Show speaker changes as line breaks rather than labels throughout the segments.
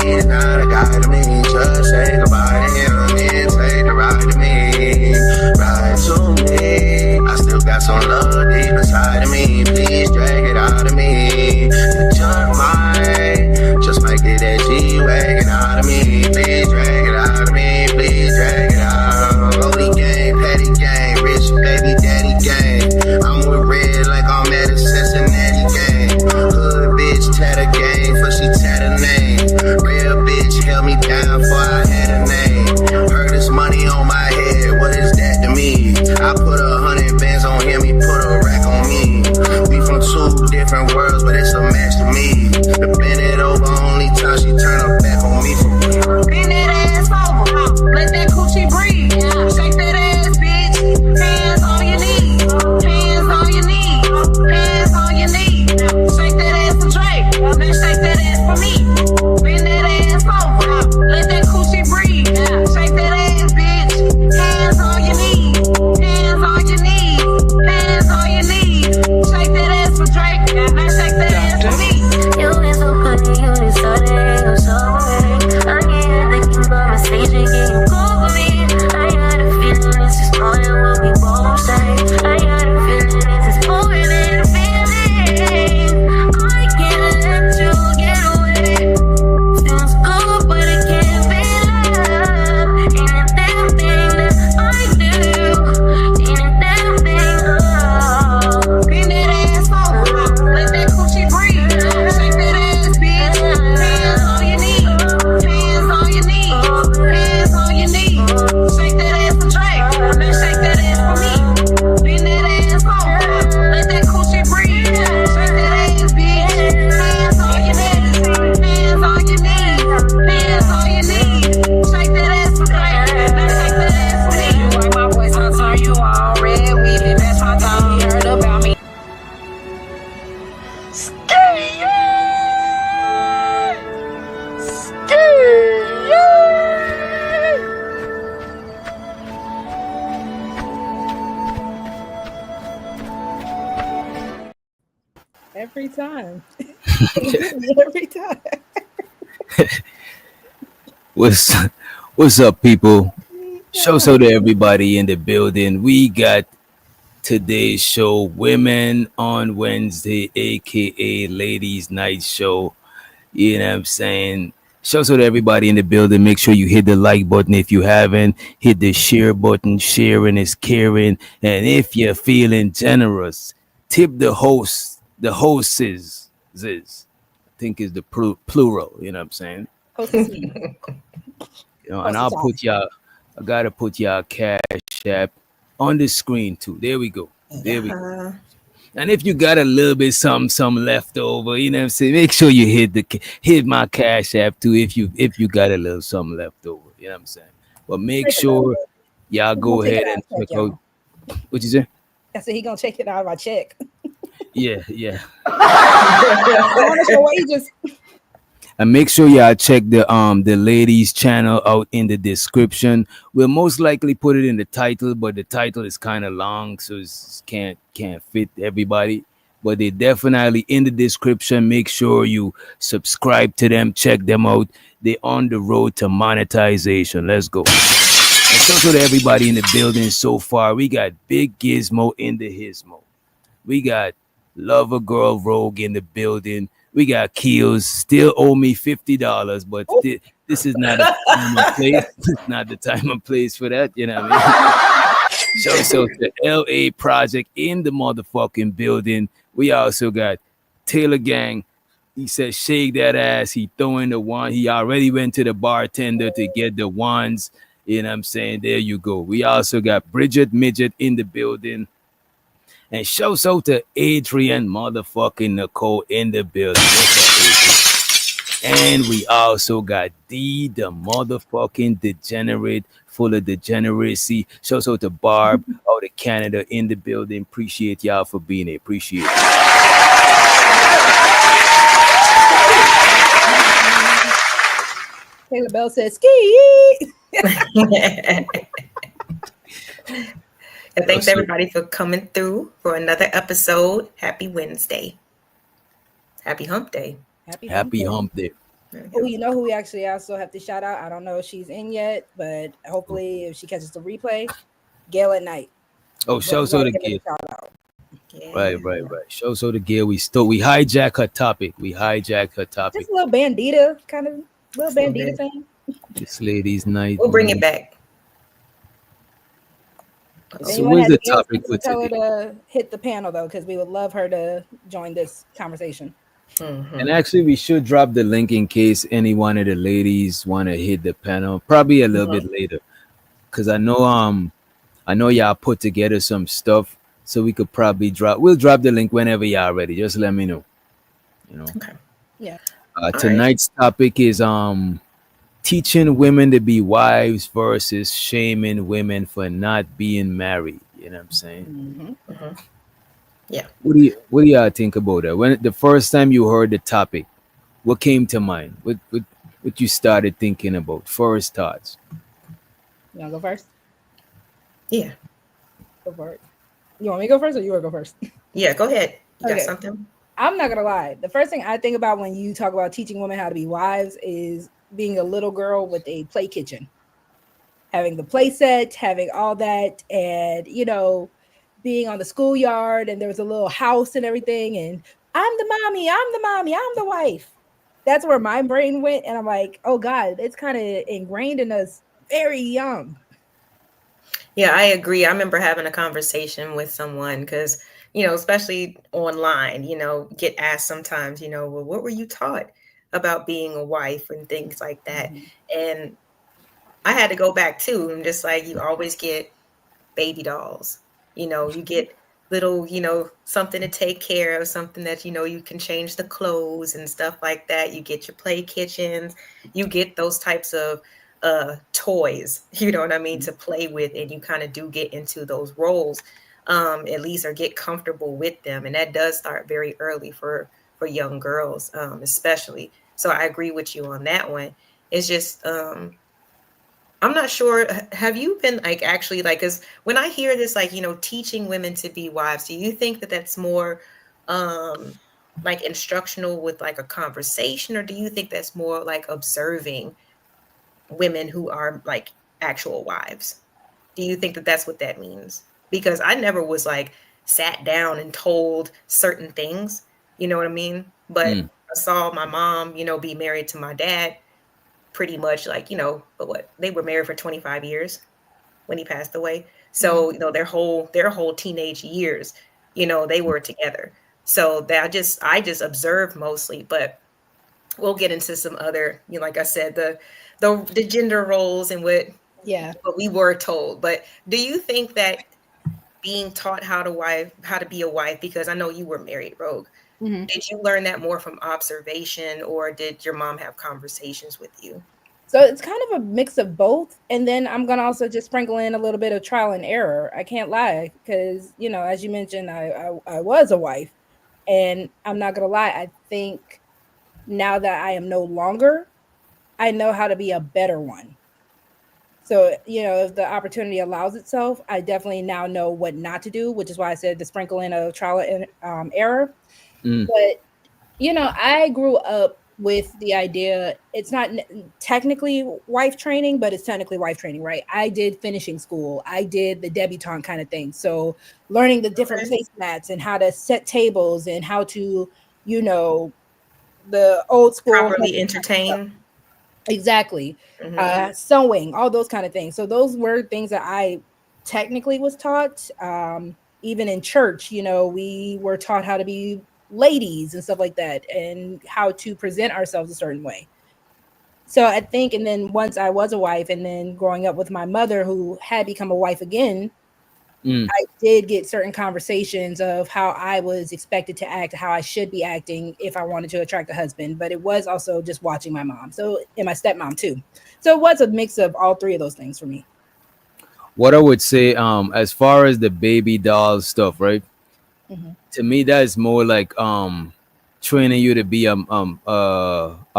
He's not a guy to me. Just say goodbye to him and take the ride to me. Ride to me. I still got some love deep inside of me. Please drag it out of me. You just might get that G-Wagon out of me. Please drag it out of me. Please drag it out. Rolly gang, petty gang, rich baby daddy gang. I'm with red like I'm at a Cincinnati gang. Hood bitch tat a gang for she tat a name. Real bitch held me down for I had a name. Heard this money on my head, what is that to me? I put 100 bands on him, he put a rack on me. We from two different worlds, but it's a match to me. The bend it over, only time she turn her back on me for real.
Bend that ass over, let that coochie breathe. Shake that ass, bitch. Hands on your knees, hands on your knees, hands on your knees. Shake that ass for Drake, now shake that ass for me. Bend that ass over, let that coochie breathe. Shake that ass, bitch. Hands on your knees, hands on your knees, hands on your knees. Shake that ass for Drake, now shake that ass for me.
You been so pretty, you been started, I'm so worried. I get thinking about my stage and getting cold for me. I got a feeling this is more than what we both say. I got a feeling this is more than a feeling. I can't let you get away. Feels good, but it can't be love. Ain't a damn thing that I do. Ain't a damn thing, oh.
Bend that ass over, let that coochie breathe. Shake that ass, bitch. Hands on your knees, hands on your knees, hands on your knees. Shake that ass for Drake, now shake that ass for me. Bend that ass over, let that coochie breathe. Shake that ass, bitch. Hands on your knees, hands on your knees, hands on your knees. Shake that ass for Drake, now shake that ass for me. You like my voice, I'll turn you on. Red weed, and that's my tongue. You heard about me.
Every time. Every time.
What's up, people? Shout out to everybody in the building. We got today's show, Women on Wednesday, aka Ladies Night Show. You know what I'm saying? Shout out to everybody in the building. Make sure you hit the like button if you haven't. Hit the share button. Sharing is caring. And if you're feeling generous, tip the host. The hostess. I think is the plural. You know what I'm saying? You know, and I'll put y'all. I gotta put y'all cash app on the screen too. There we go. There we go. And if you got a little bit some left over, you know what I'm saying, make sure you hit my cash app too if you got a little something left over. You know what I'm saying? But make sure y'all go ahead and check out. What you say?
I said he gonna check it out of my check.
Yeah.
I want to show what he just.
And make sure y'all check the ladies channel out in the description. We'll most likely put it in the title, but the title is kind of long, so it can't fit everybody. But they definitely in the description. Make sure you subscribe to them, check them out. They're on the road to monetization. Let's go. And so to everybody in the building so far, we got Big Gizmo in the Hismo. We got Lover Girl Rogue in the building. We got Keels, still owe me $50, but this is not the time and place. It's not the time and place for that, you know what I mean? So the LA Project in the motherfucking building. We also got Taylor Gang. He said, shake that ass. He throwing the wand. He already went to the bartender to get the wands. You know what I'm saying? There you go. We also got Bridget Midget in the building. And shouts out to Adrian motherfucking Nicole in the building. What's up, Adrian? And we also got the motherfucking degenerate, full of degeneracy. Shouts out to Barb out of Canada in the building. Appreciate y'all for being here. Appreciate it.
Taylor Bell says, ski.
And thanks everybody for coming through for another episode. Happy Wednesday. Happy Hump Day.
Happy Hump Day.
There we
Oh,
go.
you know who we actually also have to shout out? I don't know if she's in yet, but hopefully if she catches the replay, Gail at Night.
Oh,
We both
shouts out
want
to
to give her
Gail.
a shout out.
Right,
Yeah.
right, right. Shouts out to Gail. We hijack her topic. We hijack her topic.
Just a little bandita kind of little
Just a little
bandita
bit.
thing.
This lady's night.
We'll bring it back.
If
So
anyone
where's
has
the
Gail's
topic
number,
for
tell her
today?
to hit the panel though, because we would love her to join this conversation.
Mm-hmm.
And actually, we should drop the link in case any one of the ladies want to hit the panel. Probably a little bit later, cause I know y'all put together some stuff, so we could probably drop. We'll drop the link whenever y'all ready. Just let me know. You know.
Okay.
Yeah.
right.
Tonight's topic is teaching women to be wives versus shaming women for not being married. You know what I'm saying?
Mm-hmm.
Mm-hmm. Yeah.
What do y'all think about that? When the first time you heard the topic, what came to mind? What you started thinking about? First thoughts.
You want to go first?
Yeah.
Go for it. You want me to go first or you want to go first?
Yeah. Go ahead. You got
Okay.
something?
I'm not gonna lie. The first thing I think about when you talk about teaching women how to be wives is being a little girl with a play kitchen, having the play set, having all that, and being on the schoolyard, and there was a little house and everything, and I'm the mommy, I'm the wife. That's where my brain went, and I'm like, oh God, it's kind of ingrained in us very young.
Yeah, I agree. I remember having a conversation with someone because, especially online, get asked sometimes, well, what were you taught about being a wife and things like that?
Mhm.
And I had to go back too. And just like you always get baby dolls, you get little, something to take care of, something that, you can change the clothes and stuff like that. You get your play kitchens, you get those types of toys, you know what I mean, to play with, and you kind of do get into those roles, at least, or get comfortable with them. And that does start very early for young girls, especially. So I agree with you on that one. It's just I'm not sure. Have you been like actually like, because when I hear this, like, teaching women to be wives, do you think that that's more like instructional with like a conversation, or do you think that's more like observing women who are like actual wives? Do you think that that's what that means? Because I never was like sat down and told certain things, you know what I mean? But
Mm.
I saw my mom, be married to my dad pretty much like, but what, they were married for 25 years when he passed away. So, their whole teenage years, they were together. So that I just observed mostly, but we'll get into some other, like I said, the gender roles and
Yeah.
what we were told. But do you think that being taught how to be a wife, because I know you were married, Rogue,
Mhm.
did you learn that more from observation, or did your mom have conversations with you?
So it's kind of a mix of both. And then I'm going to also just sprinkle in a little bit of trial and error. I can't lie because, as you mentioned, I was a wife. And I'm not going to lie. I think now that I am no longer, I know how to be a better one. So, if the opportunity allows itself, I definitely now know what not to do, which is why I said the sprinkle in of trial and error.
Mm.
But I grew up with the idea it's not technically wife training, but it's technically wife training, right? I did finishing school. I did the debutante kind of thing. So learning the different
Okay.
placemats and how to set tables and how to, the old school.
Properly entertain.
Exactly.
Hmm.
Sewing, all those kind of things. So those were things that I technically was taught. Even in church, we were taught how to be ladies and stuff like that and how to present ourselves a certain way. So I think, and then once I was a wife and then growing up with my mother who had become a wife again,
Mm.
I did get certain conversations of how I was expected to act, how I should be acting if I wanted to attract a husband. But it was also just watching my mom. So, and my stepmom too. So it was a mix of all three of those things for me.
What I would say, as far as the baby doll stuff, right?
Mhm.
To me, that is more like training you to be a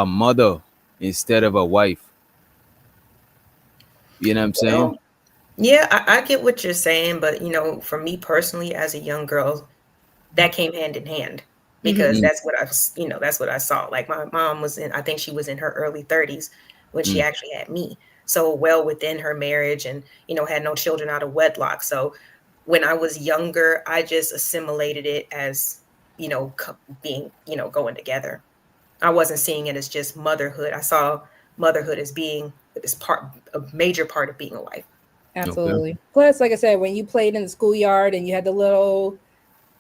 mother instead of a wife. You know what I'm saying?
Well, yeah, I get what you're saying, but for me personally, as a young girl, that came hand in hand.
Mhm.
because that's what I was, that's what I saw. Like my mom was in, I think she was in her early 30s when she
Mm.
actually had me. So well within her marriage and, had no children out of wedlock. So when I was younger, I just assimilated it as, being, going together. I wasn't seeing it as just motherhood. I saw motherhood as being this part, a major part of being a wife.
Okay.
Absolutely. Plus, like I said, when you played in the schoolyard and you had the little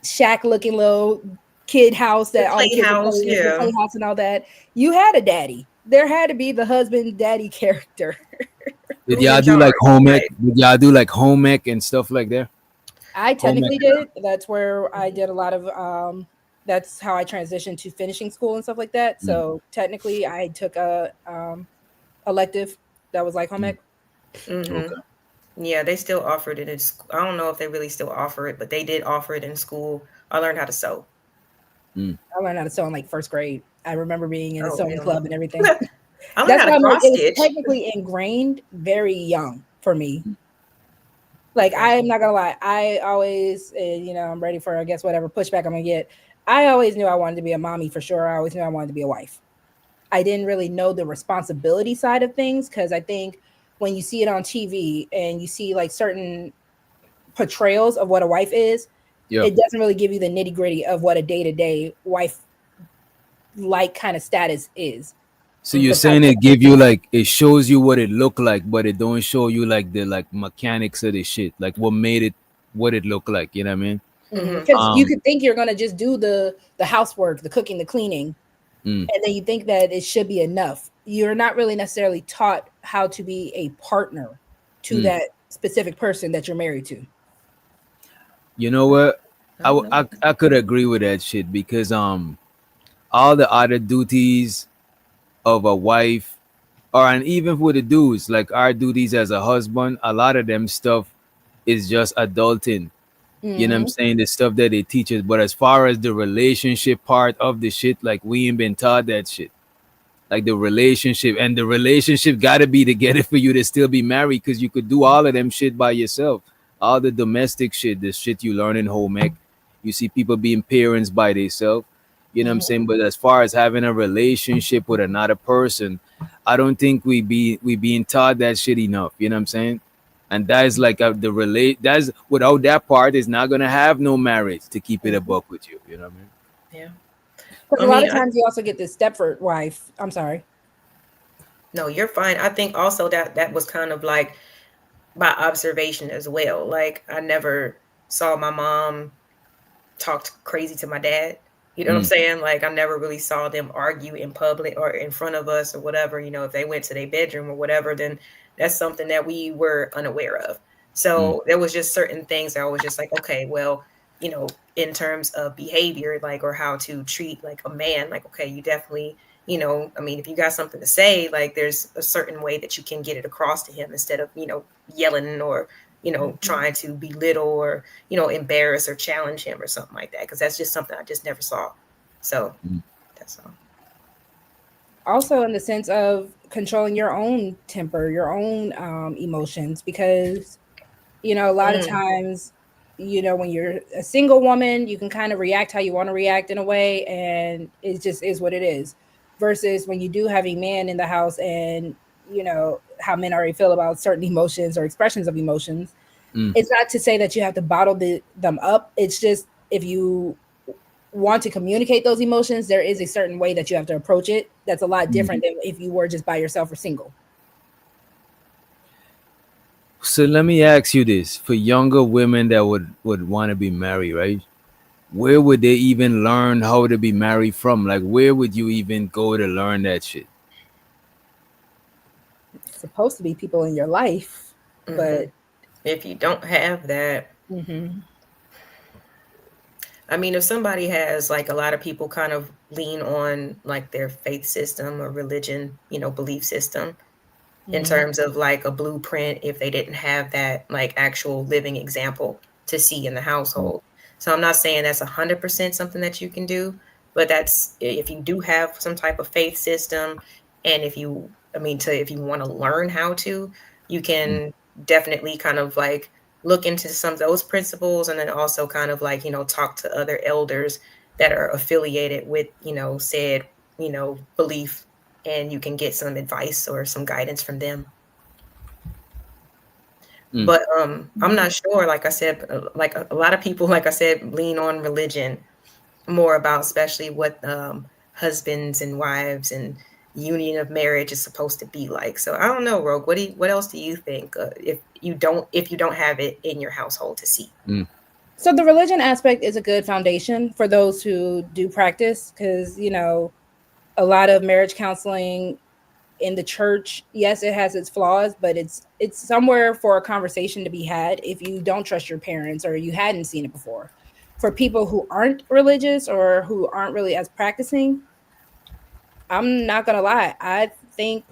shack looking little kid house
The
that all the kids would
playhouse,
play in, the
yeah.
playhouse and all that, you had a daddy. There had to be the husband daddy character.
Did
Who's in
y'all do
charge?
like home ec?
Right.
Did y'all do like home ec and stuff like that?
I
Home ec.
technically did. That's where I did a lot of that's how I transitioned to finishing school and stuff like that.
Mm.
So technically I took a elective that was like home
Mm.
ec.
Mm-hmm.
Okay.
Yeah, they still offered it in school. I don't know if they really still offer it, but they did offer it in school. I learned how to sew.
Mm.
I learned how to sew in like first grade. I remember being in the
Oh,
sewing
hell
club
no.
and everything.
I learned
That's
how to
why I'm like,
cross
it was
stitch.
technically ingrained very young for me. Like,
Gotcha.
I'm not gonna lie, I always, I'm ready for, I guess, whatever pushback I'm gonna get. I always knew I wanted to be a mommy for sure. I always knew I wanted to be a wife. I didn't really know the responsibility side of things because I think when you see it on TV and you see like certain portrayals of what a wife is,
Yeah.
it doesn't really give you the nitty gritty of what a day to day wife like kind of status is.
So you're
Mm-hmm.
saying it give you like it shows you what it looked like, but it don't show you like the like mechanics of the shit, like what made it what it looked like. You know what I mean?
Mm-hmm.
Because you
Um.
could think you're gonna just do the housework, the cooking, the cleaning,
Mm.
and then you think that it should be enough. You're not really necessarily taught how to be a partner to
Mm.
that specific person that you're married to.
You know what?
I don't know.
I could agree with that shit because all the other duties of a wife or and even with the dudes like our duties as a husband, a lot of them stuff is just adulting. You know what I'm
Hmm.
saying? The stuff that they teach us. But as far as the relationship part of the shit, like we ain't been taught that shit. Like the relationship gotta be together for you to still be married because you could do all of them shit by yourself. All the domestic shit, the shit you learn in home ec. You see people being parents by themselves. You know what I'm
Hmm.
saying? But as far as having a relationship with another person, I don't think we being taught that shit enough. You know what I'm saying? And that is like the relate. That's without that part is not gonna have no marriage to keep it a
Because
buck with you. You know what I mean?
Yeah.
a
I
lot
mean,
of times you also get this Stepford wife. I'm sorry.
no, you're fine. I think also that was kind of like by observation as well. Like I never saw my mom talked crazy to my dad. You know what I'm
Mm.
saying? Like I never really saw them argue in public or in front of us or whatever. If they went to their bedroom or whatever, then that's something that we were unaware of.
Mm.
So there was just certain things that I was just like, okay, well, in terms of behavior, like or how to treat like a man, like, okay, you definitely, I mean, if you got something to say, like there's a certain way that you can get it across to him instead of, yelling or, trying to belittle or embarrass or challenge him or something like that. Cause that's just something I just never saw. So
Mm.
that's all.
Also, in the sense of controlling your own temper, your own emotions, because a lot of
Mm,
times, when you're a single woman, you can kind of react how you want to react in a way, and it just is what it is. Versus when you do have a man in the house, and how men already feel about certain emotions or expressions of emotions.
Mm.
It's not to say that you have to bottle them up. It's just if you want to communicate those emotions, there is a certain way that you have to approach it. That's a lot
Mm.
different than if you were just by yourself or single.
So let me ask you this: for younger women that would want to be married, right? Where would they even learn how to be married from? Like, where would you even go to learn that shit?
It's supposed to be people in your life,
hmm
but
If you don't have that,
mhm,
I mean, if somebody has like a lot of people kind of lean on like their faith system or religion, belief system in
mhm,
terms of like a blueprint if they didn't have that like actual living example to see in the
Mm.
household. So I'm not saying that's 100% something that you can do, but that's if you do have some type of faith system and if you want to learn how to, you
Mm.
can definitely kind of like look into some of those principles and then also kind of like, talk to other elders that are affiliated with, said, belief, and you can get some advice or some guidance from them.
Mm.
But I'm not sure. Like I said, like a lot of people, like I said, lean on religion more about, especially what husbands and wives and union of marriage is supposed to be like. So I don't know, Rogue. What else do you think, if you don't have it in your household to see?
Mm.
So the religion aspect is a good foundation for those who do practice, because a lot of marriage counseling in the church, yes, it has its flaws, but it's somewhere for a conversation to be had if you don't trust your parents or you hadn't seen it before. For people who aren't religious or who aren't really as practicing, I'm not gonna lie, I think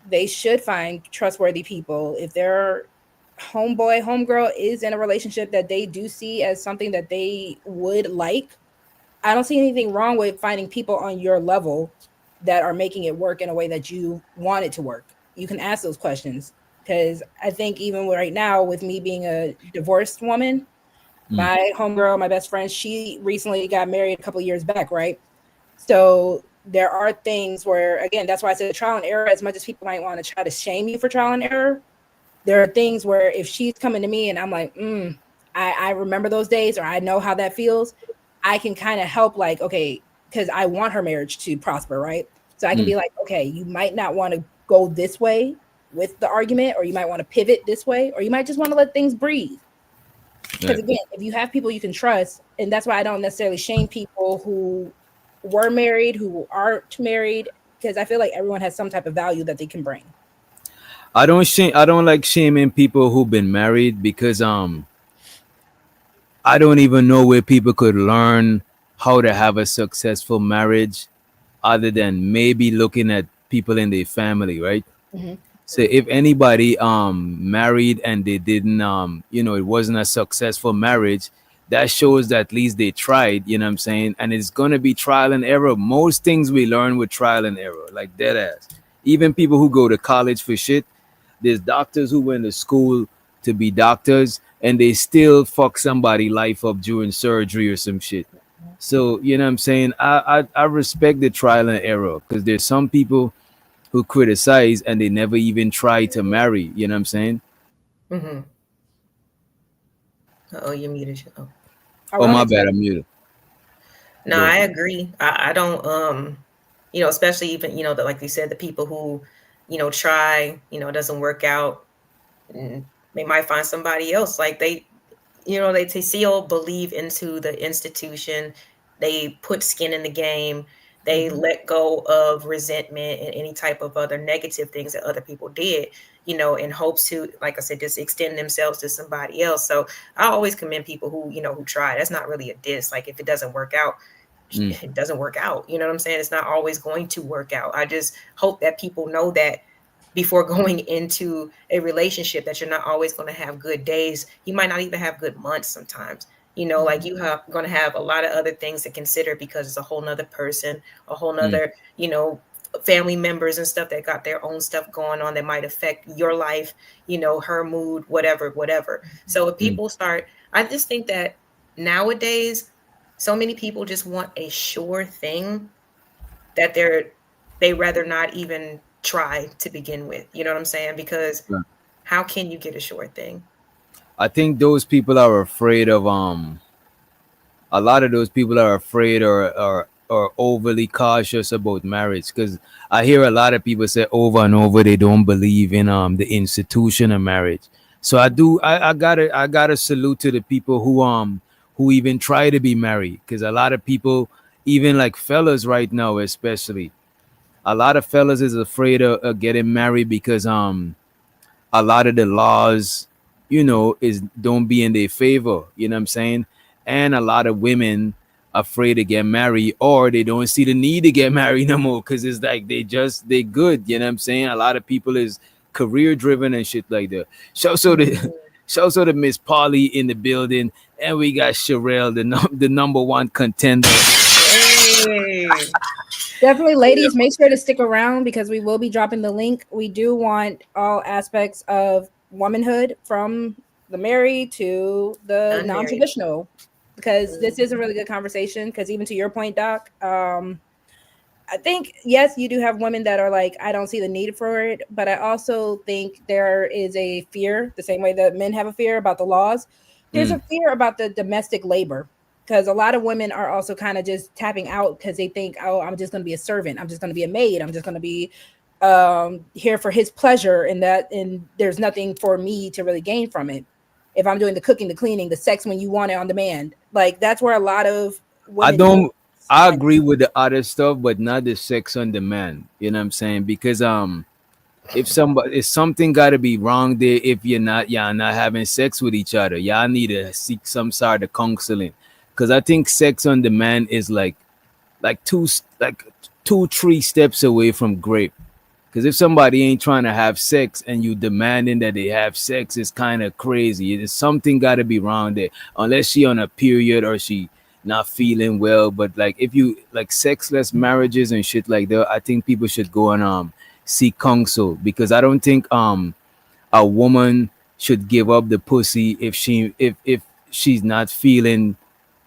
they should find trustworthy people. If their homeboy, homegirl is in a relationship that they do see as something that they would like, I don't see anything wrong with finding people on your level that are making it work in a way that you want it to work. You can ask those questions, because I think even right now, with me being a divorced woman,
Mm.
my homegirl, my best friend, she recently got married a couple of years back, right? So there are things where, again, that's why I said trial and error. As much as people might want to try to shame you for trial and error, there are things where if she's coming to me and I'm like, I remember those days, or I know how that feels, I can kind of help, like, okay, because I want her marriage to prosper, right? So I can
Mm.
be like, okay, you might not want to go this way with the argument, or you might want to pivot this way, or you might just want to let things breathe. Because
Right.
again, if you have people you can trust, and that's why I don't necessarily shame people who were married, who aren't married, because I feel like everyone has some type of value that they can bring.
I don't like shaming people who've been married because I don't even know where people could learn how to have a successful marriage other than maybe looking at people in their family, right?
Mm-hmm.
So if anybody married and they didn't it wasn't a successful marriage, that shows that at least they tried, you know what I'm saying? And it's gonna be trial and error. Most things we learn with trial and error, like dead ass. Even people who go to college for shit, there's doctors who went to school to be doctors and they still fuck somebody life up during surgery or some shit. So, you know what I'm saying? I respect the trial and error because there's some people who criticize and they never even try to marry. You know what I'm saying?
Mm-hmm. Oh, you muted you. Oh.
Oh,
Oh,
go
my
ahead.
bad. I'm muted.
No,
Go
I
ahead.
agree. I don't, especially even, like you said, the people who, try, doesn't work out, and they might find somebody else. Like they still believe into the institution. They put skin in the game. They
Mm-hmm.
let go of resentment and any type of other negative things that other people did, in hopes to, like I said, just extend themselves to somebody else. So I always commend people who try. That's not really a diss. Like if it doesn't work out,
Mm,
it doesn't work out. You know what I'm saying? It's not always going to work out. I just hope that people know that before going into a relationship, that you're not always going to have good days. You might not even have good months sometimes. Like you have going to have a lot of other things to consider, because it's a whole nother person, a whole
mm,
nother, family members and stuff that got their own stuff going on that might affect your life, her mood, whatever. So if
mm.
people start, I just think that nowadays, so many people just want a sure thing that they rather not even try to begin with. You know what I'm saying? Because
Right.
how can you get a sure thing?
I think those people are afraid of a lot of those people are afraid or overly cautious about marriage because I hear a lot of people say over and over they don't believe in the institution of marriage. So I gotta salute to the people who even try to be married, because a lot of people, even like fellas right now especially, a lot of fellas is afraid of getting married because a lot of the laws, is don't be in their favor. You know what I'm saying? And a lot of women afraid to get married, or they don't see the need to get married no more because it's like they good. You know what I'm saying? A lot of people is career driven and shit like that. Shout out to Miss Polly in the building, and we got Sherelle, the number one contender.
Hey.
Definitely, ladies, make sure to stick around because we will be dropping the link. We do want all aspects of womanhood, from the married to the
Unmarried.
non-traditional. because this is a really good conversation. Because even to your point, Doc, I think yes, you do have women that are like, I don't see the need for it, but I also think there is a fear, the same way that men have a fear about the laws. There's
Mm.
a fear about the domestic labor because a lot of women are also kind of just tapping out because they think, oh, I'm just going to be a servant, I'm just going to be a maid, I'm just going to be here for his pleasure, and that, and there's nothing for me to really gain from it. If I'm doing the cooking, the cleaning, the sex when you want it on demand, like that's where a lot of
I
women
don't.
miss
I
money.
agree with the other stuff, but not the sex on demand. You know what I'm saying? Because if something got to be wrong there, if y'all not having sex with each other, y'all need to seek some sort of counseling. Because I think sex on demand is like two 3 steps away from grape. Because if somebody ain't trying to have sex and you demanding that they have sex, it's kind of crazy. There's something got to be wrong there, unless she on a period or she not feeling well. But like if you like sexless marriages and shit like that, I think people should go and seek counsel, because I don't think a woman should give up the pussy if she's not feeling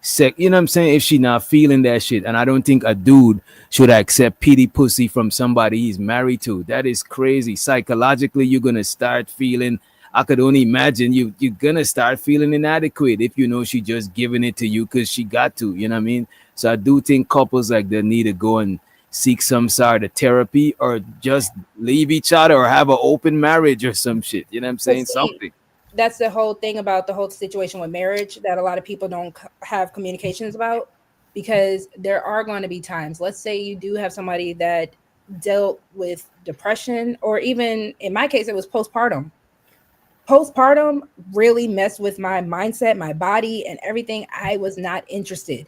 sick. You know what I'm saying? If she not feeling that shit. And I don't think a dude should accept pity pussy from somebody he's married to. That is crazy. Psychologically, you're gonna start feeling, I could only imagine you're gonna start feeling inadequate if you know she just giving it to you because she got to, you know what I mean? So I do think couples like that need to go and seek some sort of therapy, or just leave each other, or have an open marriage or some shit. You know what I'm
But
saying?
see,
Something.
that's the whole thing about the whole situation with marriage that a lot of people don't have communications about, because there are going to be times, let's say you do have somebody that dealt with depression, or even in my case it was postpartum really messed with my mindset, my body, and everything. I was not interested.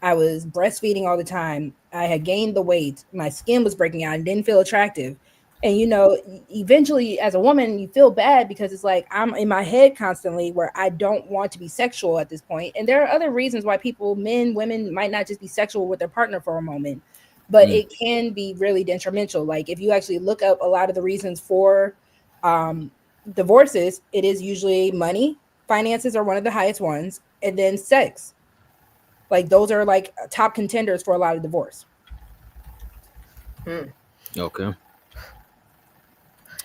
I was breastfeeding all the time. I had gained the weight. My skin was breaking out and didn't feel attractive. And eventually as a woman, you feel bad because it's like I'm in my head constantly where I don't want to be sexual at this point. And there are other reasons why people, men, women, might not just be sexual with their partner for a moment, but
Mm.
it can be really detrimental. Like if you actually look up a lot of the reasons for um, divorces, it is usually money, finances are one of the highest ones, and then sex. Like those are like top contenders for a lot of divorce.
Hmm.
Okay.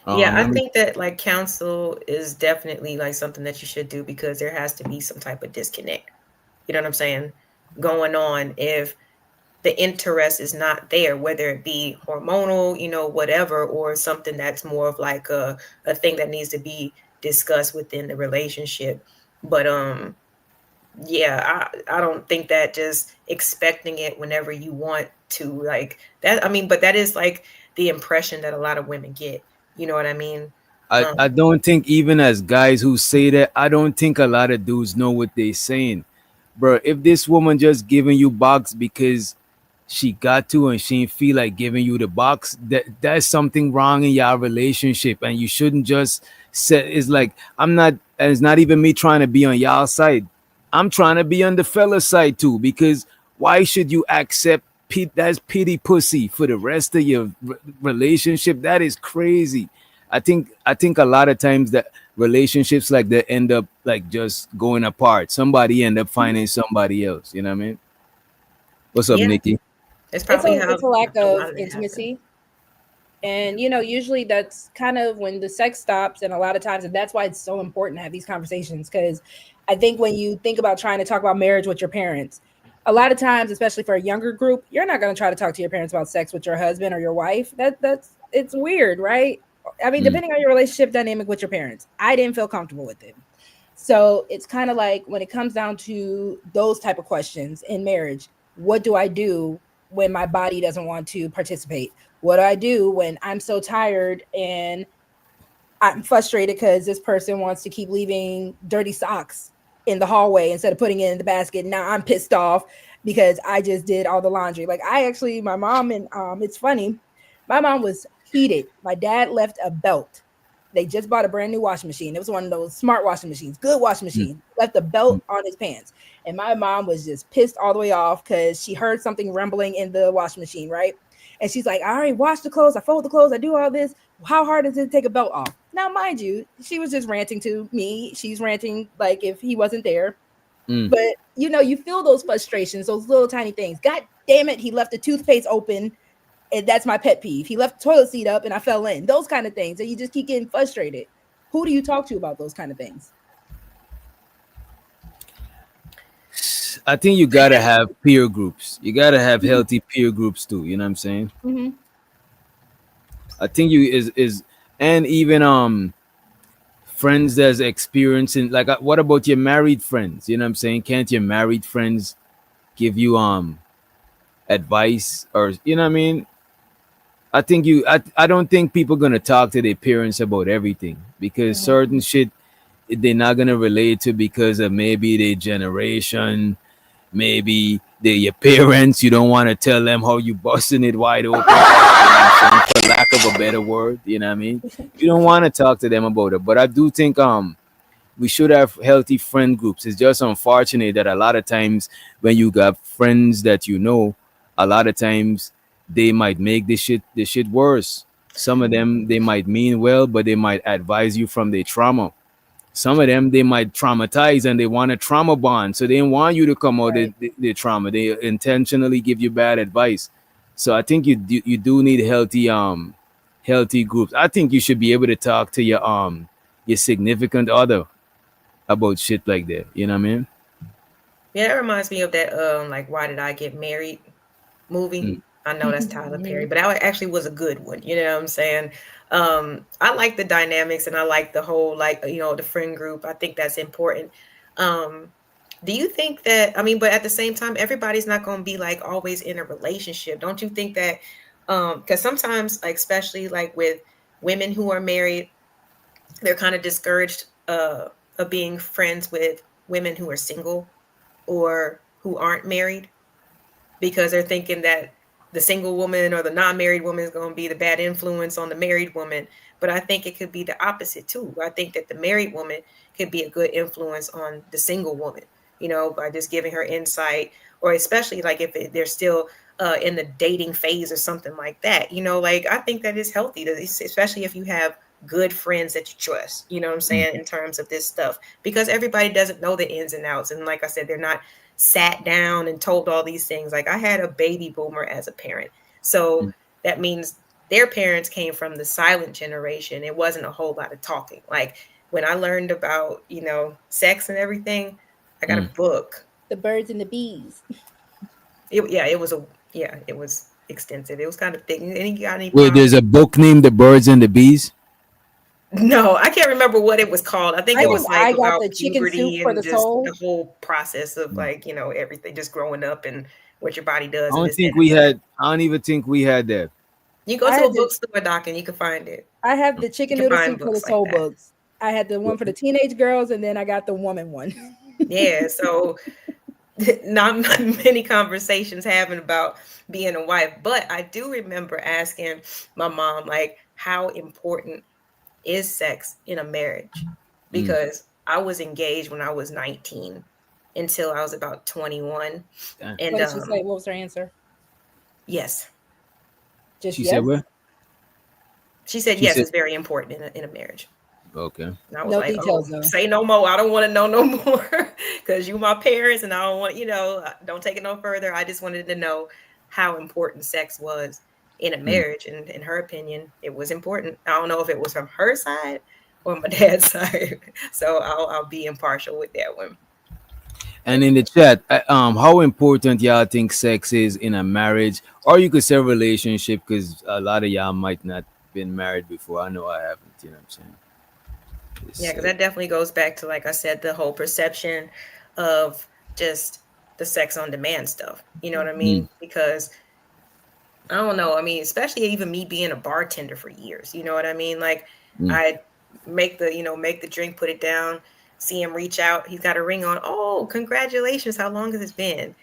Yeah, I
Let me.
think that like counsel is definitely like something that you should do, because there has to be some type of disconnect. You know what I'm saying? Going on if the interest is not there, whether it be hormonal, whatever, or something that's more of like a thing that needs to be discussed within the relationship. But yeah, I don't think that just expecting it whenever you want to, like that. I mean, but that is like the impression that a lot of women get. You know what I mean?
I
Um,
don't think, even as guys who say that, I don't think a lot of dudes know what they saying. Bro, if this woman just giving you box because she got to and she ain't feel like giving you the box, that's something wrong in your relationship. And you shouldn't just say, it's like, and it's not even me trying to be on y'all side. I'm trying to be on the fella side too, because why should you accept that's pity pussy for the rest of your relationship? That is crazy. I think a lot of times that relationships like that end up like just going apart. Somebody end up finding somebody else. You know what I mean? What's up,
yeah,
Nikki?
it's
It's
probably
a
how
it's a lack
a
of
lot of it happened.
intimacy. And usually that's kind of when the sex stops, and a lot of times, and that's why it's so important to have these conversations. Because I think when you think about trying to talk about marriage with your parents, a lot of times, especially for a younger group, you're not going to try to talk to your parents about sex with your husband or your wife. That's it's weird, right? I mean,
Mm.
depending on your relationship dynamic with your parents, I didn't feel comfortable with it. So it's kind of like when it comes down to those type of questions in marriage, what do I do when my body doesn't want to participate? What do I do when I'm so tired and I'm frustrated because this person wants to keep leaving dirty socks in the hallway instead of putting it in the basket? Now I'm pissed off because I just did all the laundry. Like my mom, and it's funny, my mom was heated. My dad left a belt. They just bought a brand new washing machine. It was one of those smart washing machines, good washing
Mm.
machine. Left a belt on his pants. And my mom was just pissed all the way off because she heard something rumbling in the washing machine, right? And she's like, I already washed the clothes, I fold the clothes, I do all this. How hard is it to take a belt off? Now, mind you, she was just ranting to me. She's ranting like if he wasn't there.
Mm.
But you feel those frustrations, those little tiny things. God damn it, he left the toothpaste open, and that's my pet peeve. He left the toilet seat up and I fell in. Those kind of things. And you just keep getting frustrated. Who do you talk to about those kind of things?
I think you gotta have peer groups. You gotta have healthy peer groups too. You know what I'm saying?
Mm-hmm.
I think you is and even friends that's experiencing like what about your married friends? You know what I'm saying? Can't your married friends give you advice or you know what I mean? I don't think people gonna talk to their parents about everything because
Mm-hmm.
certain shit they're not gonna relate to because of maybe their generation, maybe they're your parents. You don't want to tell them how you busting it wide open, you know what I'm saying, for lack of a better word. You know what I mean? You don't want to talk to them about it. But I do think we should have healthy friend groups. It's just unfortunate that a lot of times when you got friends that a lot of times they might make this shit worse. Some of them they might mean well, but they might advise you from their trauma. Some of them they might traumatize and they want a trauma bond, so they didn't want you to come out
Right.
the trauma. They intentionally give you bad advice. So I think you do need healthy groups. I think you should be able to talk to your significant other about shit like that. You know what I mean?
Yeah, that reminds me of that like Why Did I Get Married movie.
Mm,
I know that's Tyler Perry,
Mhm.
but that actually was a good one. You know what I'm saying? I like the dynamics and I like the whole like the friend group. I think that's important. Um, do you think that but at the same time, everybody's not going to be like always in a relationship. Don't you think that? Because sometimes, like especially like with women who are married, they're kind of discouraged of being friends with women who are single or who aren't married because they're thinking that the single woman or the non-married woman is going to be the bad influence on the married woman. But I think it could be the opposite too. I think that the married woman could be a good influence on the single woman, by just giving her insight, or especially like if they're still in the dating phase or something like that. Like I think that is healthy, especially if you have good friends that you trust, you know what I'm
mm,
saying, in terms of this stuff, because everybody doesn't know the ins and outs. And like I said, they're not sat down and told all these things. Like I had a baby boomer as a parent. So
mm,
that means their parents came from the silent generation. It wasn't a whole lot of talking. Like when I learned about, sex and everything, I got a
mm.
book.
The birds and the bees.
It was extensive. It was kind of thick. Any got any
Wait, there's
problems?
a book named The Birds and the Bees.
No, I can't remember what it was called. I think
I
it
think
was
I
like
got
about
the chicken soup
puberty
for
and
the
just the
soul.
whole process of
Mm.
like, everything just growing up and what your body
I
does and
don't
this, that,
think
and the
we
third.
had. I don't even think we had that.
You go
I
to
had
a
the
bookstore, Doc, and you can find it.
I have the
You
chicken
can
noodle
find
soup for the
books like
soul
that.
books. I had the one for the teenage girls, and then I got the woman one.
Yeah, so not many conversations having about being a wife, but I do remember asking my mom, like, how important is sex in a marriage?
Mm.
Because I was engaged when I was 19 until I was about 21.
Damn.
And
What did she say? What was her answer?
yes,
Just
She said
yes?
what?
she said,
She
yes,
said
it's very important in a marriage.
okay.
And I was
No
like, oh,
details though.
say no more. I don't want to know no more because you my parents and I don't want, don't take it no further. I just wanted to know how important sex was in a
Mm.
marriage. And in her opinion, it was important. I don't know if it was from her side or my dad's side. So I'll be impartial with that one.
And in the chat, how important y'all think sex is in a marriage, or you could say relationship, because a lot of y'all might not been married before. I know I haven't. You know what I'm saying?
Yeah,
It's,
because that definitely goes back to, like I said, the whole perception of just the sex on demand stuff. You know what I
mm,
mean? Because I don't know. I mean, especially even me being a bartender for years. You know what I mean? Like
mm,
I make the drink, put it down, see him reach out. He's got a ring on. Oh, congratulations. How long has it been?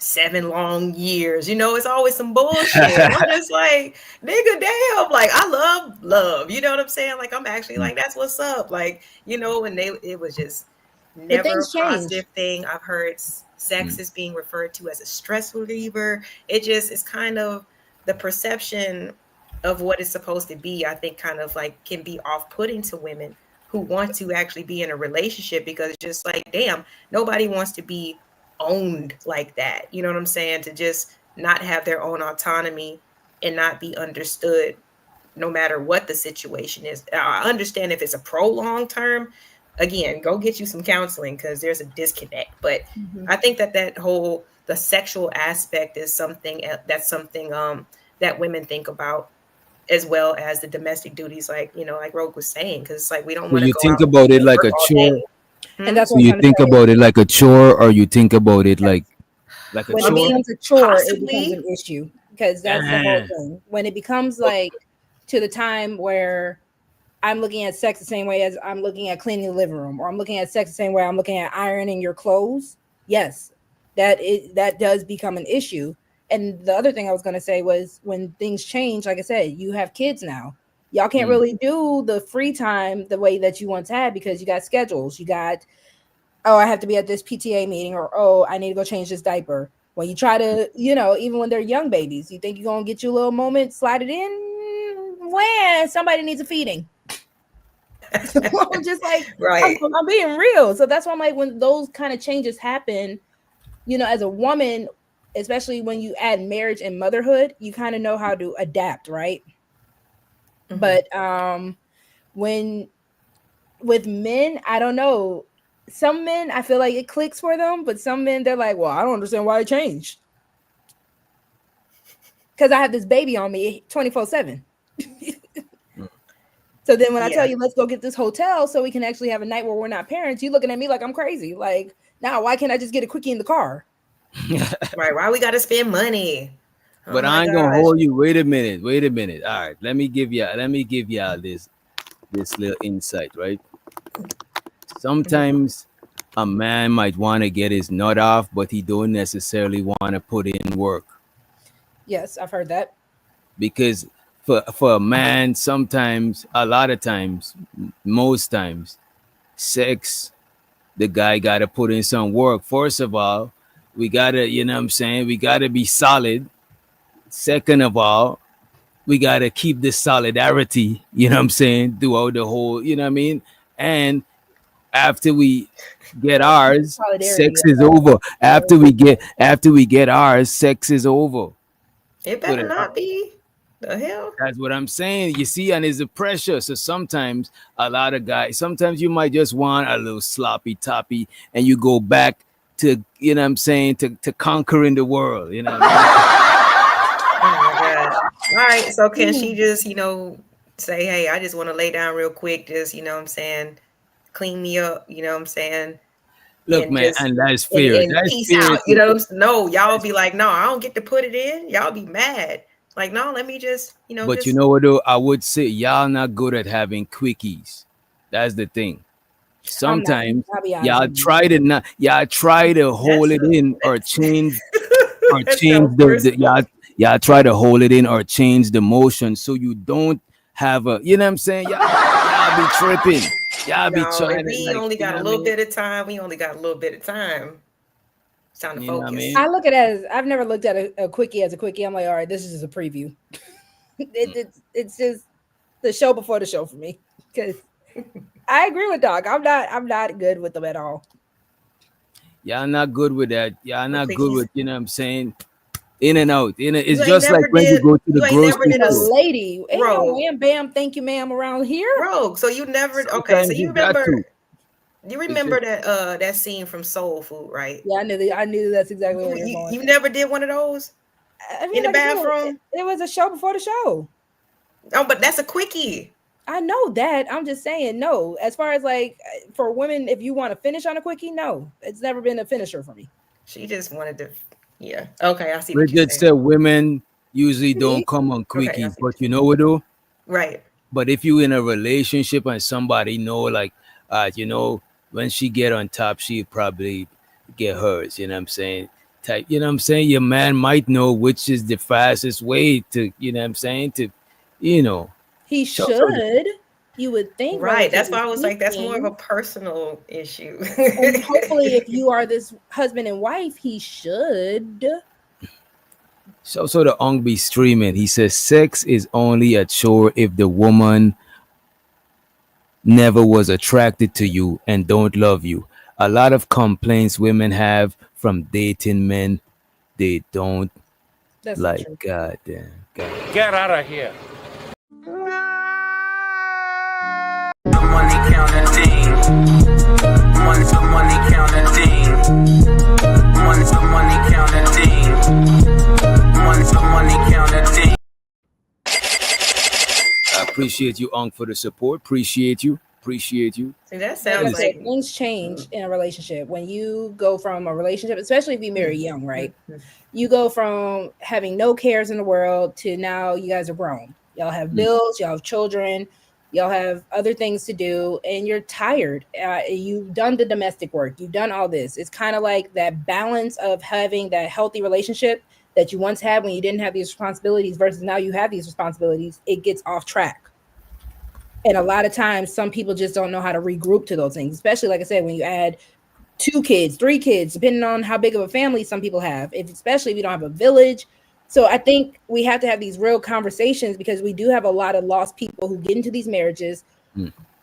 7 long years. It's always some bullshit. And I'm just like, nigga, damn. Like I love love. You know what I'm saying? Like I'm actually
mm,
like, that's what's up. Like, and it was just
But
never a
things change.
positive thing. I've heard sex
mm.
is being referred to as a stress reliever. It's kind of the perception of what it's supposed to be, I think kind of like can be off-putting to women who want to actually be in a relationship, because it's just like, damn, nobody wants to be owned like that. You know what I'm saying? To just not have their own autonomy and not be understood no matter what the situation is. I understand if it's a prolonged term, again, go get you some counseling because there's a disconnect. But I think that whole the sexual aspect is something that's something that women think about, as well as the domestic duties, like like Rogue was saying, because it's like we don't
So
want to
you
go
think
out
about it
and
like
work
a
all day.
chore.
And that's
So
what I'm
you
trying to
think
say.
about it like a chore, or you think about it like a
When
I
it
chore?
mean,
becomes a chore, it becomes
possibly.
an issue because that's the whole
Ah.
thing. When it becomes like to the time where I'm looking at sex the same way as I'm looking at cleaning the living room, or I'm looking at sex the same way I'm looking at ironing your clothes. Yes, that does become an issue. And the other thing I was going to say was when things change, like I said, you have kids now. Y'all can't
Mm.
really do the free time the way that you once had because you got schedules. You got, oh, I have to be at this PTA meeting, or oh, I need to go change this diaper. When you try to, even when they're young babies, you think you're going to get your little moment, slide it in when somebody needs a feeding. I'm just like, I'm,
Right.
I'm being real. So that's why I'm like, when those kind of changes happen, as a woman, especially when you add marriage and motherhood, you kind of know how to adapt, right?
Mhm.
But when with men, I don't know. Some men, I feel like it clicks for them, but some men, they're like, well, I don't understand why it changed. Because I have this baby on me 24/7. So then when I tell
Yeah.
you, let's go get this hotel so we can actually have a night where we're not parents, you looking at me like I'm crazy. Like, now why can't I just get a quickie in the car?
Right. Why we got to spend money? Oh
But
my
I ain't gonna
gosh.
hold you. Wait a minute. Wait a minute. All right. Let me give y'all this little insight, right? Sometimes a man might want to get his nut off, but he don't necessarily want to put in work.
Yes, I've heard that.
Because for a man, sometimes, a lot of times, most times, sex, the guy got to put in some work. First of all, we got to, you know what I'm saying? We got to be solid. Second of all, we got to keep this solidarity, you know what I'm saying, throughout the whole, you know what I mean? And after we get ours,
Solidarity.
sex is over. After we get ours, sex is over.
It
So
better not be. The hell?
that's what I'm saying. You see, and it's the pressure. So sometimes a lot of guys, sometimes you might just want a little sloppy toppy, and you go back to, you know what I'm saying, to conquering the world. You know what I
Oh my god. All right. So can
Mm.
she just, say, hey, I just want to lay down real quick, just, what I'm saying, clean me up, what I'm saying,
mean? Look,
and
man,
just
and that's
and,
fair.
and
That's
peace
fair.
out. You know what I'm saying? No, y'all be like, no, I don't get to put it in. Y'all be mad. Like, no, let me just,
But you
just
know what though? I would say y'all not good at having quickies. That's the thing.
I'm not.
Sometimes
I'll be honest
y'all
with you.
try to not y'all try to hold
that's
it in or
that's
change
that sounds
the
personal.
y'all try to hold it in or change the motion so you don't have a, you know what I'm saying? Y'all be tripping. Y'all be
No, if
trying to,
we
like,
only
you
got
know
a
what I
little
mean?
bit of time, we only got a little bit of time. It's time to
You know what I
focus.
I
mean?
look at it as I've never looked at a quickie as a quickie. I'm like, all right, this is just a preview. It's just the show before the show for me. Because I agree with Doc. I'm not good with them at all.
Y'all not good with that. Y'all
No
not good
quickies.
with, you know what I'm saying? In and out.
You
It's
ain't
just like
never
when you
did.
go to the
You ain't never
grocery
did a
A
store.
lady, ain't no
rogue.
wham bam, thank you, ma'am, around here.
Rogue. So you never. Okay. So
Sometimes you got to.
you
It's
remember
just
that scene from Soul Food, right?
Yeah, I knew that's exactly where you're going.
You never did one of those
I
in
mean,
the
like I said, it,
bathroom.
it was a show before the show.
Oh, but that's a quickie.
I know that. I'm just saying, no. As far as like for women, if you want to finish on a quickie, no, it's never been a finisher for me.
She just wanted to. Yeah. Okay. I see what you're
Bridget
saying.
said women usually don't
See?
come on
Okay. I
quickies,
see what
but
you're
you
saying.
know what though?
Right.
But if you in a relationship and somebody know, like, when she get on top, she probably get hers. You know what I'm saying? Type. You know what I'm saying? Your man might know which is the fastest way to. You know what I'm saying? To, you know,
He
show. So
should. You would think,
Right. That's
relatively
why I was like, that's more of a
speaking.
personal issue.
And hopefully, if you are this husband and wife, he should.
So the Ong be streaming. He says sex is only a chore if the woman never was attracted to you and don't love you. A lot of complaints women have from dating men they don't
That's not
like.
true.
God damn. God.
Get out of here.
The money counter thing. Money, the money counter thing. Money, the money counter thing. Money, the money counter thing.
I appreciate you, Unc, for the support. Appreciate you. Appreciate you.
See, that
Like I
sounds
said,
like
things change in a relationship when you go from a relationship, especially if you marry young, right? You go from having no cares in the world to now you guys are grown. Y'all have bills, y'all have children, y'all have other things to do, and you're tired. You've done the domestic work, you've done all this. It's kind of like that balance of having that healthy relationship that you once had when you didn't have these responsibilities versus now you have these responsibilities. It gets off track. And a lot of times, some people just don't know how to regroup to those things, especially like I said, when you add 2 kids, 3 kids, depending on how big of a family some people have, especially if you don't have a village. So I think we have to have these real conversations because we do have a lot of lost people who get into these marriages.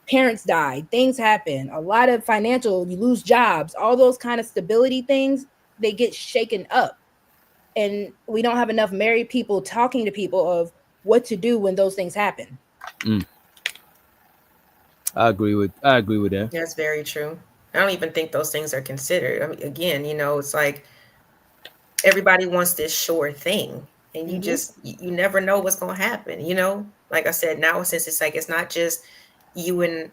Parents die, things happen, a lot of financial, you lose jobs, all those kind of stability things, they get shaken up. And we don't have enough married people talking to people of what to do when those things happen.
I agree with that.
that's very true. I don't even think those things are considered. I mean, again, it's like everybody wants this sure thing, and you just you never know what's going to happen. Like I said, now since it's like it's not just you and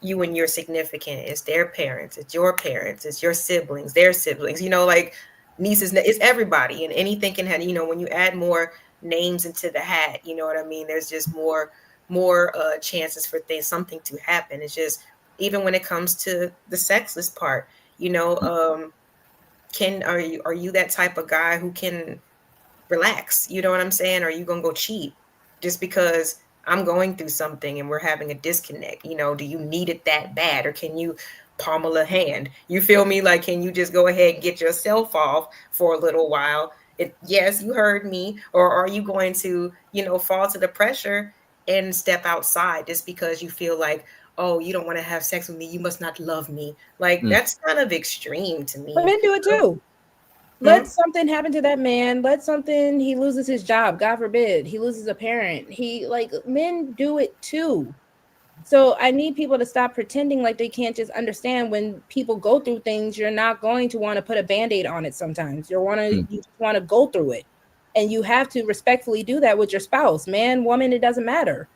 your significant, it's their parents, it's your parents, it's your siblings, their siblings. Like nieces, it's everybody, and anything can happen. When you add more names into the hat, you know what I mean. There's just more chances for something to happen. It's just even when it comes to the sexless part, are you that type of guy who can relax? You know what I'm saying? Or are you gonna go cheat just because I'm going through something and we're having a disconnect? Do you need it that bad, or can you pummel a hand? You feel me? Like, can you just go ahead and get yourself off for a little while? Yes, you heard me. Or are you going to, fall to the pressure and step outside just because you feel like, oh, you don't want to have sex with me, you must not love me? Like, that's kind of extreme to me.
But men do it too. Let something happen to that man. He loses his job. God forbid. He loses a parent. Men do it too. So I need people to stop pretending like they can't just understand when people go through things. You're not going to want to put a Band-Aid on it sometimes. You just want to go through it. And you have to respectfully do that with your spouse. Man, woman, it doesn't matter.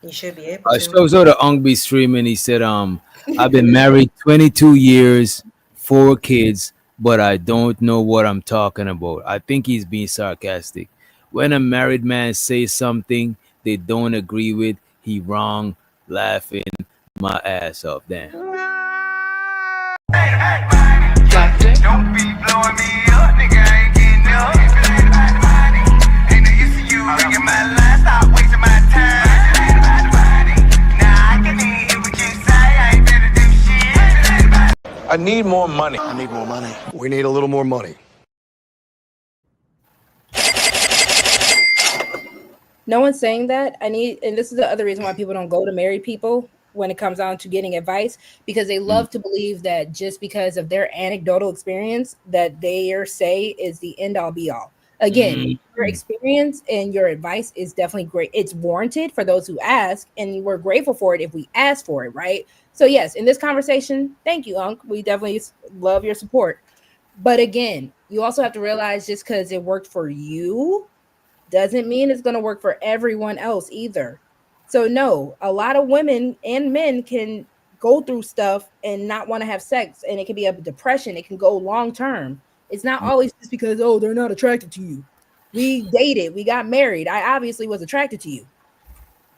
You should be able
I
to.
saw the Ung streaming. He said, I've been married 22 years, 4 kids, but I don't know what I'm talking about. I think he's being sarcastic. When a married man says something they don't agree with, he wrong, laughing my ass off. Damn.
Don't be blowing me up, nigga. I ain't getting up. Ain't no use to you ringing my line. Stop wasting my time. Nah, I can hear what you say. I ain't better do shit.
I need more money.
I need more money. We need a little more money.
No one's saying that. And this is the other reason why people don't go to married people when it comes down to getting advice, because they love to believe that just because of their anecdotal experience that their say is the end all be all. Again, your experience and your advice is definitely great. It's warranted for those who ask, and we're grateful for it if we ask for it, right? So yes, in this conversation, thank you, Unc. We definitely love your support. But again, you also have to realize just because it worked for you doesn't mean it's going to work for everyone else either. So no, a lot of women and men can go through stuff and not want to have sex, and it can be a depression. It can go long term. It's not always just because, oh, they're not attracted to you. We dated, we got married. I obviously was attracted to you.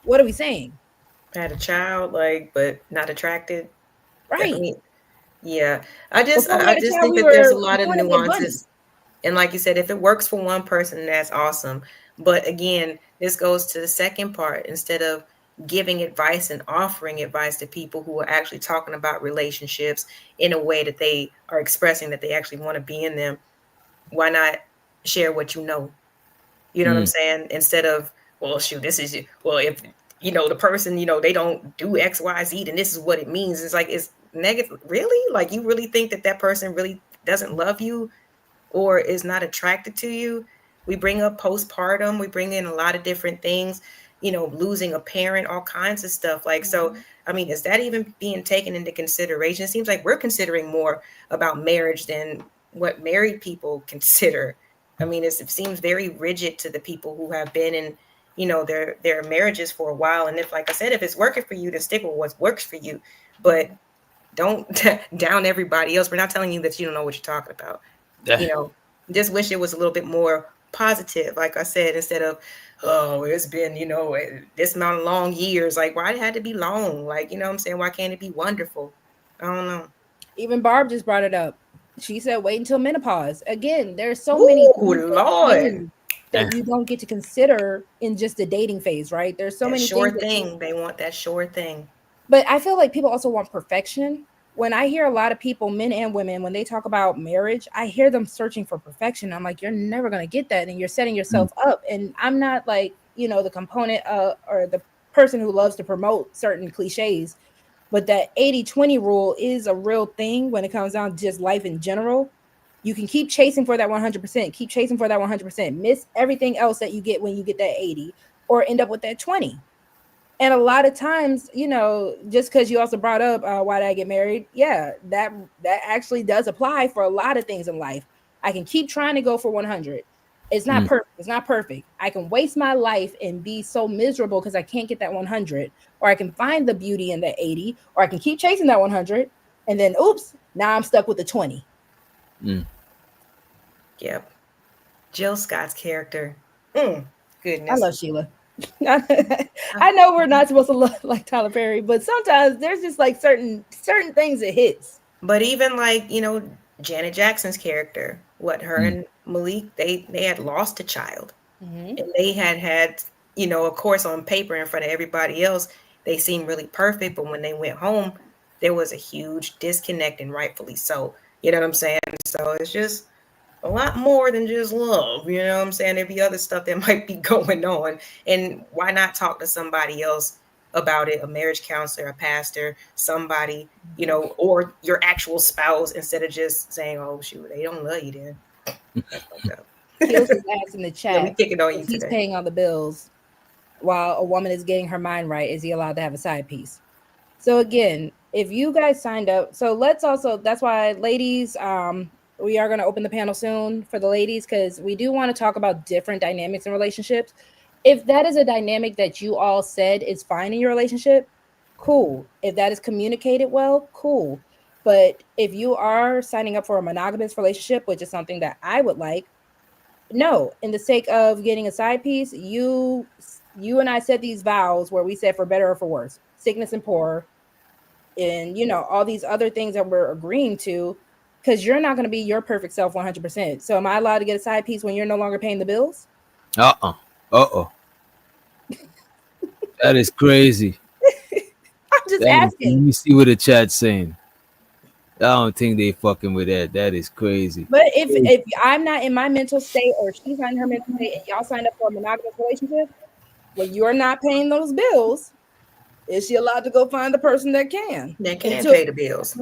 What are we saying?
Had a child, but not attracted.
Right.
I mean, yeah. I just think that there's a lot of nuances. And like you said, if it works for one person, that's awesome. But again, this goes to the second part. Instead of giving advice and offering advice to people who are actually talking about relationships in a way that they are expressing that they actually want to be in them, why not share what you know? You know what I'm saying? Instead of, well, shoot, this is, well, if the person, they don't do X, Y, Z, then this is what it means. It's like, it's negative. Really? Like, you really think that person really doesn't love you or is not attracted to you? We bring up postpartum. We bring in a lot of different things, losing a parent, all kinds of stuff. Like, so, I mean, is that even being taken into consideration? It seems like we're considering more about marriage than what married people consider. I mean, it seems very rigid to the people who have been in, their marriages for a while. And if, like I said, if it's working for you, then stick with what works for you. But don't down everybody else. We're not telling you that you don't know what you're talking about. Just wish it was a little bit more positive. Like I said, instead of, oh, it's been, this amount of long years. Like, why it had to be long? Like, what I'm saying? Why can't it be wonderful? I don't know.
Even Barb just brought it up. She said, wait until menopause. Again, there's so many
Lord,
that you don't get to consider in just the dating phase, right? There's so many
sure
things.
They want that sure thing.
But I feel like people also want perfection. When I hear a lot of people, men and women, when they talk about marriage, I hear them searching for perfection. I'm like, you're never going to get that. And you're setting yourself up. And I'm not like, the component or the person who loves to promote certain cliches. But that 80-20 rule is a real thing when it comes down to just life in general. You can keep chasing for that 100%, keep chasing for that 100%, miss everything else that you get when you get that 80, or end up with that 20. And a lot of times, just because you also brought up why did I get married? Yeah, that actually does apply for a lot of things in life. I can keep trying to go for 100. It's not perfect. It's not perfect. I can waste my life and be so miserable because I can't get that 100, or I can find the beauty in that 80, or I can keep chasing that 100, and then oops, now I'm stuck with the 20.
Yep. Jill Scott's character. Goodness.
I love Sheila. I know we're not supposed to look like Tyler Perry, but sometimes there's just like certain things that hits.
But even like, Janet Jackson's character, her and Malik, they had lost a child. And they had, of course, on paper in front of everybody else, they seemed really perfect. But when they went home, there was a huge disconnect, and rightfully so. You know what I'm saying? So it's just a lot more than just love. You know what I'm saying? There'd be other stuff that might be going on. And why not talk to somebody else about it? A marriage counselor, a pastor, somebody, or your actual spouse, instead of just saying, oh, shoot, they don't love you then.
Kills his ass in the chat.
We picking on you
He's
today.
paying all the bills while a woman is getting her mind right. Is he allowed to have a side piece? So again, if you guys signed up, so let's also, that's why ladies, we are going to open the panel soon for the ladies, because we do want to talk about different dynamics in relationships. If that is a dynamic that you all said is fine in your relationship, cool. If that is communicated well, cool. But if you are signing up for a monogamous relationship, which is something that I would like, no, in the sake of getting a side piece, you and I said these vows where we said for better or for worse, sickness and poor, and all these other things that we're agreeing to, because you're not going to be your perfect self 100%. So am I allowed to get a side piece when you're no longer paying the bills?
That is crazy.
I'm just asking.
Let me see what the chat's saying. I don't think they fucking with that. That is crazy.
But if I'm not in my mental state, or she's not in her mental state, and y'all signed up for a monogamous relationship, when you're not paying those bills, is she allowed to go find the person that can?
That can pay the bills.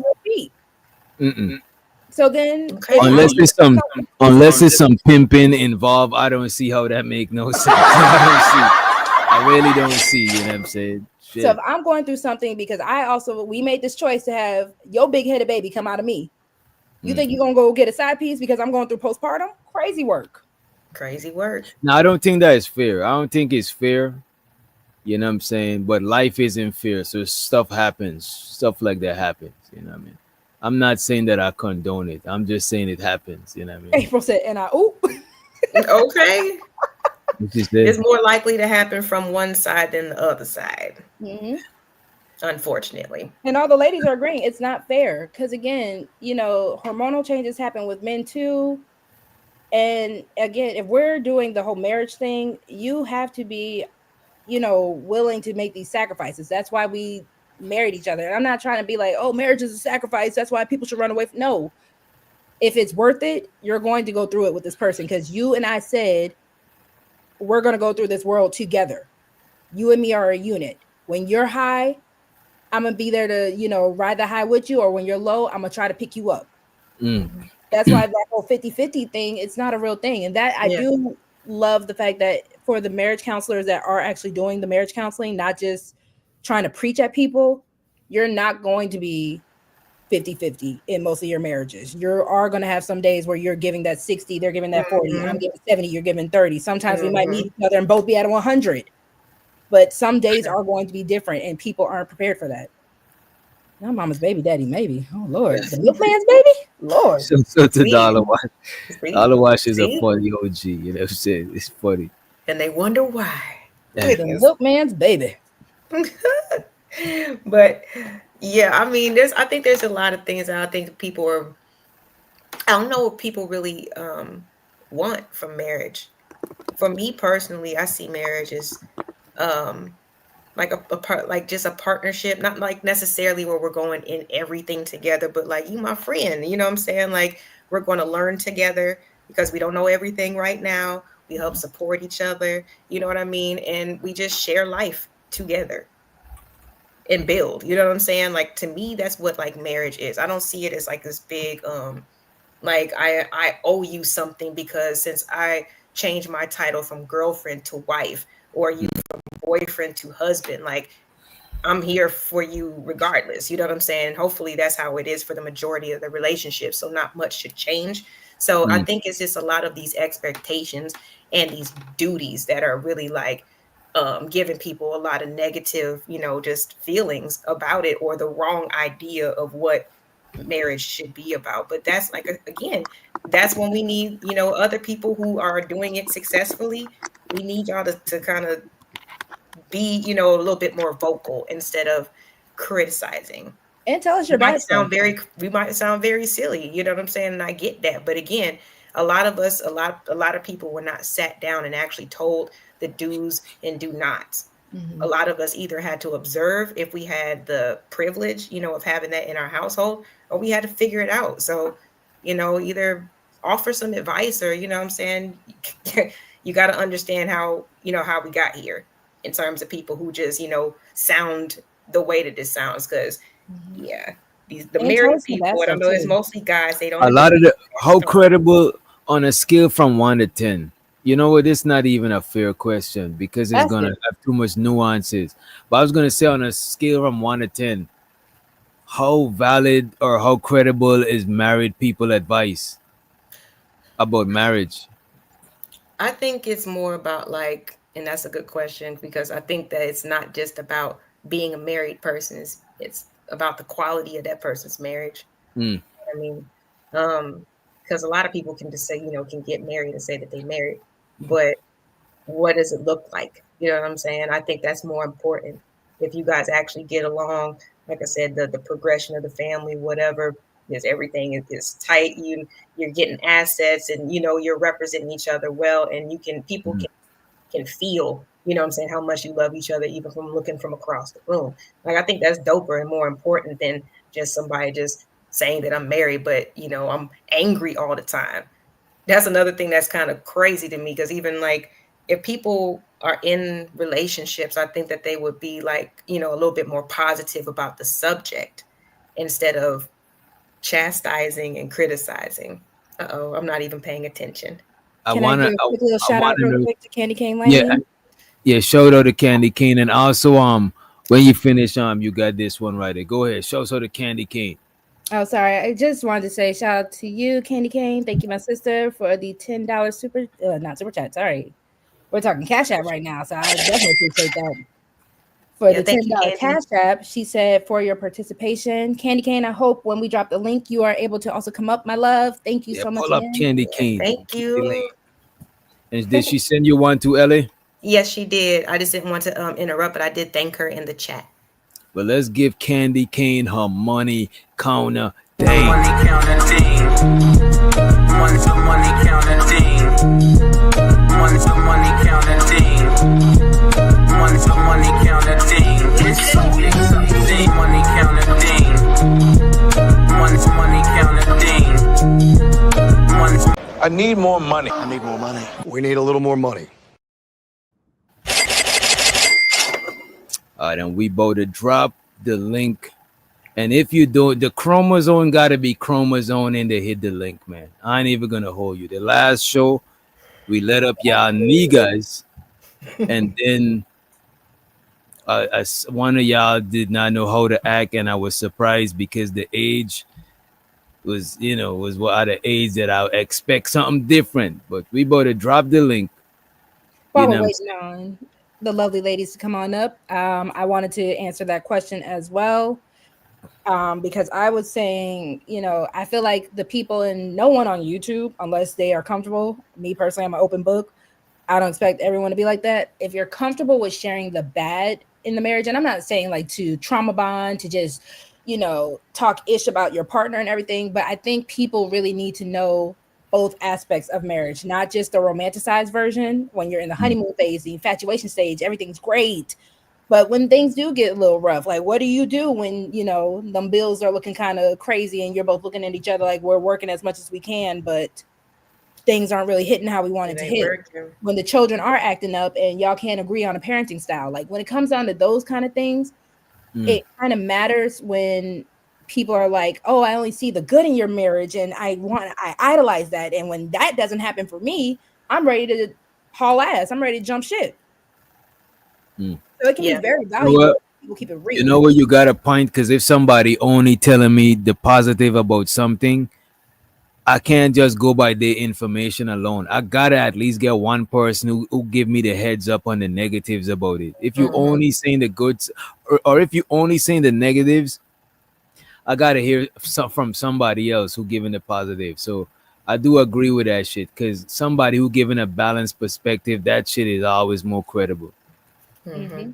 So then,
okay.
Unless it's some pimping involved, I don't see how that make no sense. I really don't see. You know what I'm saying? Shit.
So if I'm going through something, because we made this choice to have your big-headed baby come out of me. You think you're going to go get a side piece because I'm going through postpartum? Crazy work.
No, I don't think that is fair. I don't think it's fair. You know what I'm saying? But life isn't fair. So stuff happens. Stuff like that happens. You know what I mean? I'm not saying that I condone it. I'm just saying it happens. You know what I mean?
April said, and I, oop.
Okay. It's more likely to happen from one side than the other side. Unfortunately.
And all the ladies are agreeing it's not fair. Because again, hormonal changes happen with men too. And again, if we're doing the whole marriage thing, you have to be, willing to make these sacrifices. That's why we married each other. And I'm not trying to be like, oh, marriage is a sacrifice, that's why people should run away from. No. If it's worth it, you're going to go through it with this person, because you and I said we're going to go through this world together. You and me are a unit. When you're high, I'm gonna be there to, ride the high with you, or when you're low, I'm gonna try to pick you up. That's why that whole 50-50 thing, it's not a real thing. And that I do love the fact that for the marriage counselors that are actually doing the marriage counseling, not just trying to preach at people, you're not going to be 50-50 in most of your marriages. You are going to have some days where you're giving that 60, they're giving that 40, I'm giving 70, you're giving 30. Sometimes we might meet each other and both be at 100. But some days are going to be different, and people aren't prepared for that. Now mama's baby daddy, maybe. Oh Lord. The milkman's baby? Lord.
So to Dollar Wash. Dollar Wash is a
See?
funny OG, you know what I'm saying? It's funny.
And they wonder why.
The milkman's baby.
But yeah, I mean, I think there's a lot of things that I think people are, I don't know what people really want from marriage. For me personally, I see marriage as like a part, like just a partnership, not like necessarily where we're going in everything together, but like, you my friend, you know what I'm saying? Like, we're going to learn together because we don't know everything right now. We help support each other, you know what I mean? And we just share life together and build, you know what I'm saying? Like, to me, that's what like marriage is. I don't see it as like this big like I owe you something because since I changed my title from girlfriend to wife, or you from boyfriend to husband, like, I'm here for you regardless, you know what I'm saying? Hopefully that's how it is for the majority of the relationships, so not much should change. So I think it's just a lot of these expectations and these duties that are really like giving people a lot of negative, just feelings about it, or the wrong idea of what marriage should be about. But that's like, again, that's when we need, other people who are doing it successfully. We need y'all to kind of be, a little bit more vocal instead of criticizing.
And tell us your bad stuff.
We might sound very silly, you know what I'm saying? And I get that. But again, a lot of people were not sat down and actually told the do's and do nots. A lot of us either had to observe if we had the privilege, of having that in our household, or we had to figure it out. So, either offer some advice, or, what I'm saying, you got to understand how we got here in terms of people who just, sound the way that this sounds. Because, the married people, I know it's mostly guys. They don't.
A lot of how credible on a scale from 1 to 10. You know what? It's not even a fair question because it's going to have too much nuances. But I was going to say on a scale from 1 to 10, how valid or how credible is married people advice about marriage?
I think it's more about like, and that's a good question, because I think that it's not just about being a married person. It's about the quality of that person's marriage. I mean, because a lot of people can just say, can get married and say that they married. But what does it look like? You know what I'm saying? I think that's more important. If you guys actually get along, like I said, the progression of the family, whatever, because everything is tight. You're getting assets, and you're representing each other well, and people can feel, what I'm saying, how much you love each other, even from looking from across the room. Like, I think that's doper and more important than just somebody just saying that I'm married, but I'm angry all the time. That's another thing that's kind of crazy to me, because even like if people are in relationships, I think that they would be like, a little bit more positive about the subject instead of chastising and criticizing. I'm not even paying attention.
Can I give a quick little shout out real quick to Candy Cane Lane?
Yeah, shout out to Candy Cane. And also when you finish, you got this one right there. Go ahead, shout out to Candy Cane.
Oh, sorry. I just wanted to say shout out to you, Candy Cane. Thank you, my sister, for the $10 not super chat. Sorry, we're talking Cash App right now, so I definitely appreciate that. For the $10 Cash App, she said, for your participation, Candy Cane. I hope when we drop the link, you are able to also come up, my love. Thank you so much.
Pull up Candy Cane.
Thank you.
And did she send you one to Ellie?
Yes, she did. I just didn't want to interrupt, but I did thank her in the chat.
But let's give Candy Cane her money counter ding.
Money counter ding. Money counter ding. Money counter ding. Money counter ding. It's something. Money counter ding. Money counter ding.
I need more money. I need more money. We need a little more money.
Then we about to drop the link. And if you don't, the chromosome gotta be chromosome and they hit the link, man. I ain't even gonna hold you. The last show, we let up y'all niggas, and then one of y'all did not know how to act, and I was surprised because the age was, was what at the age that I expect something different. But we about to drop the link.
While we're waiting on the lovely ladies to come on up, I wanted to answer that question as well. Because I was saying, I feel like the people and no one on YouTube, unless they are comfortable, me personally, I'm an open book. I don't expect everyone to be like that. If you're comfortable with sharing the bad in the marriage, and I'm not saying like to trauma bond, to just, talk ish about your partner and everything, but I think people really need to know both aspects of marriage, not just the romanticized version when you're in the honeymoon phase, the infatuation stage, everything's great. But when things do get a little rough, like what do you do when, them bills are looking kind of crazy and you're both looking at each other like we're working as much as we can, but things aren't really hitting how we want it to hit. When the children are acting up and y'all can't agree on a parenting style. Like when it comes down to those kind of things, it kind of matters when people are like, oh, I only see the good in your marriage and I idolize that. And when that doesn't happen for me, I'm ready to haul ass. I'm ready to jump ship. So it can be very valuable. People keep it real.
You know what, you got a point, because if somebody only telling me the positive about something, I can't just go by their information alone. I gotta at least get one person who give me the heads up on the negatives about it. If you only saying the goods, or if you only saying the negatives, I gotta hear from somebody else who giving the positive. So I do agree with that shit, because somebody who giving a balanced perspective, that shit is always more credible. And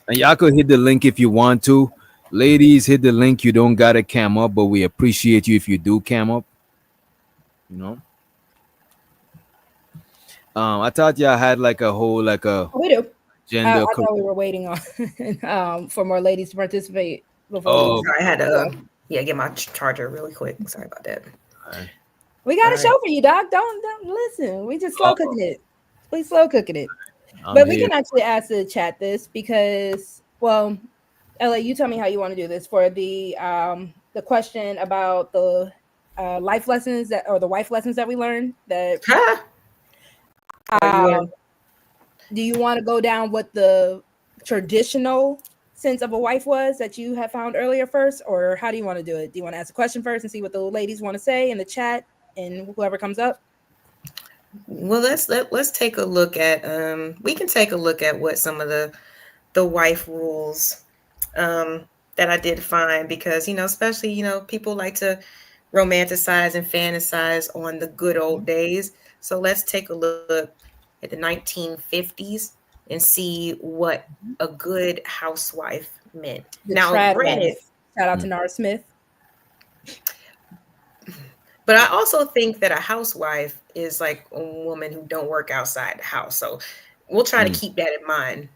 y'all could hit the link if you want to. Ladies, hit the link. You don't gotta cam up, but we appreciate you if you do cam up. I thought y'all had like a whole
we do.
gender.
I thought we were waiting on for more ladies to participate before.
Sorry, I had to get my charger really quick. Sorry about that.
We got a show for you, Doc. Don't listen. We just slow cooking it. We slow cooking it. But we can actually ask the chat this because, well, LA, you tell me how you want to do this for the question about the life lessons or the wife lessons that we learned. That do you want to go down what the traditional sense of a wife was that you had found earlier first, or how do you want to do it? Do you want to ask a question first and see what the ladies want to say in the chat and whoever comes up?
Well, let's take a look at we can take a look at what some of the wife rules that I did find, because especially people like to romanticize and fantasize on the good old days. So let's take a look at the 1950s and see what a good housewife meant. Now, granted,
shout out to Nara Smith.
But I also think that a housewife is like a woman who don't work outside the house. So we'll try to keep that in mind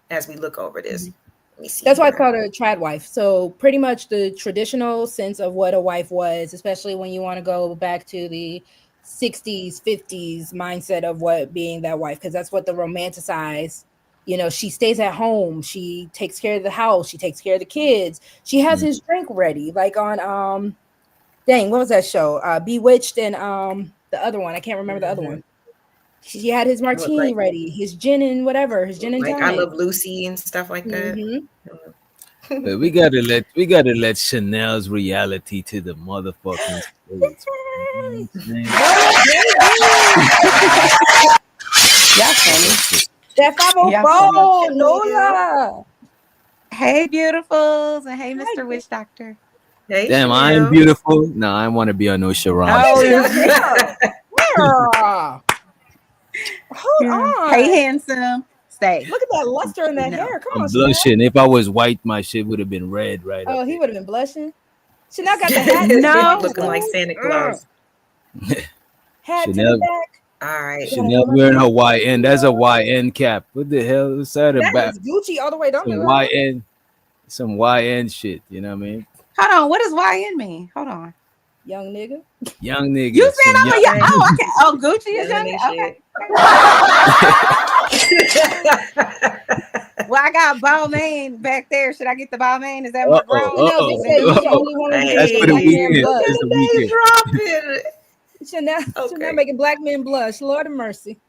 as we look over this. Let me see.
That's why I call her a trad wife. So pretty much the traditional sense of what a wife was, especially when you want to go back to the 60s, 50s mindset of what being that wife, because that's what the romanticize. She stays at home. She takes care of the house. She takes care of the kids. She has his drink ready, like on dang, what was that show? Bewitched and the other one. I can't remember the other one. She had his martini ready, his gin and whatever, his gin and tonic.
I Love Lucy and stuff like that.
But we gotta let Chanel's reality to the motherfucking stage.
Y'all funny.
That 504, Nola.
Hey, beautifuls, and hey, Mr. Witch Doctor.
Hey,
damn,
Chanel.
I am beautiful. No, I want to be on no Sharon.
Hold on.
Hey, handsome. Stay.
Look at that luster in that hair. Come
I'm
on,
blushing. If I was white, my shit would have been red, right?
Oh, he would have been blushing. Chanel got the hat.
No.
Looking like Santa Claus.
Hat
Chanel.
to the back.
All right.
Chanel wearing her YN. That's a YN cap. What the hell is that
That
about?
is Gucci all the way down.
Some YN shit. You know what I mean?
Hold on. What does YN mean? Hold on.
Young nigga.
Young nigga.
You said I'm a young. Oh, okay. Oh, Gucci is young. Okay. Well, I got Balmain back there. Should I get the Balmain? Is that more grown?
No, they said you should only want to
That's
make
for the
black men
weekend.
Look
blush.
That's
at
the
the name
weekend.
dropping.
Should not
Okay.
making black men blush. Lord of mercy.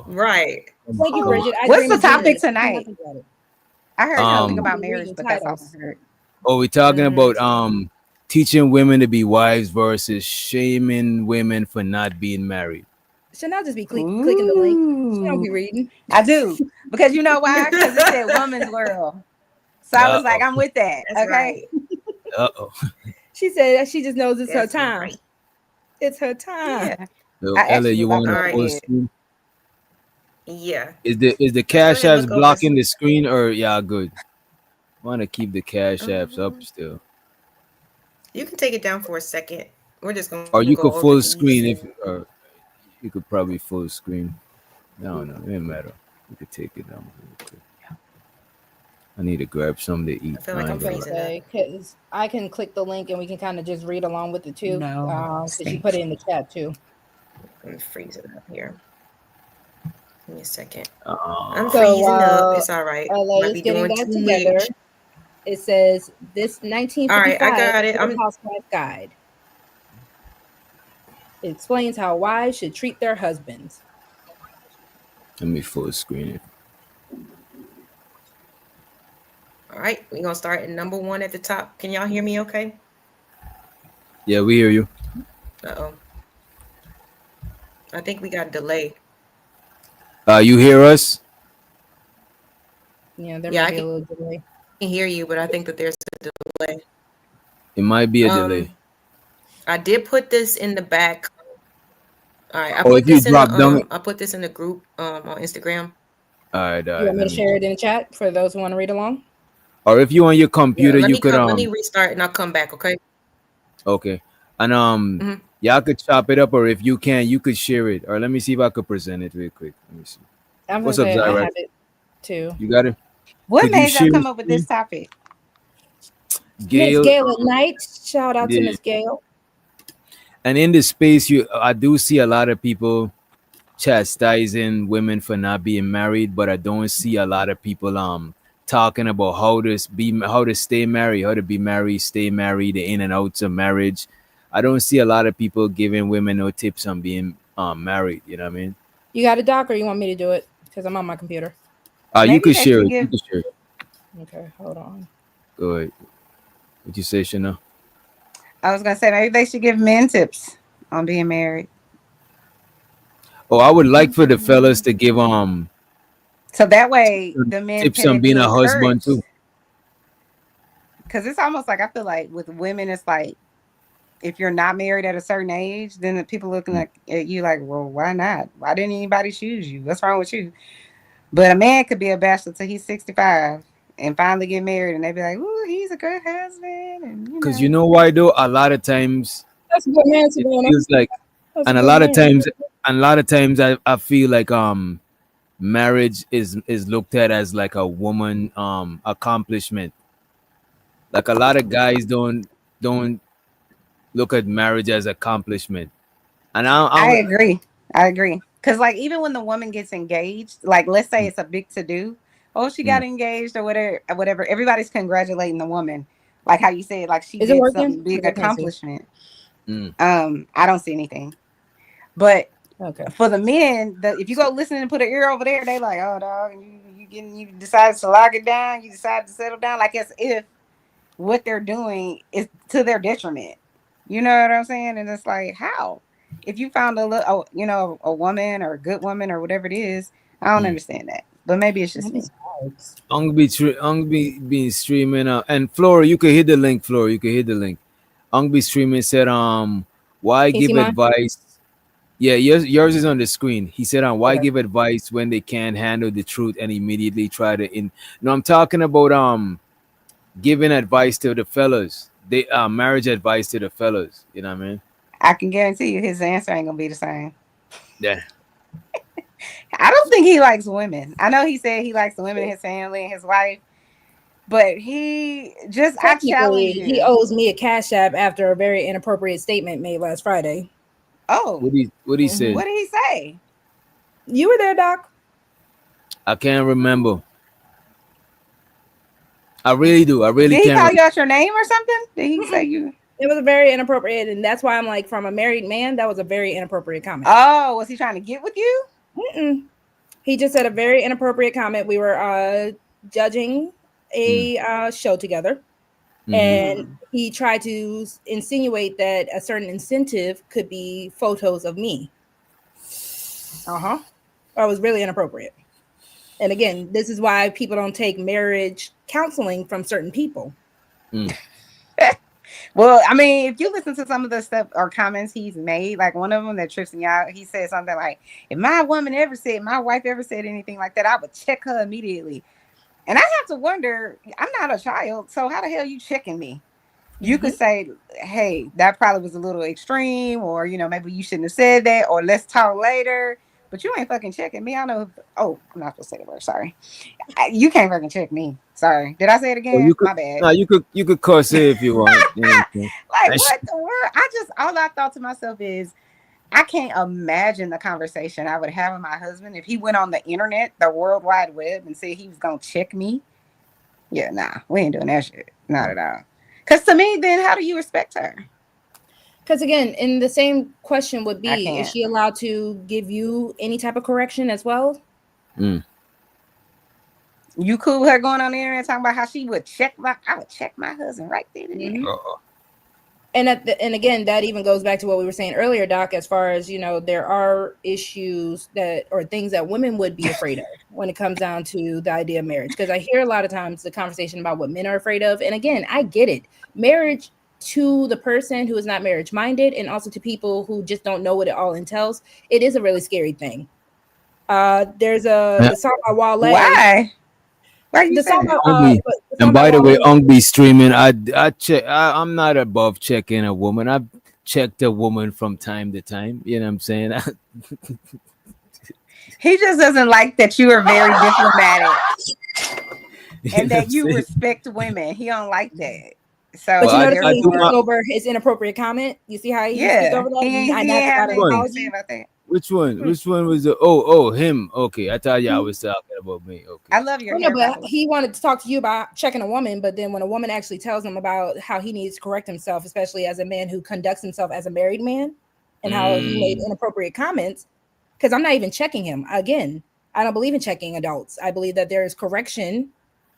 Right.
Thank you, Bridget. I
What's
dream
the
of
topic
Jeanette. I
tonight?
nothing about it.
I heard something
Um,
about
We're
marriage,
reading
but that's all
titles.
I heard.
we're talking about teaching women to be wives versus shaming women for not being married.
Should not just be clicking the link. She don't be
Ooh.
reading.
I do. Because you know why? Because it said woman's world. So I was like, I'm with that.
That's
Okay.
right.
She said that she just knows it's her
That's
time.
right.
It's her time.
Yeah.
So,
I
Ella,
actually
you
about
want
to
to
go to
Alright.
post
bed.
screen?
Yeah.
Is the
Let's go
cash
ahead and
apps
look over.
blocking the screen or yeah, good. Want to keep the cash apps up still,
You can take it down for a second. We're just gonna
or
go
you could
over
full
these.
screen if, or you could probably full screen. I don't know. It doesn't matter. You could take it down real quick. I need to grab something to eat.
I feel like
I
I'm
ain't gonna lie.
freezing up.
Okay, because I can click the link and we can kind of just read along with it too.
No,
Because she
stink.
put it in the chat too.
I'm freezing up here. Give me a second.
Uh,
I'm
So
freezing up.
while
It's all right.
LA
Might
is
be
getting
doing
that
too
together,
much.
it says this
All right, I
1955
got it.
Real Housewife Guide. It explains how wives should treat their husbands.
let me full screen it.
All right, we're gonna start at number 1 at the top. Can y'all hear me okay?
Yeah, we hear you.
Uh-oh. I think we got a delay.
You hear us?
Yeah, there
Yeah,
might
I
be a
can
little delay.
hear you, but I think that there's a delay.
It might be a delay.
I did put this in the back. All right, I
Or
put
if you
this in
drop down,
the I put this in the group on Instagram.
all right.
You want me
Let
to
me.
share it in the chat for those who want to read along?
Or if you on your
Yeah,
computer,
let
you
me
could
let me restart and I'll come back, okay?
Okay. And
Mhm.
y'all could chop it up, or if you can, you could share it. Or let me see if I could present it real quick. Let me see.
I'm
What's
gonna
up,
say I
Zyra?
have it too.
You got it?
What
Could you
made y'all
share
come
it,
up with this topic?
Miss
Gail?
Gail at night. Shout out to
Yeah.
Miss Gail.
And in this space, I do see a lot of people chastising women for not being married, but I don't see a lot of people talking about how to stay married, how to be married, stay married, the in and outs of marriage. I don't see a lot of people giving women no tips on being married. You know what I mean?
You got a doc, or you want me to do it? Because I'm on my computer.
You
Maybe
could
they
share
should
it. You
give.
could share it.
Okay, hold on.
Go ahead. What you say, Shana?
I was gonna say maybe they should give men tips on being married,
Oh, I would like for the fellas to give
so that way the men
tips
can
on being
be
a husband
encouraged.
too.
Because it's almost like I feel like with women, it's like if you're not married at a certain age, then the people looking like at you like, well, why not? Why didn't anybody choose you? What's wrong with you? But a man could be a bachelor till he's 65 and finally get married, and they be like, "Ooh, he's a good husband," and
Because you know why though? A lot of times
That's a good man,
it
Savannah.
feels like,
That's
and
a
a
good
lot of
man.
times I feel like marriage is looked at as like a woman accomplishment. Like a lot of guys don't look at marriage as accomplishment. And
I agree. I agree. Because, like, even when the woman gets engaged, like, let's say it's a big to do. Oh, she got engaged or whatever. Everybody's congratulating the woman. Like how you said, like, she
Is it
did
working?
something big
'Cause I can't see.
accomplishment.
Mm.
I don't see anything. But
Okay.
for the men, if you go listen and put an ear over there, they like, oh, dog, you decided to lock it down. You decided to settle down. Like, as if what they're doing is to their detriment. You know what I'm saying? And it's like, how? If you found a woman or a good woman or whatever it is, I don't understand that. But maybe it's just me.
I'm gonna be being streaming and Flora, you could hit the link, Flora. You could hit the link. I'm be streaming said why
Can you
give
see mine?
advice? Yeah, yours is on the screen. He said why
Okay.
give advice when they can't handle the truth and immediately try to no, I'm talking about giving advice to the fellas. They marriage advice to the fellas. You know what I mean?
I can guarantee you his answer ain't gonna be the same.
Yeah.
I don't think he likes women. I know he said he likes the women in his family and his wife, but I challenge
Technically, he
you.
owes me a cash app after a very inappropriate statement made last Friday.
Oh,
What he said?
what did he say?
You were there, Doc.
I can't remember. I really do. I really
Did he
can't.
call you out your name or something? Did he say you?
It was very inappropriate, and that's why I'm like, from a married man, that was a very inappropriate comment.
Oh, was he trying to get with you?
Mm-mm. He just said a very inappropriate comment. We were judging a show together, and he tried to insinuate that a certain incentive could be photos of me. That was really inappropriate. And again, this is why people don't take marriage counseling from certain people.
Well, I mean, if you listen to some of the stuff or comments he's made, like one of them that trips me out, he said something like, if my wife ever said anything like that, I would check her immediately. And I have to wonder, I'm not a child, so how the hell are you checking me? You could say, hey, that probably was a little extreme, or, you know, maybe you shouldn't have said that, or let's talk later. But you ain't fucking checking me. I know. Oh, I'm not supposed to say the word. Sorry. You can't fucking check me. Sorry. Did I say it again? My bad.
No, you could cuss it if you want.
Like, what the world? All I thought to myself is, I can't imagine the conversation I would have with my husband if he went on the internet, the World Wide Web, and said he was going to check me. Yeah, nah, we ain't doing that shit. Not at all. Because to me, then how do you respect her?
Because again, in the same question would be, is she allowed to give you any type of correction as well?
You cool with her going on the internet talking about how she would I would check my husband right there.
And again, that even goes back to what we were saying earlier, Doc, as far as, you know, there are issues or things that women would be afraid of when it comes down to the idea of marriage. Because I hear a lot of times the conversation about what men are afraid of. And again, I get it. Marriage, to the person who is not marriage minded, and also to people who just don't know what it all entails, it is a really scary thing. There's the song by Wale.
Why are you saying that?
And by the way, be streaming. I check. I'm not above checking a woman. I've checked a woman from time to time. You know what I'm saying?
He just doesn't like that you are very diplomatic and that you respect women. He don't like that. So,
but you notice he skipped over his inappropriate comment. You see how he skipped over that?
Which one? Which one was the? Him. Okay, I thought I was talking about me. Okay,
I love your.
But he wanted to talk to you about checking a woman, but then when a woman actually tells him about how he needs to correct himself, especially as a man who conducts himself as a married man, and how he made inappropriate comments, because I'm not even checking him. Again, I don't believe in checking adults. I believe that there is correction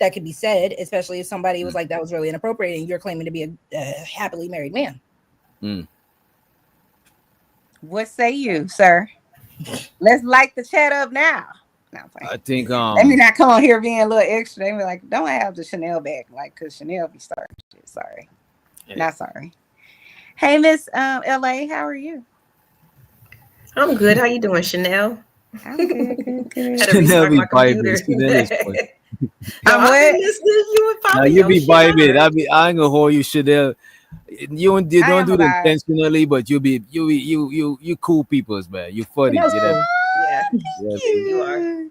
that could be said, especially if somebody was like, that was really inappropriate, and you're claiming to be a happily married man.
What say you, sir? Let's light the chat up now. No,
I think
let me not come on here being a little extra. They be like, don't have the Chanel bag, like, because Chanel be starting shit. Sorry. Not sorry. Hey, Miss LA, how are you?
I'm good. How you doing, Chanel?
I'm good.
Chanel be vibing. You be vibing. I ain't gonna hold you, Chanel. You don't do it intentionally, but you cool peoples, man. You funny.
Yeah, you are.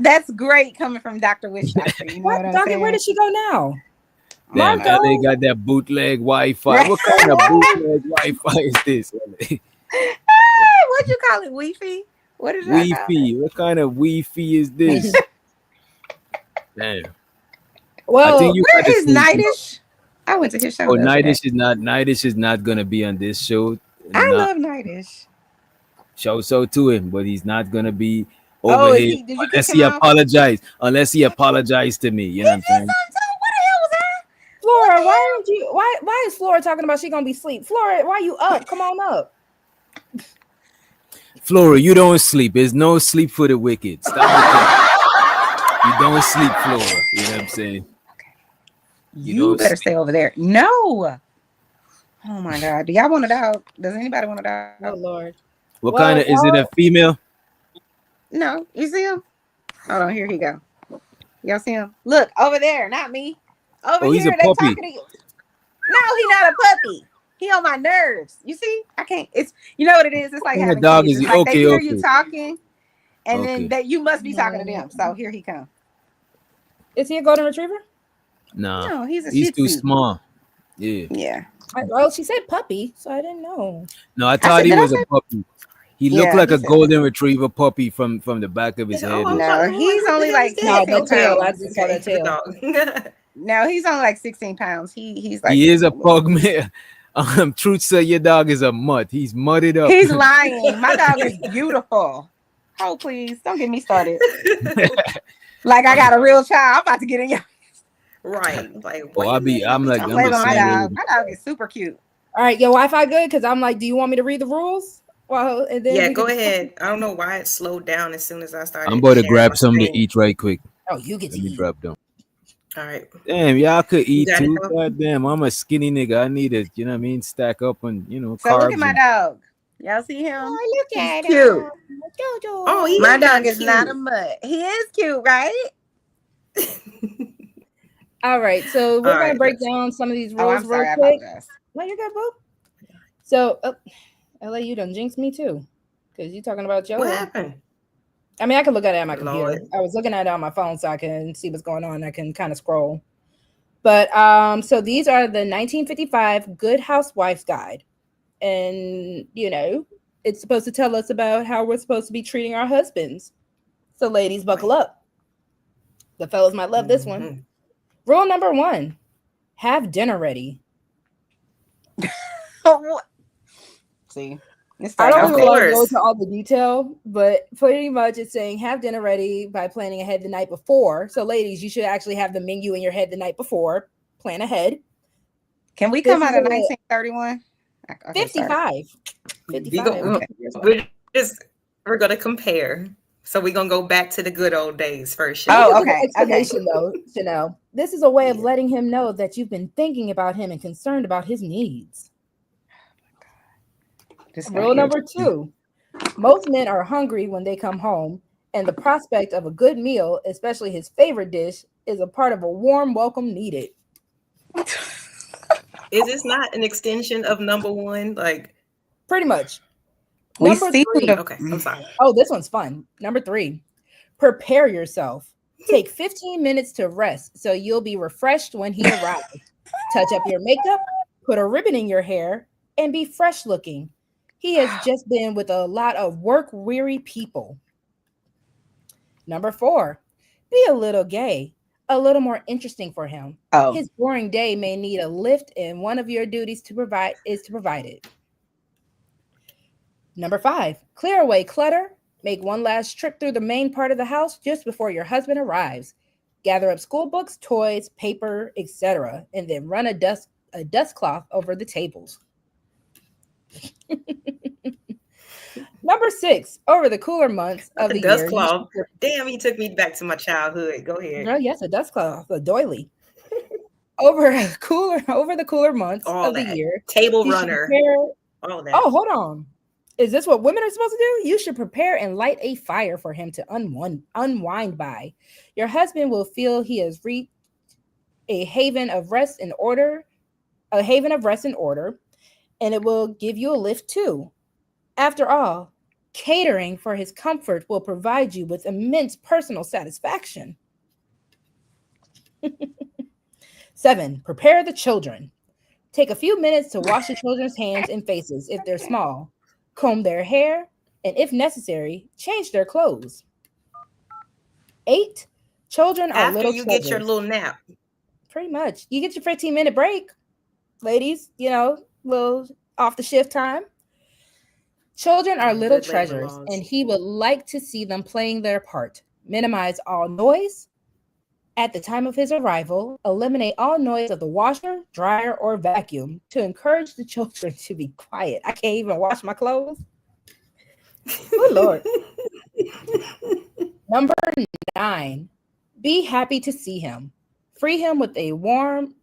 That's great coming from Dr. Wish Doctor. You know what I'm saying?
Where did she go now?
Damn, LA got that bootleg Wi-Fi. Right. What kind of bootleg Wi-Fi is this?
What'd you call it? Wi-Fi? What is that?
Wi-Fi. What kind of Wi-Fi is this? Damn.
Well,
where is Nightish? I went to his show.
Oh, Nightish is not gonna be on this show.
I love Nightish.
So to him, but he's not gonna be over here unless he apologize. Unless he apologized to me, you know what I'm saying?
What the hell was that?
Flora, why is Flora talking about she gonna be asleep? Flora, why you up? Come on up.
Flora, you don't sleep. There's no sleep for the wicked. Stop. You don't sleep, Flora. You know what I'm saying?
You better stay over there. No. Oh my God. Do y'all want a dog? Does anybody want a dog?
Oh Lord.
What kind of is it? A female?
No. You see him? Hold on. Here he go. Y'all see him? Look over there. Not me. Over here.
He's a puppy.
Talking to you. No, he's not a puppy. He on my nerves. You see? I can't. It's you know what it is. It's like having
dog
kids.
is
Like
okay.
They hear you talking, and then that you must be talking to them. So here he comes.
Is he a golden retriever?
No,
he's
too small.
Yeah.
Well, she said puppy, so I didn't know.
No, I thought he was a puppy. He looked like a golden retriever puppy from the back of his head.
No, he's only like
the tail. I just saw the tail.
No, he's only like 16 pounds. He's like
He is a pug man. Truth say your dog is a mutt. He's mudded up.
he's lying. My dog is beautiful. Oh, please don't get me started. Like I got a real child. I'm about to get in your
Right. Like,
Oh, I'm
play
the
with my
same
dog.
way.
My dog is super cute.
All right, your Wi-Fi good? Because I'm like, do you want me to read the rules? Well, and then
yeah,
we
go
can-
ahead. I don't know why it slowed down as soon as I started.
I'm about to
sharing
grab
my
something to
screen.
eat right quick.
Oh, you get to
Let me
eat.
drop down.
All right.
Damn, y'all could eat
got it,
too.
though?
God damn, I'm a skinny nigga. I need to, you know what I mean, stack up on,
So
carbs.
look at my
and-
dog. Y'all see him?
Oh, look
He's
at
cute.
him. Jojo.
Oh, he
My
is
dog
kinda
is not a
cute.
mutt. He is cute, right?
All right, so we're
All
gonna
right,
break
let's-
down some of these
Oh,
rules
I'm sorry. I
real quick.
apologize.
No, you're good, boo. So, LA, you done jinxed me too, because you talking about
What
Jojo.
happened?
I mean, I can look at it on my computer.
Lord.
I was looking at it on my phone so I can see what's going on. I can kind of scroll. But so these are the 1955 Good Housewife's Guide. And, it's supposed to tell us about how we're supposed to be treating our husbands. So, ladies, buckle up. The fellas might love this one.
Mhm.
Rule number 1, have dinner ready.
See, it's
I don't
starting
really
off
want to go
course.
into all the detail, but pretty much it's saying have dinner ready by planning ahead the night before. So, ladies, you should actually have the menu in your head the night before. Plan ahead.
Can we
This
come
is
out of
a
1931? Okay, sorry.
55.
We
55.
go, we're gonna compare. So we're gonna go back to the good old days first.
Oh,
This is an
okay,
explanation, though, Chanel. This is a way of
Yeah.
letting him know that you've been thinking about him and concerned about his needs.
Just
Rule number 2, most men are hungry when they come home, and the prospect of a good meal, especially his favorite dish, is a part of a warm welcome needed.
Is this not an extension of number 1? Like,
Pretty much.
We
Number
see
3.
okay, I'm sorry.
Oh, this one's fun. Number 3, prepare yourself. Take 15 minutes to rest so you'll be refreshed when he arrives. Touch up your makeup, put a ribbon in your hair, and be fresh looking. He has just been with a lot of work-weary people. Number 4, be a little gay, a little more interesting for him.
Oh,
His boring day may need a lift, and one of your duties to provide it. Number 5, clear away clutter. Make one last trip through the main part of the house just before your husband arrives. Gather up school books, toys, paper, etc., and then run a dust cloth over the tables. Number 6, over the cooler months
Not
of
the
the
dust
year,
cloth. Damn, you took me back to my childhood. Go ahead.
Girl, yes, a dust cloth, a doily. Over the cooler months
All
of the
that.
year,
Table
you should
runner.
prepare.
All that.
Oh, hold on. Is this what women are supposed to do? You should prepare and light a fire for him to unwind by. Your husband will feel he has reached a haven of rest in order, and it will give you a lift too. After all, catering for his comfort will provide you with immense personal satisfaction. 7, prepare the children. Take a few minutes to wash the children's hands and faces if they're small, comb their hair, and if necessary, change their clothes. 8, children are
After
little
you
treasures.
get your little nap.
Pretty much. You get your 15-minute break, ladies, little off the shift time. Children are little
Good labor
treasures,
laws.
and he would like to see them playing their part. Minimize all noise. At the time of his arrival, eliminate all noise of the washer, dryer, or vacuum to encourage the children to be quiet. I can't even wash my clothes. Oh, Lord. Number 9, be happy to see him. Free him with a warm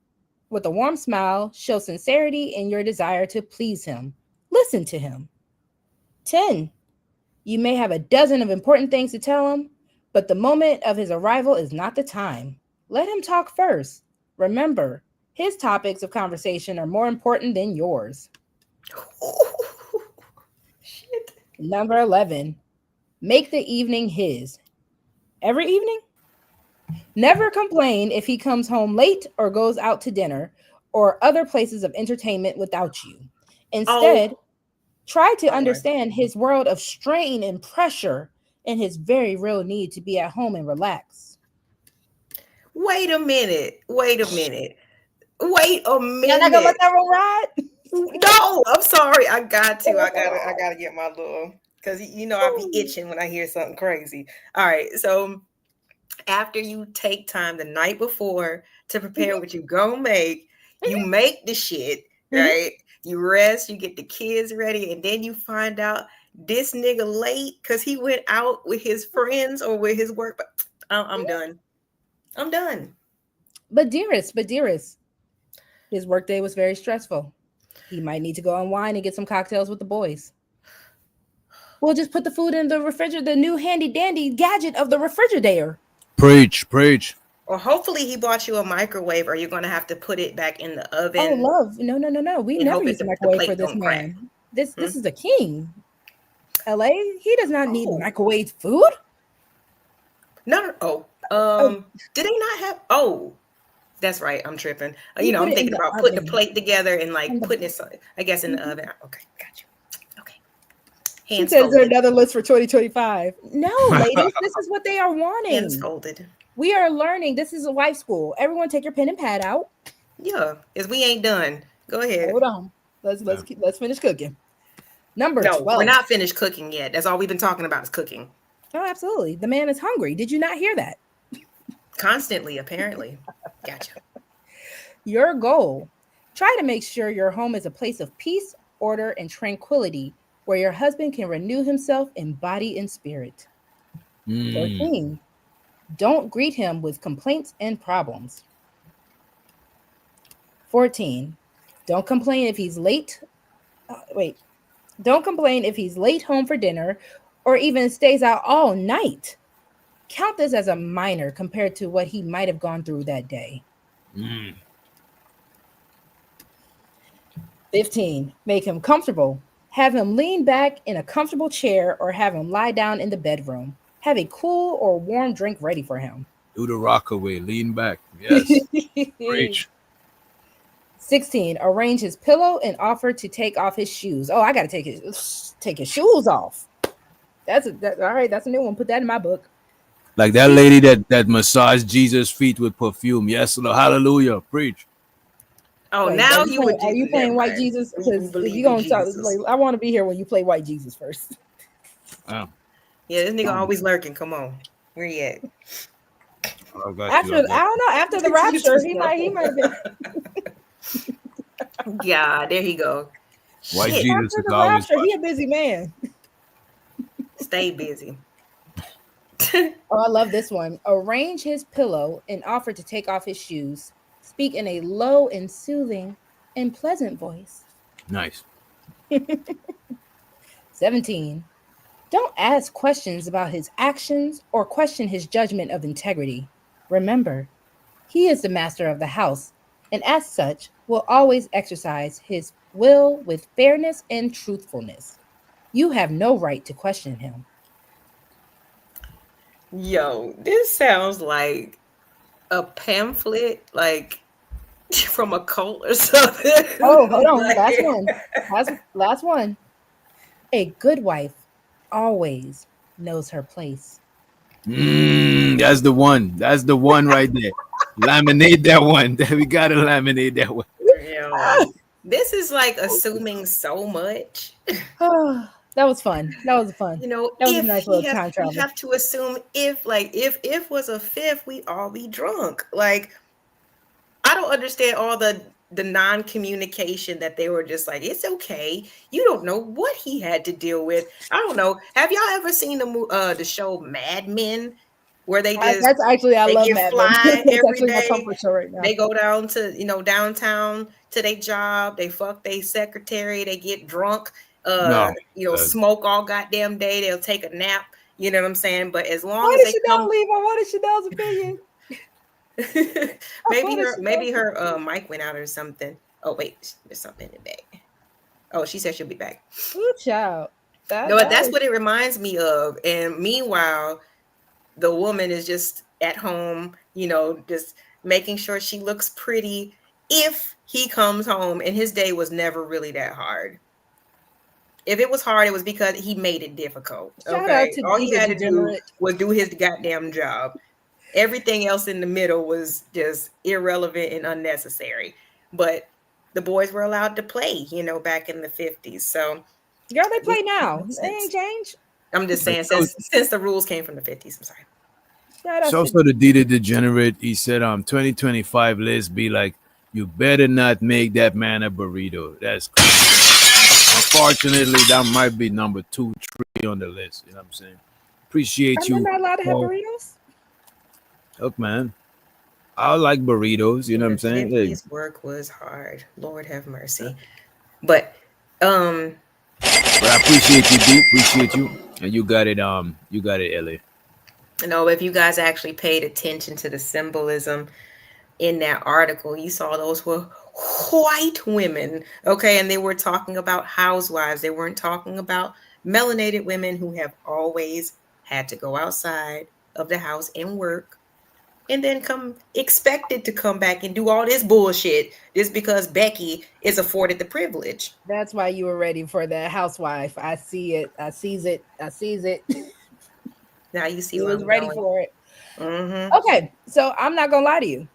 smile. Show sincerity in your desire to please him. Listen to him. 10, you may have a dozen of important things to tell him, but the moment of his arrival is not the time. Let him talk first. Remember, his topics of conversation are more important than yours.
Shit.
Number 11, make the evening his. Every evening? Never complain if he comes home late or goes out to dinner or other places of entertainment without you. Instead, try to understand his world of strain and pressure and his very real need to be at home and relax.
Wait a minute. Wait a minute. Wait a
Y'all not gonna let
minute.
that one ride?
No, I'm sorry. I gotta get my little, because you know I be itching when I hear something crazy. All right, so after you take time the night before to prepare what you gonna make, you make the shit, right? You rest, you get the kids ready, and then you find out this nigga late because he went out with his friends or with his work. But I'm done. I'm done.
But dearest, his workday was very stressful. He might need to go unwind and get some cocktails with the boys. We'll just put the food in the refrigerator, the new handy dandy gadget of the refrigerator.
Preach.
Or hopefully he bought you a microwave, or you're gonna have to put it back in the
Oh,
oven.
love. No. We
And
never
hope
use a
the
microwave
plate
for this
don't crack.
man. This is a king. LA, he does not need
Oh.
microwave food.
No. Did they not have? Oh, that's right. I'm tripping.
You put
I'm
it in
thinking
the
about putting the
oven.
plate together and like
In the-
putting it, I guess, in the oven. Okay, got you. Okay.
She
Hands
said, "Is there
folded.
another list for 2025?" No, ladies, this is what they are
Hands
wanting.
folded.
We are learning. This is a wife school. Everyone, take your pen and pad out.
Yeah, because we ain't done. Go ahead.
Hold on. Let's finish cooking. Number
No,
12.
we're not finished cooking yet. That's all we've been talking about is cooking.
Oh, absolutely. The man is hungry. Did you not hear that?
Constantly, apparently. Gotcha.
Your goal. Try to make sure your home is a place of peace, order, and tranquility where your husband can renew himself in body and spirit. 13. Don't greet him with complaints and problems. 14. Don't complain if he's late. Don't complain if he's late home for dinner or even stays out all night. Count this as a minor compared to what he might have gone through that day. 15. Make him comfortable. Have him lean back in a comfortable chair or have him lie down in the bedroom. Have a cool or warm drink ready for him.
Do the rock away. Lean back. Yes. Preach.
16. Arrange his pillow and offer to take off his shoes. Oh, I gotta take his shoes off. All right. That's a new one. Put that in my book.
Like that lady that massaged Jesus' feet with perfume. Yes, Lord. Hallelujah. Preach.
Oh,
Wait,
now
are you playing White Jesus? Because you gonna talk. Like, I want to be here when you play White Jesus first.
Yeah, this nigga always lurking. Come on, where you at?
I don't know. After the rapture, he might have been.
Yeah, there he go.
White
Shit.
Jesus
After
is
the
always
rapture, he a busy man.
Stay busy.
Oh, I love this one. Arrange his pillow and offer to take off his shoes. Speak in a low and soothing and pleasant voice.
nice.
17. Don't ask questions about his actions or question his judgment of integrity. Remember, he is the master of the house, and as such, will always exercise his will with fairness and truthfulness. You have no right to question him.
Yo, this sounds like a pamphlet, like from a cult or something.
Oh, hold on. Last one. Last one. A good wife always knows her place.
That's the one. That's the one right there. Laminate that one. We gotta laminate that one.
Yo, this is like assuming so much.
Oh, that was fun. That was fun.
You know,
That was a
if
nice
he
little
has,
time
we
travel.
have to assume if was a fifth, we all be drunk. Like, I don't understand all the non-communication that they were just like, it's okay. You don't know what he had to deal with. I don't know. Have y'all ever seen the show Mad Men, where they just
That's actually I
they
love
get
Mad Men.
fly
That's
every
actually my
day?
comfort show right now.
They go down to downtown to their job. They fuck their secretary. They get drunk.
No.
Smoke all goddamn day. They'll take a nap. You know what I'm saying? But as long
Why
as
did
they
Chanel
come,
leave? I wanted Chanel's opinion.
maybe her mic went out or something. Oh wait, there's something in the bag. Oh, she said she'll be back.
Good child.
That's what it reminds me of. And meanwhile, the woman is just at home, just making sure she looks pretty. If he comes home, and his day was never really that hard. If it was hard, it was because he made it difficult.
Shout out to
all he
the
had to do
degenerate.
was do his goddamn job. Everything else in the middle was just irrelevant and unnecessary. But the boys were allowed to play, back in the 50s. So
Girl, they
it
play now.
makes
They ain't
sense.
changed.
I'm just saying,
So
since the rules came from the 50s, I'm sorry.
Shout out
So
to
also the Dita Degenerate, he said 2025 list be like, you better not make that man a burrito. That's crazy. Unfortunately, that might be number 2, 3 on the list. You know what I'm saying? Appreciate
Are men
you.
not allowed to have
Oh,
burritos?
look, man. I like burritos, you
In
know what
the
I'm saying? Hey,
50s, work was hard. Lord have mercy. But um
but I appreciate you, D. Appreciate you. And you got it, Ellie.
if you guys actually paid attention to the symbolism in that article, you saw those were white women, okay? And they were talking about housewives. They weren't talking about melanated women who have always had to go outside of the house and work and then come expected to come back and do all this bullshit just because Becky is afforded the privilege.
That's why you were ready for the housewife. I see it. I sees it. I sees it.
Now you see
You
where
was
I'm
ready
going.
for it.
Mm-hmm.
Okay, so I'm not gonna lie to you.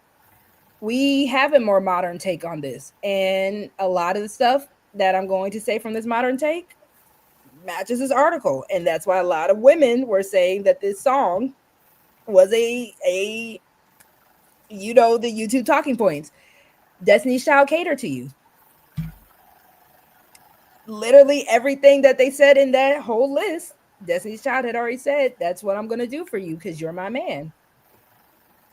We have a more modern take on this, and a lot of the stuff that I'm going to say from this modern take matches this article, and that's why a lot of women were saying that this song was a the YouTube talking points. Destiny's Child cater to you. Literally everything that they said in that whole list, Destiny's Child had already said, that's what I'm gonna do for you because you're my man.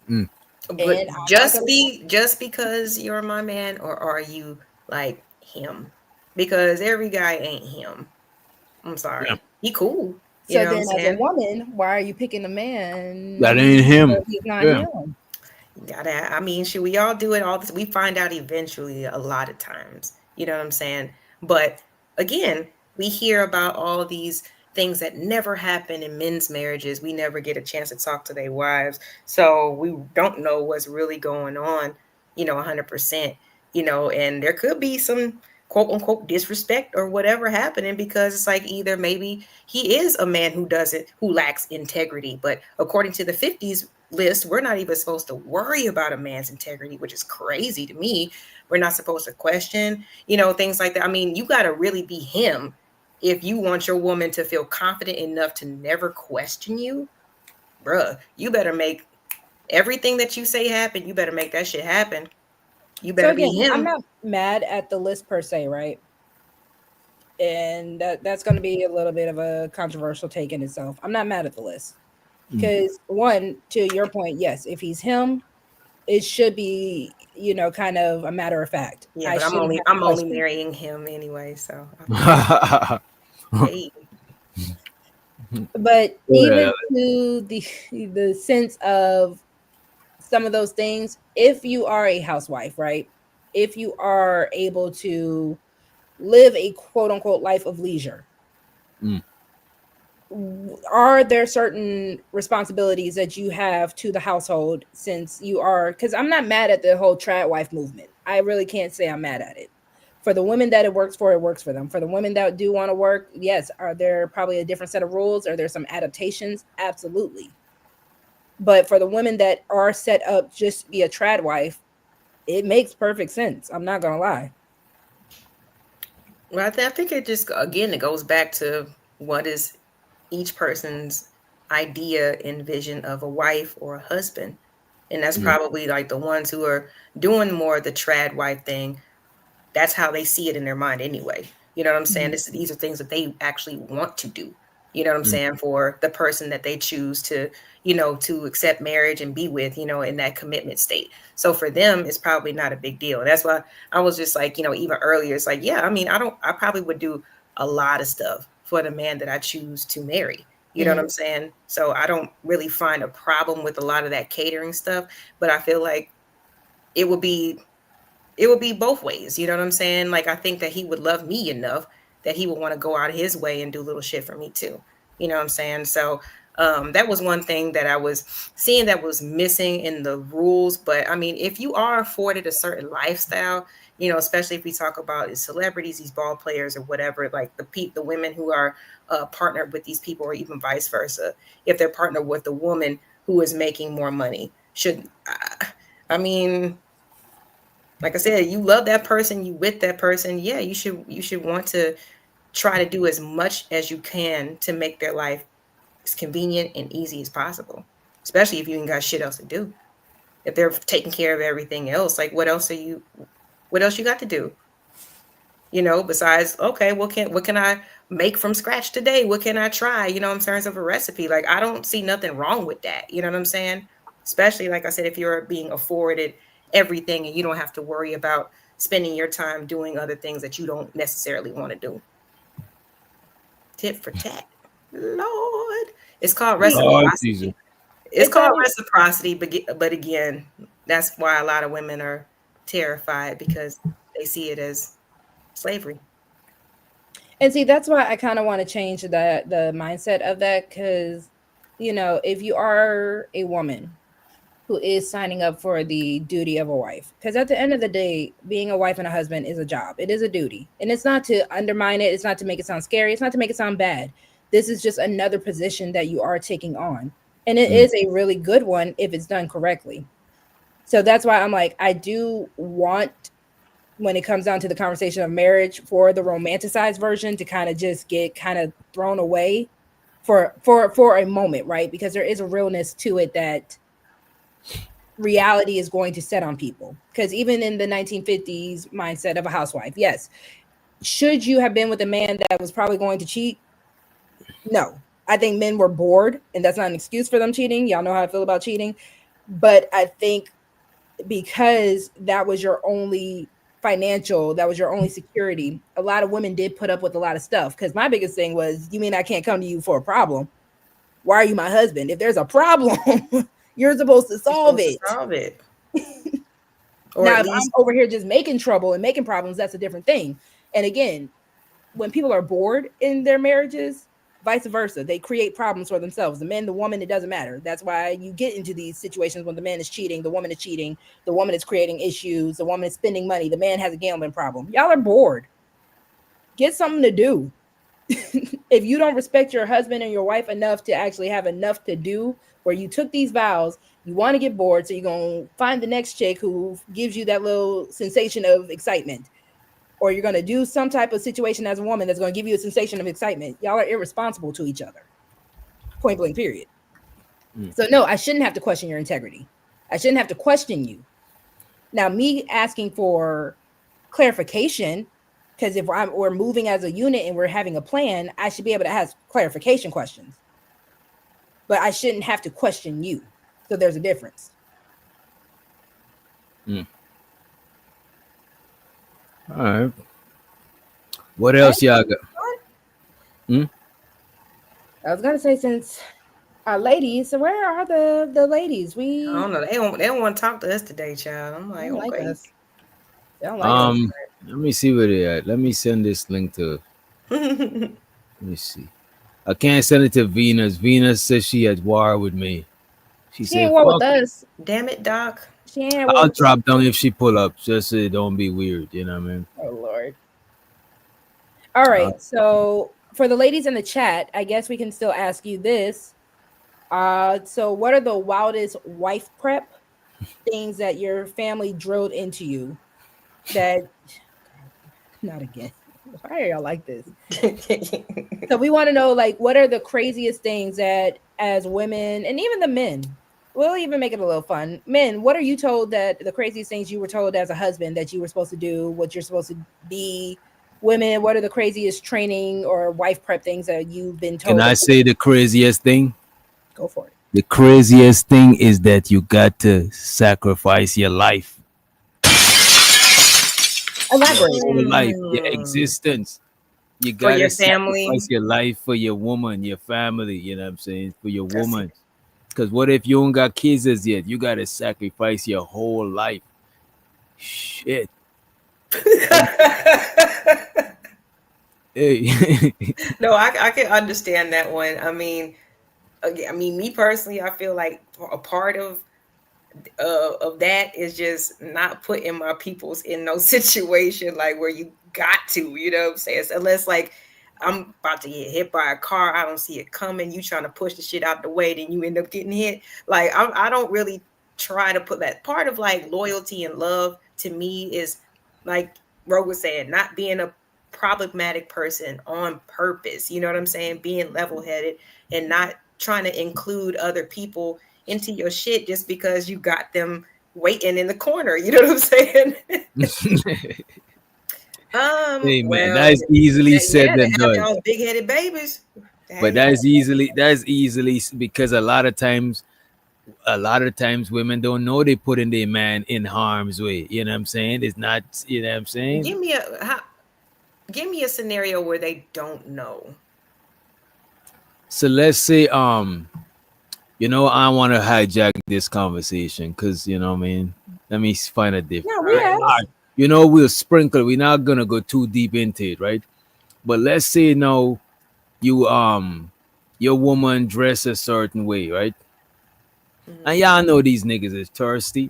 Mm.
But
And I'm not gonna
just because you're my man, or are you like him? Because every guy ain't him. I'm
Yeah.
sorry. He cool. You
so
know what I'm
then as a
saying?
woman, why are you picking a
That
man
ain't him.
if he's not
Yeah.
him?
I mean, should we all do it all this? We find out eventually a lot of times. You know what I'm saying? But again, we hear about all these things that never happen in men's marriages. We never get a chance to talk to their wives. So we don't know what's really going on, 100%, and there could be some quote unquote disrespect or whatever happening because it's like either maybe he is a man who lacks integrity. But according to the 50s list, we're not even supposed to worry about a man's integrity, which is crazy to me. We're not supposed to question, things like that. I mean, you got to really be him if you want your woman to feel confident enough to never question you. Bruh, you better make everything that you say happen. You better make that shit happen. You
So
better be
again, I'm
him.
not mad at the list per se, right? And that's going to be a little bit of a controversial take in itself. I'm not mad at the list because one, to your point, yes, if he's him, it should be kind of a matter of fact.
Yeah,
I
but
shouldn't have to
I'm only
question.
marrying him anyway, so
Go
hey.
But
ahead,
even
Ellie.
to the sense of some of those things, if you are a housewife, right? If you are able to live a quote unquote life of leisure,
Mm.
are there certain responsibilities that you have to the household since you are, because I'm not mad at the whole trad wife movement. I really can't say I'm mad at it. For the women that it works for them. For the women that do want to work, yes, are there probably a different set of rules? Are there some adaptations? Absolutely. But for the women that are set up just to be a trad wife, it makes perfect sense. I'm not gonna lie.
Well, I think it just again it goes back to what is each person's idea and vision of a wife or a husband. And that's
Mm.
probably like the ones who are doing more of the trad wife thing. That's how they see it in their mind anyway. You know what I'm saying? These are things that they actually want to do. You know what I'm
Mm.
saying? For the person that they choose to, to accept marriage and be with, in that commitment state. So for them, it's probably not a big deal. That's why I was just like, even earlier, it's like, yeah, I mean, I probably would do a lot of stuff for the man that I choose to marry. You know what
Mhm.
I'm saying? So I don't really find a problem with a lot of that catering stuff, but I feel like it would be it would be both ways. You know what I'm saying? Like, I think that he would love me enough that he would want to go out of his way and do little shit for me too. You know what I'm saying? So that was one thing that I was seeing that was missing in the rules. But I mean, if you are afforded a certain lifestyle, especially if we talk about celebrities, these ball players or whatever, like the women who are partnered with these people, or even vice versa, if they're partnered with a woman who is making more money. I mean, like I said, you love that person, you with that person. Yeah, you should want to try to do as much as you can to make their life as convenient and easy as possible. Especially if you ain't got shit else to do. If they're taking care of everything else, like what else you got to do? Besides, okay, what can I make from scratch today? What can I try? In terms of a recipe. Like, I don't see nothing wrong with that. You know what I'm saying? Especially, like I said, if you're being afforded everything and you don't have to worry about spending your time doing other things that you don't necessarily want to do. Tit for tat. Lord. It's called reciprocity. It's called reciprocity, but again, that's why a lot of women are terrified, because they see it as slavery.
And see, that's why I kind of want to change the mindset of that, because if you are a woman who is signing up for the duty of a wife, because at the end of the day, being a wife and a husband is a job. It is a duty, and it's not to undermine it. It's not to make it sound scary. It's not to make it sound bad. This is just another position that you are taking on, and it is a really good one if it's done correctly. So that's why I'm like, I do want, when it comes down to the conversation of marriage, for the romanticized version to kind of just get kind of thrown away for a moment, right? Because there is a realness to it that reality is going to set on people. Because even in the 1950s mindset of a housewife, yes, should you have been with a man that was probably going to cheat? No. I think men were bored, and that's not an excuse for them cheating. Y'all know how I feel about cheating. But I think because that was your only that was your only security, a lot of women did put up with a lot of stuff. Because my biggest thing was, you mean I can't come to you for a problem? Why are you my husband? If there's a problem, you're supposed to solve it. Or now, if I'm over here just making trouble and making problems, that's a different thing. And again, when people are bored in their marriages, vice versa, they create problems for themselves. The man, the woman, it doesn't matter. That's why you get into these situations when the man is cheating, the woman is cheating, the woman is creating issues, the woman is spending money, the man has a gambling problem. Y'all are bored. Get something to do. If you don't respect your husband and your wife enough to actually have enough to do, where you took these vows, you want to get bored, so you're going to find the next chick who gives you that little sensation of excitement. Or you're going to do some type of situation as a woman that's going to give you a sensation of excitement. Y'all are irresponsible to each other. Point blank, period. So no, I shouldn't have to question your integrity. I shouldn't have to question you. Now, me asking for clarification, because if we're moving as a unit and we're having a plan, I should be able to ask clarification questions. But I shouldn't have to question you. So there's a difference.
All right. What else y'all got?
I was gonna say, since our ladies, so where are the ladies?
I don't know. They don't want to talk to us today, child. I'm like,
like
okay.
us. They don't like us.
Let me see where they at. Let me send this link to. Let me see. I can't send it to Venus. Venus says she at war with me.
She ain't war with us.
Damn it, Doc.
She ain't.
I'll drop down if she pull up, just so it don't be weird. You know what I mean?
Oh Lord. All right. So for the ladies in the chat, I guess we can still ask you this. So what are the wildest wife prep things that your family drilled into you? That not again. Why are y'all like this? So we want to know, like, what are the craziest things that as women, and even the men, we'll even make it a little fun. Men, what are you told that the craziest things you were told as a husband that you were supposed to do, what you're supposed to be? Women, what are the craziest training or wife prep things that you've been told?
Can I say the craziest thing?
Go for it.
The craziest thing is that you got to sacrifice your life.
Elaborate.
Your life, your existence. You got to sacrifice your life for your woman, your family, you know what I'm saying? For your woman. Because what if you don't got kids as yet? You got to sacrifice your whole life. Shit. Hey.
No, I can understand that one. I mean, me personally, I feel like a part of that is just not putting my peoples in no situation like where you got to, you know what I'm saying? So unless like I'm about to get hit by a car. I don't see it coming. You trying to push the shit out the way, then you end up getting hit. Like I don't really try to put that part of like loyalty and love to me is like Ro was saying, not being a problematic person on purpose. You know what I'm saying? Being level headed and not trying to include other people into your shit just because you got them waiting in the corner. You know what I'm saying?
Hey man,
Well,
that's easily said
yeah, they
than
have
done.
y'all big headed babies.
But
Hey,
that's easily because a lot of times women don't know they putting their man in harm's way. You know what I'm saying? It's not. You know what I'm saying?
give me a scenario where they don't know.
So let's say I want to hijack this conversation because what I mean. Let me find a different.
No,
All
we
right,
asked.
We'll sprinkle. We're not gonna go too deep into it, right? But let's say now you your woman dress a certain way, right? And y'all know these niggas is thirsty.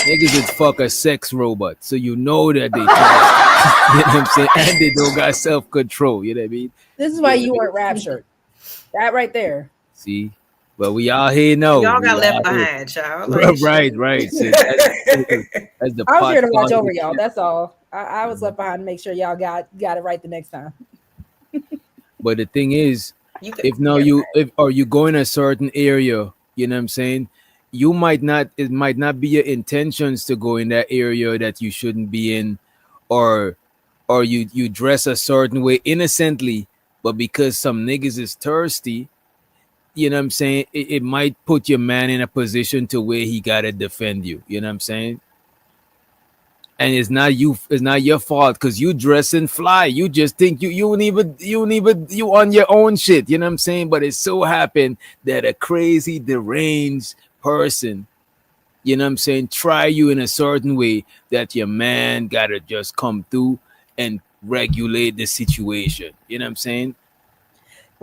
Niggas is fuck a sex robot, so you know that they thirsty. You know what I'm saying? And they don't got self control. You know what I mean?
This is why you weren't raptured. That right there.
See, but we all here now.
y'all
We
got left
all here.
behind, child. Like,
Right. So that's the
I was here to watch
podcast.
over y'all. That's all. I was left behind to make sure y'all got it right the next time.
But the thing is,
you could,
if now you go in a certain area, you know what I'm saying, it might not be your intentions to go in that area that you shouldn't be in, or you dress a certain way innocently, but because some niggas is thirsty, you know what I'm saying, it might put your man in a position to where he gotta defend you. You know what I'm saying? And it's not your fault because you dress and fly. You just think you don't even you on your own shit, you know what I'm saying? But it so happened that a crazy deranged person, you know what I'm saying, try you in a certain way that your man gotta just come through and regulate the situation. You know what I'm saying?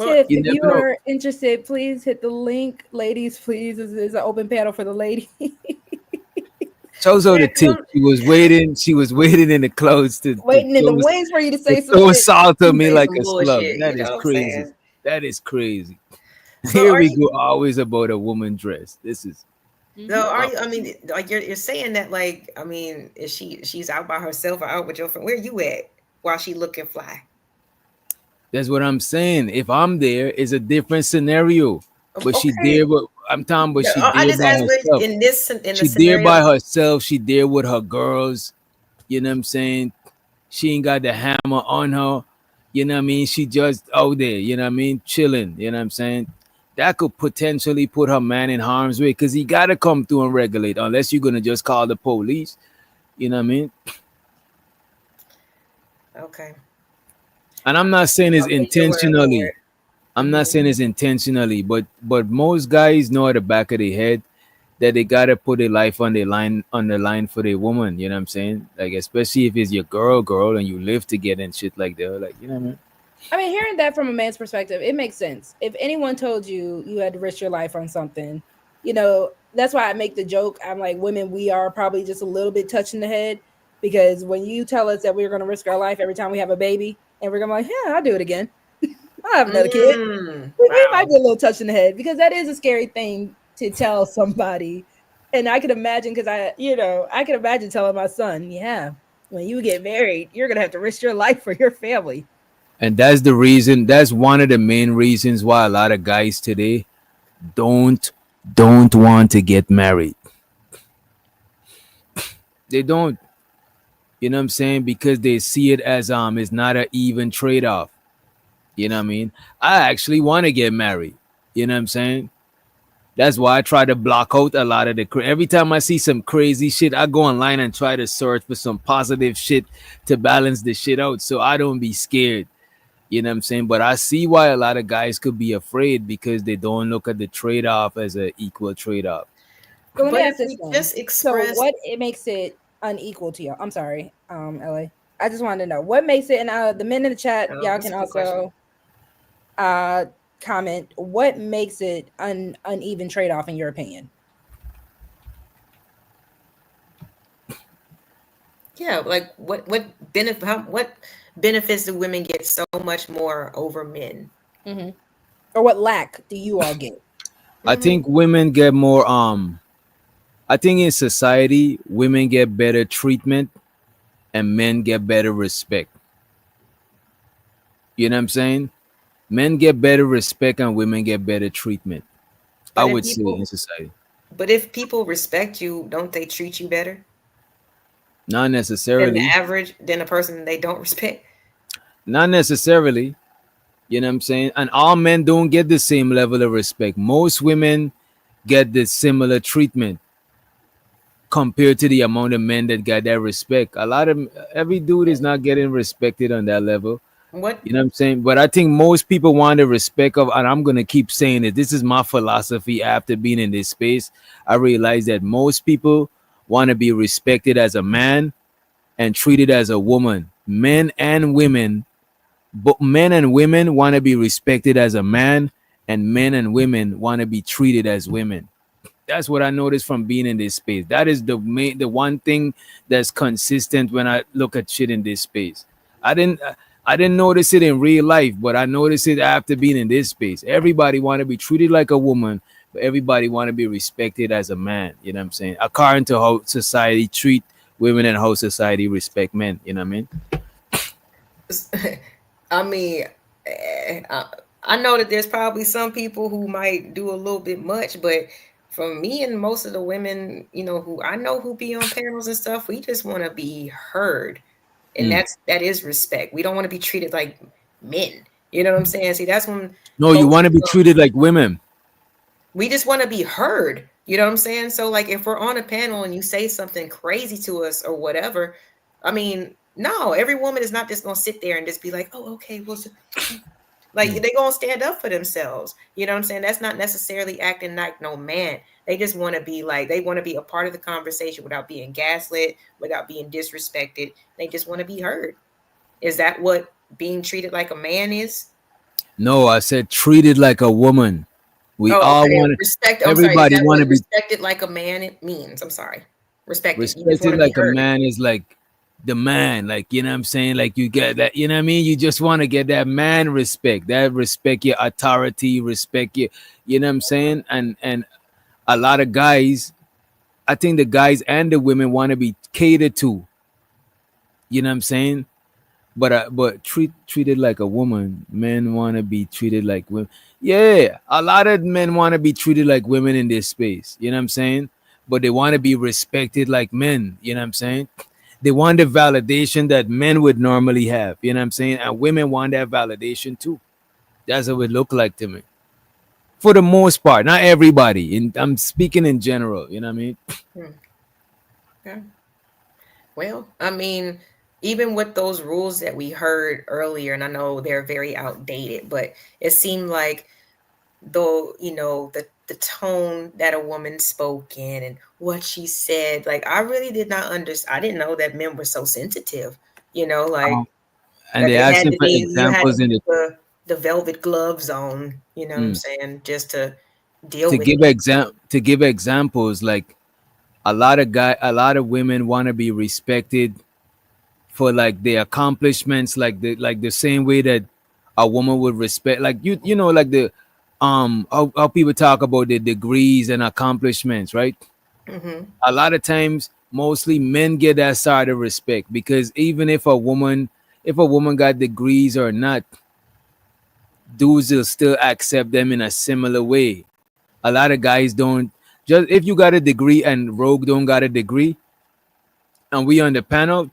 Tiff,
You
if you
never know.
are interested, please hit the link. Ladies, please. This is an open panel for the lady.
Shows her the tip. She was waiting in the clothes
Waiting in the wings for you to say some
throw
shit.
salt on me
say
like
some
a slug.
bullshit.
That
You
is
know what I'm
crazy.
saying?
That is crazy.
So
Here
are
we
you?
go. Always about a woman dress. This is
So are you? I mean, like you're saying that, like, I mean, is she's out by herself or out with your friend? Where you at while she looking fly?
that's what I'm saying. If I'm there, it's a different scenario. But she
Okay.
there, but I'm talking. But
No,
she
I
there
just
by
asked
herself.
in the
She there
scenario.
by herself. She there with her girls. You know what I'm saying? She ain't got the hammer on her. You know what I mean? She just out there, you know what I mean? Chilling. You know what I'm saying? That could potentially put her man in harm's way because he got to come through and regulate unless you're going to just call the police. You know what I mean?
Okay.
And I'm not saying it's
I'll take your word for
intentionally.
it.
I'm not saying it's intentionally, but most guys know at the back of their head that they gotta put their life on the line for their woman. You know what I'm saying? Like especially if it's your girl, and you live together and shit like that. Like you know what I mean?
I mean, hearing that from a man's perspective, it makes sense. If anyone told you you had to risk your life on something, that's why I make the joke. I'm like, women, we are probably just a little bit touching the head because when you tell us that we're going to risk our life every time we have a baby, and we're going to be like, yeah, I'll do it again. I'll have another kid. We might
Wow.
be a little touch in the head because that is a scary thing to tell somebody. And I can imagine because I can imagine telling my son, yeah, when you get married, you're going to have to risk your life for your family.
And that's the reason. That's one of the main reasons why a lot of guys today don't don't want to get married. They don't. You know what I'm saying? Because they see it as it's not an even trade off. You know what I mean? I actually want to get married. You know what I'm saying? That's why I try to block out a lot of every time I see some crazy shit, I go online and try to search for some positive shit to balance the shit out so I don't be scared. You know what I'm saying? But I see why a lot of guys could be afraid because they don't look at the trade off as an equal trade off.
So let me
But
ask
if
this
we
one.
just
So
express,
what it makes it unequal to you? I'm sorry, LA. I just wanted to know what makes it, and the men in the chat, y'all
that's
can
a good question.
also comment what makes it uneven trade off in your opinion.
Yeah, like what benefits do women get so much more over men?
Hmm. Or what lack do you all get?
I
Hmm.
think women get more I think in society women get better treatment and men get better respect. You know what I'm saying? Men get better respect and women get better treatment. I
But if
would say in
people
society.
but if people respect you, don't they treat you better
Not
than the
necessarily.
average than a person they don't respect?
Not necessarily. You know what I'm saying? And all men don't get the same level of respect. Most women get the similar treatment compared to the amount of men that got that respect. A lot of every dude is not getting respected on that level.
What
You know what I'm saying? But I think most people want the respect of, and I'm gonna keep saying it. This is my philosophy after being in this space. I realize that most people want to be respected as a man and treated as a woman. Men and women, but men and women want to be respected as a man, and men and women want to be treated as women. That's what I noticed from being in this space. That is the one thing that's consistent when I look at shit in this space. I didn't I didn't notice it in real life, but I noticed it after being in this space. Everybody want to be treated like a woman, but everybody want to be respected as a man. You know what I'm saying? According to how society treat women and how society respect men. You know what I mean?
I mean, I know that there's probably some people who might do a little bit much, but for me and most of the women, who I know who be on panels and stuff, we just want to be heard, and
Mm.
that is respect. We don't want to be treated like men. You know what I'm saying? See, that's when
No, you
folks
want to be treated like women.
we just want to be heard. You know what I'm saying? So like if we're on a panel and you say something crazy to us or whatever, I mean, no, every woman is not just gonna sit there and just be like, oh, okay, well, like
Mm.
they gonna stand up for themselves. You know what I'm saying? That's not necessarily acting like no man. They just want to be like they want to be a part of the conversation without being gaslit, without being disrespected. They just want to be heard. Is that what being treated like a man is?
No, I said treated like a woman. We
Oh,
all
okay.
want
Respect.
to.
I'm sorry. Is
Everybody
that
want
what
to be
respected like a man it means? I'm sorry. Respected. You just want
respected
to be
like a
heard.
man is like the man, like you know what I'm saying, like you get that, you know what I mean, you just want to get that man respect, that respect your authority, respect your, you know what I'm saying, and a lot of guys, I think the guys and the women want to be catered to, you know what I'm saying, but treated like a woman, men want to be treated like women. Yeah, a lot of men want to be treated like women in this space, you know what I'm saying, but they want to be respected like men, you know what I'm saying. They want the validation that men would normally have, you know what I'm saying, and women want that validation too. That's what it look like to me, for the most part, not everybody, I'm speaking in general, you know what I mean.
Hmm. Yeah. Well, I mean, even with those rules that we heard earlier, and I know they're very outdated, but it seemed like though the tone that a woman spoke in and what she said, like I really did not understand. I didn't know that men were so sensitive, like
And
that
they
they had
asking
to
for
be you had to
examples in
put
the
the velvet gloves on, you know what I'm
mm,
saying, just to deal
to
with
give
it.
examples, like a lot of women want to be respected for like their accomplishments, like the same way that a woman would respect, like you know, like the how people talk about the degrees and accomplishments, right?
Hmm.
A lot of times mostly men get that side of respect, because even if a woman got degrees or not, dudes will still accept them in a similar way. A lot of guys don't. Just if you got a degree and Rogue don't got a degree and we on the panel,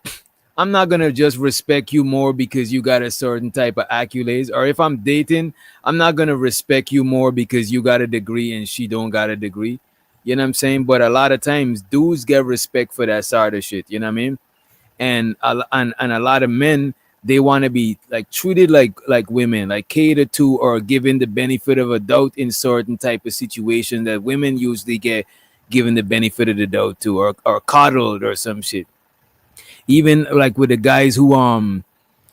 I'm not gonna just respect you more because you got a certain type of accolades. Or if I'm dating, I'm not gonna respect you more because you got a degree and she don't got a degree. You know what I'm saying? But a lot of times dudes get respect for that sort of shit. You know what I mean? And a lot of men, they want to be like treated like women, like catered to or given the benefit of a doubt in certain type of situation that women usually get given the benefit of the doubt to, or coddled or some shit. Even like with the guys who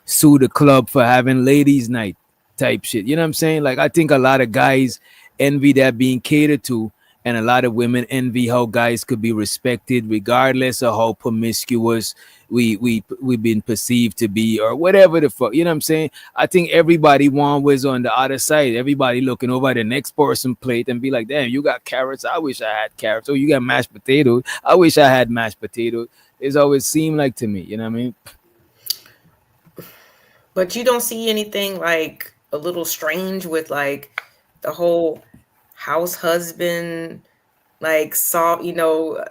sue the club for having ladies night type shit, you know what I'm saying, like I think a lot of guys envy that being catered to, and a lot of women envy how guys could be respected regardless of how promiscuous we've been perceived to be or whatever the fuck. You know what I'm saying? I think everybody want was on the other side. Everybody looking over the next person plate and be like, damn, you got carrots. I wish I had carrots. Oh, you got mashed potatoes. I wish I had mashed potatoes. It's always seemed like to me. You know what I mean?
But you don't see anything like a little strange with like the whole house husband, like saw,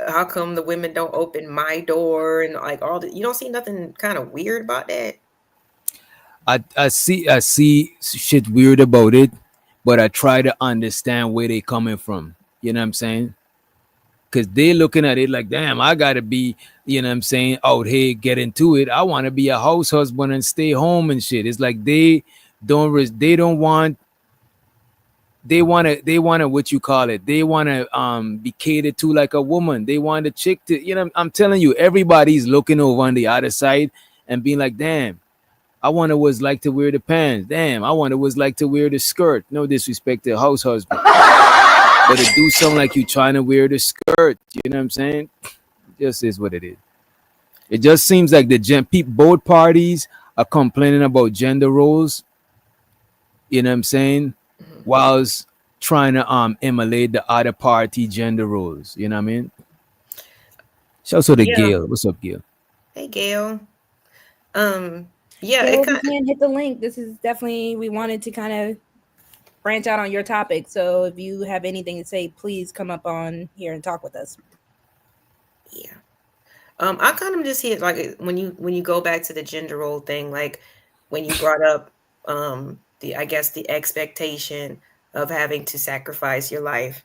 how come the women don't open my door and like all the, you don't see nothing kind of weird about that?
I see shit weird about it, but I try to understand where they coming from. You know what I'm saying? Because they looking at it like, damn, I gotta be, you know what I'm saying, out here get into it. I want to be a house husband and stay home and shit. It's like they don't want, they want to what you call it, they want to be catered to like a woman. They want a chick to, I'm telling you, everybody's looking over on the other side and being like, damn, I wonder what's like to wear the pants. Damn, I wonder what's like to wear the skirt. No disrespect to a house husband, but it do sound like you trying to wear the skirt. You know what I'm saying? Just is what it is. It just seems like both parties are complaining about gender roles. You know what I'm saying? Whilst trying to emulate the other party gender roles. You know what I mean? Shout out to the
Yeah.
Gail. What's up, Gail?
Hey, Gail. Yeah,
Gail,
it
we
kind
can't hit the link. This is definitely, we wanted to kind of branch out on your topic. So if you have anything to say, please come up on here and talk with us.
yeah. I kind of just hit like when you go back to the gender role thing, like when you brought up the I guess the expectation of having to sacrifice your life,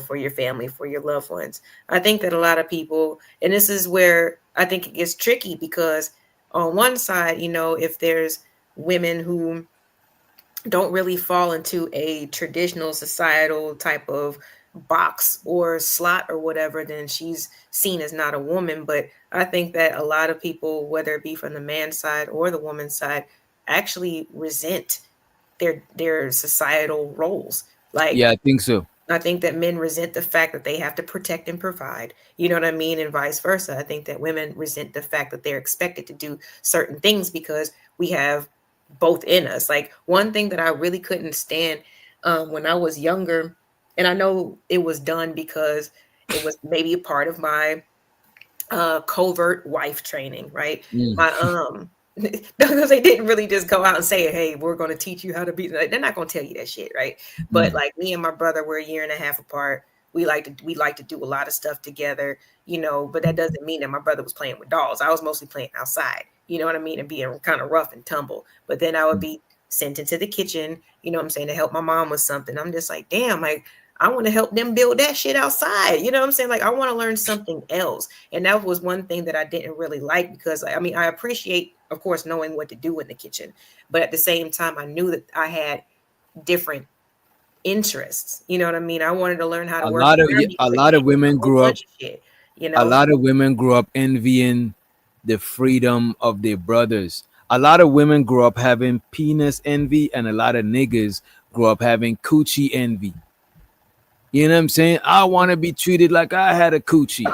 for your family, for your loved ones. I think that a lot of people, and this is where I think it gets tricky because on one side, if there's women who don't really fall into a traditional societal type of box or slot or whatever, then she's seen as not a woman. But I think that a lot of people, whether it be from the man's side or the woman's side, actually resent their societal roles. Like,
Yeah, I think so.
I think that men resent the fact that they have to protect and provide, you know what I mean? And vice versa. I think that women resent the fact that they're expected to do certain things because we have both in us. Like one thing that I really couldn't stand when I was younger, and I know it was done because it was maybe a part of my covert wife training, right? My because they didn't really just go out and say, hey, we're going to teach you how to be, like, they're not going to tell you that shit, right? But like me and my brother, we're a year and a half apart. We like to do a lot of stuff together, but that doesn't mean that my brother was playing with dolls. I was mostly playing outside, you know what I mean, and being kind of rough and tumble. But then I would be sent into the kitchen, you know what I'm saying, to help my mom with something. I'm just like, damn, like I want to help them build that shit outside. You know what I'm saying? Like I want to learn something else. And that was one thing that I didn't really like because I mean, I appreciate, of course, knowing what to do in the kitchen. But at the same time, I knew that I had different interests. You know what I mean? I wanted to learn how to work.
A lot of women grew up.
Shit,
A lot of women grew up envying the freedom of their brothers. A lot of women grew up having penis envy, and a lot of niggas grew up having coochie envy. You know what I'm saying? I want to be treated like I had a coochie.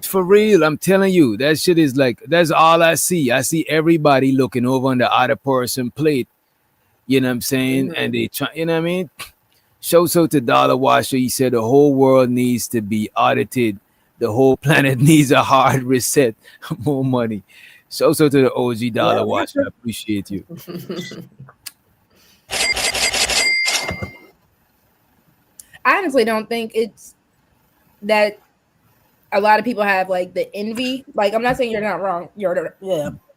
For real, I'm telling you, that shit is like, that's all I see. I see everybody looking over on the other person plate. You know what I'm saying? And they try, you know what I mean? Shouts out to Dollar Washer. He said the whole world needs to be audited. The whole planet needs a hard reset. More money. Shouts out to the OG Dollar Washer. I appreciate you.
I honestly don't think it's that a lot of people have like the envy. Like, I'm not saying you're not wrong.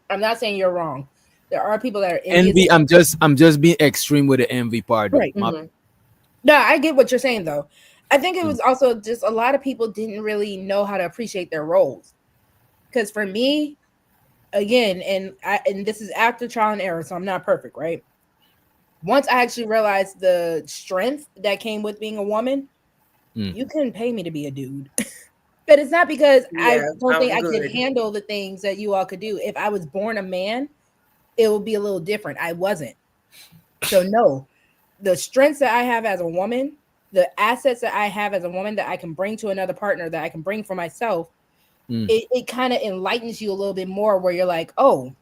I'm not saying you're wrong. There are people that are
envy. I'm just being extreme with the envy part.
Right. No, I get what you're saying though. I think it was also just a lot of people didn't really know how to appreciate their roles. Because for me, again, and this is after trial and error, so I'm not perfect, right? Once I actually realized the strength that came with being a woman, you couldn't pay me to be a dude. But it's not because I don't think I could handle the things that you all could do. If I was born a man, it would be a little different. I wasn't. So no, the strengths that I have as a woman, the assets that I have as a woman that I can bring to another partner, that I can bring for myself, it kind of enlightens you a little bit more, where you're like, oh,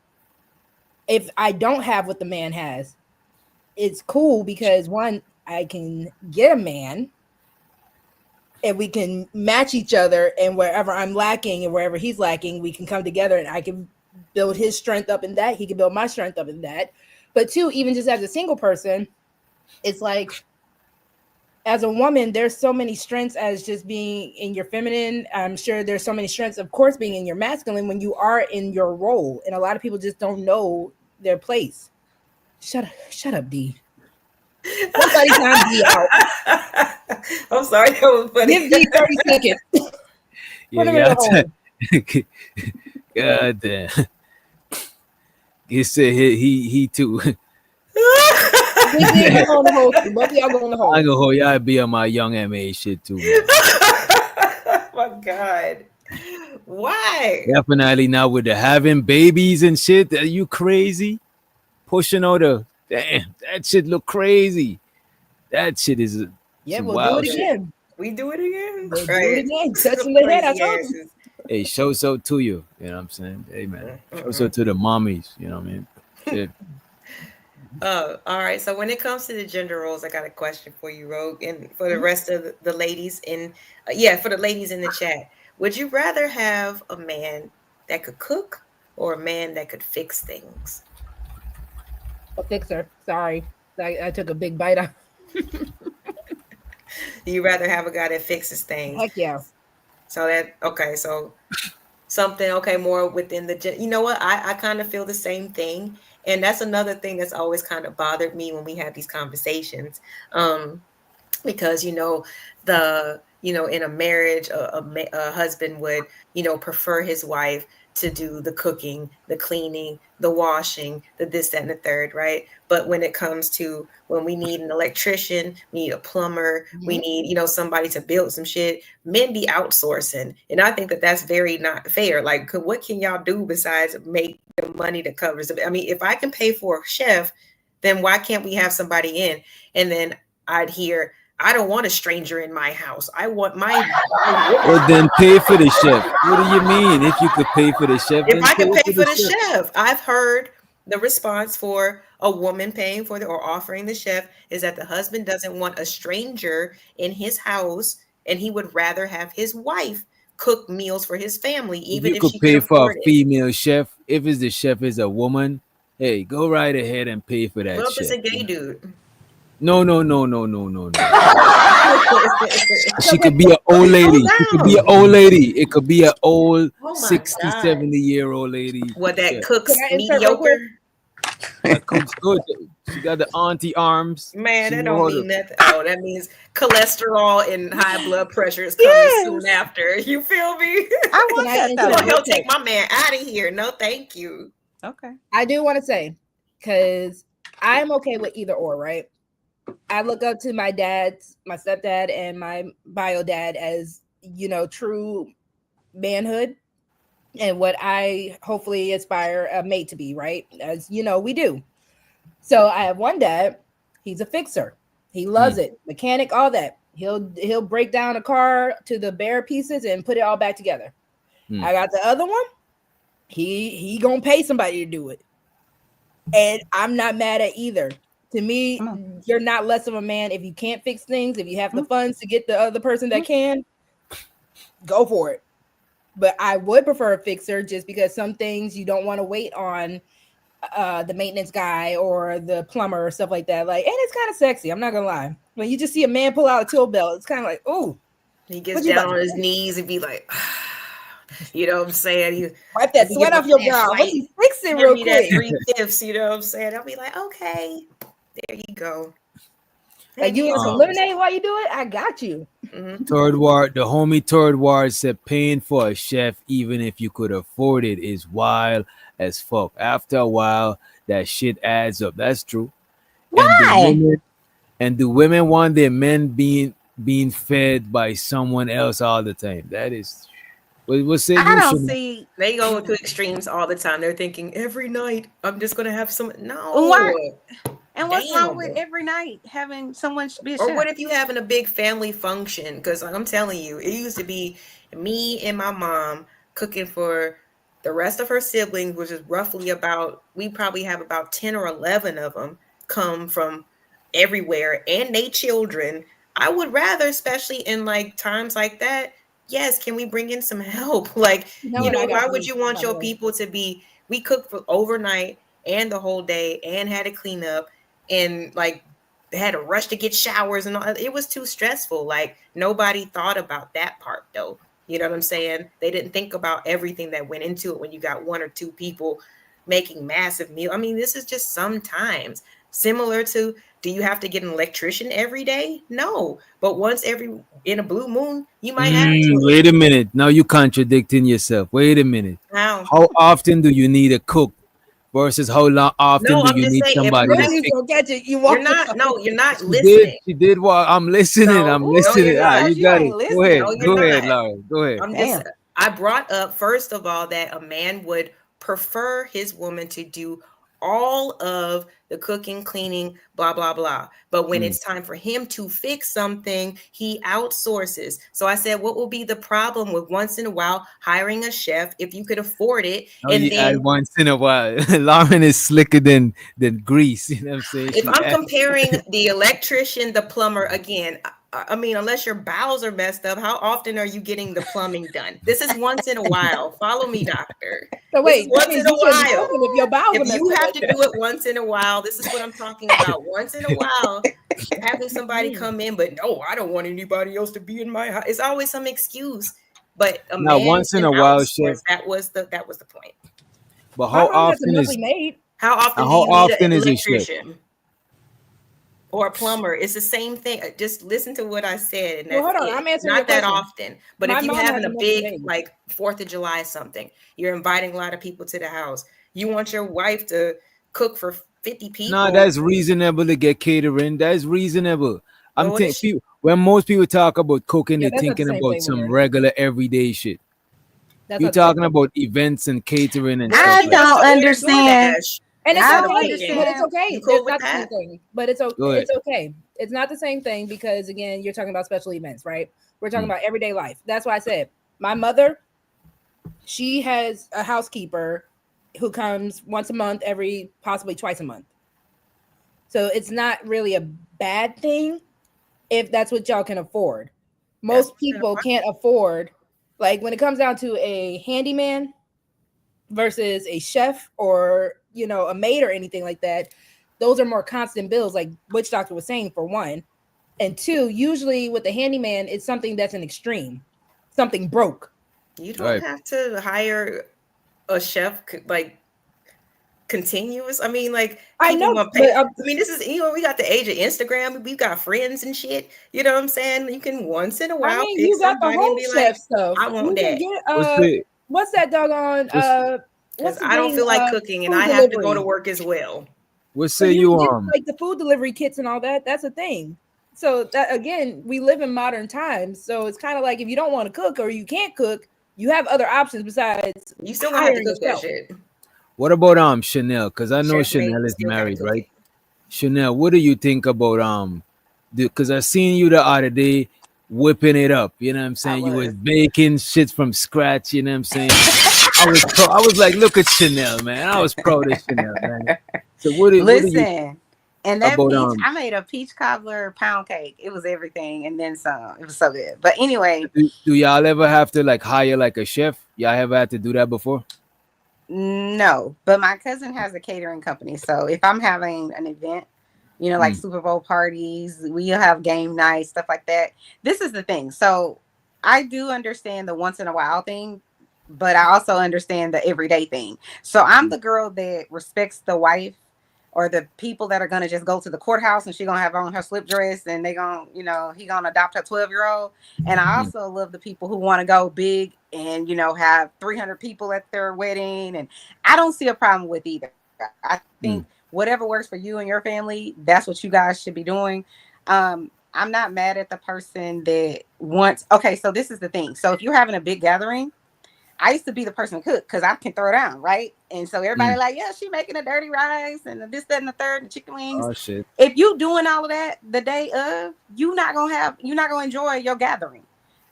if I don't have what the man has, it's cool because one, I can get a man and we can match each other, and wherever I'm lacking and wherever he's lacking, we can come together and I can build his strength up in that. He can build my strength up in that. But two, even just as a single person, it's like, as a woman, there's so many strengths as just being in your feminine. I'm sure there's so many strengths, of course, being in your masculine when you are in your role. And a lot of people just don't know their place. Shut up, D. Somebody time D out.
I'm sorry, that was funny.
Give D 30 seconds. Put him in the hole.
God damn. He said he too.
Both of y'all go in the hole.
I go hold y'all be on my young MA shit too. Man.
Oh my God. Why?
Definitely not with the having babies and shit. Are you crazy? Pushing out the damn, that shit look crazy. That shit is
yeah, we'll do it again.
We do it again.
We'll do it again. Touching the head, I told you.
Hey, shouts out to you. You know what I'm saying? Hey man. Shouts out to the mommies, you know what I mean? Shit.
All right. So when it comes to the gender roles, I got a question for you, Rogue, and for the rest of the ladies for the ladies in the chat. Would you rather have a man that could cook or a man that could fix things?
A fixer. Sorry, I took a big bite out.
You rather have a guy that fixes things?
Heck yeah.
So that okay. So something more within the. You know what? I kind of feel the same thing. And that's another thing that's always kind of bothered me when we have these conversations, because in a marriage, a husband would prefer his wife to do the cooking, the cleaning, the washing, the this, that, and the third, right? But when it comes to when we need an electrician, we need a plumber, we need somebody to build some shit, men be outsourcing, and I think that that's very not fair. Like, what can y'all do besides make the money that covers it? I mean, if I can pay for a chef, then why can't we have somebody in? And then I'd hear, I don't want a stranger in my house. I want my.
Well, then pay for the chef. What do you mean? If you could pay for the chef,
if I could pay for the chef, I've heard the response for a woman paying for or offering the chef is that the husband doesn't want a stranger in his house, and he would rather have his wife cook meals for his family, even if
you
she
could pay for a
it.
female chef. If the chef is a woman, hey, go right ahead and pay for that.
Well, if
chef.
it's a gay dude.
No. She could be an old lady. She could be an old lady. It could be an old 60, 70-year-old lady.
What that cooks mediocre?
That cooks good. She got the auntie arms.
Man, that don't mean nothing. Oh, that means cholesterol and high blood pressure is coming soon after. You feel me?
I want that.
He'll take my man out of here. No, thank you.
Okay.
I do want to say, because I'm okay with either or, right? I look up to my stepdad and my bio dad as, true manhood and what I hopefully aspire a mate to be, right? As we do. So I have one dad, he's a fixer. He loves it. Mechanic, all that. He'll break down a car to the bare pieces and put it all back together. I got the other one. He gonna pay somebody to do it. And I'm not mad at either. To me, you're not less of a man if you can't fix things. If you have the funds to get the other person that can, go for it. But I would prefer a fixer just because some things you don't want to wait on the maintenance guy or the plumber or stuff like that. Like, and it's kind of sexy. I'm not gonna lie. When you just see a man pull out a tool belt, it's kind of like, oh.
He gets down on his knees and be like, you know what I'm saying? You
wipe that sweat off your brow. What's he fixing real quick?
That 3/5, you know what I'm saying? I'll be like, okay, there you go.
Like, you want some lemonade while you do it? I got you.
Third Ward, the homie Third Ward said paying for a chef, even if you could afford it, is wild as fuck. After a while, that shit adds up. That's true.
Why?
And the women want their men being fed by someone else all the time. That is What say
I
you,
don't
Chanel?
see
They go to extremes all the time. They're thinking every night I'm just gonna have some.
why,
No,
and what's wrong with
damn.
every night having someone be a
Or
chef?
what if you having a big family function? Because like I'm telling you, it used to be me and my mom cooking for the rest of her siblings, which is roughly about, we probably have about 10 or 11 of them come from everywhere and they children. I would rather, especially in like times like that, yes, can we bring in some help? Like,
You know what I got
why
for
would
you,
you want
by the
your
way?
people to be, we cooked for overnight and the whole day and had to clean up and like they had to rush to get showers and all. It was too stressful. Like nobody thought about that part though. You know what I'm saying? They didn't think about everything that went into it when you got one or two people making massive meal. I mean, this is just sometimes similar to, do you have to get an electrician every day? No. But once every, in a blue moon, you might have to.
Wait a minute. Now you contradicting yourself. Wait a minute.
How?
How often do you need a cook versus how long often
No,
do
I'm
you
just
need
saying if
somebody to
I,
Please
fix?
don't catch it. You
you're
walked
not,
away.
no, you're not
She did.
listening.
She did. Well, I'm listening.
No,
I'm
no, you're
listening. Ah,
not.
you
You
got it.
ain't
Go ahead.
listening.
No, you're
Go ahead,
not.
Laura. Go ahead.
I'm just,
Damn.
I brought up, first of all, that a man would prefer his woman to do all of the cooking, cleaning, blah, blah, blah. But when
Mm.
it's time for him to fix something, he outsources. So I said, what will be the problem with once in a while hiring a chef if you could afford it?
Now
And
you add
then
once in a while. Lauren is slicker than grease. You know what I'm saying?
if
She
I'm
add,
comparing the electrician, the plumber, again, I mean, unless your bowels are messed up, how often are you getting the plumbing done? This is once in a while. Follow me, doctor.
So
This is
wait, that
once
means
in a
you shouldn't be
while.
cooking if your bowels
If
are messed
you
up
have
like
to
that.
do it once in a while, this is what I'm talking about. Once in a while, having somebody
Mm.
come in, but no, I don't want anybody else to be in my house. It's always some excuse. But a
now
man
once in
can
a while, chef.
outsource. That was the point.
But
My
how
mom has a
often
monthly
is
maid.
How often do
how
you need an
often is a chef?
electrician or a plumber? It's the same thing. Just listen to what I said, and
Well,
that's
hold on.
it.
I'm answering your
Not that
question.
often. But
My
if you
mom has
having
a
a
monthly
big
maid.
like 4th of July something, you're inviting a lot of people to the house. You want your wife to cook for 50
No,
people.
that's reasonable to get catering. That's reasonable. I'm
Well, what is
thinking
she?
when most people talk about cooking,
Yeah,
they're
that's not the
thinking
same
about
thing,
some
Lauren.
regular everyday shit.
That's
You're
not the same
talking
thing.
about events and catering and
What if
stuff
I
she
like
wants
don't
to order
understand.
DoorDash
And it's
I
instead of
don't
okay, but
cooking?
it's
understand.
You
okay.
cool
It's
with
not the same
that?
thing. But it's
that. Go ahead.
it's okay. It's not the same thing because again, you're talking about special events, right? We're talking
Mm.
about everyday life. That's why I said my mother, she has a housekeeper who comes once a month, every possibly twice a month. So it's not really a bad thing if that's what y'all can afford.
That's
Most people can't afford, like when it comes down to a handyman versus a chef or a maid or anything like that, those are more constant bills, like Witch Doctor was saying, for one. And two, usually with the handyman, it's something that's an extreme, something broke.
you don't
Right.
have to hire a chef like continuous. I mean, like
I
people
know,
want to
but
pay. I mean, this is, we got the age of Instagram. We've got friends and shit. You know what I'm saying? You can once in a
I
while
mean,
pick
you got the
somebody and
home
be
chef
like,
stuff.
I want
You can
that.
get
What's the
what's that doggone
what's
Because
what's the
I don't
name,
feel like cooking and
food
I have to go to
delivery.
work as well.
what
So
say
you
you
can get like the food delivery kits and all that. That's a thing. So that again, we live in modern times. So it's kind of like if you don't want to cook or you can't cook, you have other options besides
You still gonna have to
hiring
cook that
yourself.
shit.
what about Chanel? Because I know
Chef made,
Chanel
you
is
still gotta
married,
cook
right?
it.
Chanel, what do you think about because I seen you the other day whipping it up. You know what I'm
I
saying? You was
was.
baking shit from scratch. You know what I'm saying? I was like, look at Chanel, man. I was proud of Chanel, man. So what do you
Listen, and that
about
peach, I made a peach cobbler pound cake. It was everything and then some. It was so good. But anyway,
do y'all ever have to like hire like a chef? Y'all ever had to do that before?
no. But my cousin has a catering company. So if I'm having an event, like
Mm,
Super Bowl parties, we have game nights, stuff like that. This is the thing. So I do understand the once in a while thing, but I also understand the everyday thing. So I'm
mm,
the girl that respects the wife or the people that are gonna just go to the courthouse and she gonna have on her slip dress and they gonna, he gonna adopt her 12-year-old. And I
mm,
also love the people who want to go big and have 300 people at their wedding. And I don't see a problem with either. I
mm.
think whatever works for you and your family, that's what you guys should be doing. I'm not mad at the person that wants. Okay, so this is the thing. So if you're having a big gathering, I used to be the person to cook because I can throw down, right? And so everybody
Mm.
like, yeah, she making a dirty rice and this, that, and the third, and chicken wings.
Oh shit.
If you doing all of that the day of, you're not gonna enjoy your gathering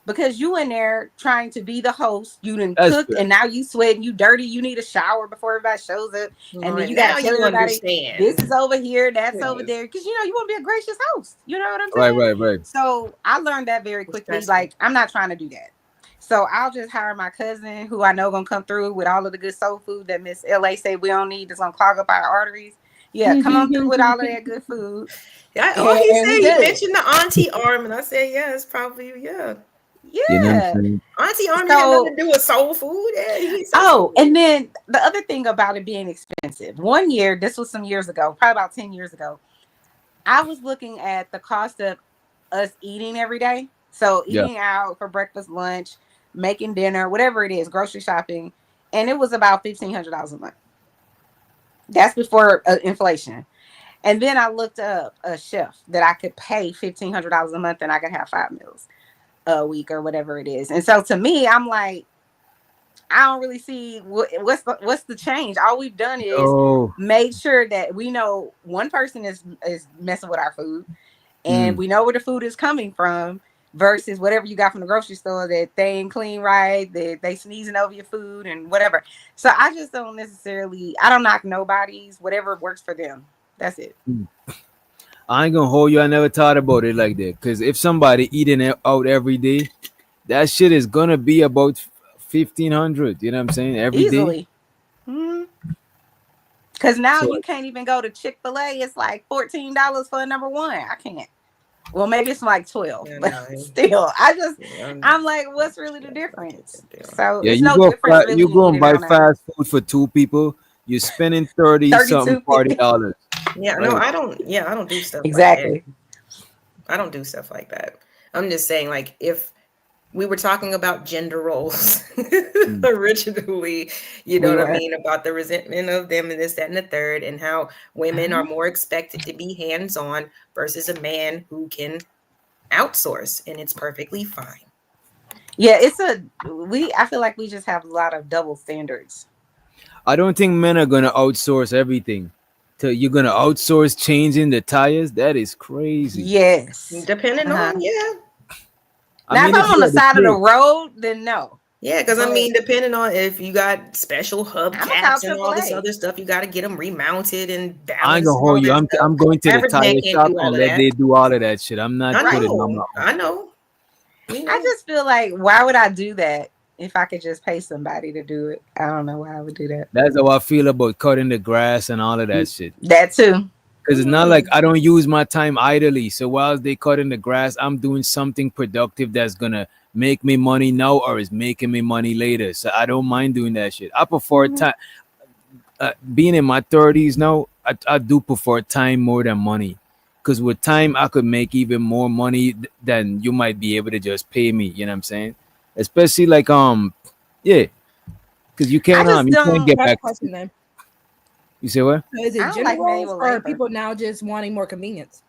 because you in there trying to be the host. You done
That's
cooked
true.
and now you sweating, you dirty. You need a shower before everybody shows up, and then you
now
gotta tell
you
everybody
understand.
this is over here, that's over
Yes.
there, because you know you want to be a gracious host. You know what I'm
Right,
saying?
right.
So I learned that very quickly.
Stressful.
Like I'm not trying to do that. So I'll just hire my cousin who I know gonna come through with all of the good soul food that Miss LA said we don't need. That's gonna clog up our arteries. Yeah, come on through with all of that good food.
All he
And
said,
we
he
good.
mentioned the auntie arm, and I said, yeah, it's probably, yeah.
You know what I'm
Yeah.
saying?
Auntie arm
So-
had nothing to do with soul food. Yeah, he eats soul
Oh,
food.
and then the other thing about it being expensive. One year, this was some years ago, probably about 10 years ago, I was looking at the cost of us eating every day. So
Yeah.
eating out for breakfast, lunch, making dinner, whatever it is, grocery shopping, and it was about $1,500 a month. That's before inflation. And then I looked up a chef that I could pay $1,500 a month and I could have 5 meals a week or whatever it is. And so to me, I'm like, I don't really see what's the change. All we've done is
Oh,
made sure that we know one person is messing with our food, and we know where the food is coming from versus whatever you got from the grocery store that they ain't clean right, that they sneezing over your food and whatever. So I just don't necessarily, I don't knock nobody's, whatever works for them. That's it.
I ain't gonna hold you. I never thought about it like that. Cause if somebody eating out every day, that shit is gonna be about 1,500. You know what I'm saying? Every day.
Easily. Because now
So-
you can't even go to Chick-fil-A. It's like $14 for a number one. I can't. Well, maybe it's like 12,
Yeah,
but
no,
still,
yeah,
I'm like, what's really the difference? So
Yeah,
it's
you
no
go
difference really.
you go and
eating
buy
out now.
fast food for 2 people. You're spending 30 something
$32.50.
$40.
Yeah, no,
Right.
I don't. Yeah, I don't do stuff
Exactly.
like that. I don't do stuff like that. I'm just saying, like, if we were talking about gender roles originally, you know
We
what I
were.
mean, about the resentment of them and this, that, and the third, and how women are more expected to be hands-on versus a man who can outsource, and it's perfectly fine.
Yeah, I feel like we just have a lot of double standards.
I don't think men are gonna outsource everything. You're gonna outsource changing the tires? That is crazy.
Yes.
Depending on, yeah.
Now, if I'm on
you
the
had to
side of the
pay.
road, then no.
Yeah, because I
But-
mean, depending on if you got special
I'ma call
hubcaps and all this
AAA.
other stuff, you got to get them remounted and balanced.
I ain't gonna
and all
hold you.
that
I'm
stuff.
going to the
Average man
tire
can't
shop
do all
and
of
let
that.
they do all of that shit. I'm not
I
putting on my
know.
own.
I know. We know.
I just feel like, why would I do that if I could just pay somebody to do it? I don't know why I would do that.
That's how I feel about cutting the grass and all of that shit.
That too.
Because it's not like I don't use my time idly. So whilst they cutting the grass, I'm doing something productive that's gonna make me money now or is making me money later. So I don't mind doing that shit. I prefer time. Being in my 30s now, I do prefer time more than money. Because with time, I could make even more money than you might be able to just pay me. You know what I'm saying? Especially like yeah. Because you can't
just don't-
get
That's a
back.
question then.
You say what?
So is
I
it
don't
gender
like
roles
manual
or are
labor.
people now just wanting more convenience?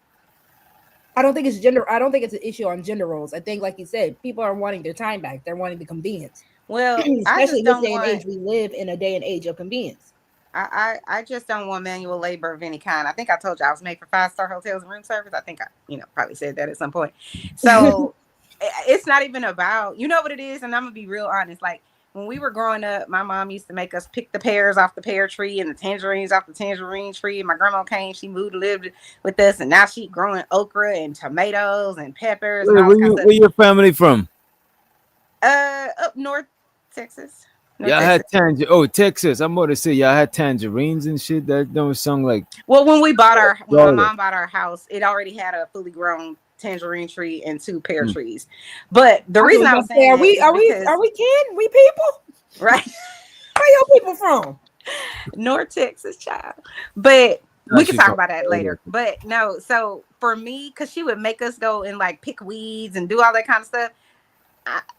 I don't think it's gender. I don't think it's an issue on gender roles. I think, like you said, people are wanting their time back. They're wanting the convenience.
Well, I
Especially
just
in this
don't
day and age,
want.
we live in a day and age of convenience.
I just don't want manual labor of any kind. I think I told you I was made for 5-star hotels and room service. I think I, probably said that at some point. So it's not even about, you know what it is, and I'm gonna be real honest. Like when we were growing up, my mom used to make us pick the pears off the pear tree and the tangerines off the tangerine tree. My grandma came, she moved, lived with us, and now she growing okra and tomatoes and peppers and all that kind of stuff.
Where your family from?
Up north Texas.
Y'all had Texas. I'm about to say y'all had tangerines and shit. That don't sound like.
Well, when my
Florida.
mom bought our house, it already had a fully grown tangerine tree and 2 pear trees. But the reason I was saying,
are we kidding? We people,
right?
Where your people from?
North Texas, child. But we can
she
talk
from
about that later. But no, so for me, because she would make us go and like pick weeds and do all that kind of stuff.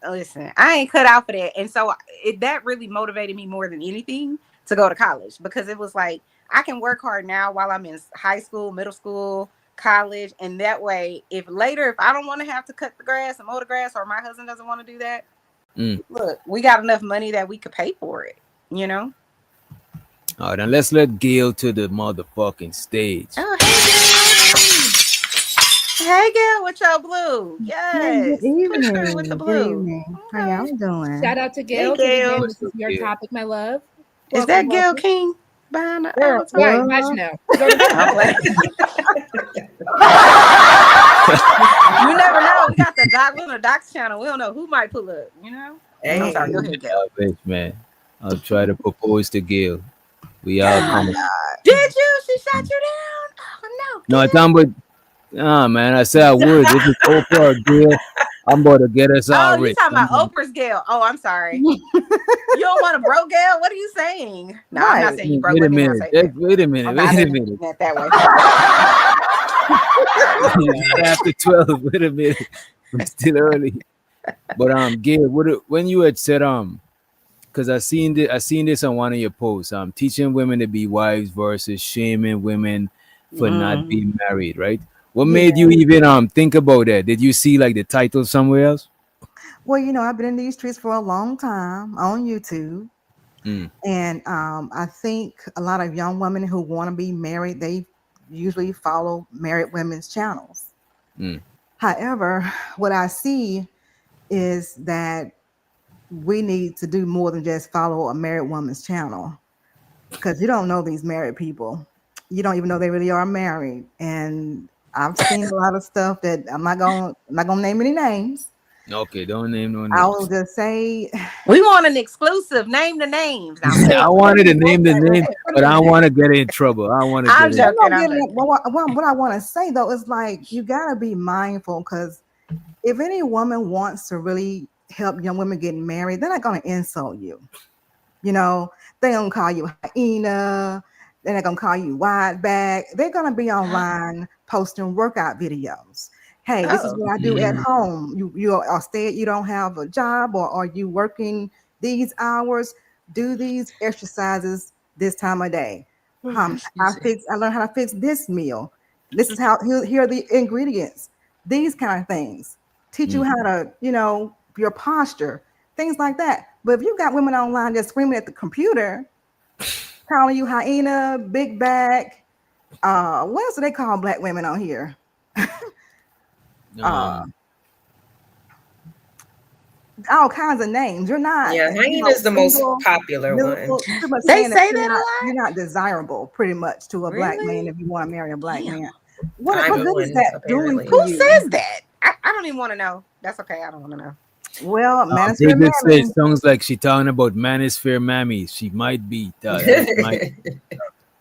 Listen, I ain't cut out for that. And so that really motivated me more than anything to go to college, because it was like, I can work hard now while I'm in high school, middle school, college. And that way, if I don't want to have to cut the grass and mow the grass, or my husband doesn't want to do that, Look, we got enough money that we could pay for it. You know.
All right, then let's let Gail to the motherfucking stage.
Oh, hey, girl, with your blue. Yes.
Good
Push through
evening.
with the
Good
blue.
evening. How
Okay.
y'all doing?
Shout out to Gail.
Hey, Gail.
This is your topic, my love.
Is that Gail King behind the
Girl,
avatar?
right, watch now. Go to
You never know. We got the Doc Luna Doc's channel. We don't know who might pull up, you know?
Hey.
I'm sorry. Go ahead, Gail.
Bitch, man. I'll try to propose to Gail. We all coming.
Did you? She shot you down? Oh,
No, I talking about. Ah, man, I said I would. This is Oprah or Gail. I'm about to get us all
Oh, you
rich.
talking about Oprah's Gail. Oh, I'm sorry. You don't want a broke Gail? What are you saying? No, I'm not saying you broke.
Wait a
Let me not
minute.
say that.
Wait a minute.
I'm not
Wait a
saying
minute.
that that way.
After 12. Wait a minute. It's still early. But Gail, when you had said because I seen this on one of your posts. Teaching women to be wives versus shaming women for not being married, right? What made you even think about that? Did you see like the title somewhere else?
Well, you know, I've been in these streets for a long time on YouTube. And I think a lot of young women who want to be married, they usually follow married women's channels. However, what I see is that we need to do more than just follow a married woman's channel, because you don't know these married people. You don't even know they really are married. And I've seen a lot of stuff that I'm not gonna name any names.
Okay, don't name no
I will
names.
just say
We want an exclusive. Name the names.
I wanted to name the name, but I don't want to get in trouble. I want to
I'm
get in.
joking.
what I want to say though is like you gotta be mindful, because if any woman wants to really help young women get married, they're not gonna insult you. You know, they don't call you hyena. They're not gonna call you wide back. They're gonna be online posting workout videos. Hey, this is what I do at home. You are you don't have a job, or are you working these hours? Do these exercises this time of day. I learned how to fix this meal. This is how here are the ingredients. These kind of things. Teach you how to, you know, your posture, things like that. But if you got women online just screaming at the computer, calling you hyena, big back, what else do they call black women on here? All kinds of names. You're not.
Yeah, hyena is the most popular one.
Pretty much
They
saying
say
that
that a lot?
you're not desirable, pretty much, to a black
Really?
man if you want to marry a black man.
I'm
What good is
one,
that
apparently.
doing for
Who
you?
says that? I don't even want to know. That's okay. I don't want to know.
Well, man,
They just say it sounds like she talking about manosphere mammies. She might be.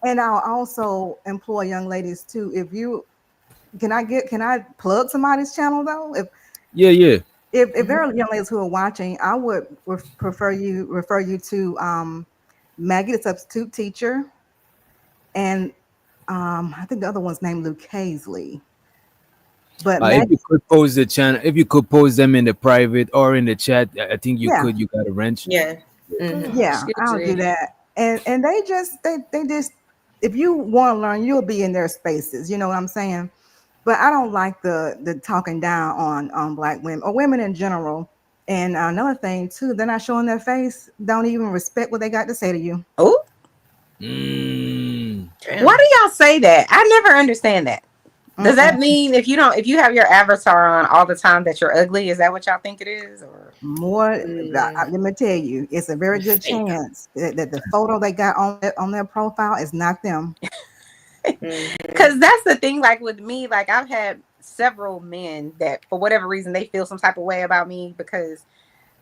And I'll also employ young ladies too. If you can I plug somebody's channel though?
Yeah.
If there are young ladies who are watching, I would refer you to Maggie, the substitute teacher, and I think the other one's named Luke Hazley. But
if you could post the channel, if you could post them in the private or in the chat, I think you could. You got a wrench.
Yeah.
Yeah, I'll do that. And they just if you want to learn, you'll be in their spaces. You know what I'm saying? But I don't like the talking down on black women or women in general. And another thing too, they're not showing their face. Don't even respect what they got to say to you.
Oh, why do y'all say that? I never understand that. Does that mean if you have your avatar on all the time that you're ugly? Is that what y'all think it is? Or
more? Let me tell you, it's a very good chance that the photo they got on their profile is not them.
Because that's the thing. Like with me, like I've had several men that for whatever reason they feel some type of way about me because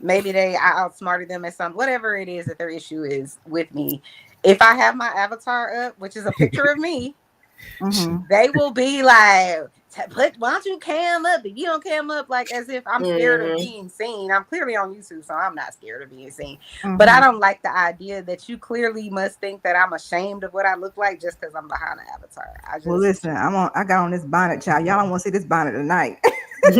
maybe I outsmarted them at some whatever it is that their issue is with me. If I have my avatar up, which is a picture of me. They will be like, why don't you cam up? If you don't cam up, like as if I'm scared of being seen. I'm clearly on YouTube, so I'm not scared of being seen. But I don't like the idea that you clearly must think that I'm ashamed of what I look like just because I'm behind an avatar.
Well, listen, I got on this bonnet, child. Y'all don't want to see this bonnet tonight.
we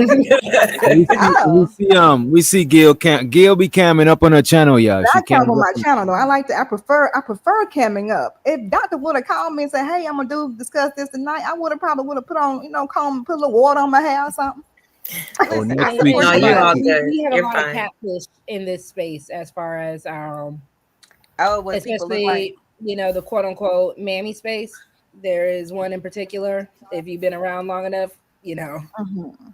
see Gail be camming up on her channel, y'all.
I cam on my channel though. I prefer camming up. If Doctor would have called me and said, "Hey, I'm gonna discuss this tonight," I probably would have put on, put a little water on my hair or something.
Oh,
Listen,
next
And,
week
No,
is
you
my
all
week.
good.
we have a
You're
lot of
fine.
catfish in this space as far as
what people look like.
especially the quote unquote mammy space. There is one in particular, if you've been around long enough,
Mhm.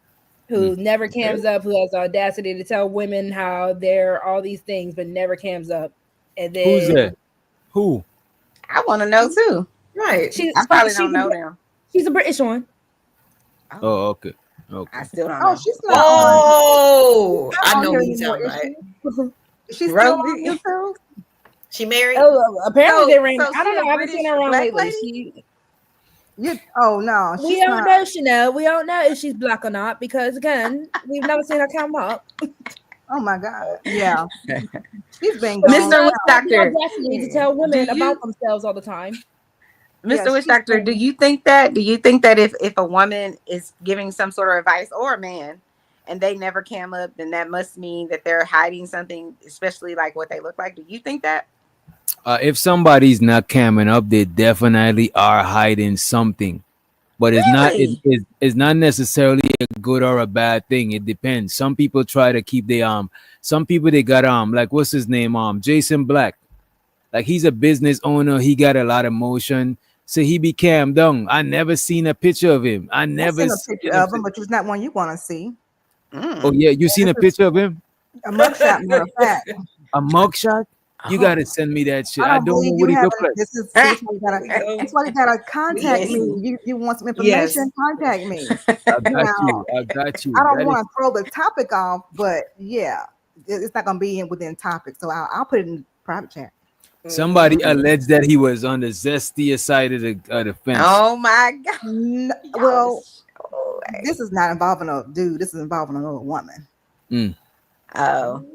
who never cams up, who has the audacity to tell women how they're all these things, but never cams up. And
Who's
then
that? Who?
I want to know too.
Right.
I probably don't know
a,
them.
she's a British one.
Oh, okay.
I
Okay.
still don't
Oh,
know.
she's not
Oh,
not
I
on
know
here
who you
anymore,
talking
is
about.
she? She's still on
Rugby.
YouTube.
She married?
Oh, apparently
So,
they ran.
so
I don't
she a
know. I haven't seen
British
her around
black
lately.
lady?
Oh no,
We
she's
don't
not.
know, Chanel. We don't know if she's black or not because again, we've never seen her come up.
Oh my God. Yeah. She's been
But she
gone.
Mr.
does
Witch
have the
Doctor,
audacity to tell
do
women about
you,
themselves all the time.
Yeah,
Mr. Witch
she's
Doctor, do you think that? Do you think that if a woman is giving some sort of advice or a man and they never cam up, then that must mean that they're hiding something, especially like what they look like? Do you think that?
If somebody's not camming up, they definitely are hiding something. But
Really?
it's not necessarily a good or a bad thing. It depends. Some people try to keep their some people they got like what's his name? Jason Black. Like he's a business owner, he got a lot of motion. So he be cammed down. I never seen a picture of him. I
I've
never
seen a
seen
picture
him.
of him, but it's not one you want to see.
Oh yeah, you seen
This
a
is
picture of him?
a mugshot, matter of fact.
A mugshot? You gotta send me that shit.
I
I
don't
don't know
believe
what
you
he
haven't.
look like.
This is
Ah,
this why you gotta.
Here we go.
That's why you gotta contact me.
Listen.
You want some
Yes.
information? Contact me.
I got
Now,
you. I got you.
I don't
That
want
is
to throw the topic off, but yeah, it's not gonna be within topic. So I'll put it in private chat.
somebody alleged that he was on the zestier side of the fence.
oh my God.
Well,
Oh,
this is not involving a dude. This is involving another woman.
oh.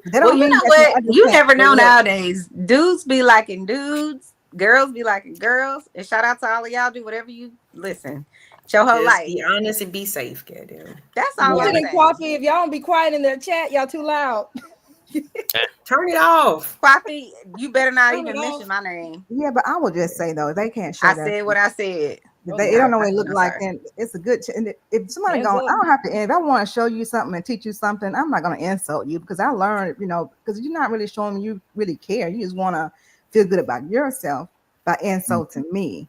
They
Well,
don't
you
mean
know
that you
what? You
understand.
never know
Look,
nowadays. Dudes be liking dudes, girls be liking girls. And shout out to all of y'all. Do whatever you listen. It's your whole
Just
life.
be honest and be safe, goddamn.
That's all
Music
I'm
and
saying.
coffee. If y'all don't be quiet in the chat, y'all too loud.
Turn it off.
Poppy, you better not
Turn
even
it
mention
off.
my name.
yeah, but I will just say though, they can't show
I
that.
said what I said.
If they don't know what it look
I'm
like,
sorry.
then it's a good. And if somebody
Hands
going,
up.
I don't have to. If I want to show you something and teach you something, I'm not going to insult you because I learned, because you're not really showing me you really care. You just want to feel good about yourself by insulting me.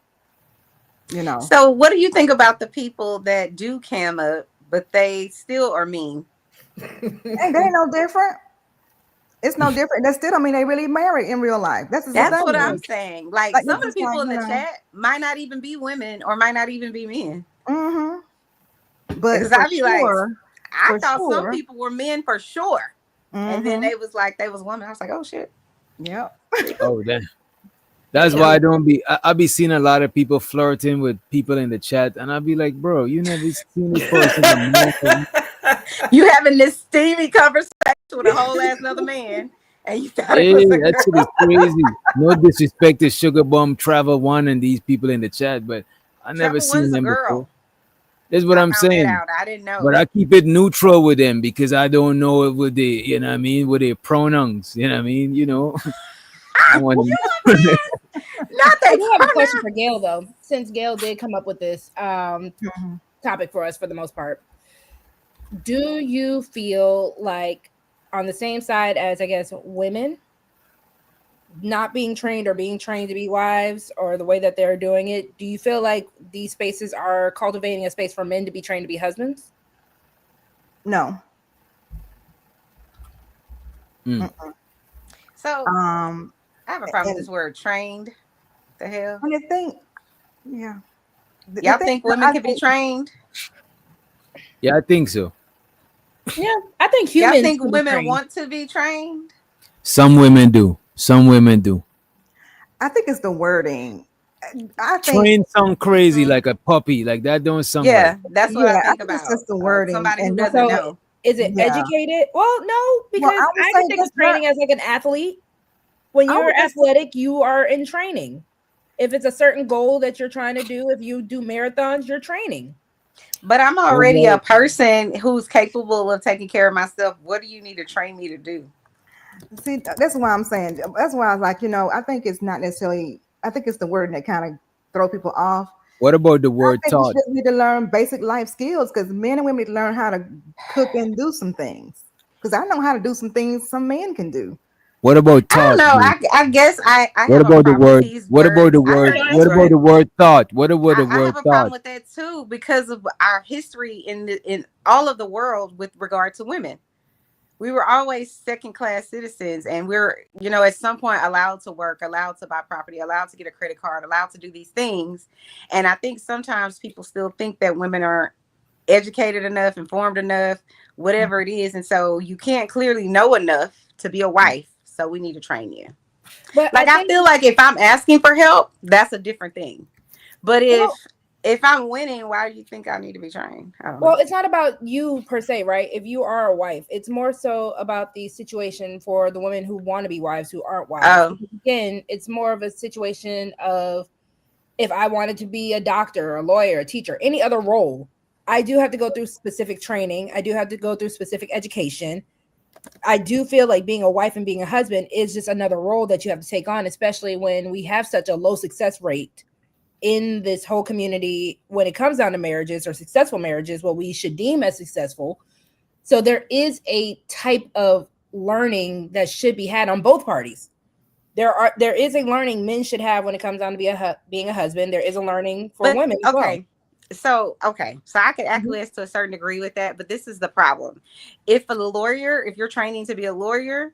So what do you think about the people that do cam up, but they still are mean?
And they ain't no different. It's no different. That still don't mean they really married in real life. That's the
That's
same.
what I'm saying. Like
Like
some
it's
of the
just
people
like,
in the chat might not even be women or might not even be men.
But
Because
for
I'd be like,
sure,
I
for
thought some
sure.
people were men for sure. And then
Mhm.
they was like, they was women. I was like, oh shit.
Yep.
Oh, that's why I don't be. I be seeing a lot of people flirting with people in the chat, and I'll be like, bro, you never seen this person a month.
You having this steamy conversation with a whole ass another man, and you thought it
Hey,
was a
that shit is
girl.
crazy. No disrespect to Sugar Bum, Travel One, and these people in the chat, but I never
Travel One's
seen
a
them
girl.
before. That's what
I
I'm
found that
saying.
out. I didn't know.
But I keep it neutral with them because I don't know it with the, you know what I mean, with their pronouns. You know what I mean? I want
Not
I
they
do have a question for Gail though, since Gail did come up with this topic for us for the most part. Do you feel like on the same side as I guess women not being trained or being trained to be wives or the way that they're doing it, do you feel like these spaces are cultivating a space for men to be trained to be husbands?
No.
So I have a problem with this word trained. The hell?
And the thing, yeah.
Y'all think women can be trained?
Yeah, I think so.
Yeah, I think
Y'all
humans
think
can be
women
trained.
want to be trained?
Some women do. Some women do.
I think it's the wording. I think
Train sound crazy like a puppy. Like that don't sound
Yeah,
right.
that's what I think
it's
about.
just the wording.
Somebody who
And
doesn't
So
know.
is it
Yeah.
educated? Well, no, because
I would
I
say
can think of
that's not-
training as like an athlete. When
I
you're
would just-
athletic, you are in training. If it's a certain goal that you're trying to do, if you do marathons, you're training.
But I'm already a person who's capable of taking care of myself. What do you need to train me to do?
See, that's why I'm saying. That's why I was like, I think it's not necessarily. I think it's the wording that kind of throw people off
What about the
I
word
think we
taught?
just need to learn basic life skills because men and women need to learn how to cook and do some things. Because I know how to do some things some men can do.
What about
I don't
taught?
know.
Boo?
I guess I
What
have a
about the
problem with
word?
these
What about the
words. I
word?
heard
No,
you,
that's
What about
right.
the word thought? What about the
I
word
have a problem
thought?
with that too because of our history in all of the world with regard to women. We were always second class citizens, and we're at some point allowed to work, allowed to buy property, allowed to get a credit card, allowed to do these things. And I think sometimes people still think that women aren't educated enough, informed enough, whatever it is, and so you can't clearly know enough to be a wife. So we need to train you.
But I
Like I
think,
feel like if I'm asking for help, that's a different thing. But
well,
if I'm winning, why do you think I need to be trained? I don't know.
well, it's not about you per se, right? If you are a wife, it's more so about the situation for the women who want to be wives who aren't wives.
Oh,
Because again, it's more of a situation of if I wanted to be a doctor, a lawyer, a teacher, any other role, I do have to go through specific training. I do have to go through specific education. I do feel like being a wife and being a husband is just another role that you have to take on, especially when we have such a low success rate in this whole community when it comes down to marriages or successful marriages, what we should deem as successful. So there is a type of learning that should be had on both parties. There is a learning men should have when it comes down to being a husband. There is a learning for
but
women as well.
so I could
Mhm.
acquiesce to a certain degree with that, but this is the problem. If you're training to be a lawyer,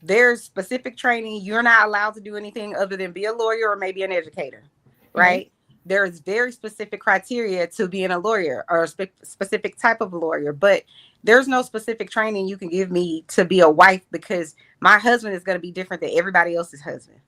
there's specific training. You're not allowed to do anything other than be a lawyer or maybe an educator,
Mhm.
right? There's very specific criteria to being a lawyer or a specific type of lawyer, but there's no specific training you can give me to be a wife because my husband is going to be different than everybody else's husband.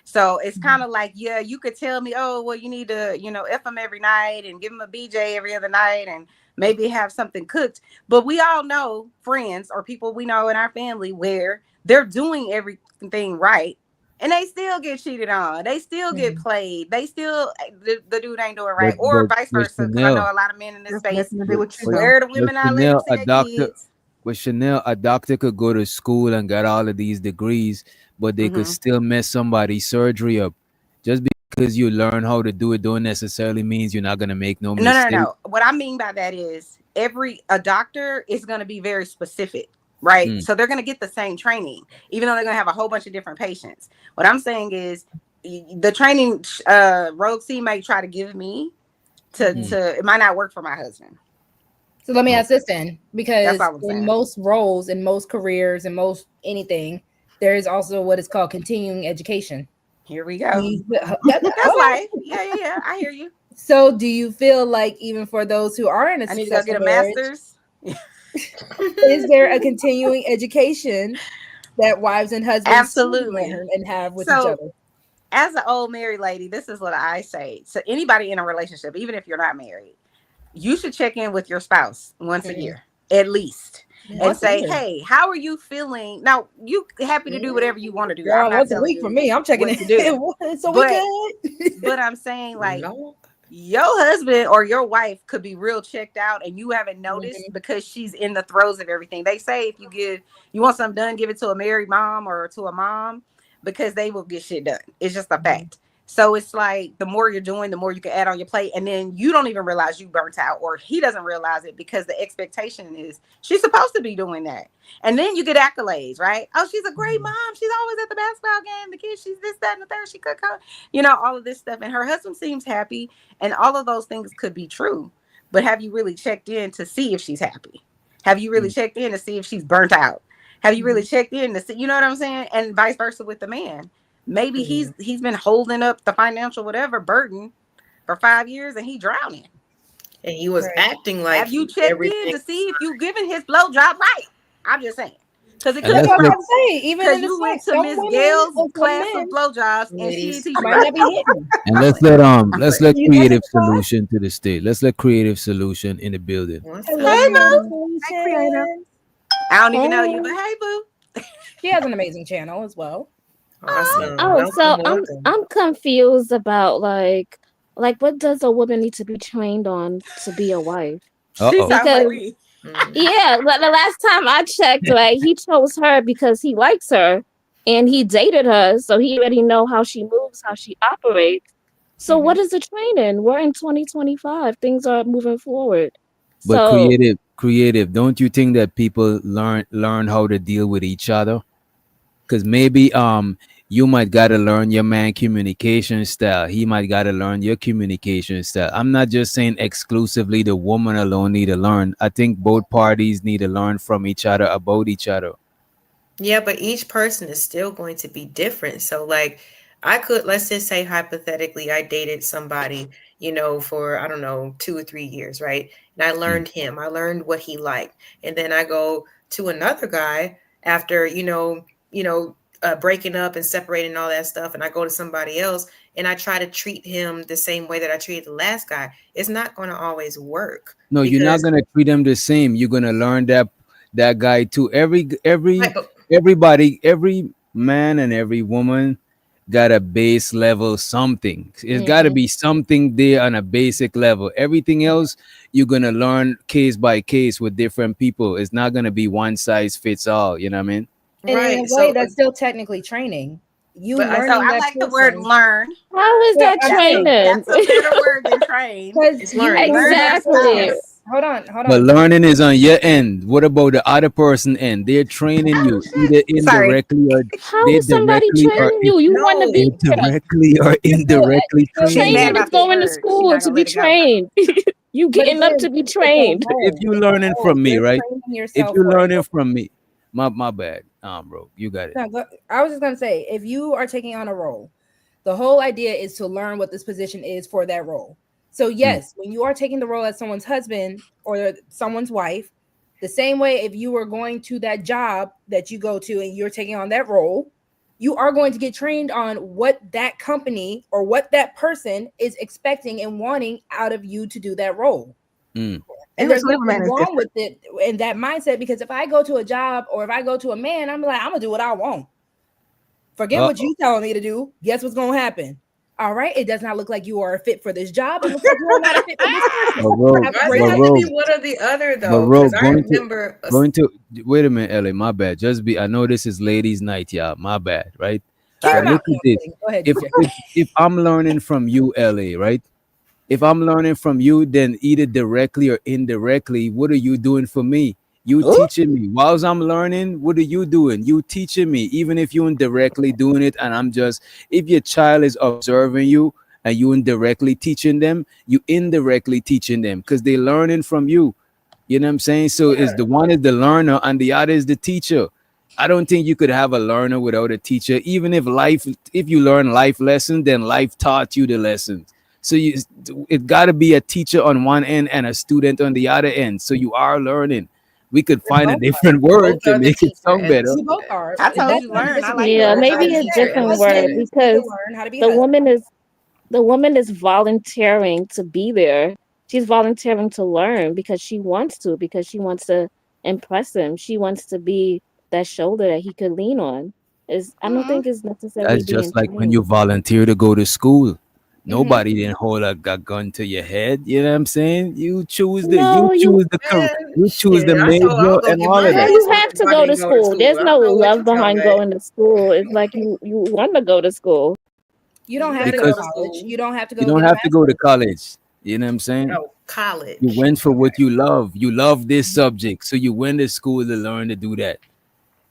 So it's kind of like, yeah, you could tell me, oh, well, you need to, F him every night and give him a BJ every other night and maybe have something cooked. But we all know friends or people we know in our family where they're doing everything right and they still get cheated on. They still get played. They still, the dude ain't doing right, or vice
But
versa. Because I know
Chanel,
a lot of men in this
That's
space
nothing to do
but,
with you
but,
though.
swear the
but
women not let them
Chanel,
see their kids.
A doctor could go to school and get all of these degrees, but they could
Hmm.
still mess somebody's surgery up. Just because you learn how to do it, don't necessarily means you're not gonna make no mistake.
No. What I mean by that is a doctor is going to be very specific, right?
Mm,
So they're going to get the same training, even though they're going to have a whole bunch of different patients. What I'm saying is the training Rogue C may try to give me
mm.
to it might not work for my husband.
So let me ask
Okay.
this then,
That's
because
all I'm
in
saying.
most roles, in most careers, in most anything, there is also what is called continuing education.
Here we go. That's
Okay.
life. Yeah. I hear you.
So do you feel like even for those who are in a
I need to go
successful
get a
marriage,
master's.
is there a continuing education that wives and husbands should
Absolutely.
learn and have with each
So
other?
as an old married lady, this is what I say. So anybody in a relationship, even if you're not married, you should check in with your spouse once a
Mhm.
year, at least,
Yeah.
and
Once a
say,
year.
hey, how are you feeling? Now, you happy to do whatever you want to do. I'm
Girl,
not
once a
telling
week for
you
me. I'm checking
what to do.
it. So we
But
good.
I'm saying like
No.
your husband or your wife could be real checked out and you haven't noticed
Mhm.
because she's in the throes of everything. They say if you want something done, give it to a married mom or to a mom because they will get shit done. It's just a
Mhm.
fact. So it's like the more you're doing, the more you can add on your plate. And then you don't even realize you burnt out or he doesn't realize it because the expectation is she's supposed to be doing that. And then you get accolades, right? Oh, she's a great mom. She's always at the basketball game. The kids, she's this, that, and the third. She could come, all of this stuff. And her husband seems happy. And all of those things could be true. But have you really checked in to see if she's happy? Have you really
Mm.
checked in to see if she's burnt out? Have you really
Mhm.
checked in to see, you know what I'm saying? And vice versa with the man. Maybe
Mhm.
he's been holding up the financial whatever burden for 5 years and he drowning.
And he was
Right.
acting like
Have you
he
checked in
everything
to
was
see if you giving his blowjob right? I'm just saying. Because it
And
could
That's
be
let's
what I'm
let
about to
wrong.
say. Even
Because
in the
you went
sex,
to
some
Miss
women
Gail's
and some
class of
men
blowjobs and she didn't
ladies.
teach you
might
right.
not be hitting.
and
I'm
let's
playing.
let
You guys at
creative
the front?
solution to the state. Let's let creative solution in the building.
What's
Hello,
up,
Hey
creative
boo.
y'all?
Hey, creative.
solution.
I don't even know you, but
Hey.
hey boo.
She has an amazing channel as well.
Awesome.
Oh, so
Welcome,
I'm
welcome.
I'm confused about like what does a woman need to be trained on to be a wife?
Uh
She
oh.
sounds like
Because
me.
Mm.
yeah, the last time I checked, like he chose her because he likes her and he dated her, so he already know how she moves, how she operates.
So what is the training? We're in 2025. Things are moving forward.
But
So
creative, don't you think that people learn how to deal with each other? Because maybe you might gotta learn your man communication style. He might gotta learn your communication style. I'm not just saying exclusively the woman alone need to learn. I think both parties need to learn from each other about each other.
Yeah, but each person is still going to be different. So, like, I could, let's just say hypothetically, I dated somebody, for, I don't know, 2 or 3 years, right? And I
Mm.
learned him, I learned what he liked. And then I go to another guy after, breaking up and separating and all that stuff. And I go to somebody else and I try to treat him the same way that I treated the last guy. It's not going to always work
No, you're not
because,
gonna treat them the same. You're gonna learn that guy too.
right, but
Everybody, every man and every woman got a base level something. It's got to be something there on a basic level. Everything else you're gonna learn case by case with different people. It's not gonna be one size fits all. You know what I mean?
And in a
right.
way,
So,
that's still technically training. You
but I
So
learning
I
that
like the word
person.
learn.
how is
Yeah,
that
I'm saying
training?
That's a better word than train.
because
it's
you
learning.
learn that
Exactly.
person.
Yes.
Hold
But
on.
learning is on your end. What about the other person end? They're training you either
Sorry.
indirectly or
How
they
is somebody
directly or
training you? You want to be
No,
there.
indirectly or
You're
indirectly
still
She's
training
mad
Training
you.
is
about this
going to
word. She's
school
not
to
gonna
be
let it go.
trained. You
But
getting up to
again,
be
it's a
trained.
If
role.
you
It's a
learning
role.
from me,
You're
right?
training
If
yourself
you
for a
learning
role.
from me, my bad, bro, you got it.
No, I was just gonna say, if you are taking on a role, the whole idea is to learn what this position is for that role. So
Mm.
yes, when you are taking the role as someone's husband or someone's wife, the same way if you were going to that job that you go to and you're taking on that role, you are going to get trained on what that company or what that person is expecting and wanting out of you to do that role.
Mm.
And
Every
there's
delivery man
nothing
is
wrong
different.
with it in that mindset, because if I go to a job or if I go to a man, I'm like, I'm gonna do what I want. Forget what
Uh-oh.
you telling me to do. Guess what's gonna happen? All right, it does not look like you are a fit for this job. It looks like you are not a fit for this person.
But Rogue,
Have a
why does
great
it
but
have to
day.
be
Rogue,
one or the other
but
though? Because
Rogue,
I remember,
going to wait a minute, Ellie, my bad. Just be I know this is ladies' night, y'all. My bad, right?
Kick
So
him
Sorry.
out.
look
No,
at
I'm
this.
kidding. Go ahead,
If
DJ.
if I'm learning from you, Ellie, right? If I'm learning from you, then either directly or indirectly, what are you doing for me? You
Ooh.
teaching me. Whilst I'm learning, what are you doing? You teaching me. Even if you indirectly doing it, and I'm just if your child is observing you and you indirectly teaching them, you indirectly teaching them because they're learning from you. You know what I'm saying? So is
yeah,
the one is the learner and the other is the teacher. I don't think you could have a learner without a teacher. Even if you learn life lessons, then life taught you the lessons. So it got to be a teacher on one end and a student on the other end. So you are learning. We could
We
find a
both are.
different
both
word to
are the
make it
teacher
sound
and the
better.
We both
student.
are.
I told
That's
you
not a
learn. I like
disagreement.
that
Yeah,
Both
word.
are
maybe
the
a
teacher and
different
the
word
Husbands
student.
need to
because
learn how to be
the
husbands.
woman is volunteering to be there. She's volunteering to learn because she wants to impress him. She wants to be that shoulder that he could lean on. Is I don't
Mm-hmm.
think it's necessarily
That's
being
just like when
trained.
you volunteer to go to school.
Hmm.
Nobody didn't hold a gun to your head. You know what I'm saying?
No,
you choose the
Shit,
major
I'll go
and
get
all
my
of that.
you
ass
have
whooped
to
if I
go to
didn't go to
school.
school.
There's
I
no
don't know what
love
you talking
behind
about.
going to school. It's like you want to go to school.
You don't
You
have
better
to go to
go to
Because
college.
school.
You don't have to
you
go
don't
get a
have to go to
master's.
college. You know what I'm saying?
Oh,
You
college.
went for what
Okay.
you love. You love this
Mhm.
subject. So you went to school to learn to do that.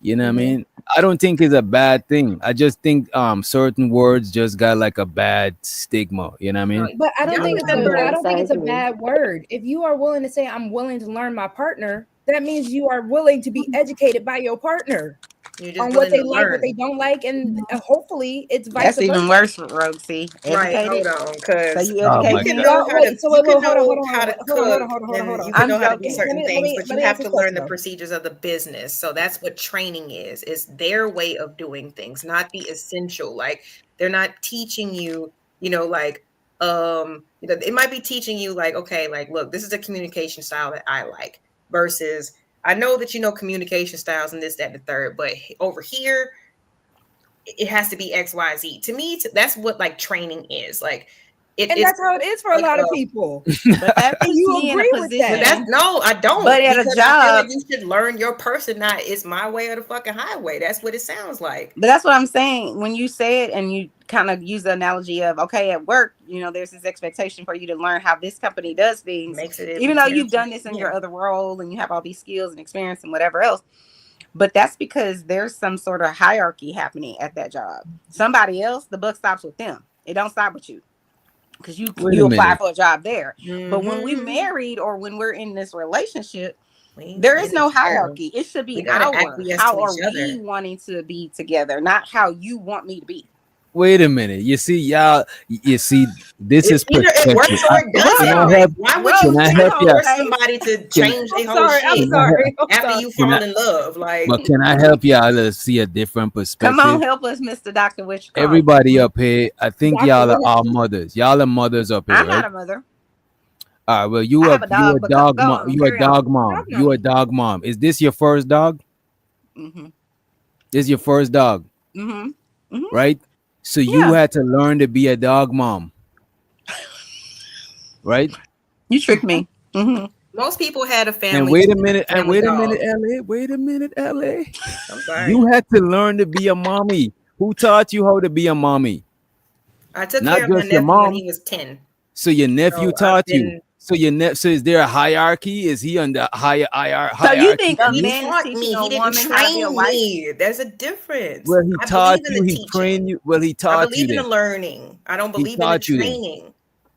You know what I
Mhm.
mean? I don't think it's a bad thing. I just think certain words just got like a bad stigma. You know what I
No,
mean?
But
y'all
I
remember?
Yes,
don't
I
think it's a
agree.
bad word. If you are willing to say I'm willing to learn my partner, that means you are willing to be educated by your partner
You're just
on what
willing
they
to
like, what
learn.
they don't like, and hopefully it's vice
That's even
versa.
worse, Roxy.
Right,
Educated.
hold on,
So
because
you
Oh
you
my
educating
can
god.
me?
know
Well,
how to
wait. So
you
wait,
can
well,
know how to cook and you can
I'm
know how to do
joking.
certain things, but
Let
you
me
have
ask
to
this
learn
question
the
though.
procedures of the business. So that's what training is. It's their way of doing things, not the essential. Like they're not teaching you, like it might be teaching you like, okay, like look, this is a communication style that I like versus I know that you know communication styles and this, that, and the third, but over here it has to be XYZ. To me, that's what like training is. Like
And that's how it is for a lot of people.
But that puts
You
me in a
agree with
position.
that?
No, I don't.
But at a
because I feel like
job-
you should learn your person. Not it's my way or the fucking highway. That's what it sounds like.
But that's what I'm saying. When you say it and you kind of use the analogy of, okay, at work, you know, there's this expectation for you to learn how this company does things.
Makes it
Even though you've done this in your other role and you have all these skills and experience and whatever else. But that's because there's some sort of hierarchy happening at that job. Somebody else, the buck stops with them. It don't stop with you. Because you apply for a job there. But when we married or when we're in this relationship, there is no hierarchy. It should be how are we wanting to be together, not how you want me to be.
Wait a minute. You see, y'all. You see, this is
Either it works or it doesn't. Why would you force somebody to change their whole shit?
I'm sorry.
After you fall in love, like.
But can I help y'all to see a different perspective?
Come on, help us, Mr. Doctor. Which
everybody up here, I think y'all are all mothers. Y'all are mothers up here.
I'm
right?
not a mother.
All right. Well, you a dog mom. You a dog mom. You a dog mom. Is this your first dog?
Mm-hmm.
This is your first dog.
Mm-hmm. Mm-hmm.
Right. So you had to learn to be a dog mom, right?
You tricked me. Mm-hmm.
Most people had a family.
And wait a minute, LA. Wait a minute, LA.
I'm sorry.
You had to learn to be a mommy. Who taught you how to be a mommy?
I took
Not
care of my
just your
nephew
mom.
when he was 10.
So your nephew taught you. So so is there a hierarchy? Is he on the higher hierarchy?
So you think a
He
man
taught
teaching
me.
a
He didn't
woman how to be a
train
wife?
me. There's a difference.
Well, he
I
taught
believe in
you.
the
He
teaching.
trained you. Well, he
I
taught
believe
you.
in the learning. I don't believe in the
taught you then.
training.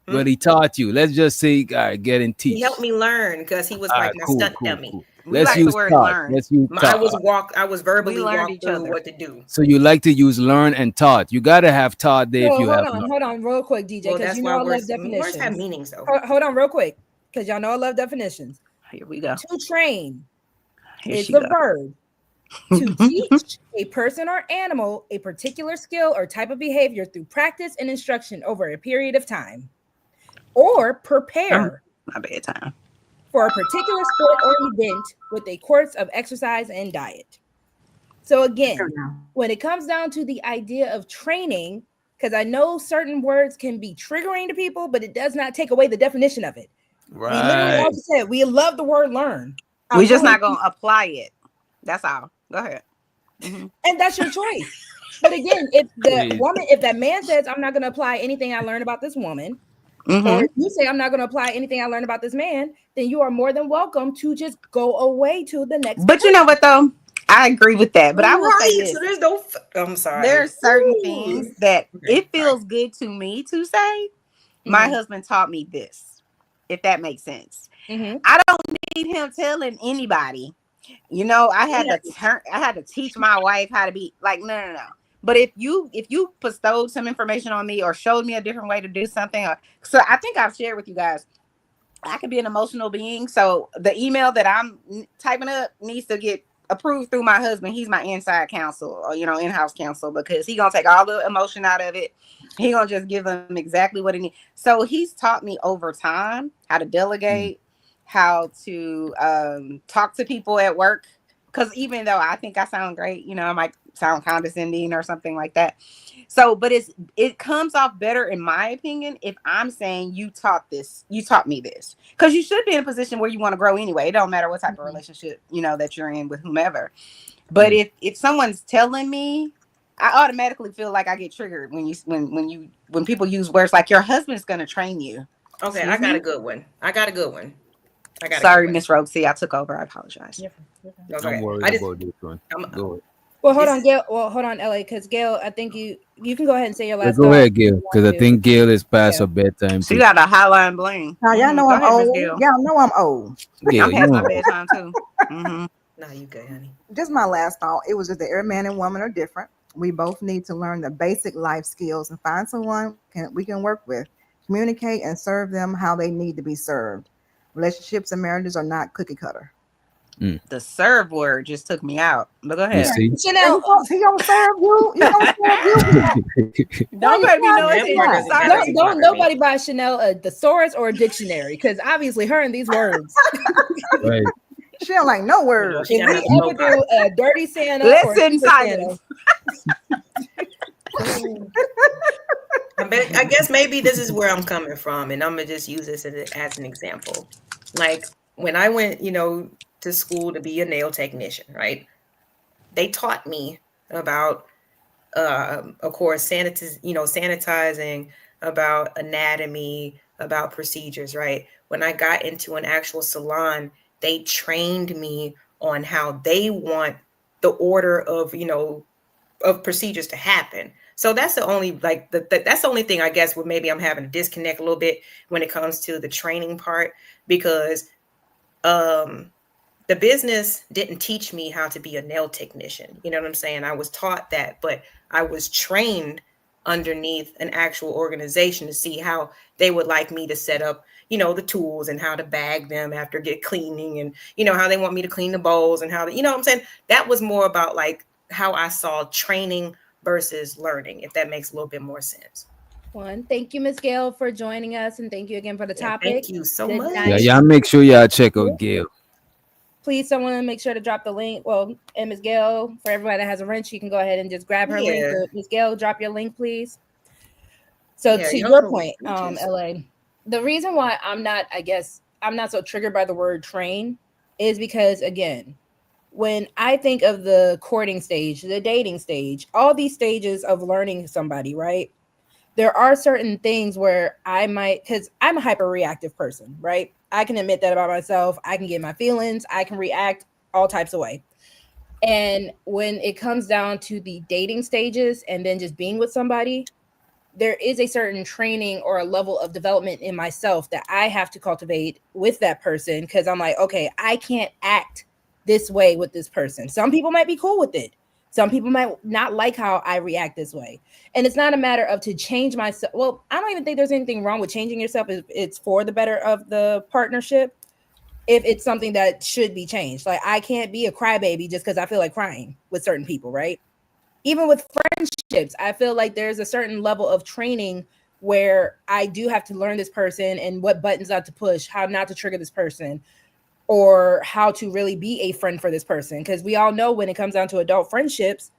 Well, he taught you. Let's just say, all right, get and teach.
He helped me learn because he was
All
like
right,
my
cool,
stunt
cool,
dummy.
cool.
We
Let's
like the
use
word
taught.
learn.
Let's use
I
taught.
was verbally
learned
walked
each
through
other.
what to do.
So you like to use learn and taught. You gotta have taught there if
So
you have.
hold on, real quick, DJ,
Well,
because
that's
you
why
know I love
words
definitions.
have meanings, though.
Hold on, real quick, because y'all know I love definitions.
Here we go.
To train
Here
is
she
the
go.
verb to teach a person or animal a particular skill or type of behavior through practice and instruction over a period of time, or prepare
My bad time.
for a particular sport or event with a course of exercise and diet. So again, when it comes down to the idea of training, because I know certain words can be triggering to people, but it does not take away the definition of it.
Right.
We literally, like you said, we love the word learn.
We just not gonna apply it. That's all. Go ahead. Mm-hmm.
And that's your choice. But again, if the woman, if that man says, I'm not going to apply anything I learned about this woman, or if you say, I'm not going to apply anything I learned about this man, then you are more than welcome to just go away to the next.
But you know what, though? I agree with that. But I will say this.
So there's no. I'm sorry.
There's certain things that it feels good to me to say. My husband taught me this, if that makes sense. I don't need him telling anybody. You know, I had to teach my wife how to be like, no. But if you bestowed some information on me or showed me a different way to do something, so I think I've shared with you guys, I could be an emotional being. So the email that I'm typing up needs to get approved through my husband. He's my inside counsel, or in-house counsel, because he's gonna take all the emotion out of it. He gonna just give them exactly what he needs. So he's taught me over time how to delegate, how to talk to people at work. Because even though I think I sound great, I might sound condescending or something like that. So, but it comes off better, in my opinion, if I'm saying you taught me this, because you should be in a position where you want to grow anyway. It don't matter what type of relationship, that you're in with whomever. But if someone's telling me, I automatically feel like I get triggered when people use words like your husband's going to train you.
Okay, I got a good one.
Sorry, Miss Roxy, I took over. I apologize.
I'm worried about this one. Go ahead.
Well, hold on, Gail. Well, hold on, LA, because Gail, I think you can go ahead and say your last.
Go ahead, Gail, because I think Gail is past her bedtime.
She got a highline bling.
Now y'all know I'm old. Y'all know I'm old.
Gail,
I'm past my bedtime too.
No, you good, honey.
Just my last thought. It was just that every man and woman are different. We both need to learn the basic life skills and find someone we can work with, communicate, and serve them how they need to be served. Relationships and marriages are not cookie cutter.
The serve word just took me out. But go ahead.
Chanel,
he gonna serve you. He gonna serve you.
Nobody knows.
Don't nobody buy Chanel a thesaurus or a dictionary, because obviously her and these words.
Right.
She don't like no words.
If we ever do a dirty Santa,
listen, silence.
I'm but I guess maybe this is where I'm coming from, and I'm gonna just use this as an example. Like when I went, to school to be a nail technician, right? They taught me about, of course, sanitizing, about anatomy, about procedures, right? When I got into an actual salon, they trained me on how they want the order of procedures to happen. So that's the only that's the only thing I guess where maybe I'm having to disconnect a little bit when it comes to the training part, because the business didn't teach me how to be a nail technician. You know what I'm saying? I was taught that, but I was trained underneath an actual organization to see how they would like me to set up, the tools and how to bag them after get cleaning, and, how they want me to clean the bowls and how to, what I'm saying? That was more about like how I saw training versus learning, if that makes a little bit more sense.
Thank you, Miss Gail, for joining us, and thank you again for the topic.
Thank you so much.
Yeah, y'all make sure y'all check out Gail.
Please, someone make sure to drop the link. Well, and Ms. Gail, for everybody that has a wrench, you can go ahead and just grab her link. But Ms. Gail, drop your link, please. So to your point, LA, the reason why I'm not so triggered by the word train is because, again, when I think of the courting stage, the dating stage, all these stages of learning somebody, right? There are certain things where I might, because I'm a hyper reactive person, right? I can admit that about myself. I can get my feelings. I can react all types of way. And when it comes down to the dating stages and then just being with somebody, there is a certain training or a level of development in myself that I have to cultivate with that person, because I'm like, okay, I can't act this way with this person. Some people might be cool with it. Some people might not like how I react this way. And it's not a matter of to change myself. Well, I don't even think there's anything wrong with changing yourself if it's for the better of the partnership, if it's something that should be changed. Like, I can't be a crybaby just because I feel like crying with certain people, right? Even with friendships, I feel like there's a certain level of training where I do have to learn this person and what buttons not to push, how not to trigger this person, or how to really be a friend for this person. Because we all know when it comes down to adult friendships,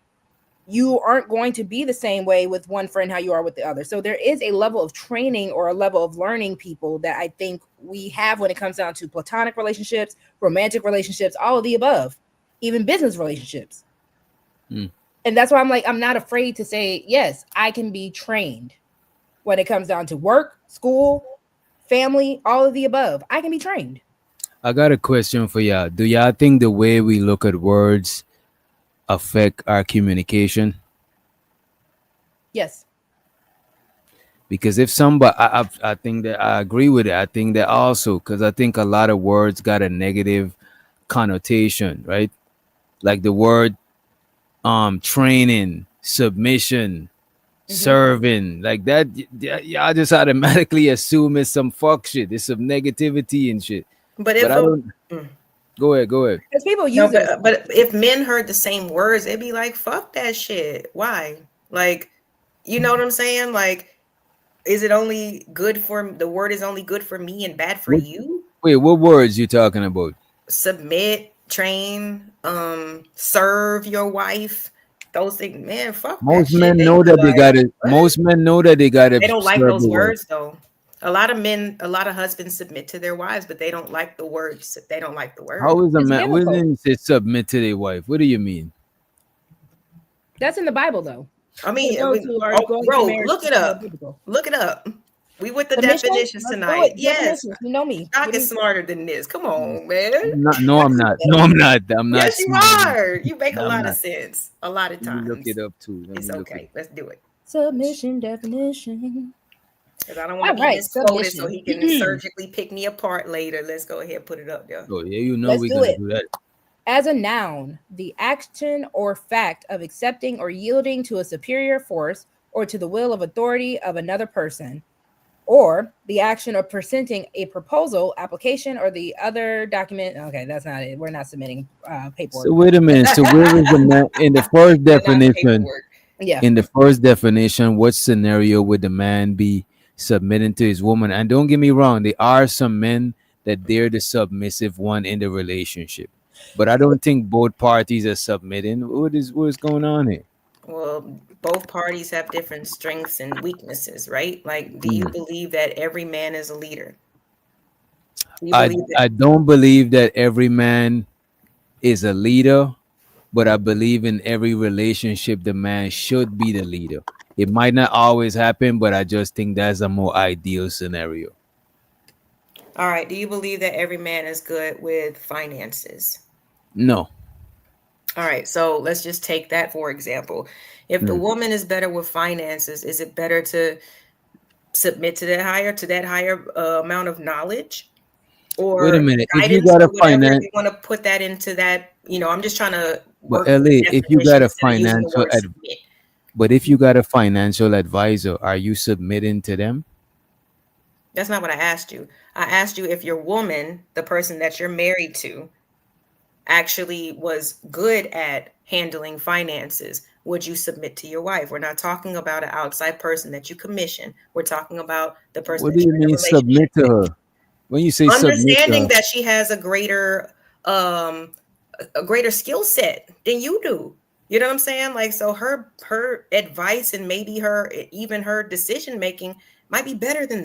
you aren't going to be the same way with one friend how you are with the other. So there is a level of training or a level of learning people that I think we have when it comes down to platonic relationships, romantic relationships, all of the above, even business relationships. And that's why I'm like, I'm not afraid to say, yes, I can be trained when it comes down to work, school, family, all of the above. I can be trained.
I got a question for y'all. Do y'all think the way we look at words affect our communication?
Yes.
Because if somebody, I think that I agree with it. I think that also, because I think a lot of words got a negative connotation, right? Like the word training, submission, serving, like that. Y'all just automatically assume it's some fuck shit. It's some negativity and shit. But I don't. Go ahead.
Because people use it.
But if men heard the same words, they'd be like, "Fuck that shit." Why? Like, you know what I'm saying? Like, is it only good for the word is only good for me and bad for you?
Wait, what words you talking about?
Submit, train, serve your wife. Those things, man. Fuck.
Most men know that they got it. Most men know that they got it.
They don't like those words though. A lot of husbands submit to their wives, but they don't like the words. They don't like the word.
How is a man? When you say submit to their wife, what do you mean?
That's in the Bible, though.
I mean, bro, look it up. Look it up. We with the definitions tonight. Yes,
you know me.
I get smarter than this. Come on, man.
No, I'm not. I'm not.
Yes, you are. You make a lot of sense. A lot of times.
Look it up too.
It's okay. Let's do it.
Submission definition.
Because I don't want to be misquoted so he can surgically pick me apart later. Let's go ahead and put it up there.
Oh, yeah, you know we're going to do that.
As a noun, the action or fact of accepting or yielding to a superior force or to the will of authority of another person, or the action of presenting a proposal, application, or the other document. Okay, that's not it. We're not submitting paperwork.
So wait a minute. So where is the man in the first definition?
Yeah.
In the first definition, what scenario would the man be submitting to his woman? And don't get me wrong, there are some men that they're the submissive one in the relationship, but I don't think both parties are submitting. What is going on here?
Well, both parties have different strengths and weaknesses, right? Like, do you believe that every man is a leader? Do you
I
believe
I
that?
don't believe that every man is a leader, but I believe in every relationship the man should be the leader. It might not always happen, but I just think that's a more ideal scenario.
All right. Do you believe that every man is good with finances?
No.
All right. So let's just take that for example. If the
Mm.
woman is better with finances, is it better to submit to that higher amount of knowledge
Wait a
or
minute. If you
guidance
got
or
a
whatever? If
finance,
you want to put that into that, I'm just trying to
but
work with
LA,
the
if you got
definition
a
instead of using the
financial
word submit.
but if you got a financial advisor, are you submitting to them?
That's not what I asked you. I asked you if your woman, the person that you're married to, actually was good at handling finances, would you submit to your wife? We're not talking about an outside person that you commission. We're talking about the person
What do
that
you
you're in a
mean
relationship
submit to
with.
her? When you say submit to
Understanding
her,
that she has um a greater skill set than you do. You know what I'm saying? Like, so her advice and maybe her decision making might be better than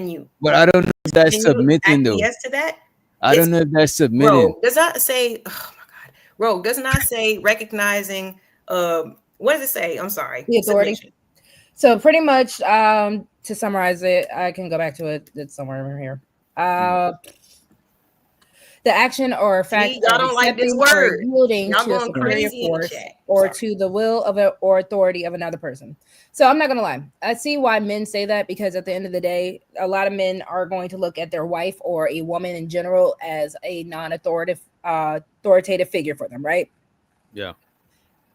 you.
but I don't know if that's
Can you
submitting though.
acquiesce to that?
I
It's
don't know if that's submitting.
Rogue does not say, oh my God, Rogue does not say recognizing, what does it say? I'm sorry,
The authority.
submission.
So pretty much, to summarize it, I can go back to it. It's somewhere in here. The action or fact
See, y'all
of
don't like this
accepting or
word.
yielding
Y'all
to a
going
superior
crazy in the
force
chat.
or
Sorry.
to the will of or authority of another person. So I'm not gonna lie. I see why men say that, because at the end of the day, a lot of men are going to look at their wife or a woman in general as a non-authoritative authoritative figure for them, right?
Yeah.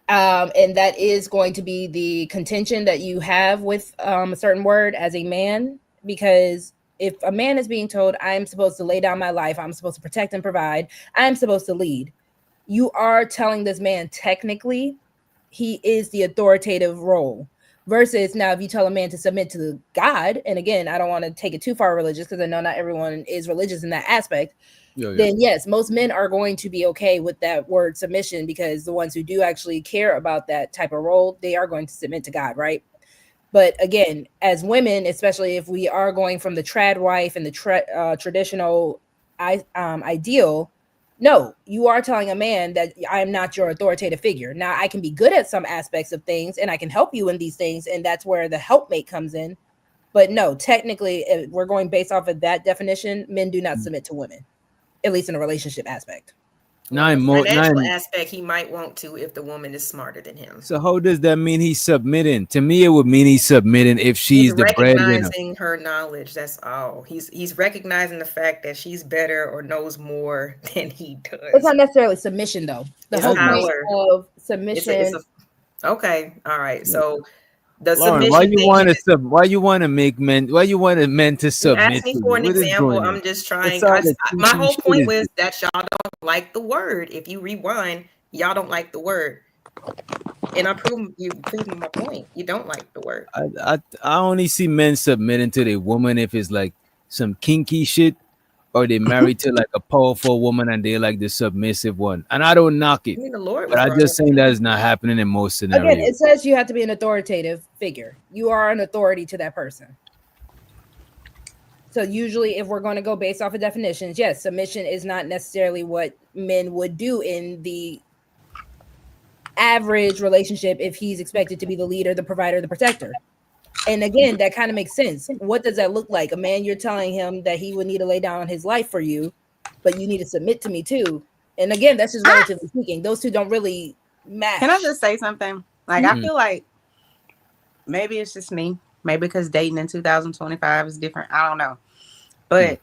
And that is going to be the contention that you have with a certain word as a man, because if a man is being told, I'm supposed to lay down my life, I'm supposed to protect and provide, I'm supposed to lead, you are telling this man technically he is the authoritative role. Versus now, if you tell a man to submit to the God, and again, I don't want to take it too far religious because I know not everyone is religious in that aspect,
Yeah.
then yes, most men are going to be okay with that word submission, because the ones who do actually care about that type of role, they are going to submit to God, right? But again, as women, especially if we are going from the trad wife and the traditional ideal, no, you are telling a man that I am not your authoritative figure. Now, I can be good at some aspects of things and I can help you in these things, and that's where the helpmate comes in. But no, technically, if we're going based off of that definition, men do not submit to women, at least in a relationship aspect.
Well, in a
Nine more
financial
nine.
aspect, he might want to if the woman is smarter than him.
So how does that mean he's submitting? To me, it would mean he's submitting if
He's
she's the breadwinner.
recognizing her knowledge. That's all. He's recognizing the fact that she's better or knows more than he
It's
does.
not necessarily submission, though. The
It's
whole point
power.
of
It's
submission.
okay. All right. So the
Lauren, why
submission
you
thing,
want to why you want to make men? Why you want men to
you
submit
asked me
to
for
you?
an
What is
example.
going on?
I'm just
What's
trying.
all the
My
cheesy
whole
shit
point
is
was
this?
that y'all don't like the word. If you rewind, y'all don't like the word. And you proved my point. You don't like the word.
I only see men submitting to the woman if it's like some kinky shit, or they married to like a powerful woman and they like the submissive one. And I don't knock
I
it,
mean, the Lord
but
was
I
brought
just
up
saying
too.
that is not happening in most
Again,
scenarios.
it says you have to be an authoritative figure. You are an authority to that person. So usually, if we're going to go based off of definitions, yes, submission is not necessarily what men would do in the average relationship if he's expected to be the leader, the provider, the protector. And again, that kind of makes sense. What does that look like? A man, you're telling him that he would need to lay down his life for you, but you need to submit to me too. And again, that's just relatively speaking. Those two don't really match.
Can I just say something? Like, I
Mm.
feel like maybe it's just me. Maybe because dating in 2025 is different. I don't know. But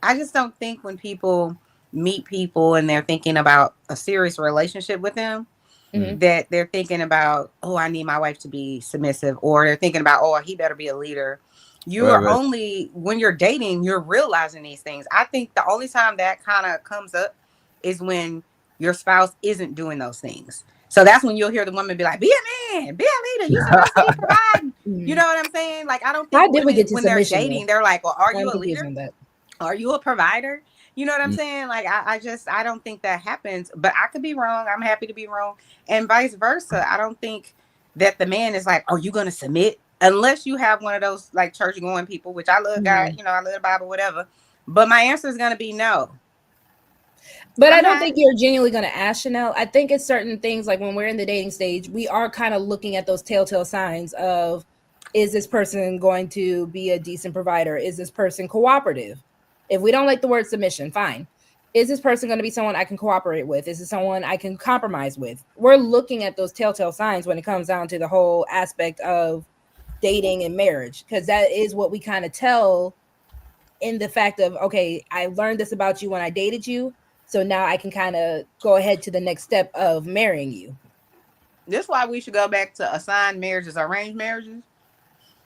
I just don't think when people meet people and they're thinking about a serious relationship with them, that they're thinking about, oh, I need my wife to be submissive, or they're thinking about, oh, he better be a leader. You
Right,
are
right.
only, when you're dating, you're realizing these things. I think the only time that kind of comes up is when your spouse isn't doing those things. So that's when you'll hear the woman be like, be a man, be a leader. You're supposed to be providing. You know what I'm saying? Like, I don't think
How did we
women,
get to
when they're
submission,
dating,
though?
they're like, well, are you
I'm
a
confused
leader?
on that.
Are you a provider? You know what I'm saying? Like, I don't think that happens, but I could be wrong. I'm happy to be wrong. And vice versa. I don't think that the man is like, "Are you gonna submit?" Unless you have one of those like church going people, which I love God, you know, I love the Bible, whatever. But my answer is gonna be no.
But I don't think you're genuinely going to ask Chanel. I think it's certain things like when we're in the dating stage, we are kind of looking at those telltale signs of, is this person going to be a decent provider? Is this person cooperative? If we don't like the word submission, fine. Is this person going to be someone I can cooperate with? Is this someone I can compromise with? We're looking at those telltale signs when it comes down to the whole aspect of dating and marriage, because that is what we kind of tell in the fact of, okay, I learned this about you when I dated you. So now I can kind of go ahead to the next step of marrying you.
This is why we should go back to assigned marriages, arranged marriages.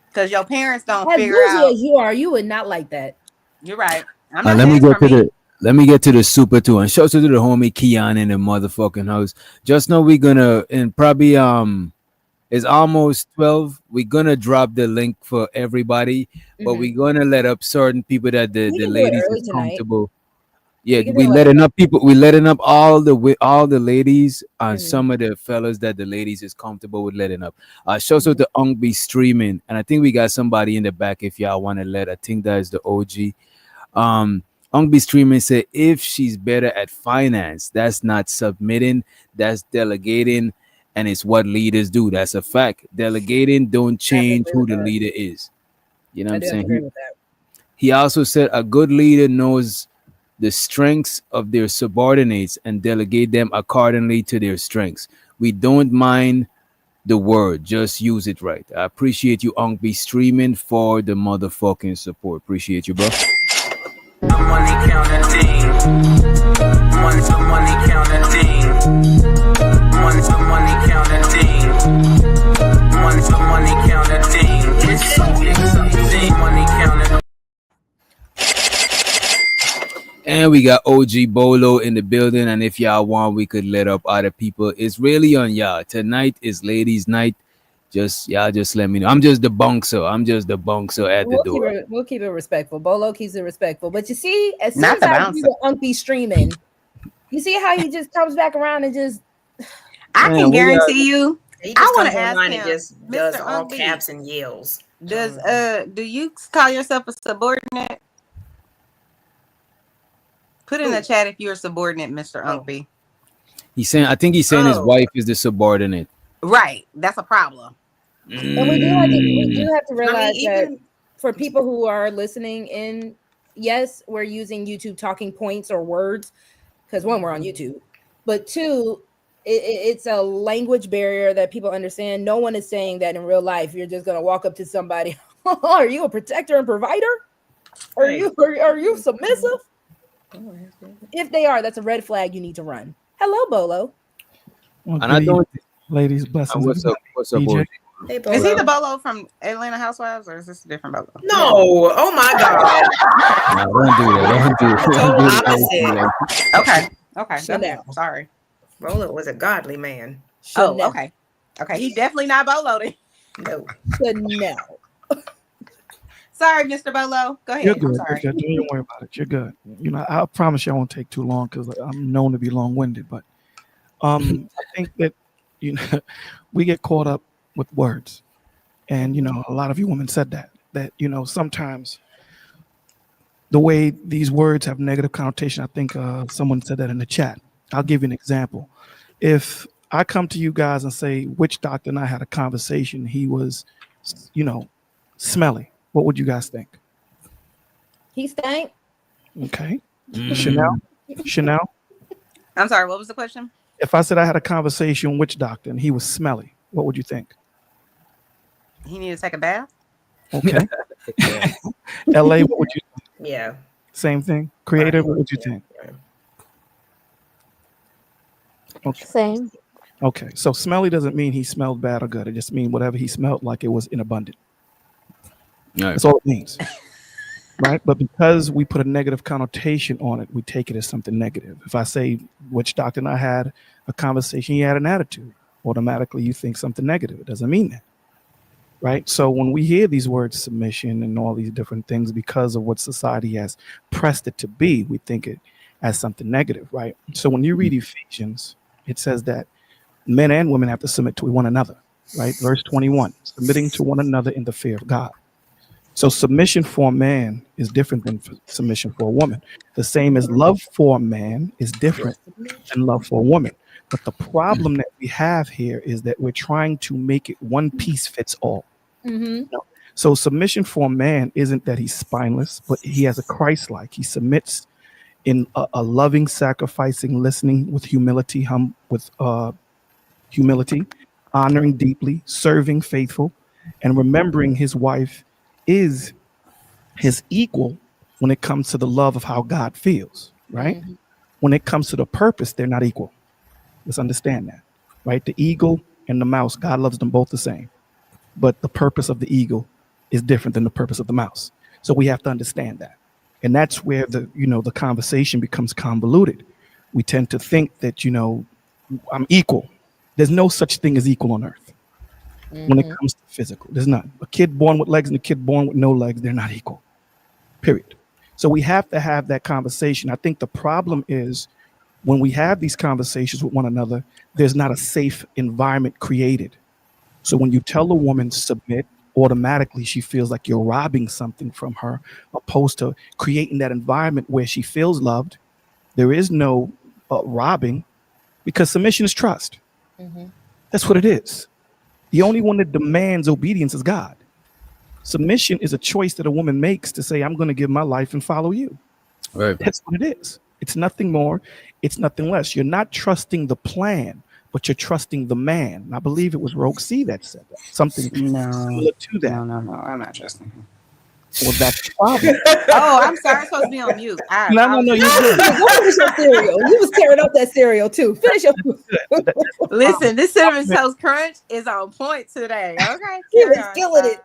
Because your parents don't
As
figure
bougie
out.
as you are, you would not like that.
You're right. I'm not
let me
saying
get
it's for
to
me.
the let me get to the super two and shout out to the homie Keon in the motherfucking house. Just know we're gonna and probably it's almost 12. We're gonna drop the link for everybody, but we're gonna let up certain people that the
We can do it
ladies
early
is
tonight.
comfortable. Yeah,
We can do
we
it like
letting up people. We letting up all the ladies and
Mhm.
some of the fellas that the ladies is comfortable with letting up. Shout out to Ung be streaming, and I think we got somebody in the back if y'all want to let. I think that is the OG. Ung be streaming said if she's better at finance, that's not submitting, that's delegating, and it's what leaders do. That's a fact. Delegating don't change who the leader is. You know what
I
I'm
do have to
saying?
agree with that.
He also said a good leader knows the strengths of their subordinates and delegate them accordingly to their strengths. We don't mind the word, just use it right. I appreciate you, Unk, be streaming for the motherfucking support. Appreciate you, bro.
The money counting team. The money counting team. The money counting team. The money counting team. It's so team money counting.
And we got OG Bolo in the building. And if y'all want, we could let up other people. It's really on y'all. Tonight is ladies' night. Just let me know. I'm just the bouncer. at the door.
We'll keep it respectful. Bolo keeps it respectful. But you see, as soon
Not
as
the
I
bouncer.
do the Umpy streaming, you see how he just comes back around and just
I
Man,
can
we
guarantee you.
He
I
just
want
comes
to ask
online
him,
and just does
Mr.
all
Unc B,
caps and yells.
do you call yourself a subordinate? Put in the chat if you're a subordinate, Mr. Unc B.
I think he's saying his
Oh.
wife is the subordinate.
Right. That's a problem.
and we do have to
I
realize
mean,
that
even
for people who are listening in, yes, we're using YouTube talking points or words because one, we're on YouTube, but two, it's a language barrier that people understand. No one is saying that in real life. You're just gonna walk up to somebody. Are you a protector and provider? Are you submissive? If they are, that's a red flag. You need to run. Hello, Bolo.
Well,
And I
good
don't.
evening, ladies. Blessings.
What's up? What's up,
DJ?
OG?
Hey,
Is he
Bolo.
the Bolo from Atlanta Housewives, or is this a different Bolo?
No. Oh my God.
No, don't do that. Don't do
Total
that.
opposite.
Okay.
Chanel.
Sorry.
Bolo was a godly man.
Chanel.
Oh, okay. Okay, he's definitely not Bolo then.
No.
Chanel.
Sorry, Mr. Bolo. Go ahead.
You're good.
I'm sorry.
You're good. Don't worry about it. You're good. You know, I promise you I won't take too long because I'm known to be long-winded. But I think that we get caught up with words, and a lot of you women said that sometimes the way these words have negative connotation. I think someone said that in the chat. I'll give you an example. If I come to you guys and say, which doctor and I had a conversation, he was, smelly. What would you guys think?
He stank.
Okay. Chanel?
I'm sorry. What was the question?
If I said I had a conversation with which doctor and he was smelly, what would you think?
He need to take a bath?
Okay. LA, what would you think?
Yeah.
Same thing. Creative, what would you think? Okay.
Same.
Okay. So smelly doesn't mean he smelled bad or good. It just means whatever he smelled like it was in abundance.
Right.
That's all it means. Right? But because we put a negative connotation on it, we take it as something negative. If I say which doctor and I had a conversation, he had an attitude, automatically you think something negative. It doesn't mean that. Right? So when we hear these words, submission and all these different things, because of what society has pressed it to be, we think it as something negative, right? So when you read Ephesians, it says that men and women have to submit to one another. right? Verse 21, submitting to one another in the fear of God. So submission for a man is different than submission for a woman. The same as love for a man is different than love for a woman. But the problem that we have here is that we're trying to make it one piece fits all.
Mm-hmm.
No. So submission for a man isn't that he's spineless, but he has a Christ-like. He submits in a loving, sacrificing, listening with humility, humility, honoring deeply, serving faithful, and remembering his wife is his equal when it comes to the love of how God feels, right?
Mm-hmm.
When it comes to the purpose, they're not equal. Let's understand that, right? The eagle and the mouse, God loves them both the same, but the purpose of the eagle is different than the purpose of the mouse. So we have to understand that. And that's where the conversation becomes convoluted. We tend to think that, I'm equal. There's no such thing as equal on earth. When it comes to physical, there's none. A kid born with legs and a kid born with no legs, they're not equal, period. So we have to have that conversation. I think the problem is when we have these conversations with one another, there's not a safe environment created. So when you tell a woman submit, automatically she feels like you're robbing something from her, opposed to creating that environment where she feels loved. There is no robbing, because submission is trust.
Mm-hmm.
That's what it is. The only one that demands obedience is God. Submission is a choice that a woman makes to say, I'm going to give my life and follow you.
Right.
That's what it is. It's nothing more. It's nothing less. You're not trusting the plan, but you're trusting the man. And I believe it was Rogue C that said that. Something similar to that.
No. I'm not trusting him.
Well, that's the problem.
Oh, I'm sorry. I'm supposed to be on mute.
No, you're good.
Go finish your cereal. You was tearing up that cereal too. Finish your.
Listen, this cinnamon toast crunch is on point today. Okay,
He was killing it.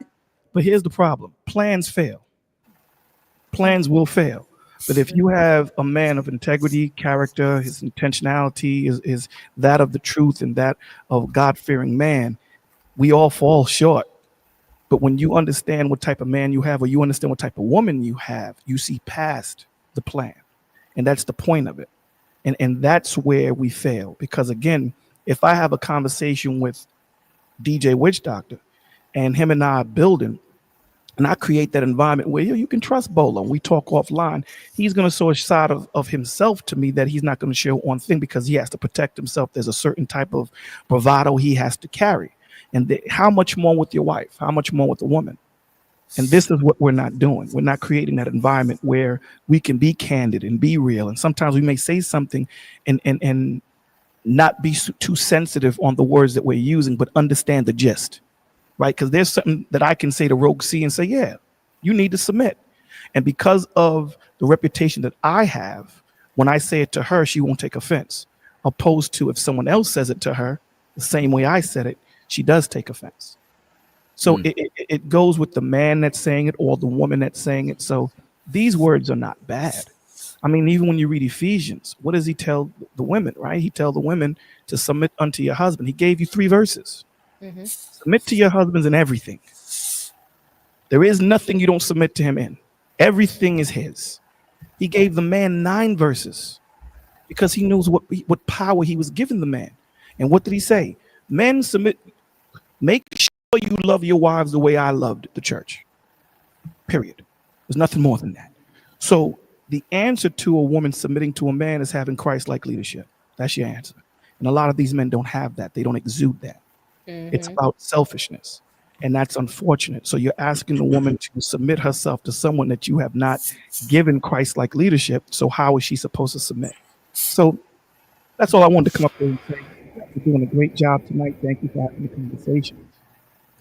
But here's the problem. Plans fail. Plans will fail. But if you have a man of integrity, character, his intentionality is that of the truth and that of God-fearing man, we all fall short. But when you understand what type of man you have, or you understand what type of woman you have, you see past the plan. And that's the point of it. And that's where we fail. Because again, if I have a conversation with DJ Witch Doctor and him and I are building, and I create that environment where you can trust Bolo, and we talk offline, he's going to show a side of himself to me that he's not going to show on thing, because he has to protect himself. There's a certain type of bravado he has to carry. And how much more with your wife? How much more with a woman? And this is what we're not doing. We're not creating that environment where we can be candid and be real. And sometimes we may say something and not be too sensitive on the words that we're using, but understand the gist, right? Because there's something that I can say to Rogue C and say, yeah, you need to submit. And because of the reputation that I have, when I say it to her, she won't take offense. Opposed to if someone else says it to her, the same way I said it, she does take offense. So it goes with the man that's saying it or the woman that's saying it. So these words are not bad. I mean, even when you read Ephesians, what does he tell the women, right? He tells the women to submit unto your husband. He gave you 3 verses.
Mm-hmm.
Submit to your husbands in everything. There is nothing you don't submit to him in. Everything is his. He gave the man 9 verses because he knows what power he was giving the man. And what did he say? Men, submit. Make sure you love your wives the way I loved the church. Period. There's nothing more than that. So the answer to a woman submitting to a man is having Christ-like leadership. That's your answer. And a lot of these men don't have that. They don't exude that. Mm-hmm. It's about selfishness. And that's unfortunate. So you're asking the woman to submit herself to someone that you have not given Christ-like leadership. So how is she supposed to submit? So that's all I wanted to come up here and say. You're doing a great job tonight. Thank you for having the conversation.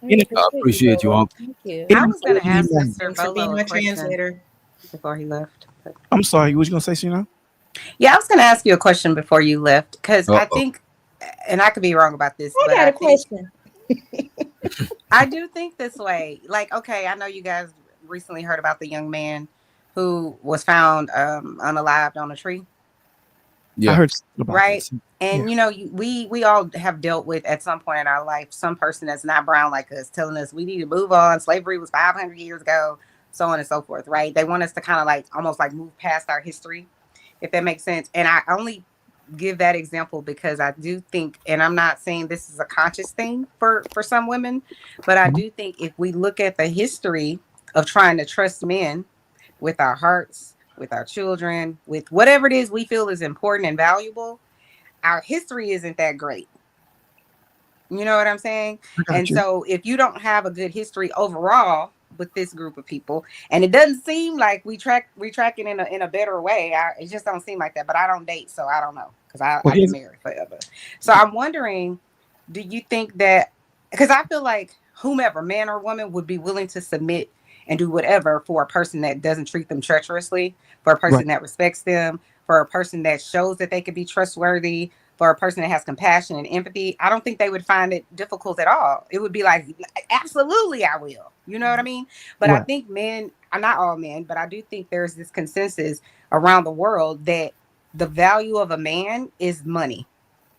I appreciate you, Uncle.
Thank you.
I was going to ask Mr.
For being
Bolo
my
a question
translator.
before he left. But...
I'm sorry. What was you going to say, Sheena?
Yeah, I was going to ask you a question before you left, because I think, and I could be wrong about this,
I got a question.
I do think this way. Like, okay, I know you guys recently heard about the young man who was found unalived on a tree.
Yeah, I heard about
right.
This.
And, you know, we all have dealt with at some point in our life some person that's not brown like us telling us we need to move on. Slavery was 500 years ago, so on and so forth. Right. They want us to kind of like almost like move past our history, if that makes sense. And I only give that example because I do think, and I'm not saying this is a conscious thing for some women, but I do think if we look at the history of trying to trust men with our hearts, with our children, with whatever it is we feel is important and valuable, our history isn't that great. You know what I'm saying? And so if you don't have a good history overall with this group of people, and it doesn't seem like we tracking in a better way. It just don't seem like that. But I don't date, so I don't know because I've been married forever. So I'm wondering, do you think that, because I feel like whomever, man or woman, would be willing to submit and do whatever for a person that doesn't treat them treacherously, for a person that respects them, for a person that shows that they could be trustworthy, for a person that has compassion and empathy. I don't think they would find it difficult at all. It would be like, absolutely, I will. You know what I mean? But I think men, not all men, but I do think there's this consensus around the world that the value of a man is money.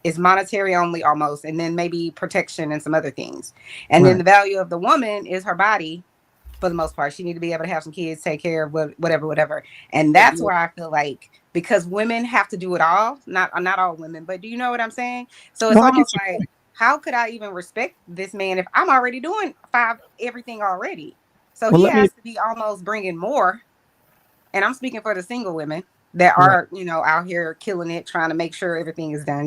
It's monetary only almost, and then maybe protection and some other things. And then the value of the woman is her body. For the most part, she need to be able to have some kids, take care of whatever. And that's where I feel like, because women have to do it all, not all women, but do you know what I'm saying? So it's almost like, how could I even respect this man if I'm already doing everything already? So he has to be almost bringing more. And I'm speaking for the single women that are, out here killing it, trying to make sure everything is done,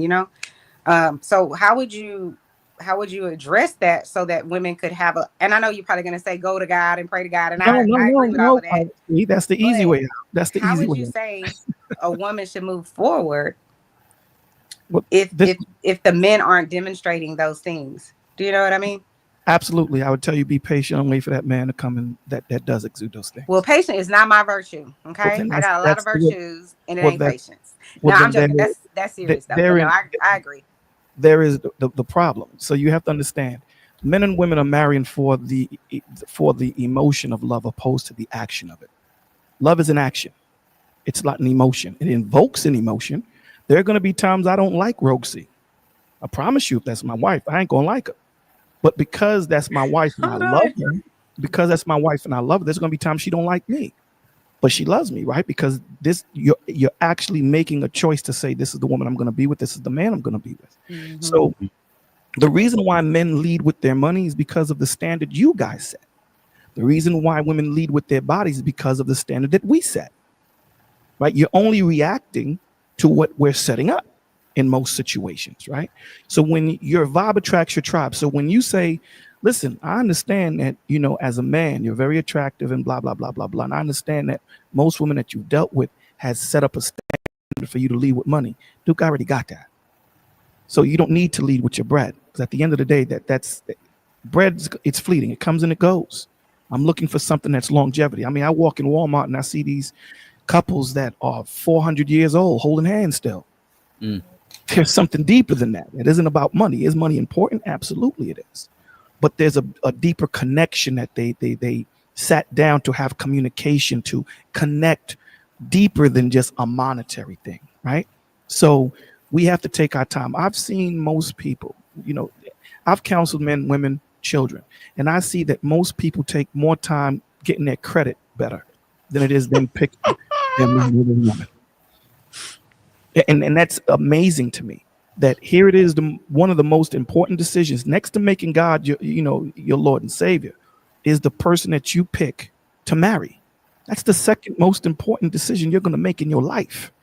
So how would you address that so that women could have and I know you're probably going to say, go to God and pray to God. And I agree with all of that.
That's the easy way out. That's the easy way.
How would you say a woman should move forward if the men aren't demonstrating those things? Do you know what I mean?
Absolutely. I would tell you, be patient and wait for that man to come in that does exude those things.
Well, patience is not my virtue. Okay. I got a lot of virtues and it ain't patience. No, I'm joking. That's serious though. No, I agree.
There is the problem. So you have to understand, men and women are marrying for the emotion of love opposed to the action of it. Love is an action. It's not an emotion. It invokes an emotion. There are going to be times I don't like Roxy. I promise you, if that's my wife, I ain't going to like her. But because that's my wife and I love her, there's going to be times she don't like me. But she loves me, right? Because you're actually making a choice to say, this is the woman I'm going to be with. This is the man I'm going to be with. Mm-hmm. So the reason why men lead with their money is because of the standard you guys set. The reason why women lead with their bodies is because of the standard that we set, right? You're only reacting to what we're setting up in most situations, right? So when your vibe attracts your tribe. So when you say, listen, I understand that, as a man, you're very attractive and blah, blah, blah, blah, blah. And I understand that most women that you've dealt with has set up a standard for you to lead with money. Duke, I already got that. So you don't need to lead with your bread. Because at the end of the day, that's bread, it's fleeting. It comes and it goes. I'm looking for something that's longevity. I mean, I walk in Walmart and I see these couples that are 400 years old holding hands still. There's something deeper than that. It isn't about money. Is money important? Absolutely it is. But there's a deeper connection that they sat down to have communication, to connect deeper than just a monetary thing, right? So we have to take our time. I've seen most people, I've counseled men, women, children, and I see that most people take more time getting their credit better than it is them picking them as a woman. And that's amazing to me. That here it is, one of the most important decisions next to making God your Lord and Savior is the person that you pick to marry. That's the second most important decision you're going to make in your life.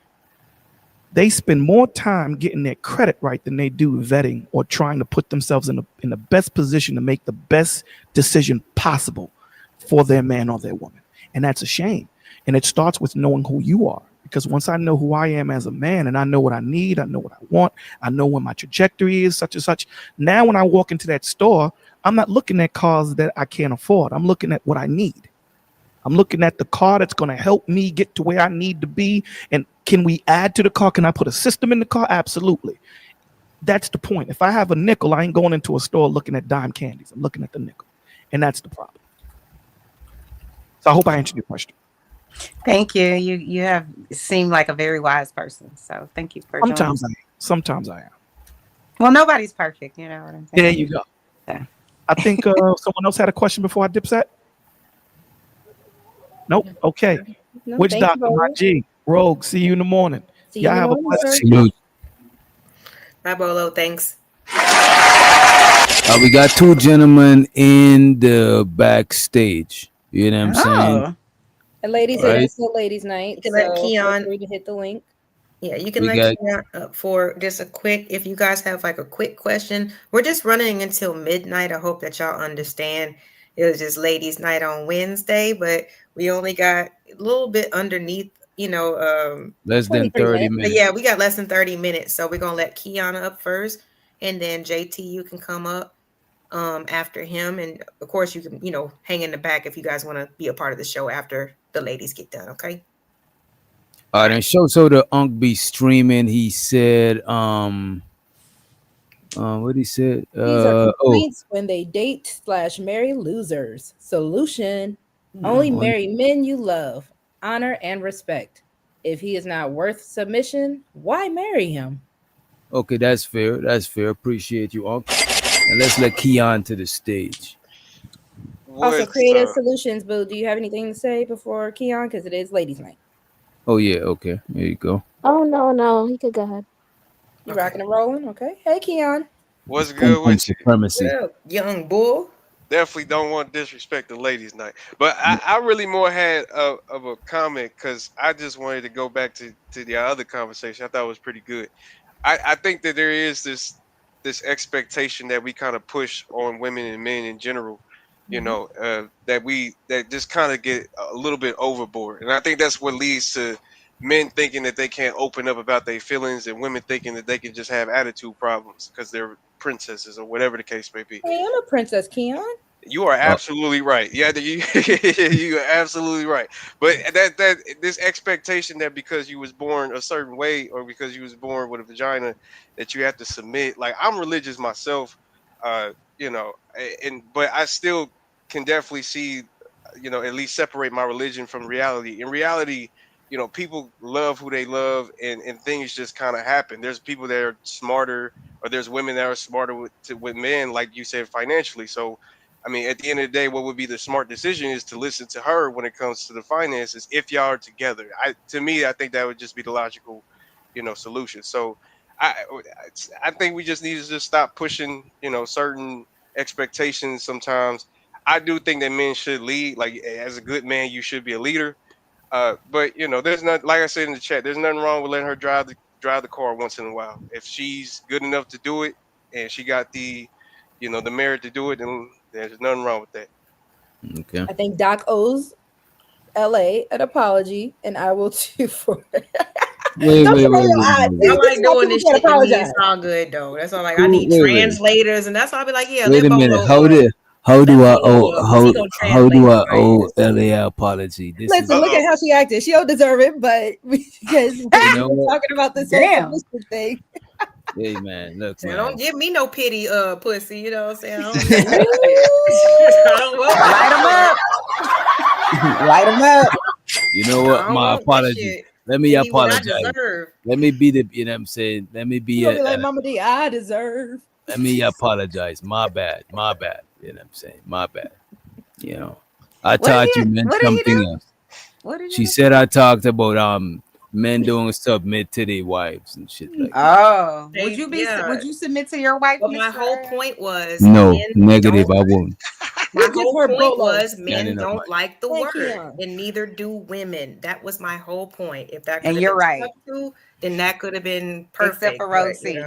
They spend more time getting their credit right than they do vetting or trying to put themselves in the best position to make the best decision possible for their man or their woman. And that's a shame. And it starts with knowing who you are. Because once I know who I am as a man and I know what I need, I know what I want, I know where my trajectory is, such and such. Now, when I walk into that store, I'm not looking at cars that I can't afford. I'm looking at what I need. I'm looking at the car that's going to help me get to where I need to be. And can we add to the car? Can I put a system in the car? Absolutely. That's the point. If I have a nickel, I ain't going into a store looking at dime candies. I'm looking at the nickel. And that's the problem. So I hope I answered your question.
Thank you. You have seemed like a very wise person. So thank you for
Sometimes I am.
Well, nobody's perfect. You know what I'm saying?
There you go. Yeah. I think someone else had a question before I dip set. Nope. Okay.
No,
Which doctor? My G. Rogue. See you in the morning.
See you in the morning, sir.
Bye, Bolo. Thanks.
We got two gentlemen in the backstage. You know what I'm saying?
Oh,
And ladies, it
Right.
is still ladies' night,
You can let
so feel
Keon.
free to hit the link.
Yeah, you can
We
let
got
Keon up for just a quick. If you guys have like a quick question, we're just running until midnight. I hope that y'all understand. It was just ladies' night on Wednesday, but we only got a little bit underneath.
less than
23
30
minutes.
But
minutes.
yeah, we got less than 30 minutes, so we're gonna let Kiana up first, and then JT, you can come up after him, and of course you can hang in the back if you guys want to be a part of the show after the ladies get done. Okay.
All right, and show so the Unk be streaming. He said, what he said?
These are
Oh,
complaints when they date / marry losers. Solution: only
on-
marry men you love, honor, and respect. If he is not worth submission, why marry him?
okay, that's fair. That's fair. Appreciate you, Unk. And let's let Keon to the stage.
Also,
What's
creative solutions. Boo, do you have anything to say before Keon? Because it is ladies' night.
Oh yeah, okay. There you go.
Oh no, he could go ahead.
You
Okay.
rocking and rolling? Okay. Hey, Keon.
what's
Pum
good
pum
with you?
supremacy.
Well, young bull.
Definitely don't want to disrespect the ladies' night, but I really more had of a comment because I just wanted to go back to the other conversation. I thought it was pretty good. I think that there is this expectation that we kind of push on women and men in general, that just kind of get a little bit overboard, and I think that's what leads to men thinking that they can't open up about their feelings, and women thinking that they can just have attitude problems because they're princesses or whatever the case may be.
Hey, I'm a princess, Keon.
You are
Oh,
absolutely right. Yeah, you are absolutely right. But that this expectation that because you was born a certain way or because you was born with a vagina that you have to submit. Like I'm religious myself, and but I still can definitely see, at least separate my religion from reality. In reality, people love who they love, and things just kind of happen. There's people that are smarter, or there's women that are smarter with men, like you said, financially. So I mean, at the end of the day, what would be the smart decision is to listen to her when it comes to the finances. If y'all are together, to me, I think that would just be the logical, solution. So, I I think we just need to just stop pushing, certain expectations. Sometimes, I do think that men should lead. Like as a good man, you should be a leader. But there's not, like I said in the chat, there's nothing wrong with letting her drive the car once in a while. If she's good enough to do it, and she got the merit to do it, then there's nothing wrong with that.
okay.
I think Doc owes LA an apology, and I will too for it.
Wait,
Don't
wait,
you
wait,
know your
wait,
eyes?
wait,
I
wait.
This
like
is why
doing
people
this
can't
shit to me.
apologize.
It's all good though. That's all. Like I need
Wait, wait.
translators, and that's why I be like, yeah,
Wait
let
a minute.
Bolo
How
let
do I
Bolo
owe
up because he gonna
how
translate
do
for
I
my
owe
ass.
LA apology? This
Listen,
is
look
Uh
at how she acted. She don't deserve it, but because
you
we
know
were
what?
talking about this whole
damn.
submission thing.
Hey man, look,
So don't
man.
give me no pity, pussy. You know what I'm saying? I don't,
Ooh.
I don't want
Light them
that
up. Light them up.
You know
shit. I
what?
don't
My
want that
apology.
shit.
Let me
Give me what I
apologize.
deserve.
Let me be the you know what I'm saying. Let me
You
be
gonna be
a
like, Mama D, I deserve.
let me apologize. My bad. My bad. You know what I'm saying? My bad. You know. I
What did
thought you
he?
meant
What did he
something
do?
else.
What did he
She
do?
said I talked about men don't submit to their wives and shit like that.
Oh, would
They,
you be?
yeah.
Would you submit to your wife,
But my whole
Mister?
point was
No,
men
negative,
don't.
I won't.
My
You give
whole
her
point
Bolo.
was men
Standing up
don't
my
like the
Thank
word,
you.
and neither do women. That was my whole point. If that could
And
have
you're
been
right,
stuck to, then that could have been
except
perfect.
for
But
Rosie.
Wait,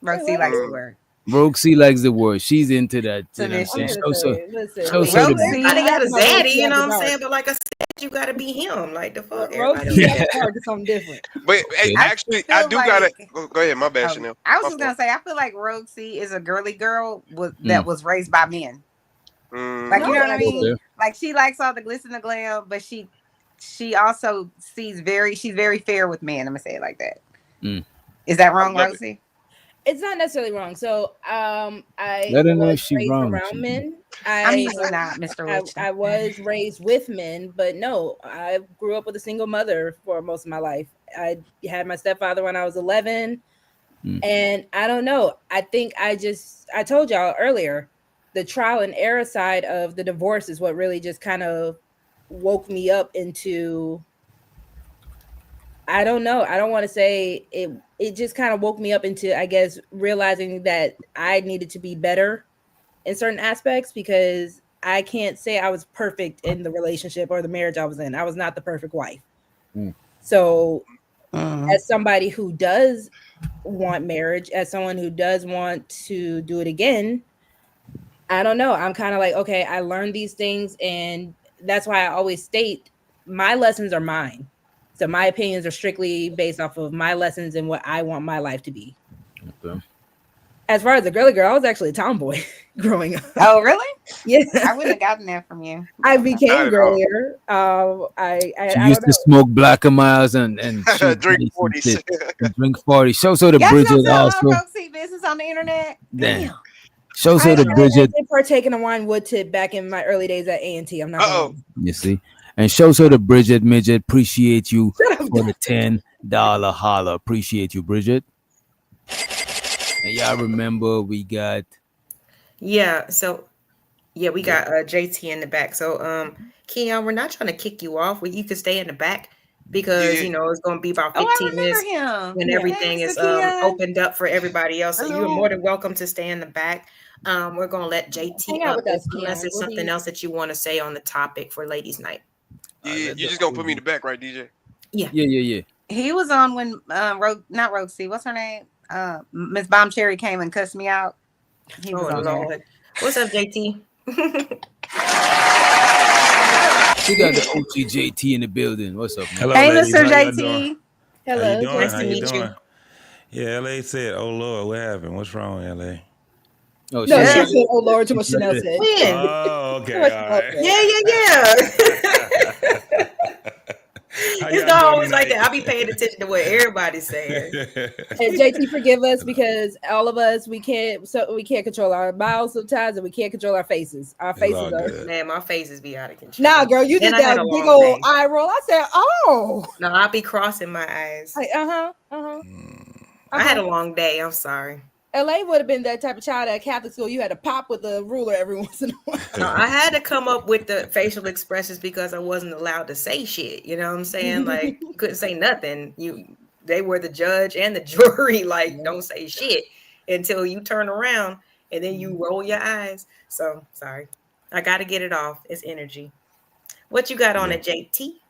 Rosie
what?
likes the
mm,
word
Roxy likes the word. She's into that. You know what I'm
I'm
saying?
submission.
gonna say, listen,
I mean,
So the
Rosie,
everybody
I
got
asked
a
about
zaddy,
Rosie
you know
after
what I'm
dark.
saying? But like I said, you got to be him. Like the fuck, everybody
Rosie
don't.
after dark is something different.
but hey,
okay.
I
actually, I
feel
do gotta
like.
go ahead. My bad,
Oh,
Chanel.
I was
My
just
fault.
gonna say, I feel like Rosie is a girly girl that
Mm,
was raised by men. Like, you
No,
know
Mm,
what I
that's
mean?
actually,
fair.
Like, she likes all the glitz and the glam, but she also she's very fair with men. I'm gonna say it like that.
Mm.
Is that
I
wrong,
love it.
Rosie?
it's not necessarily wrong. So, I
Let her know
was
she
raised
wrong.
around men.
I'm
I
usually not, Mr.
I
Lichter.
was raised with men, but no, I grew up with a single mother for most of my life. I had my stepfather when I was 11,
Mm.
and I don't know. I think I told y'all earlier, the trial and error side of the divorce is what really just kind of woke me up into I don't know. I don't want to say it. It just kind of woke me up into, I guess, realizing that I needed to be better in certain aspects because I can't say I was perfect in the relationship or the marriage I was in. I was not the perfect wife.
Mm.
So,
Mm.
as somebody who does want marriage, as someone who does want to do it again, I don't know. I'm kind of like, okay, I learned these things, and that's why I always state my lessons are mine. So my opinions are strictly based off of my lessons and what I want my life to be.
Okay.
As far as the girly girl, I was actually a tomboy growing up.
Oh, really?
Yeah,
I wouldn't have gotten that from you.
I
Okay.
became
Not at all.
girlier.
She
I
used
don't
to
know.
smoke Black and Miles and shoot
Drink
dice and
40s.
shit. And drink 40. Show so the
Y'all
Bridget
gonna tell
also.
Roxy business on the internet?
Damn.
Damn.
Show so the
I
Bridget.
did partake in a wine wood tip back in my early days at A&T. I'm not gonna
Uh-oh.
lie.
You see? And show so the Bridget midget. Appreciate you
Shut up,
for the $10 holler. Appreciate you, Bridget. And y'all remember we got
Yeah. So yeah, we got JT in the back. So Keon, we're not trying to kick you off. You can stay in the back because
Yeah.
you know it's going to be about
Oh, I
15
remember
minutes
him.
when
Yeah.
everything
Thanks,
is
Keon.
opened up for everybody else. So you're
Hello.
more than welcome to stay in the back. We're going to let JT
Hang out
up
with us,
unless
Keon.
there's
We'll
something
be
else that you want to say on the topic for Ladies Night.
Yeah,
let
you
the
just gonna put me in
OG.
the back, right, DJ?
Yeah.
Yeah.
He was on when not Roxy. What's her name? Miss Bomb Cherry came and cussed me out. He was
Oh
on there.
Lord. What's up, JT?
We got the OG JT in the building. What's up, man?
Hello,
Hey,
ladies.
Mr.
How y'all doing?
JT.
How you
Hello,
doing?
Nice
How
to
you
meet you.
doing? Yeah, LA said, "Oh Lord, what happened? What's wrong, LA?"
Oh,
No, she
Yeah.
said, "Oh Lord," to what
She's right
Chanel
there.
said.
When?
Oh,
To
okay,
what
all
Chanel
right.
Yeah.
How
It's
y'all
not
doing
always like that.
tonight?
I'll be paying attention to what everybody's saying.
And JT, forgive us because all of us we can't control our mouths sometimes, and we can't control our faces. Our
It's
faces
all
are.
good.
Man, my faces be out of control.
Nah, girl, you
And
did
I had
that
a
big
long
old
day.
eye roll. I said, "Oh,
No, I'll be crossing my eyes. I had a long day. I'm sorry.
LA would have been that type of child at Catholic school. You had to pop with a ruler every once in a while."
No, I had to come up with the facial expressions because I wasn't allowed to say shit. You know what I'm saying? Like, you couldn't say nothing. They were the judge and the jury. Like, don't say shit until you turn around and then you roll your eyes. So sorry. I got to get it off. It's energy. What you got on
Yeah.
it, JT?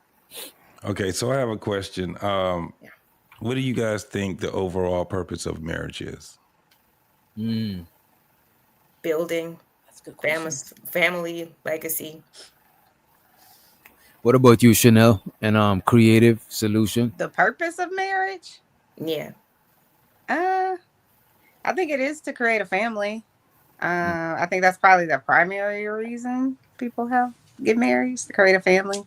Okay, so I have a question. What do you guys think the overall purpose of marriage is?
Building
That's a good question.
family legacy.
What about you, Chanel? And creative solution?
The purpose of marriage?
Yeah.
I think it is to create a family. I think that's probably the primary reason people get married, is to create a family.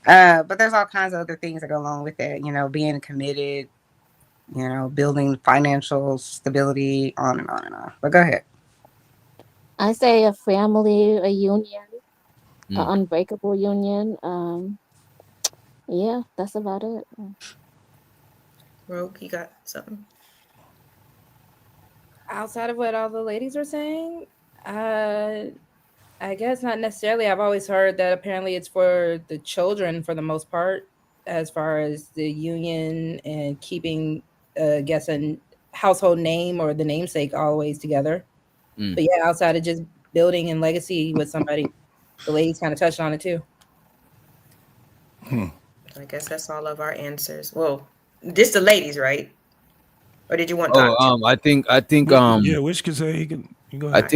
But there's all kinds of other things that go along with that, being committed, building financial stability, on and on and on. But go ahead.
I say a family, a union, an unbreakable union. Yeah, that's about it.
Rogue, you got something?
Outside of what all the ladies are saying, I guess not necessarily. I've always heard that apparently it's for the children for the most part, as far as the union and keeping, I guess, a household name or the namesake always together. But yeah, outside of just building and legacy with somebody, the ladies kind of touched on it too.
I guess that's all of our answers. Well, just the ladies, right? Or did you want to talk?
I think
Yeah, which can say you can go
I
ahead.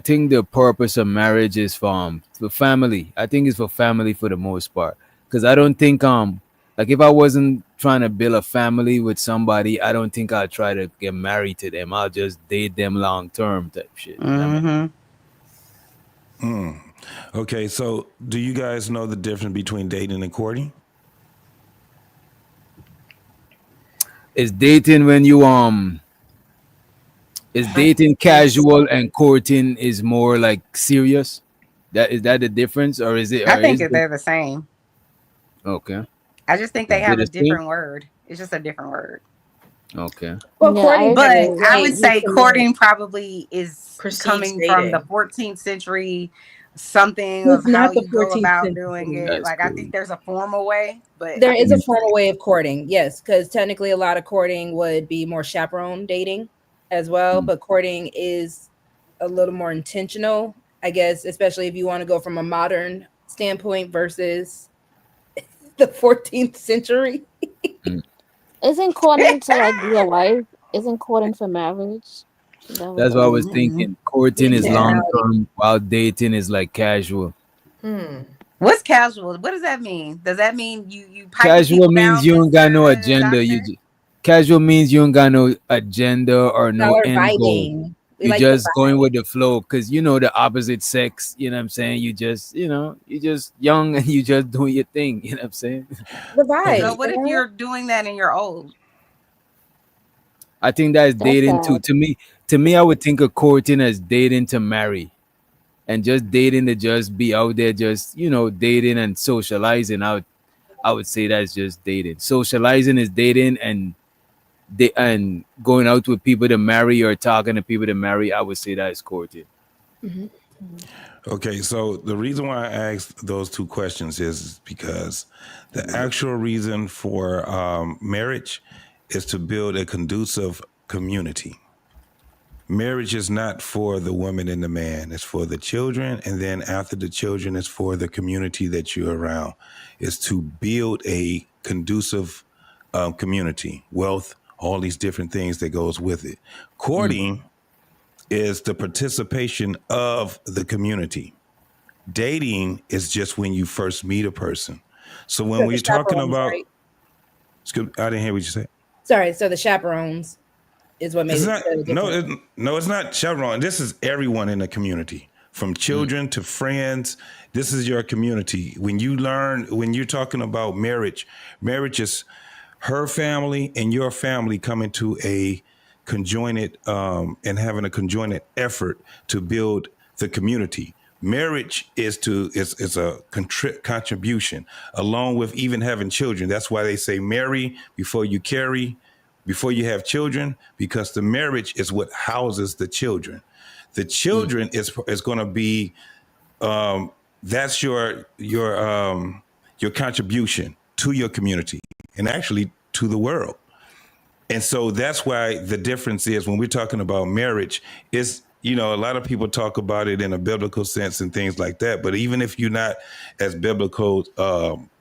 think the purpose of marriage is for family. I think it's for family for the most part. Because I don't think like if I wasn't trying to build a family with somebody, I don't think I'd try to get married to them. I'll just date them long term type shit.
Okay, so do you guys know the difference between dating and courting?
Is dating when you is dating casual and courting is more like serious? That the difference, or is it?
I
Or
think
is
that they're the same.
okay?
I just think they
Is it
have a
the same?
different word. It's just a different word.
Okay.
Well,
Yeah,
courting,
But
agree.
I
Like,
would say courting probably is
Precedes
coming from the
dating.
14th century something of
It's
how
not the
you go
14th
about doing
century.
it.
That's
Like I
cool.
think there's a formal way, but
There
I think
is a
there's
formal way of courting, yes, because technically a lot of courting would be more chaperone dating as well, but courting is a little more intentional, I guess, especially if you want to go from a modern standpoint versus the 14th century.
Isn't courting to like be a wife? Isn't courting for marriage? That what
That's what I was
Mhm.
thinking. Courting is long
Intentionality.
term, while dating is like casual.
What's casual? What does that mean? Does that mean you piping
Casual
people
means
down
you
to
don't got no
a
agenda.
diner?
Casual means you don't got no agenda or no
Y'all are
end goal.
vibing. We
You
like the
just going
vibe.
with the flow because you know the opposite sex. You know what I'm saying? You just young and you just doing your thing. You know what I'm saying?
The
Okay.
So
vibes.
what if you're doing that and you're old?
I think that's
That's
dating too.
sad.
To me, I would think of courting as dating to marry, and just dating to just be out there, just dating and socializing. I would say that's just dating. Socializing is dating, and going out with people to marry or talking to people to marry. I would say that is courting.
Mhm.
Okay, so the reason why I asked those two questions is because the actual reason for marriage is to build a conducive community. Marriage is not for the woman and the man, it's for the children. And then after the children, it's for the community that you're around. It's to build a conducive community, wealth, all these different things that goes with it. Courting is the participation of the community. Dating is just when you first meet a person. So when
So the
we're talking
chaperones,
about,
right?
I didn't hear what you said.
Sorry, so the chaperones is what made
It's
it
not
so different.
no, it's not chaperone. This is everyone in the community, from children to friends. This is your community. When you're talking about marriage is her family and your family coming to a conjoined and having a conjoined effort to build the community. Marriage is a contribution, along with even having children. That's why they say marry before you carry, before you have children, because the marriage is what houses the children. The children is going to be that's your contribution to your community and actually to the world. And so that's why the difference is when we're talking about marriage is, a lot of people talk about it in a biblical sense and things like that. But even if you're not as biblical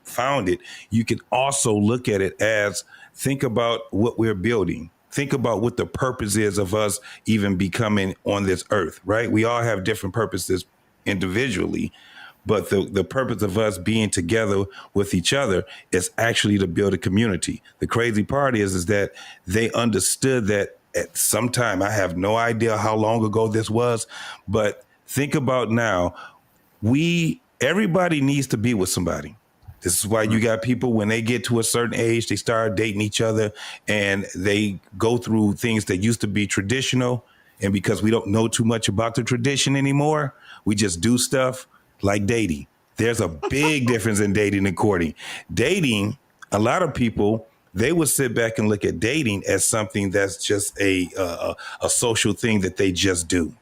founded, you can also look at it as think about what we're building. Think about what the purpose is of us even becoming on this earth, right? We all have different purposes individually, but the purpose of us being together with each other is actually to build a community. The crazy part is that they understood that at some time. I have no idea how long ago this was, but think about now. Everybody needs to be with somebody. This is why you got people when they get to a certain age, they start dating each other and they go through things that used to be traditional. And because we don't know too much about the tradition anymore, we just do stuff like dating. There's a big difference in dating and courting. Dating, a lot of people, they would sit back and look at dating as something that's just a social thing that they just do.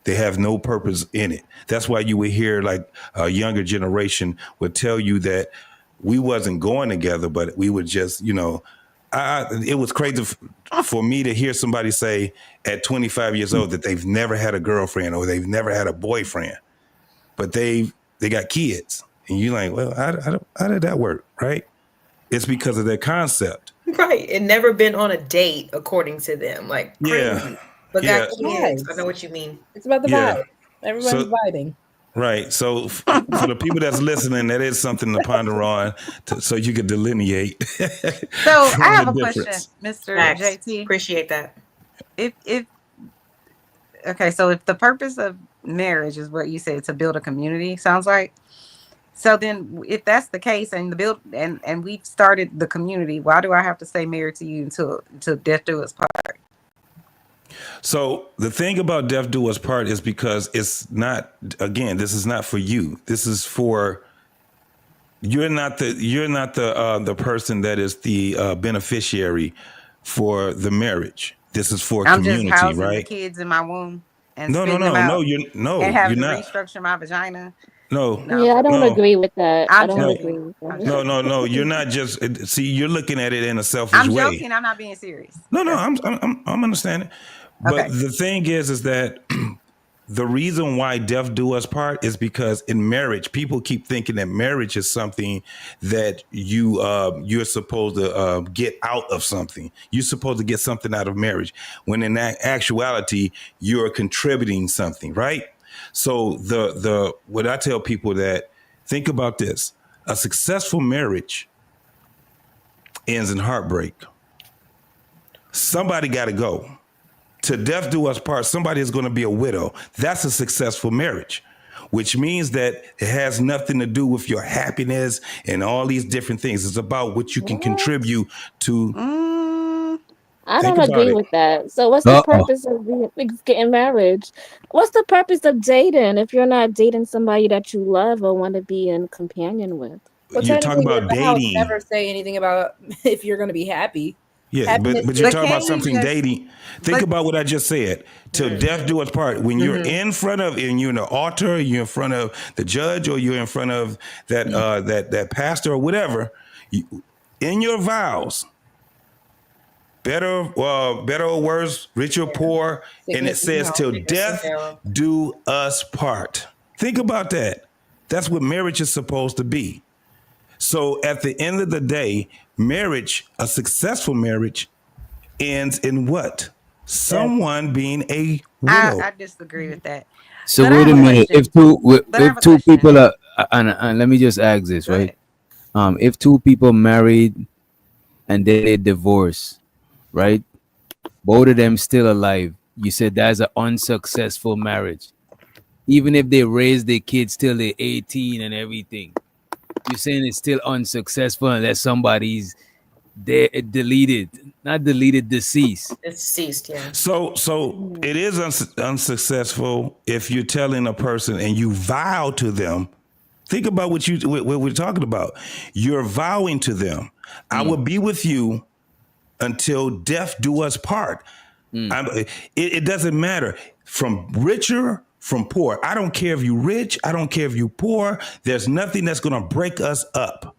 They have no purpose in it. That's why you would hear like a younger generation would tell you that we wasn't going together, but we would just, it was crazy for me to hear somebody say at 25 years old that they've never had a girlfriend or they've never had a boyfriend, but they got kids. And you're like, well, how did that work? Right. It's because of their concept.
Right. It never been on a date, according to them. Like crazy. But got kids. I know what you mean.
It's about the vibe. Everyone's
So-
vibing.
Right. So for the people that's listening, that is something to ponder on so you can delineate.
So I have a question, Mr.
Facts.
JT.
Appreciate that.
If okay, so if the purpose of marriage is what you said, to build a community, sounds like. So then if that's the case and and we've started the community, why do I have to stay married to you until death do us part?
So the thing about death do us part is because it's not, again, this is not for you. This is for, you're not the person that is the beneficiary for the marriage. This is for
I'm
community,
just housing
right?
the kids in my womb and
No, no,
spitting them
no, no.
out and having
You're
to
not.
restructure my vagina.
No,
Yeah, I don't
no,
agree with that. I
I'm
don't
no,
agree
joking.
with
I'm
that.
no,
joking.
no, no. You're not just. See, you're looking at it in a selfish
I'm
way.
joking. I'm not being serious.
No, no,
That's
I'm understanding. But
okay.
the thing is that the reason why death do us part is because in marriage, people keep thinking that marriage is something that you're supposed to get out of something. You're supposed to get something out of marriage, when in actuality, you're contributing something, right? So the what I tell people that think about this: a successful marriage ends in heartbreak. Somebody got to go. To death do us part, somebody is going to be a widow. That's a successful marriage, which means that it has nothing to do with your happiness and all these different things. It's about what you can contribute to.
I
Think
don't
about
agree
it.
with that. So what's the
Uh-oh.
purpose of getting married? What's the purpose of dating if you're not dating somebody that you love or want to be in companion with?
Well,
You're talking
technically,
about
the house
dating.
never say anything about if you're going to be happy.
Yeah,
Happiness
but
is
you're
But
talking about
can't you
something
just?
dating. Think
But
about what I just said. Till death do us part. When you're
Mhm.
in front of, and you're in the altar, you're in front of the judge, or you're in front of that that pastor or whatever. In your vows, better or worse, rich or poor, and it
sickness,
says till
Sickness and
death
peril.
do us part. Think about that. That's what marriage is supposed to be. So at the end of the day, marriage, a successful marriage, ends in what? Someone being a widow.
I disagree with that.
So
But I
wait
have
a
a
minute.
question. But I have
If
a
two
question.
people are, and let me just ask this,
Go
right?
ahead.
If two people married and then they divorce, right? Both of them still alive. You said that's an unsuccessful marriage. Even if they raise their kids till they're 18 and everything, you're saying it's still unsuccessful unless somebody's deleted, not deleted, deceased.
It's ceased, yeah.
So it is unsuccessful if you're telling a person and you vow to them. Think about what we're talking about. You're vowing to them, I will be with you until death do us part. It doesn't matter from richer, from poor. I don't care if you rich. I don't care if you poor. There's nothing that's going to break us up.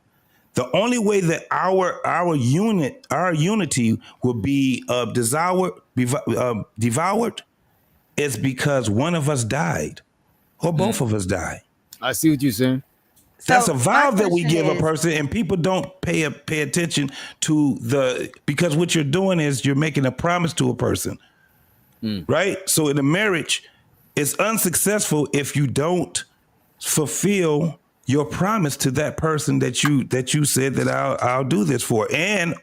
The only way that our unity will be devoured is because one of us died or both of us died.
I see what you're saying.
That's a
So my
vow that we
question
give a
is,
person, and people don't pay attention to because what you're doing is you're making a promise to a person, right? So in a marriage, it's unsuccessful if you don't fulfill your promise to that person that you said that I'll do this for. And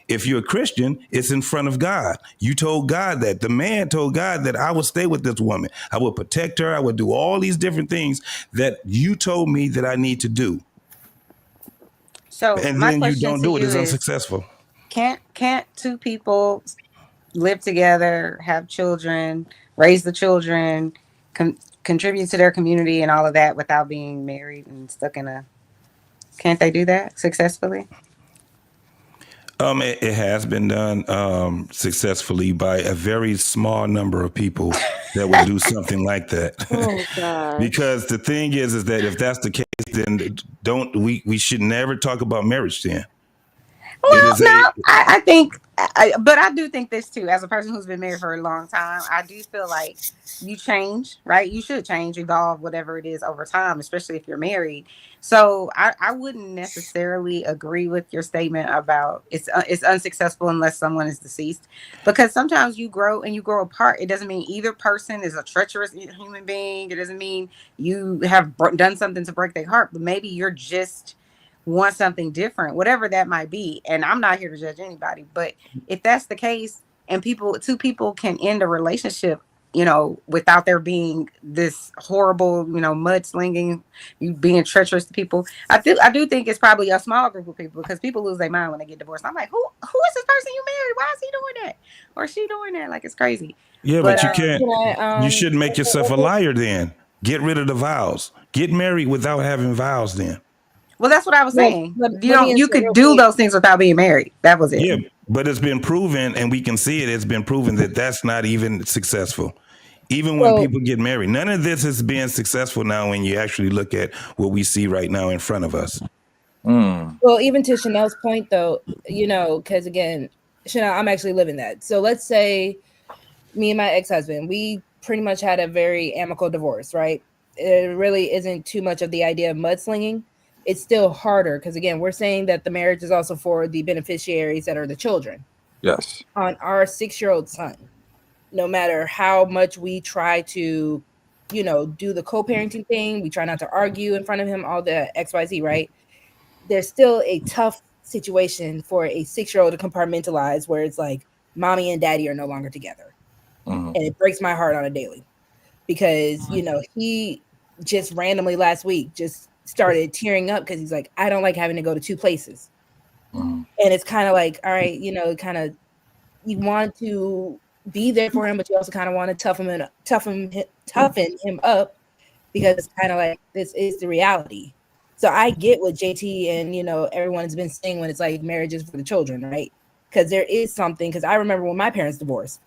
if you're a Christian, it's in front of God. You told God that. The man told God that I will stay with this woman. I will protect her. I will do all these different things that you told me that I need to do.
so
And
my
then you
question
don't
to
do it.
you
It's
is,
unsuccessful.
can't two people live together, have children, raise the children, contribute to their community and all of that without being married and stuck in a? Can't they do that successfully?
It has been done successfully by a very small number of people that would do something like that.
Oh gosh.
Because the thing is that if that's the case, then we should never talk about marriage then. It
Well,
is
no,
a
I think, but I do think this too. As a person who's been married for a long time, I do feel like you change, right? You should change, evolve, whatever it is over time, especially if you're married. So I wouldn't necessarily agree with your statement about it's unsuccessful unless someone is deceased, because sometimes you grow and you grow apart. It doesn't mean either person is a treacherous human being. It doesn't mean you have done something to break their heart, but maybe you're just want something different, whatever that might be. And I'm not here to judge anybody, but if that's the case, and two people can end a relationship, without there being this horrible, mudslinging, you being treacherous to people, I do think it's probably a small group of people, because people lose their mind when they get divorced. I'm like, who is this person you married? Why is he doing that, or she doing that? Like, it's crazy.
yeah,
But
but you can't. You shouldn't make yourself a
Well,
liar then. Get rid of the vows. Get married without having vows then.
that's what I was saying.
let
You
me
don't. You
insert
could
real
do
quick.
those things without being married. That was it.
Yeah, but it's been proven, and we can see it. It's been proven that that's not even successful. Even when people get married, none of this is being successful now when you actually look at what we see right now in front of us.
Well, even to Chanel's point, though, because again, Chanel, I'm actually living that. So let's say me and my ex-husband, we pretty much had a very amicable divorce, right? It really isn't too much of the idea of mudslinging. It's still harder because, again, we're saying that the marriage is also for the beneficiaries that are the children.
Yes.
On our 6-year-old son, no matter how much we try to, do the co-parenting thing, we try not to argue in front of him, all the XYZ, right? There's still a tough situation for a 6-year-old to compartmentalize where it's like mommy and daddy are no longer together. And it breaks my heart on a daily because, he just randomly last week just started tearing up because he's like, I don't like having to go to 2 places. And it's kind of like, all right, you want to be there for him, but you also kind of want to toughen him up because it's kind of like, this is the reality. So I get what JT and, everyone has been saying when it's like marriage is for the children, right? Because there is something, because I remember when my parents divorced,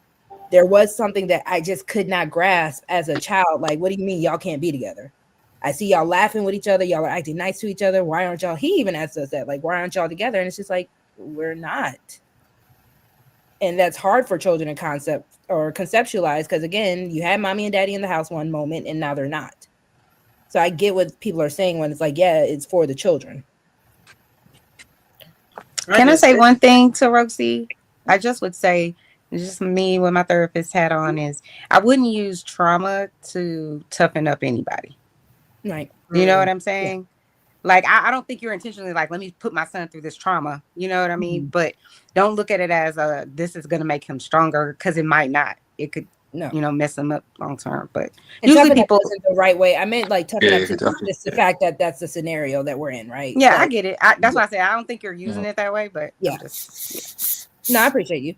there was something that I just could not grasp as a child. Like, what do you mean y'all can't be together? I see y'all laughing with each other. Y'all are acting nice to each other. Why aren't y'all? He even asked us that, like, why aren't y'all together? And it's just like, we're not. And that's hard for children to conceptualize because, again, you had mommy and daddy in the house one moment and now they're not. So I get what people are saying when it's like, yeah, it's for the children.
Can I say one thing to Roxy? I just would say, just me, what my therapist had on is, I wouldn't use trauma to toughen up anybody.
Right.
You know what I'm saying? Yeah. Like, I don't think you're intentionally like, let me put my son through this trauma. You know what I mean? But don't look at it as this is going to make him stronger, because it might not. It could, mess him up long term. But
and
usually people
isn't the right way. I meant like toughen up to just the fact that that's the scenario that we're in, right?
Yeah, I get it. That's why I say I don't think you're using it that way. But
yeah, no, I appreciate you.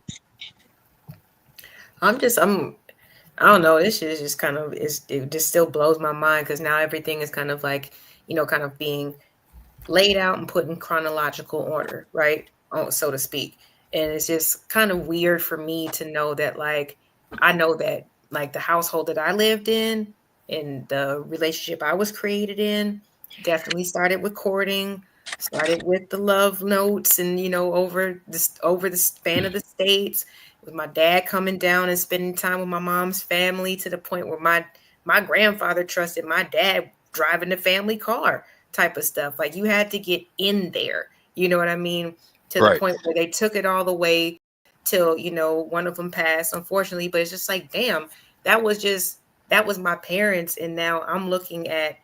I don't know. This shit is just kind of, it just still blows my mind because now everything is kind of like, kind of being laid out and put in chronological order, right? So to speak. And it's just kind of weird for me to know that, like, I know that, like, the household that I lived in and the relationship I was created in definitely started with courting, started with the love notes and, over the span of the states, with my dad coming down and spending time with my mom's family to the point where my grandfather trusted my dad driving the family car type of stuff. Like, you had to get in there, you know what I mean? To the point where they took it all the way till, one of them passed, unfortunately. But it's just like, damn, that was my parents. And now I'm looking at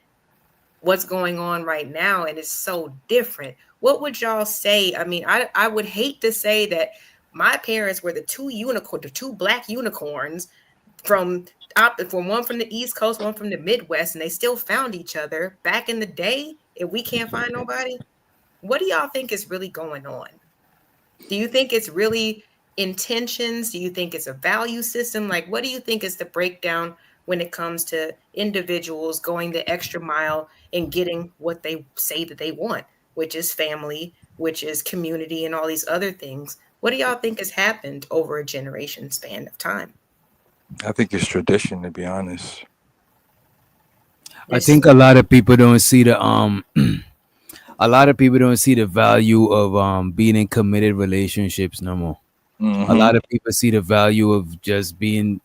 what's going on right now, and it's so different. What would y'all say? I mean, I would hate to say that my parents were the two black unicorns from one from the East Coast, one from the Midwest, and they still found each other back in the day, and we can't find nobody. What do y'all think is really going on? Do you think it's really intentions? Do you think it's a value system? Like, what do you think is the breakdown when it comes to individuals going the extra mile and getting what they say that they want, which is family, which is community, and all these other things? What do y'all think has happened over a generation span of time?
I think it's tradition, to be honest.
I think a lot of people don't see the a lot of people don't see the value of being in committed relationships no more. A lot of people see the value of just being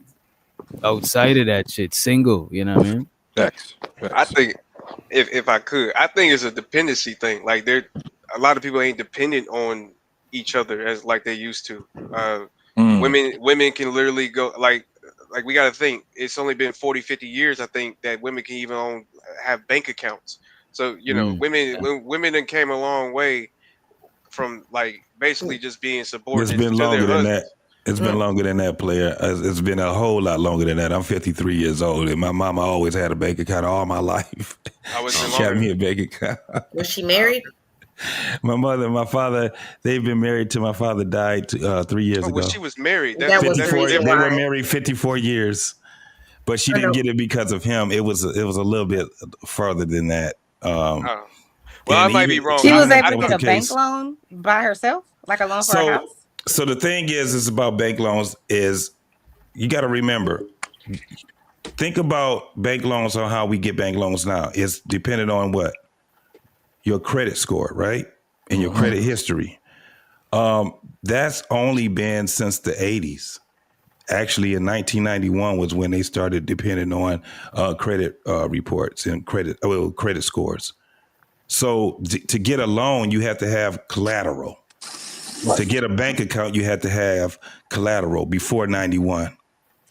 outside of that shit, single, you know what I mean?
Facts.
I think if I could, I think it's a dependency thing. Like, a lot of people ain't dependent on each other as like they used to. Women can literally go like we got to think it's only been 40-50 years, I think, that women can even have bank accounts. So women then came a long way from, like, basically just being subordinate.
It's been longer than that. It's been longer than that, player. It's been a whole lot longer than that. I'm 53 years old, and my mama always had a bank account all my life. She had me a bank account.
Was she married?
My mother and my father, they've been married till my father died 3 years ago.
Well, she was married.
That was the reason
they
why.
were married 54 years, but she didn't get it because of him. It was a little bit further than that.
Well, I might be wrong.
She was able to get a bank loan by herself, like a loan for a house?
So the thing is about bank loans is you got to remember, think about bank loans or how we get bank loans now. It's dependent on what? Your credit score, right? And your credit history. That's only been since the 80s. Actually, in 1991 was when they started depending on credit reports and credit scores. So to get a loan, you have to have collateral. Right. To get a bank account, you had to have collateral before 91,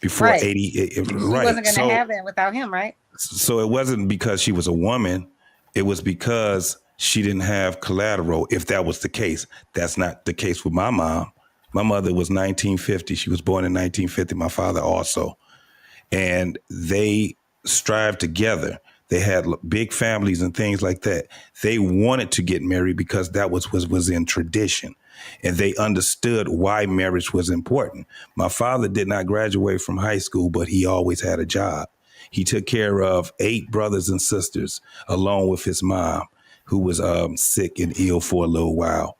before 80.
She wasn't going to have that without him, right?
So it wasn't because she was a woman. It was because she didn't have collateral. If that was the case, that's not the case with my mom. My mother was 1950. She was born in 1950. My father also. And they strived together. They had big families and things like that. They wanted to get married because that was in tradition. And they understood why marriage was important. My father did not graduate from high school, but he always had a job. He took care of 8 brothers and sisters along with his mom, who was sick and ill for a little while.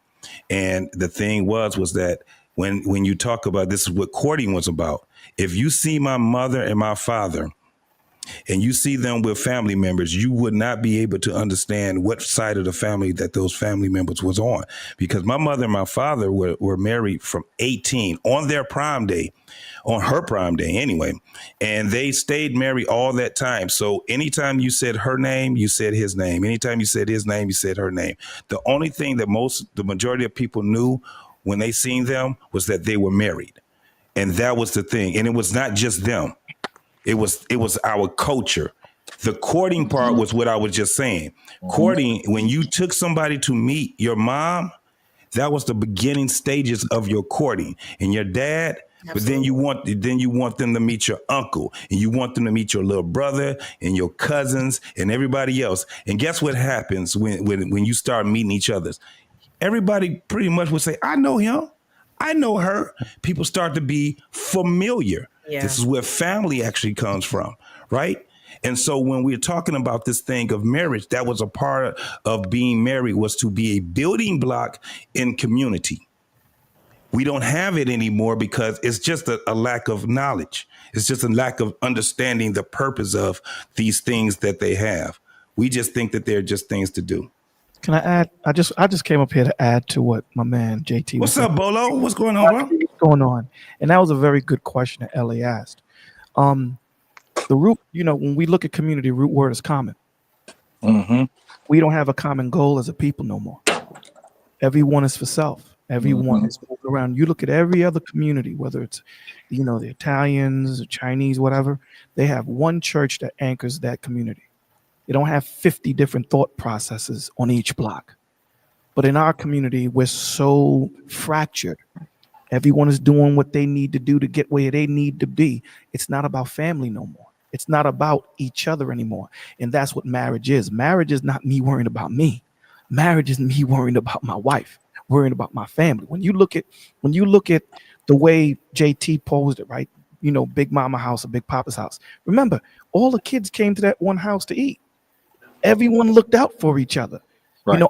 And the thing was that when you talk about, this is what courting was about. If you see my mother and my father and you see them with family members, you would not be able to understand what side of the family that those family members was on. Because my mother and my father were married from 18 on their prime day, on her prime day anyway. And they stayed married all that time. So anytime you said her name, you said his name. Anytime you said his name, you said her name. The only thing that the majority of people knew when they seen them was that they were married. And that was the thing. And it was not just them. It was our culture. The courting part was what I was just saying. Courting, when you took somebody to meet your mom, that was the beginning stages of your courting. And your dad, but then you want them to meet your uncle, and you want them to meet your little brother and your cousins and everybody else. And guess what happens when you start meeting each other? Everybody pretty much would say, I know him. I know her. People start to be familiar. Yeah. This is where family actually comes from, right? And so when we're talking about this thing of marriage, that was a part of being married, was to be a building block in community. We don't have it anymore because it's just a lack of knowledge. It's just a lack of understanding the purpose of these things that they have. We just think that they're just things to do.
Can I add? I just came up here to add to what my man JT was saying.
What's up, Bolo? What's going on, bro?
What's going on? And that was a very good question that Ellie asked. The root, when we look at community, root word is common. Mm-hmm. We don't have a common goal as a people no more. Everyone is for self. Everyone is moving around. You look at every other community, whether it's, the Italians, the Chinese, whatever, they have one church that anchors that community. They don't have 50 different thought processes on each block. But in our community, we're so fractured. Everyone is doing what they need to do to get where they need to be. It's not about family no more. It's not about each other anymore. And that's what marriage is. Marriage is not me worrying about me. Marriage is me worrying about my wife, worrying about my family. When you look at the way JT posed it, right? Big mama house or big papa's house. Remember, all the kids came to that one house to eat. Everyone looked out for each other. Right.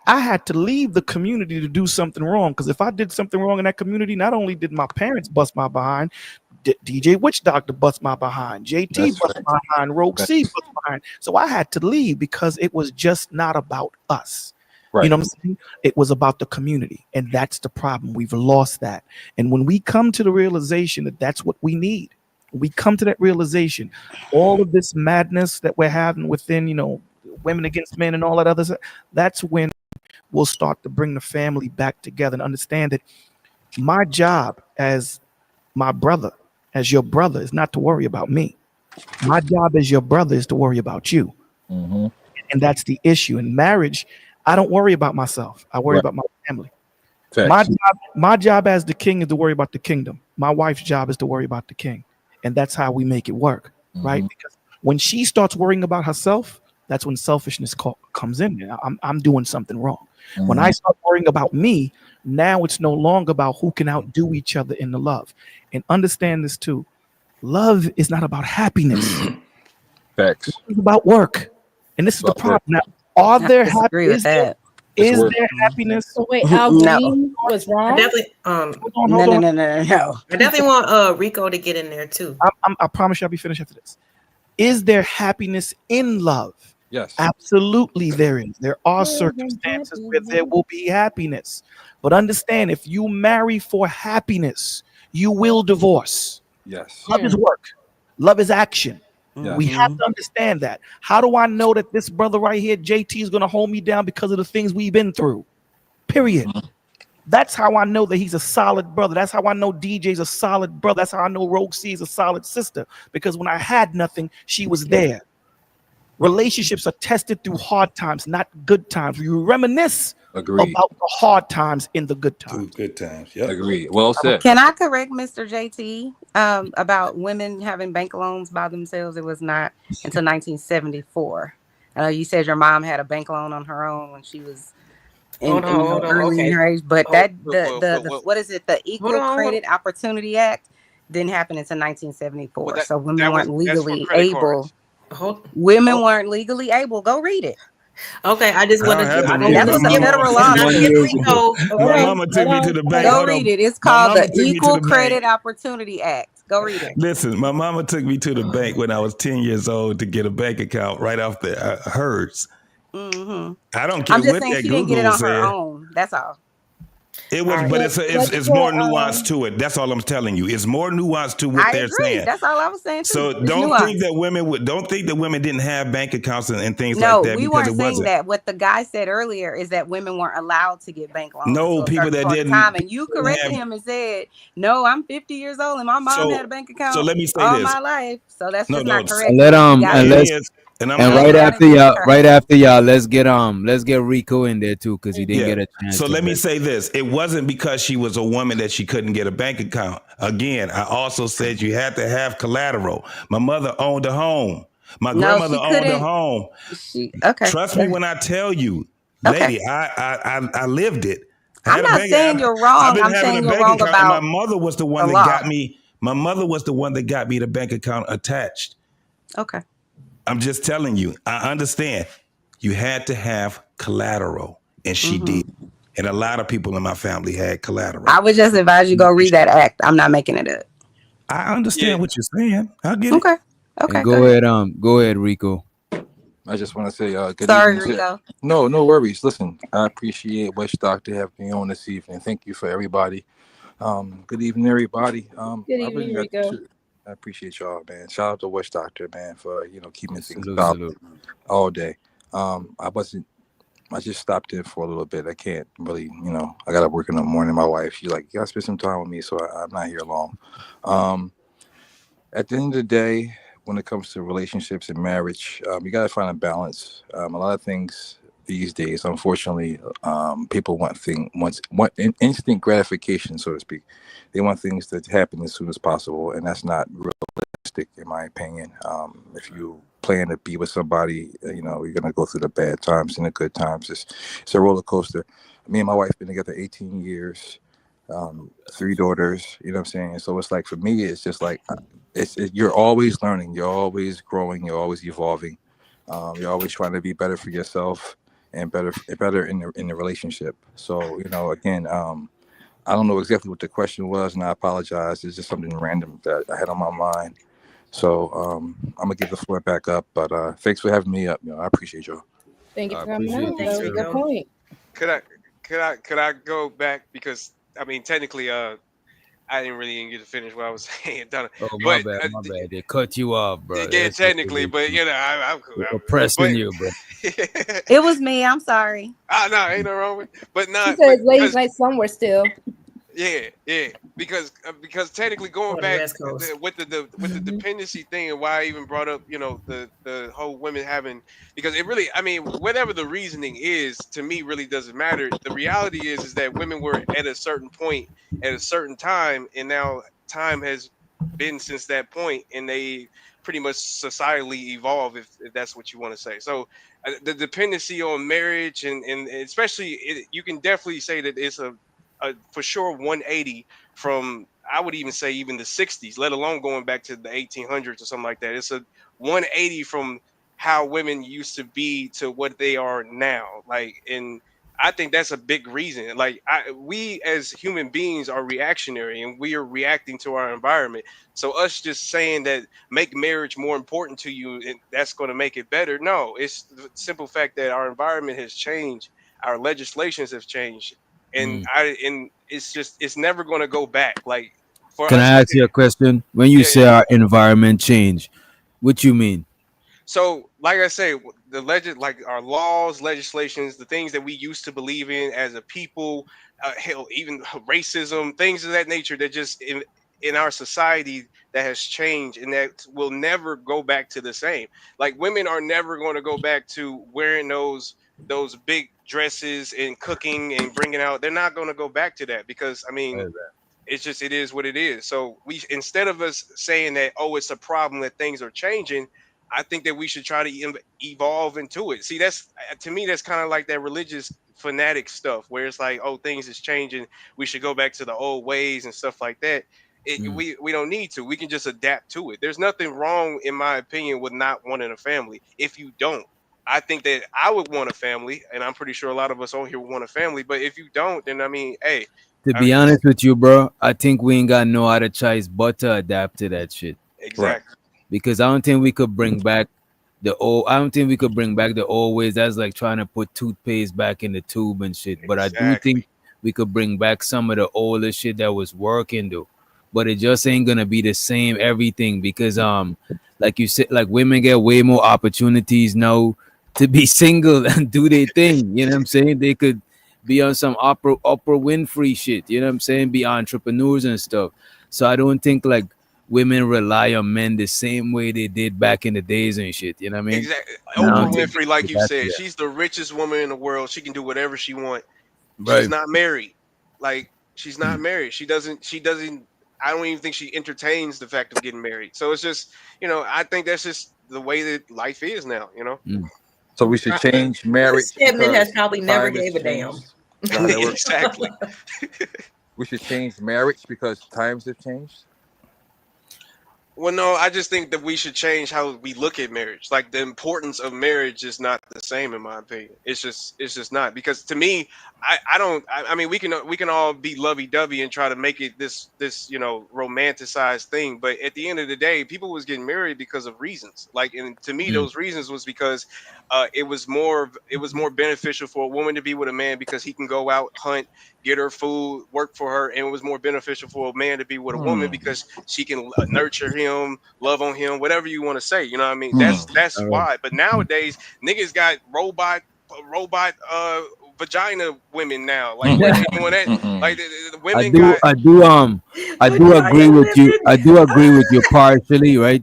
I had to leave the community to do something wrong, because if I did something wrong in that community, not only did my parents bust my behind, DJ Witch Doctor bust my behind, JT bust my behind, Rogue C bust my behind. So I had to leave because it was just not about us. Right. You know what I'm saying? It was about the community, and that's the problem. We've lost that. And when we come to the realization that that's what we need, we come to that realization, all of this madness that we're having within, women against men and all that other stuff, that's when we'll start to bring the family back together and understand that my job as my brother, as your brother, is not to worry about me. My job as your brother is to worry about you. Mm-hmm. And that's the issue. In marriage, I don't worry about myself. I worry about my family. My job as the king is to worry about the kingdom. My wife's job is to worry about the king. And that's how we make it work, right? Because when she starts worrying about herself, that's when selfishness comes in. I'm doing something wrong. When I start worrying about me, now it's no longer about who can outdo each other in the love. And understand this too. Love is not about happiness.
Facts.
It's about work. And this is the problem. Now, are there happiness? Is there happiness?
So wait, Al Green was wrong.
I definitely,
no.
I definitely want Rico to get in there too.
I promise you I'll be finished after this. Is there happiness in love?
Yes.
Absolutely, there is. There are circumstances where there will be happiness. But understand, if you marry for happiness, you will divorce.
Yes.
Love is work, love is action.
Yes.
We have to understand that. How do I know that this brother right here, JT, is going to hold me down because of the things we've been through? Period. That's how I know that he's a solid brother. That's how I know DJ's a solid brother. That's how I know Rogue C is a solid sister. Because when I had nothing, she was there. Relationships are tested through hard times, not good times. We reminisce
Agreed.
about the hard times in the good times.
Good times. Yep.
Agreed. Well said.
Can I correct Mr. JT about women having bank loans by themselves? It was not until 1974. You said your mom had a bank loan on her own when she was
Hold on.
early in
Okay.
her age, but
Hold-
the what is it? The Equal
on.
Credit Opportunity Act didn't happen until 1974.
Well, that-
so women
that was-
weren't
that's for
legally
credit
able.
cards.
Women weren't legally able. Go read it.
Okay, I just want to.
have to
I
read
just
it.
That's
want
a
to give
federal
can I
law.
give Rico.
My mama took me to the bank.
Go
Hold
read
on.
it. It's
My
called
mama
the
took me to
Equal
the bank.
Credit Opportunity Act. Go read it.
Listen, my mama took me to the bank when I was 10 years old to get a bank account right off the hers.
Mm-hmm.
I don't care
I'm just
what
saying
that
she didn't get
Google
it on her
said.
own. That's all.
It was,
All
but
right.
it's more nuance to it. That's all I'm telling you. It's more nuance to what
I
they're
agree.
saying.
That's all I was saying too.
So
It's
don't
nuance.
think that women didn't have bank accounts and things
No,
like that
we
because
weren't
it
saying
wasn't.
that. What the guy said earlier is that women weren't allowed to get bank loans
No,
until a
people
certain
that
point in
didn't
time. And you corrected him and said, "No, I'm 50 years old and my mom had a bank account
So let me say
all
this.
my life." So that's
No,
just
no.
not correct.
And let
You gotta
and
get-
let's
And I'm
and
not-
right
Gotta
after
get
y'all,
her.
right after y'all, let's get Rico in there too because he didn't
Yeah.
get a chance.
So
to
let me
rest.
say this. It wasn't because she was a woman that she couldn't get a bank account. Again, I also said you had to have collateral. My mother owned a home. My
No,
grandmother
she
owned a
couldn't.
home.
Okay.
Trust me when I tell you, lady, I lived it.
I'm not saying you're wrong.
I've been
I'm
having
saying
a
you're
bank
wrong
account, and my
about
mother was the one
the
that
law.
got me. My mother was the one that got me the bank account attached.
Okay.
I'm just telling you, I understand. You had to have collateral, and she
Mm-hmm.
did. And a lot of people in my family had collateral.
I would just advise you go read that act. I'm not making it up.
I understand what you're saying. I get
Okay.
it.
Okay.
And go ahead, Rico.
I just want to say good
Sorry,
evening.
Rico.
No worries. Listen, I appreciate Witch Doctor having me on this evening. Thank you for everybody. Good evening, everybody.
Good evening, Rico.
I appreciate y'all, man. Shout out to Witch Doctor, man, for keeping things
Salute,
solid
salute.
all day. I just stopped in for a little bit. I can't really, I got to work in the morning. My wife, she's like, you got to spend some time with me. So I'm not here long. At the end of the day, when it comes to relationships and marriage, you got to find a balance. A lot of things these days, unfortunately, people want instant gratification, so to speak. They want things to happen as soon as possible, and that's not realistic, in my opinion. If you plan to be with somebody, you're gonna go through the bad times and the good times. It's a roller coaster. Me and my wife been together 18 years, 3 daughters. You know what I'm saying? So it's like for me, it's just like you're always learning, you're always growing, you're always evolving. You're always trying to be better for yourself and better in the relationship. So again, I don't know exactly what the question was, and I apologize. It's just something random that I had on my mind. So I'm gonna give the floor back up. But thanks for having me up. I appreciate y'all.
Thank you
I
for coming
appreciate
out.
you
That was a
too.
good point.
Could I go back because I mean technically I didn't really even get to finish what I was saying, Donna.
Oh my
But
bad, my bad. They cut you off, bro.
yeah,
That's what
technically,
it
but
is.
I'm cool.
They're oppressing you, bro.
It was me. I'm sorry.
No, ain't no wrong with. But
She
not.
says
But
ladies' night somewhere still.
yeah, because technically going
On the
back
West Coast.
with the dependency thing and why I even brought up the whole women having because it really I mean whatever the reasoning is to me really doesn't matter. The reality is that women were at a certain point at a certain time and now time has been since that point and they pretty much societally evolve if that's what you want to say. So the dependency on marriage and especially you can definitely say that it's a for sure 180 from I would even say even the 60s, let alone going back to the 1800s or something like that. It's a 180 from how women used to be to what they are now. Like, and I think that's a big reason. Like we as human beings are reactionary, and we are reacting to our environment. So us just saying that make marriage more important to you, and that's going to make it better. No, it's the simple fact that our environment has changed, our legislations have changed, and it's just it's never going to go back. Like for
Can
us,
I ask you a question? When you
yeah,
say our environment change, what you mean?
so, like I say, like our laws, legislations, the things that we used to believe in as a people, hell, even racism, things of that nature that just in our society that has changed and that will never go back to the same. Like women are never going to go back to wearing those big dresses and cooking and bringing out. They're not going to go back to that because I mean it's just it is what it is. So we instead of us saying that oh it's a problem that things are changing, I think that we should try to evolve into it. See, that's to me that's kind of like that religious fanatic stuff where it's like oh things is changing, we should go back to the old ways and stuff like that. We don't need to. We can just adapt to it. There's nothing wrong, in my opinion, with not wanting a family. If you don't, I think that I would want a family, and I'm pretty sure a lot of us on here would want a family. But if you don't, then I mean, hey,
To
I
be
mean,
honest with you, bro, I think we ain't got no other choice but to adapt to that shit.
exactly.
Because I don't think we could bring back the old. I don't think we could bring back the old ways. That's like trying to put toothpaste back in the tube and shit. But I do think we could bring back some of the older shit that was working though. But it just ain't gonna be the same everything because like you said, like women get way more opportunities now to be single and do their thing. You know what I'm saying? They could be on some Oprah Winfrey shit. You know what I'm saying? Be entrepreneurs and stuff. So I don't think like women rely on men the same way they did back in the days and shit. You know what I mean?
Exactly.
And I
Oprah
don't think
Winfrey, like you
that's
said,
it.
she's the richest woman in the world. She can do whatever she wants. She's
Right.
not married. Like she's not married. She doesn't. I don't even think she entertains the fact of getting married. So it's just, I think that's just the way that life is now.
So we should change marriage
Stedman has
because
probably never
time has
gave a damn.
changed. Is that how that works?
Exactly.
We should change marriage because times have changed.
Well, no, I just think that we should change how we look at marriage. Like the importance of marriage is not the same, in my opinion. It's just not because to me, I don't. I mean, we can all be lovey dovey and try to make it this romanticized thing. But at the end of the day, people was getting married because of reasons. Like, and to me, those reasons was because it was more beneficial for a woman to be with a man because he can go out, hunt, get her food, work for her, and it was more beneficial for a man to be with a woman because she can nurture him, love on him, whatever you want to say. You know what I mean? That's why. But nowadays, niggas got robot vagina women now. Like what they doing that? Like the women got.
I do agree with you. I do agree with you partially, right?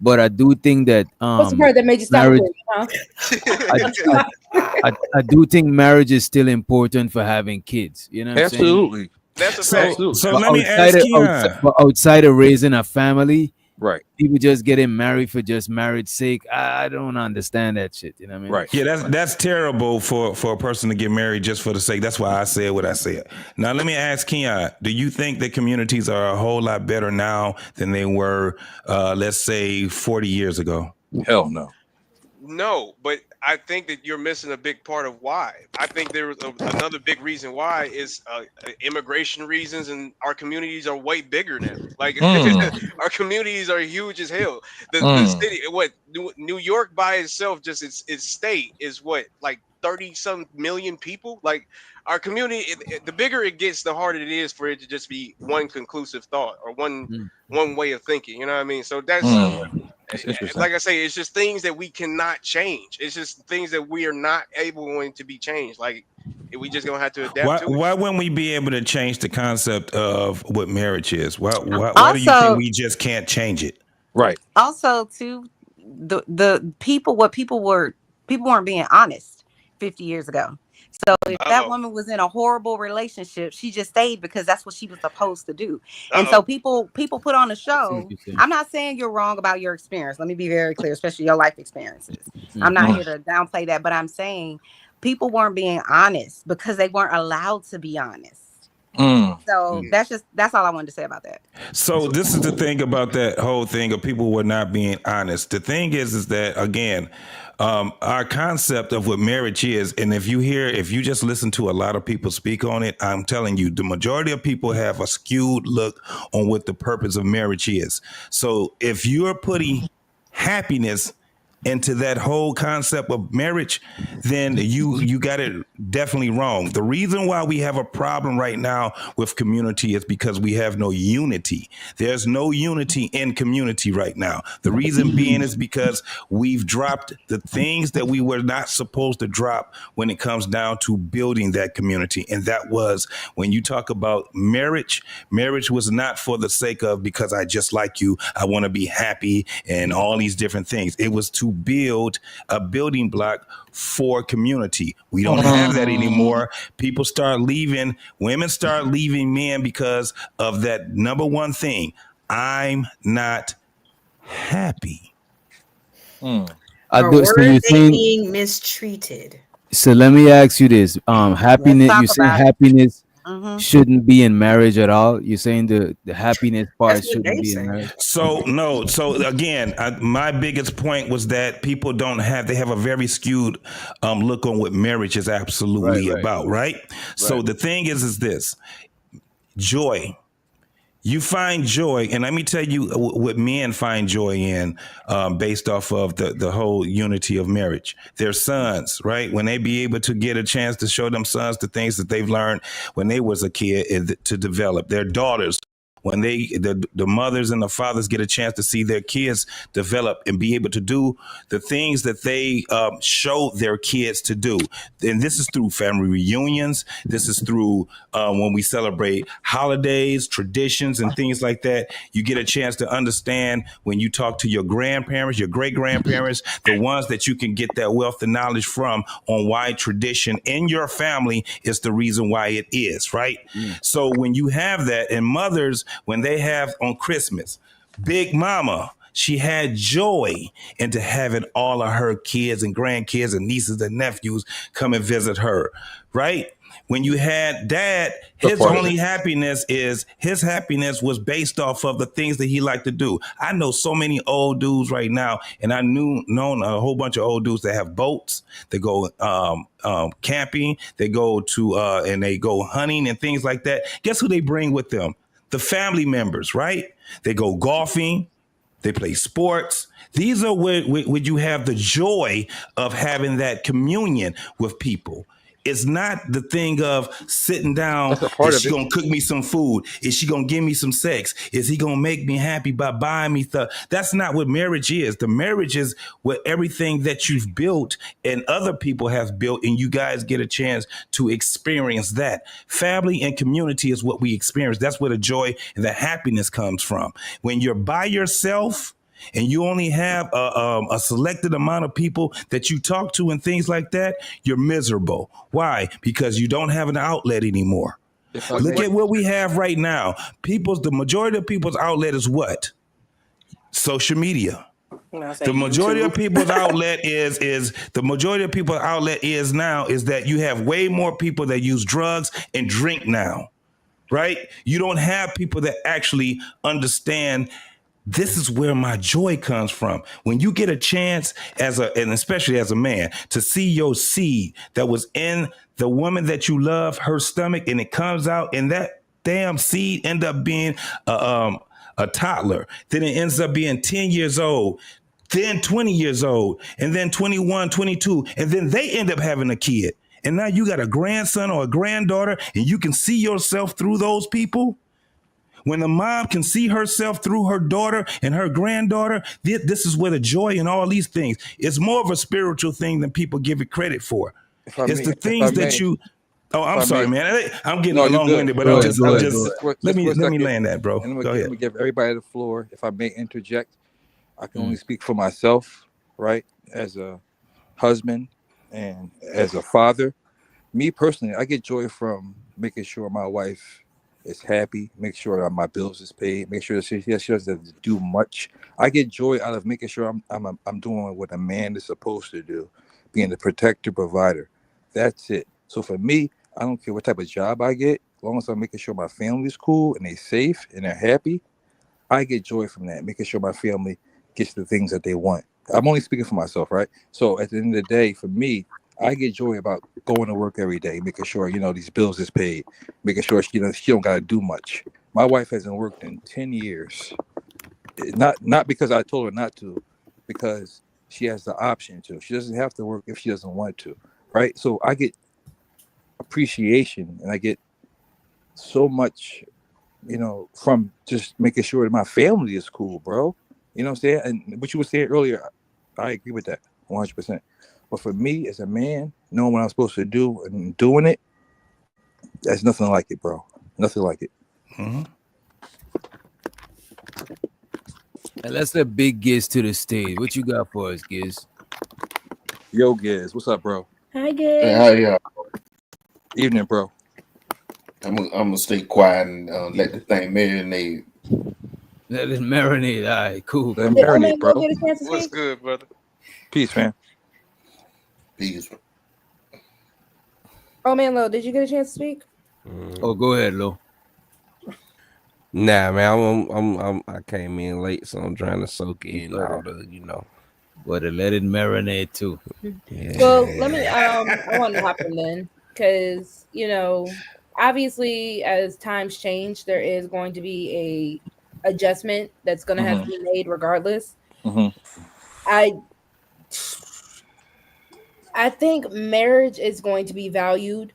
But I do think that
What's the part that made you stop
marriage.
recording, huh?
I do think marriage is still important for having kids. You know what I'm saying?
Absolutely.
That's a fact.
So
But
let me ask you.
outside of raising a family,
Right.
people just getting married for just marriage sake. I don't understand that shit. You know what I mean?
Right.
Yeah, that's terrible for a person to get married just for the sake. That's why I said what I said. Now let me ask Kenyon, do you think that communities are a whole lot better now than they were, let's say, 40 years ago?
Hell no.
No, but I think that you're missing a big part of why. I think there was another big reason why is immigration reasons, and our communities are way bigger now. Like our communities are huge as hell. The city, New York by itself, just its state is what, like 30-some million people. Like our community, the bigger it gets, the harder it is for it to just be one conclusive thought or one way of thinking. You know what I mean? So that's like I say, it's just things that we cannot change. It's just things that we are not able going to be changed. Like we just gonna have to adapt to it.
Why wouldn't we be able to change the concept of what marriage is? Why do you think we just can't change it?
Right.
Also, too, the people weren't being honest 50 years ago. So if that woman was in a horrible relationship, she just stayed because that's what she was supposed to do. And so people put on a show. I'm not saying you're wrong about your experience. Let me be very clear, especially your life experiences. I'm not here to downplay that, but I'm saying people weren't being honest because they weren't allowed to be honest. So that's all I wanted to say about that.
So this is the thing about that whole thing of people were not being honest. The thing is that again, our concept of what marriage is, and if you just listen to a lot of people speak on it, I'm telling you, the majority of people have a skewed look on what the purpose of marriage is. So if you're putting happiness into that whole concept of marriage, then you got it definitely wrong. The reason why we have a problem right now with community is because we have no unity. There's no unity in community right now. The reason being is because we've dropped the things that we were not supposed to drop when it comes down to building that community. And that was, when you talk about marriage was not for the sake of, because I just like you, I want to be happy and all these different things. It was to build a building block for community. We don't have that anymore. People start leaving, women start leaving men because of that number one thing. I'm not happy.
Or were they being mistreated?
So let me ask you this: happiness. You saying happiness shouldn't be in marriage at all? You're saying the happiness part shouldn't be in marriage?
So no. So again, my biggest point was that people they have a very skewed look on what marriage is absolutely about, right? So the thing is this: joy. You find joy, and let me tell you what men find joy in, based off of the whole unity of marriage. Their sons, right? When they be able to get a chance to show them sons the things that they've learned when they was a kid to develop. Their daughters, when the mothers and the fathers get a chance to see their kids develop and be able to do the things that they show their kids to do. And this is through family reunions. This is through when we celebrate holidays, traditions, and things like that. You get a chance to understand when you talk to your grandparents, your great-grandparents, the ones that you can get that wealth of knowledge from on why tradition in your family is the reason why it is, right? So when you have that, and mothers, when they have on Christmas, Big Mama, she had joy into having all of her kids and grandkids and nieces and nephews come and visit her, right? When you had Dad, his only happiness was based off of the things that he liked to do. I know so many old dudes right now, and I known a whole bunch of old dudes that have boats. They go camping, they go to and they go hunting and things like that. Guess who they bring with them? The family members, right? They go golfing, they play sports. These are where you have the joy of having that communion with people. It's not the thing of sitting down. Is she gonna cook me some food? Is she gonna give me some sex? Is he gonna make me happy by buying me stuff? That's not what marriage is. The marriage is what everything that you've built and other people have built, and you guys get a chance to experience that. Family and community is what we experience. That's where the joy and the happiness comes from. When you're by yourself and you only have a selected amount of people that you talk to and things like that, you're miserable. Why? Because you don't have an outlet anymore. Look at what we have right now. The majority of people's outlet is what? Social media. The majority of people's outlet is that you have way more people that use drugs and drink now, right? You don't have people that actually understand this is where my joy comes from. When you get a chance and especially as a man, to see your seed that was in the woman that you love, her stomach, and it comes out, and that damn seed end up being a toddler. Then it ends up being 10 years old, then 20 years old, and then 21, 22, and then they end up having a kid. And now you got a grandson or a granddaughter, and you can see yourself through those people. When the mom can see herself through her daughter and her granddaughter, this is where the joy in all these things. It's more of a spiritual thing than people give it credit for. It's the things that you. Oh, I'm sorry, man. I'm getting long-winded, but let me land that, bro. Go ahead.
Let me give everybody the floor. If I may interject, I can only speak for myself, right? As a husband and as a father. Me personally, I get joy from making sure my wife is happy, make sure that my bills is paid, make sure that she doesn't do much. I get joy out of making sure I'm doing what a man is supposed to do, being the protector, provider. That's it. So for me, I don't care what type of job I get, as long as I'm making sure my family's cool and they're safe and they're happy, I get joy from that, making sure my family gets the things that they want. I'm only speaking for myself, right? So at the end of the day, for me, I get joy about going to work every day, making sure these bills is paid, making sure she don't gotta do much. My wife hasn't worked in 10 years. Not because I told her not to, because she has the option to. She doesn't have to work if she doesn't want to, right? So I get appreciation and I get so much, from just making sure that my family is cool, bro. You know what I'm saying? And what you were saying earlier, I agree with that 100%. But for me as a man, knowing what I'm supposed to do and doing it, there's nothing like it, bro. Nothing like it.
Mm-hmm.
And let's let Big Giz to the stage. What you got for us, Giz?
Yo, Giz, what's up, bro?
Hi, Giz.
Hey, how y'all?
Evening, bro.
I'm gonna stay quiet and let the thing marinate.
Let it marinate. All right, cool.
Let it marinate, bro.
What's good, brother?
Peace, man.
Peace.
Oh man, Lo, did you get a chance to speak?
Oh, go ahead, Lo.
Nah, man, I came in late, so I'm trying to soak in all the,
But to let it marinate too.
Yeah.
Well, let me. I want to hop in then, because obviously, as times change, there is going to be a adjustment that's going to have to be made, regardless. I think marriage is going to be valued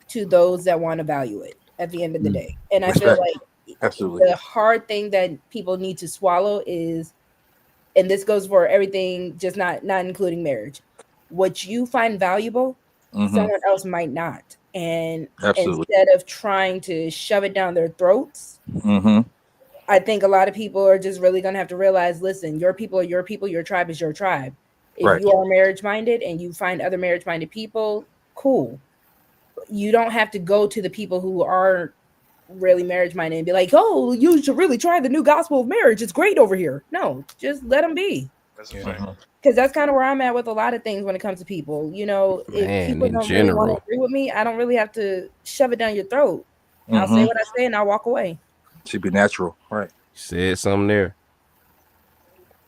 to those that want to value it at the end of the day, and I feel like
absolutely
the hard thing that people need to swallow is, and this goes for everything, just not including marriage, what you find valuable, someone else might not. And instead of trying to shove it down their throats, I think a lot of people are just really going to have to realize, listen, your people are your people, your tribe is your tribe. If you are marriage minded and you find other marriage minded people, cool. You don't have to go to the people who are really marriage minded and be like, oh, you should really try the new gospel of marriage. It's great over here. No, just let them be.
That's a fact.
Because that's kind of where I'm at with a lot of things when it comes to people. If people don't really want to agree with me, I don't really have to shove it down your throat. I'll say what I say and I'll walk away.
Should be natural, right?
Said something there.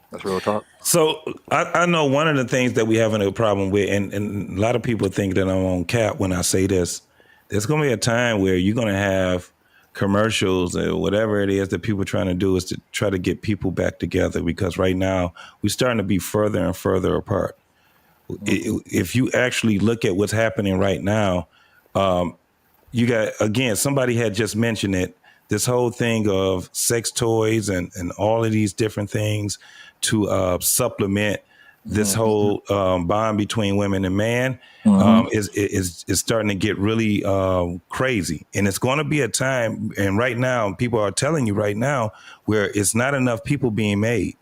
That's real talk.
So I know one of the things that we having a problem with, and a lot of people think that I'm on cap when I say this. There's going to be a time where you're going to have commercials or whatever it is that people are trying to do is to try to get people back together, because right now we're starting to be further and further apart. If you actually look at what's happening right now, you got, again, somebody had just mentioned it, this whole thing of sex toys and all of these different things to supplement this whole bond between women and man is starting to get really crazy. And it's going to be a time, and right now, people are telling you right now, where it's not enough people being made.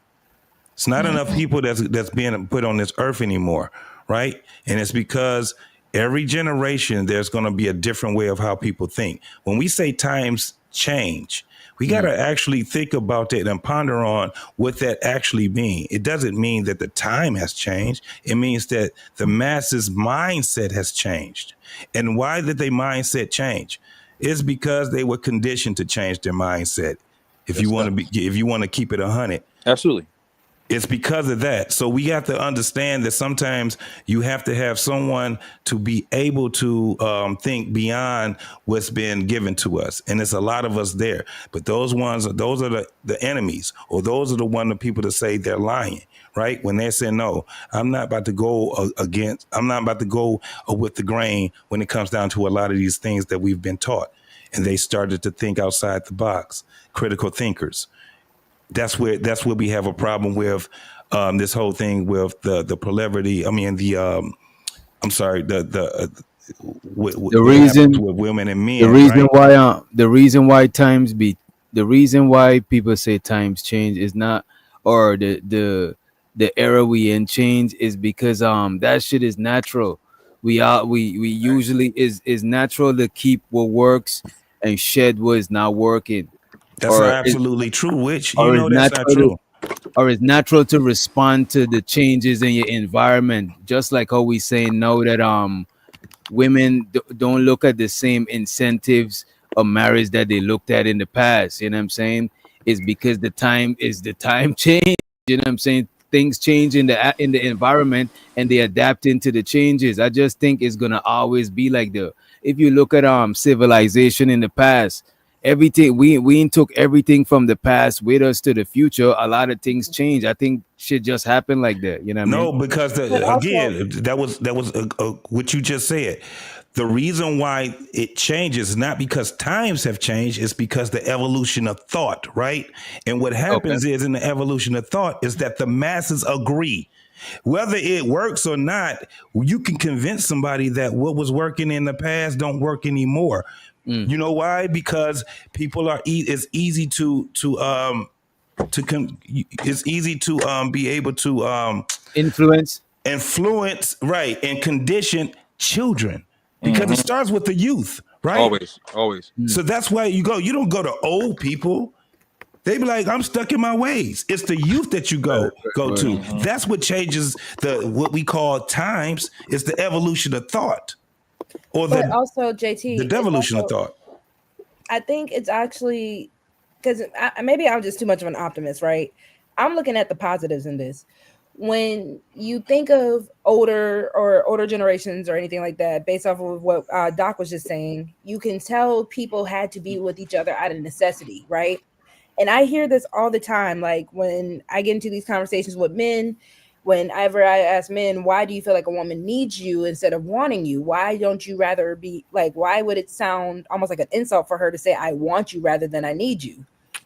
It's not enough people that's being put on this earth anymore, right? And it's because every generation, there's going to be a different way of how people think. When we say times change, we got to actually think about that and ponder on what that actually means. It doesn't mean that the time has changed. It means that the masses' mindset has changed. And why did their mindset change? It's because they were conditioned to change their mindset. If you want to keep it 100,
absolutely.
It's because of that. So we have to understand that sometimes you have to have someone to be able to think beyond what's been given to us. And it's a lot of us there. But those are the enemies, or those are the people that say they're lying, right? When they say, no, I'm not about to go with the grain when it comes down to a lot of these things that we've been taught. And they started to think outside the box, critical thinkers. That's where we have a problem with this whole thing with the polarity. I mean, the reason with women and men.
The reason why people say times change is not, or the era we in change is because that shit is natural. We usually is natural to keep what works and shed what is not working.
That's not absolutely true, which you know that's not true.
Or it's natural to respond to the changes in your environment, just like how we saying now that women don't look at the same incentives of marriage that they looked at in the past. You know what I'm saying? It's because the time change. You know what I'm saying? things change in the environment and they adapt into the changes. I just think it's gonna always be like the if you look at civilization in the past, everything we took everything from the past with us to the future. A lot of things change. I think shit just happened like that. You know what I
No,
mean?
because again, that was what you just said. The reason why it changes is not because times have changed, it's because the evolution of thought, right? And what happens is in the evolution of thought is that the masses agree. Whether it works or not, you can convince somebody that what was working in the past don't work anymore. You know why? Because people are it's easy it's easy to be able to
influence,
right, and condition children because it starts with the youth, right?
Always.
So that's why you don't go to old people. They be like, I'm stuck in my ways. It's the youth that you go to. That's what changes what we call times. It's the evolution of thought, or
but also JT,
the devolution of thought.
I think it's actually because maybe I'm just too much of an optimist, right? I'm looking at the positives in this. When you think of older generations or anything like that, based off of what Doc was just saying, you can tell people had to be with each other out of necessity, right? And I hear this all the time. Like when I get into these conversations with men, whenever I ask men, why do you feel like a woman needs you instead of wanting you? Why don't you rather be like, why would it sound almost like an insult for her to say, I want you rather than I need you?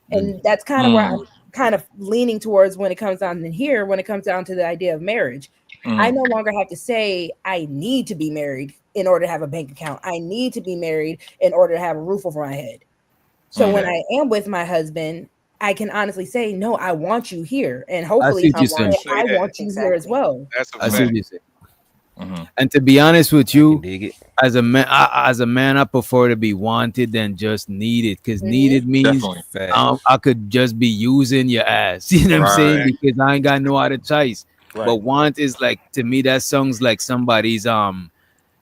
And that's kind of where I'm kind of leaning towards when it comes down to here, when it comes down to the idea of marriage. I no longer have to say, I need to be married in order to have a bank account. I need to be married in order to have a roof over my head. So when I am with my husband, I can honestly say, no, I want you here. And hopefully I want you here as well.
That's a
I see
fact.
what you say. And to be honest with you, as a man, I prefer to be wanted than just needed. Because needed means I could just be using your ass. You know what I'm saying? Because I ain't got no other choice. But want is like, to me, that sounds like somebody's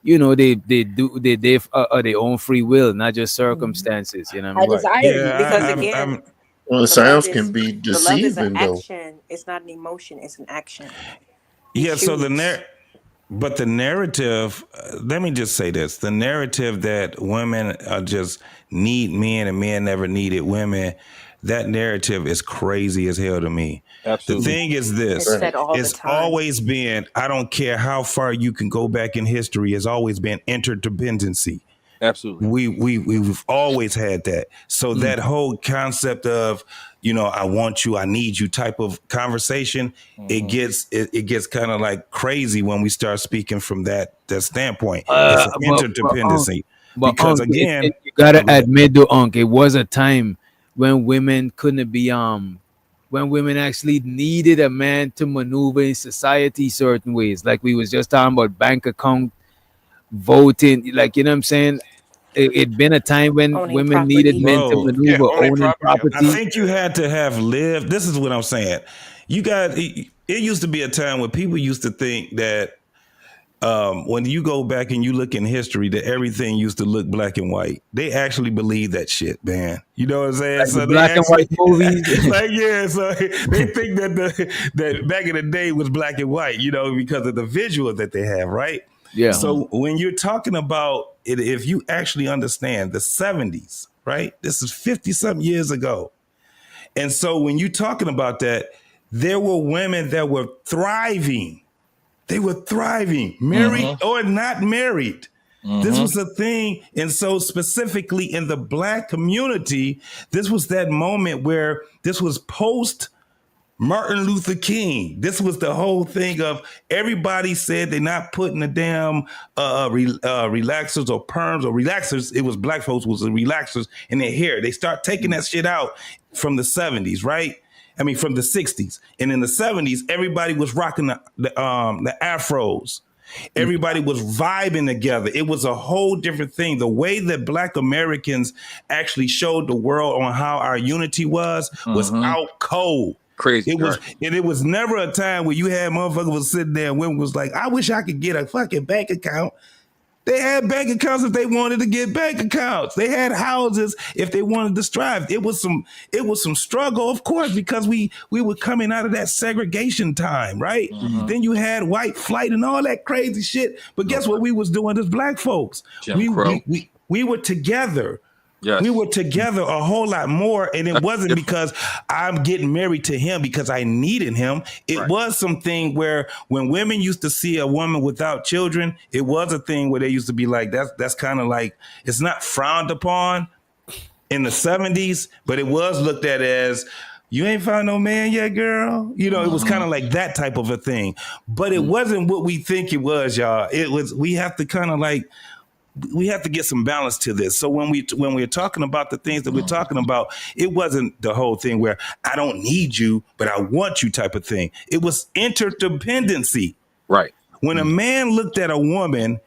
you know, they do their own free will, not just circumstances. You know what I mean?
I desire you
because again,
well, the sounds can be
the love is an
deceiving though.
action. It's not an emotion. It's an action.
Yeah. So but the narrative. Let me just say this: the narrative that women are just need men and men never needed women. That narrative is crazy as hell to me.
Absolutely.
The thing is this: it's always been. I don't care how far you can go back in history. It's always been interdependency.
Absolutely.
We've always had that. So that whole concept of, you know, I want you, I need you type of conversation, it gets kind of like crazy when we start speaking from that standpoint. It's interdependency. Because again,
you gotta admit though, it was a time when women couldn't be when women actually needed a man to maneuver in society certain ways. Like we was just talking about bank account, voting, like, you know what I'm saying? It been a time when women needed men to maneuver, owning property.
I think you had to have lived. This is what I'm saying. It used to be a time when people used to think that when you go back and you look in history, that everything used to look black and white. They actually believe that shit, man. You know what I'm saying?
Like
so
black and white movies.
So they think that back in the day was black and white, you know, because of the visual that they have, right?
Yeah.
So when you're talking about it, if you actually understand the 70s, right? This is 50 something years ago. And so when you're talking about that, there were women that were thriving. They were thriving, married or not married. This was a thing. And so specifically in the Black community, this was that moment where this was post Martin Luther King. This was the whole thing of everybody said they're not putting the damn relaxers or perms or relaxers. It was black folks was the relaxers in their hair. They start taking that shit out from the 70s, right? I mean, from the 60s. And in the 70s, everybody was rocking the afros. Everybody was vibing together. It was a whole different thing. The way that Black Americans actually showed the world on how our unity was out cold.
Crazy.
It was never a time where you had motherfuckers was sitting there and women was like, I wish I could get a fucking bank account. They had bank accounts if they wanted to get bank accounts. They had houses if they wanted to strive. It was some struggle, of course, because we were coming out of that segregation time, right? Then you had white flight and all that crazy shit. But guess what we was doing as black folks? We were together.
Yes.
We were together a whole lot more, and it wasn't because I'm getting married to him because I needed him. It was something where when women used to see a woman without children, it was a thing where they used to be like, that's kind of like, it's not frowned upon in the 70s, but it was looked at as, you ain't found no man yet, girl. You know, it was kind of like that type of a thing. But it wasn't what we think it was, y'all. It was, we have to kind of like, we have to get some balance to this. So when we're talking about the things that we're talking about, it wasn't the whole thing where I don't need you, but I want you type of thing. It was interdependency.
Right.
When a man looked at a woman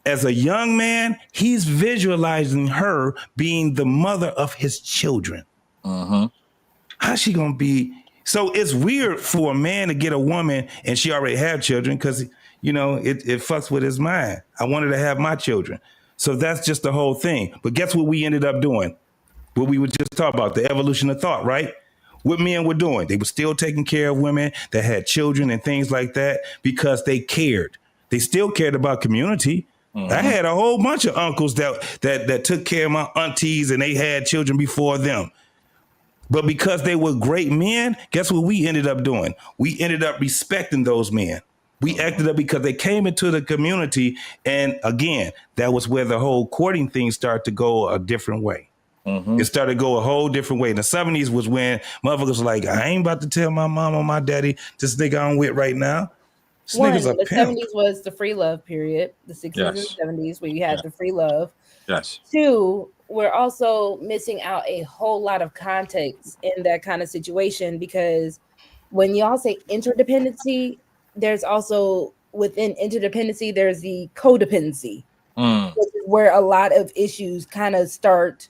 as a young man, he's visualizing her being the mother of his children. How's she gonna be? So it's weird for a man to get a woman and she already have children because, you know, it fucks with his mind. I wanted to have my children. So that's just the whole thing. But guess what we ended up doing? What we were just talking about, the evolution of thought, right? What men were doing. They were still taking care of women that had children and things like that because they cared. They still cared about community. I had a whole bunch of uncles that took care of my aunties and they had children before them. But because they were great men, guess what we ended up doing? We ended up respecting those men. We acted up because they came into the community. And again, that was where the whole courting thing started to go a different way. It started to go a whole different way. In the 70s was when motherfuckers was like, I ain't about to tell my mom or my daddy this nigga I'm with right now. This nigga's a
The
pimp.
70s was the free love period. The 60s and 70s where you had the free love.
Yes.
2, we're also missing out a whole lot of context in that kind of situation because when y'all say interdependency, there's also within interdependency, there's the codependency, which is where a lot of issues kind of start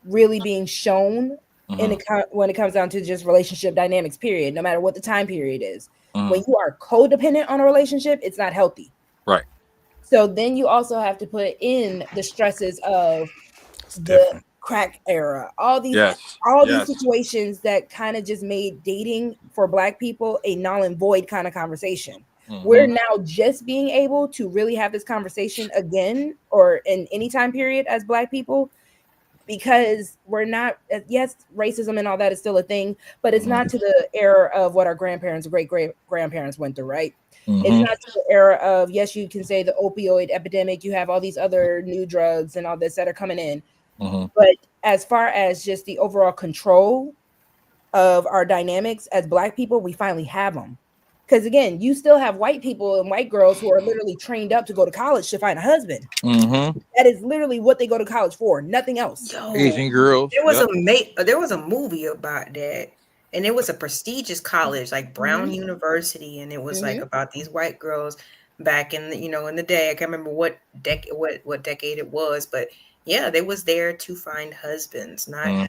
really being shown when it comes down to just relationship dynamics, period, no matter what the time period is. When you are codependent on a relationship, it's not healthy.
Right.
So then you also have to put in the stresses of the crack era, all these situations that kind of just made dating for Black people a null and void kind of conversation. We're now just being able to really have this conversation again, or in any time period as Black people, because we're not, yes, racism and all that is still a thing, but it's not to the era of what our grandparents, great grandparents went through, right? It's not to the era of, yes, you can say the opioid epidemic, you have all these other new drugs and all this that are coming in. But as far as just the overall control of our dynamics as Black people, we finally have them. Because again, you still have white people and white girls who are literally trained up to go to college to find a husband. That is literally what they go to college for, nothing else.
Asian girls.
There was a movie about that, and it was a prestigious college like Brown University, and it was like about these white girls back in the day. I can't remember what decade it was, but yeah, they was there to find husbands, and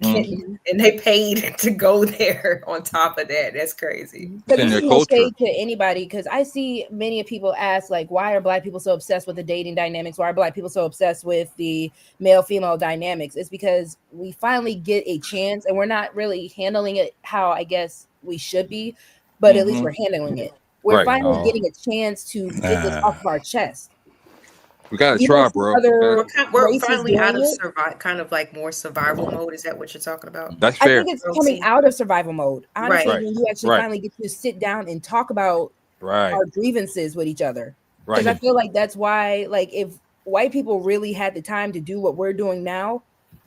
they paid to go there. On top of that, that's crazy.
But this is no shade to anybody, because I see many people ask, like, why are Black people so obsessed with the dating dynamics? Why are Black people so obsessed with the male-female dynamics? It's because we finally get a chance, and we're not really handling it how I guess we should be, but at least we're handling it. We're finally getting a chance to get this off of our chest.
We gotta try, bro.
We're finally out of kind of like more survival mode. Is that what you're talking about?
That's fair.
I think it's coming out of survival mode. Honestly, when you actually finally get to sit down and talk about our grievances with each other. Because I feel like that's why, like, if white people really had the time to do what we're doing now,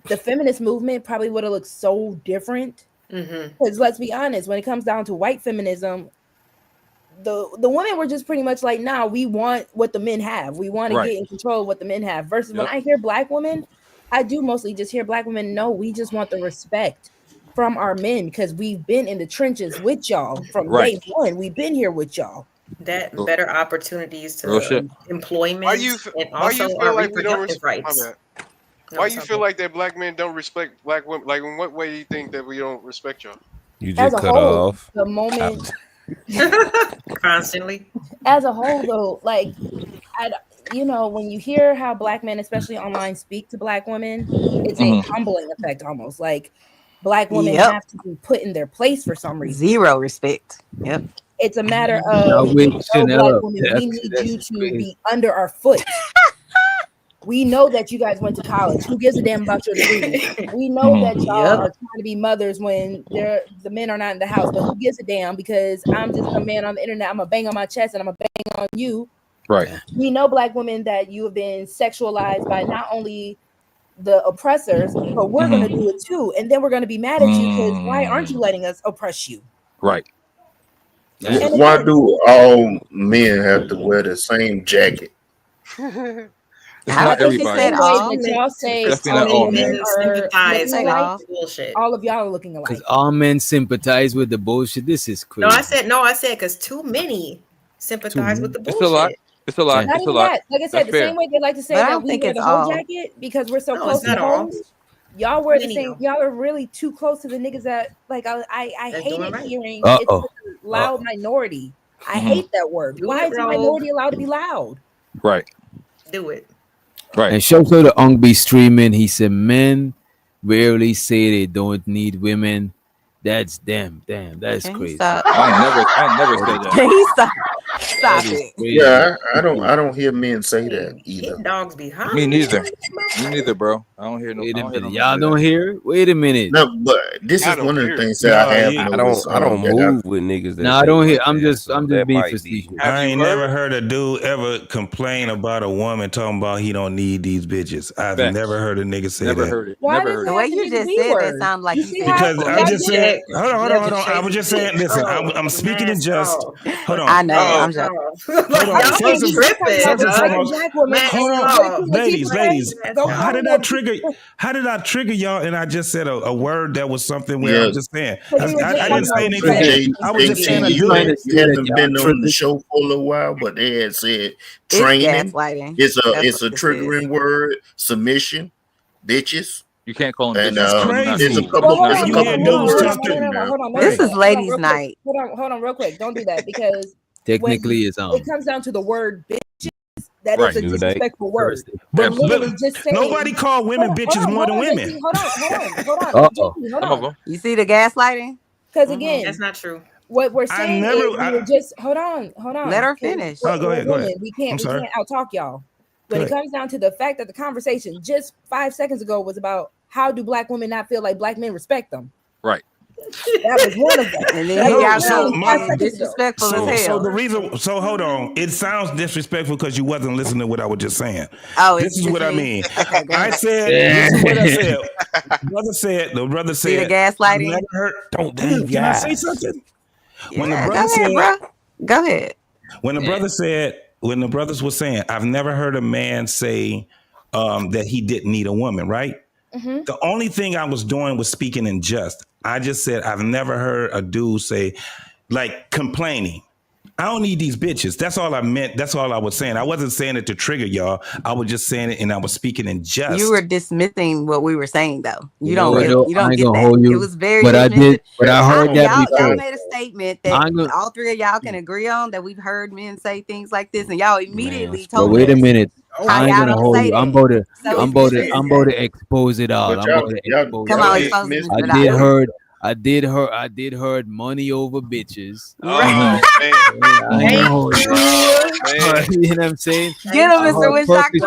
the feminist movement probably would have looked so different. Because let's be honest, when it comes down to white feminism, the women were just pretty much like, nah, we want what the men have. We want to get in control of what the men have. Versus when I hear Black women, I do mostly just hear Black women, no, we just want the respect from our men because we've been in the trenches with y'all from day one. We've been here with y'all.
That better opportunities to employment and also our reproductive rights.
Why you feel like that Black men don't respect Black women? Like, in what way do you think that we don't respect y'all?
You just cut off
the moment.
Constantly.
As a whole, though, like, you know, when you hear how black men, especially online, speak to black women, it's a humbling effect almost. Like black women
Yep.
have to be put in their place for some reason.
Zero respect. Yep.
It's a matter
Now
of,
wake
no,
Chanel
black
up.
women, we need you
That's
to
crazy.
be under our foot. We know that you guys went to college. Who gives a damn about your degrees? We know that y'all
Yep.
are trying to be mothers when the men are not in the house. But who gives a damn? Because I'm just a man on the internet. I'm gonna bang on my chest and I'm gonna bang on you.
Right.
We know, black women, that you have been sexualized by not only the oppressors, but we're gonna do it too. And then we're gonna be mad at you because why aren't you letting us oppress you?
Right.
And
Why
again,
do all men have to wear the same jacket?
It's
I
not
don't think he
everybody.
said all.
that y'all say
Definitely
all
not all
women
men.
are
Sympathize
looking
with
alike.
bullshit.
All of y'all are looking alike.
Because all men sympathize with the bullshit. This is crazy.
No, I said because too many sympathize with the
It's a lot.
bullshit.
It's a lot.
Not
It's a
even
lot.
that. Like I said,
That's
the
fair.
same way they like to say
But I
that
don't
we
think
wear
it's
the whole
all.
jacket because we're so
No,
close
it's
to the
not all.
hoes. Y'all wear the
Many
same.
of 'em.
Y'all are really too close to the niggas that like I
That's
hate
doing
it
right.
hearing
Uh
it's
oh.
such a loud minority. I
Mhm.
hate that word.
Do
Why
it,
is a
Rogue.
minority allowed to be loud?
Right.
Do it.
Right.
And shout out to Ung be streaming. He said men rarely say they don't need women. That's damn. That's
Can he
crazy.
stop?
I ain't never said that.
Can he stop?
That
Stop
is
it.
crazy.
Yeah, I don't hear men say that either.
Hitting dogs be hot.
Me neither. Me neither, bro. I don't hear no.
Wait
I
a
don't hear no
minute.
men
Y'all
say
don't
that.
hear? Wait a minute.
No, but this
I
is
don't
one of the
hear.
things that I have
yeah.
I don't
noticed.
move with niggas that
No, I
think
don't hear.
like
I'm
that.
just
So
being
that might be.
facetious.
Have
I
you
ain't never
heard?
heard a dude ever complain about a woman talking about he don't need these bitches. I've never
Facts.
heard a nigga say
Never
that.
heard it.
Why
Never
does
heard
it
The
it.
way
have to
you
be the
just
B
said that
word?
sounded like
You
you
see
said
how
Because
that for
I'm
y'all
just
did
saying,
it?
hold on. I was just saying, listen, I'm speaking in just, hold on.
I know. I'm just.
Hold
I
on.
was saying you keep talking about
First and
respecting
foremost,
black women
hold
and
on,
breaking the keep
ladies.
go
How
home
did I
with
trigger? How did I trigger y'all? And I just said a word that was something where
Yeah,
I'm just saying.
because we were just
I
talking
didn't say
about
anything.
respect.
J,
I was just saying
JT,
a good.
you haven't been on the show for a little while, but they had said
It's
training.
gaslighting.
It's
That's what
a
this is.
triggering word. Submission, bitches,
You can't call them
and
bitches.
That's
Not
there's a
crazy.
cool.
Well,
couple.
hold
Not
There's
on,
a
And you
cool.
couple
hear
hold on,
dudes
words
no,
talking.
too
no,
now.
hold on,
This is ladies'
real quick.
night.
Hold on, real quick. Don't do that because
Technically,
when
it's
it comes down to the word bitches, that
Right.
is a
New day.
disrespectful word.
But
But literally just saying,
nobody call women bitches more than
JT,
women.
hold on,
Uh oh.
JT, hold
Some of
on.
them.
You see the gaslighting?
Because
Mhm.
again,
That's not true.
what we're
I
saying
never.
is we were just hold on.
Let her
'cause
finish.
Oh, go
we're
ahead. Go
women.
ahead.
We
I'm
can't
sorry.
out talk y'all. When
Go
it
ahead.
comes down to the fact that the conversation just 5 seconds ago was about how do black women not feel like black men respect them.
Right.
That was one of them.
And
That
then here
was
y'all
So
go
literally 5
getting
seconds ago.
disrespectful as
So
hell.
the reason. So hold on. It sounds disrespectful because you wasn't listening to what I was just saying.
Oh,
This is
it's
what I
me.
mean.
Okay, go
I
ahead.
said. This is what I said. The brother
See the
said. I've
gaslighting?
never heard.
Don't
Damn.
leave
Can I say
guys.
something? When the
Yeah,
brother
go ahead,
said.
bro. Go ahead.
When the brother said. When the brothers were saying, I've never heard a man say that he didn't need a woman. Right.
Mm-hmm.
The only thing I was doing was speaking in just. I just said I've never heard a dude say, like, complaining. I don't need these bitches. That's all I meant. That's all I was saying. I wasn't saying it to trigger y'all. I was just saying it, and I was speaking in just.
You were dismissing what we were saying, though.
You
You
know
don't
what
get.
though?
You
I
don't
ain't
get
gonna
that.
hold
It
you,
was very
but I
dismissive.
did. But I heard that
Y'all
before.
made a statement that
I'm gonna.
all three of y'all can agree on, that we've heard men say things like this, and y'all immediately
But
told
wait a
us
minute.
how
I ain't
y'all
gonna
don't
hold
say
you.
that. So it's
I'm about
disrespect.
to expose it all.
But
I'm about to expose
Come
it.
on,
y'all
expose it,
dismissed
I
Mr.
did
Doc.
heard. I did heard money over bitches.
Oh man.
I ain't gonna hold you.
Oh man.
You know what I'm saying?
Get him,
I
Mr.
heard
Witch Doctor.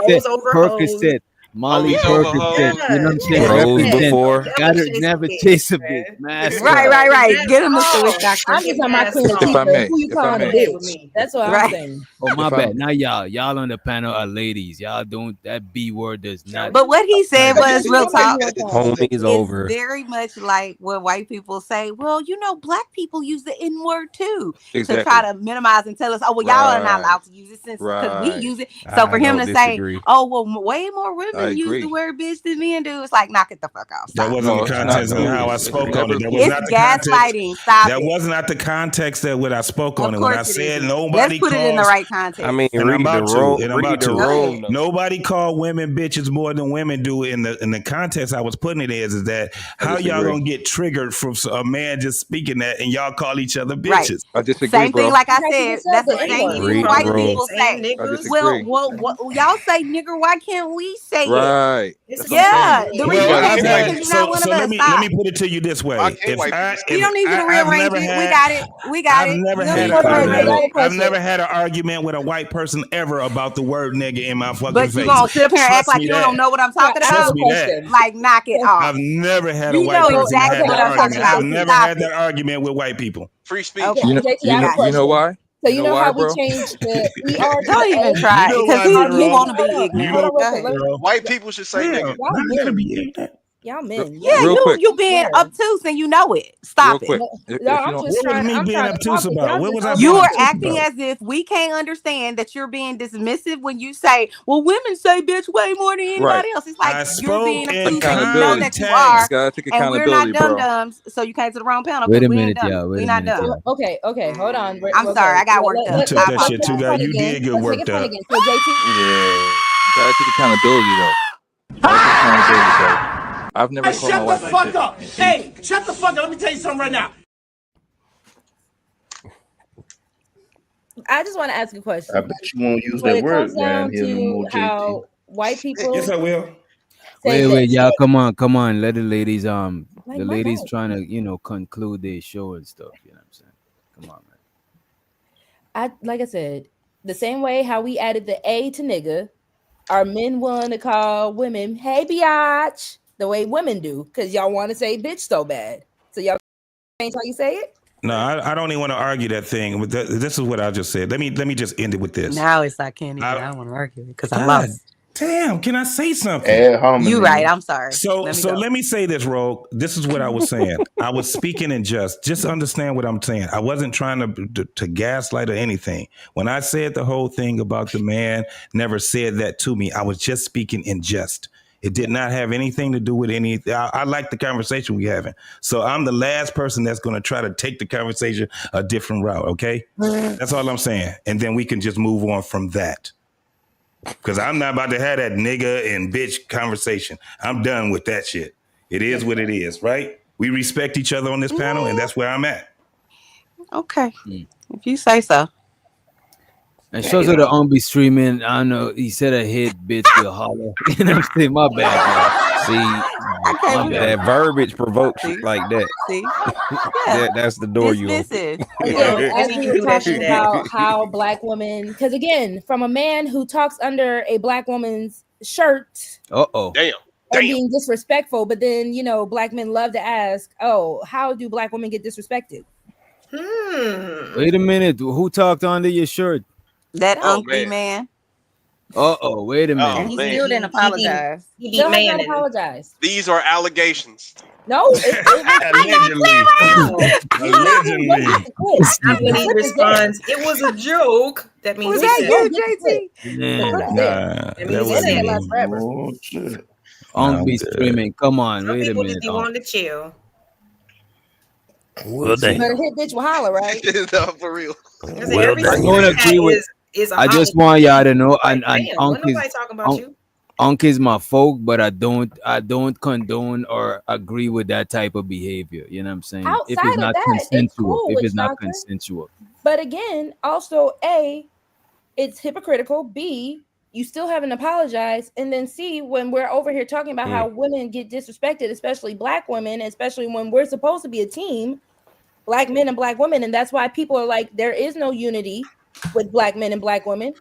Percocet, Molly
Hoes over
Percocet.
hoes.
You know what I'm saying?
Bros
Represent.
before.
Gotta never chase a bitch. Mask
Right,
up.
right, right. Get him, Mr. Witch Doctor.
I'm just on my Queen
If I
Latifah.
may,
Who you
if I
calling a
may,
bitch? That's what I'm
Right.
saying.
Oh my
if I
bad. Now y'all on the panel are ladies. Y'all don't that B word does not.
But what he said
apply to
was
you.
real talk.
Homies
It's
over.
very much like what white people say. Well, you know, black people use the N word too, to
exactly.
try to minimize and tell us, oh, well, y'all are not
Right.
allowed to use it since because we
Right.
use it. So for
I
him
don't
to say,
disagree.
oh, well, way more women women use the word bitch than men do. It's like, knock it the fuck off.
That
Stop.
wasn't the context of how I spoke on it. That was
It's
not the context.
gaslighting. Stop
That
it.
was not the context that what I spoke on
Of
it. When I
course it
said
isn't.
nobody
Let's put it in the
calls,
right context.
I mean,
and I'm
read the
about to,
room.
and I'm
Read
about
the
to.
room. though.
Nobody call women bitches more than women do. In the context I was putting it is that how y'all
disagree.
gonna get triggered from a man just speaking that and y'all call each other
Right.
bitches?
I disagree,
Same
bro.
thing, like I
Because you
said,
just said
that's
the
the same
N-word.
thing
Read the
white
room.
people
Saying
say.
I
niggers.
disagree.
Well, y'all say nigger, why can't we say it?
Right.
It's
That's
a
what I'm
Yeah,
saying.
the
You
reason you
Well,
gotta
can't
I've
say it
had
because you're not one of us.
let
Stop.
me put it to you this way.
Why can't white people say
We don't need you to
I've
rearrange
never
it.
had,
We got it. We got
I've
it.
never
You don't
had
need
an
to rearrange
argument.
it.
I've never had an argument with a white person ever about the word nigga in my fucking
But you
face.
gonna sit up here and act
Trust
like
me
you
that.
don't know what I'm talking
I have
Trust
a
about?
me that.
question.
Like, knock it off.
I've never had a
You
white
know
person
exactly
have
what
that
I'm talking
argument. I've
about.
never
Stop
had
it.
that argument with white people.
free speech?
Okay.
You know,
JT, I have a
you
question.
know why?
So
You
you
know
know
why,
how we
bro?
changed the ER to
Don't
the
even
A?
try
You know
because
why,
he
Negro?
want to be
Hold
ignorant.
on
Go
real quick.
ahead.
Let me,
White people should say
Damn,
nigger.
y'all
not gonna
men,
be ignorant.
y'all men,
Yeah,
Real quick.
you being
yeah.
obtuse and you know it.
Real
Stop it.
quick.
No,
If
no,
you
I'm
don't,
just
What was
trying.
me
I'm
being
trying to
obtuse
talk, but
about?
y'all
What
just
was I
over
being
You are
obtuse
acting
about?
as if we can't understand that you're being dismissive when you say, well, women say bitch way more than
right.
anybody else. It's like
I
you're being
spoke in
obtuse and you know that you
You
are,
context.
gotta take
and we're
accountability,
not
bro.
dum-dums, so you came to the wrong panel
Wait
because
a
we ain't
minute,
dummies.
y'all. Wait
We
a
not
minute,
dumb.
y'all.
Okay, hold on.
I'm sorry, I got worked
You
up.
took
I
that shit too
apologize.
bad. You did get
Let's make
worked
it fun
up.
again. So JT,
Yeah. You gotta take accountability, though. You gotta take accountability, brother. I've never called my wife a bitch.
up. Hey, shut the fuck up. Let me tell you something right now.
I just want to ask a question.
I bet you won't use
When
that
it comes
word
down
around here no
to
more, JT.
how white people
Yes, I will.
say
Wait,
that,
y'all. Come on. Let the ladies
like
the
my
ladies
God,
trying to conclude their show and stuff. You know what I'm saying? Come on, man.
like I said, the same way how we added the A to nigga, our men willing to call women hey biatch the way women do because y'all want to say bitch so bad. So y'all change how you say it.
No, I don't even want to argue that thing. But this is what I just said. Let me just end it with this.
Now it's I can't even. I don't want to argue because I
God
lost.
damn, can I say something?
Ad hominem.
You right. I'm sorry.
So
Let me go.
let me say this, Rogue. This is what I was saying. I was speaking in just understand what I'm saying. I wasn't trying to gaslight or anything. When I said the whole thing about the man never said that to me, I was just speaking in jest. It did not have anything to do with anything. I like the conversation we're having. So I'm the last person that's going to try to take the conversation a different route. Okay. That's all I'm saying. And then we can just move on from that. Because I'm not about to have that nigga and bitch conversation. I'm done with that shit. It is what it is, right? We respect each other on this panel, and that's where I'm at.
Okay. If you say so.
And shows of the be streaming. I don't know. He said a hit bitch will holler. You know what I'm saying? My bad,
See, that verbiage provokes shit like that.
See? Yeah.
That's the door you open.
Dismissive.
Again,
Yeah.
as
Maybe
we
you
were
do that
talking
shit
about how black women, because again, from a man who talks under a black woman's shirt
Damn.
and being disrespectful, but then black men love to ask, oh, how do black women get disrespected?
Wait a minute. Who talked under your shirt?
That
Oh,
ugly man.
Wait a minute.
And he
man.
still didn't apologize.
He
Still
beat
has not
Manning.
apologized.
These are allegations.
No, it
Allegedly.
Not when he responds, it was a joke. That means
Was
he
that
said
you, JT?
Nah,
That means
that
he
wasn't
said
me.
it. Forever.
Oh, shit.
Be streaming. Come on.
Some
Wait a
people
minute.
just be wanting to chill.
Well,
But a hit bitch will holler, right?
No, for real.
Every
I
single
don't
chat
agree with.
is a
I just
holiday.
want y'all to know, and
Damn,
Unc
wasn't
is
nobody talking about you.
Unc is my folk, but I don't condone or agree with that type of behavior. You know what I'm saying? If
Outside
it's
of
not
that, it's
consensual,
cool,
if
witch
it's not
doctor.
consensual.
But again, also A, it's hypocritical. B, you still haven't apologized. And then C, when we're over here talking about how women get disrespected, especially black women, especially when we're supposed to be a team, black men and black women, and that's why people are like, there is no unity with black men and black women.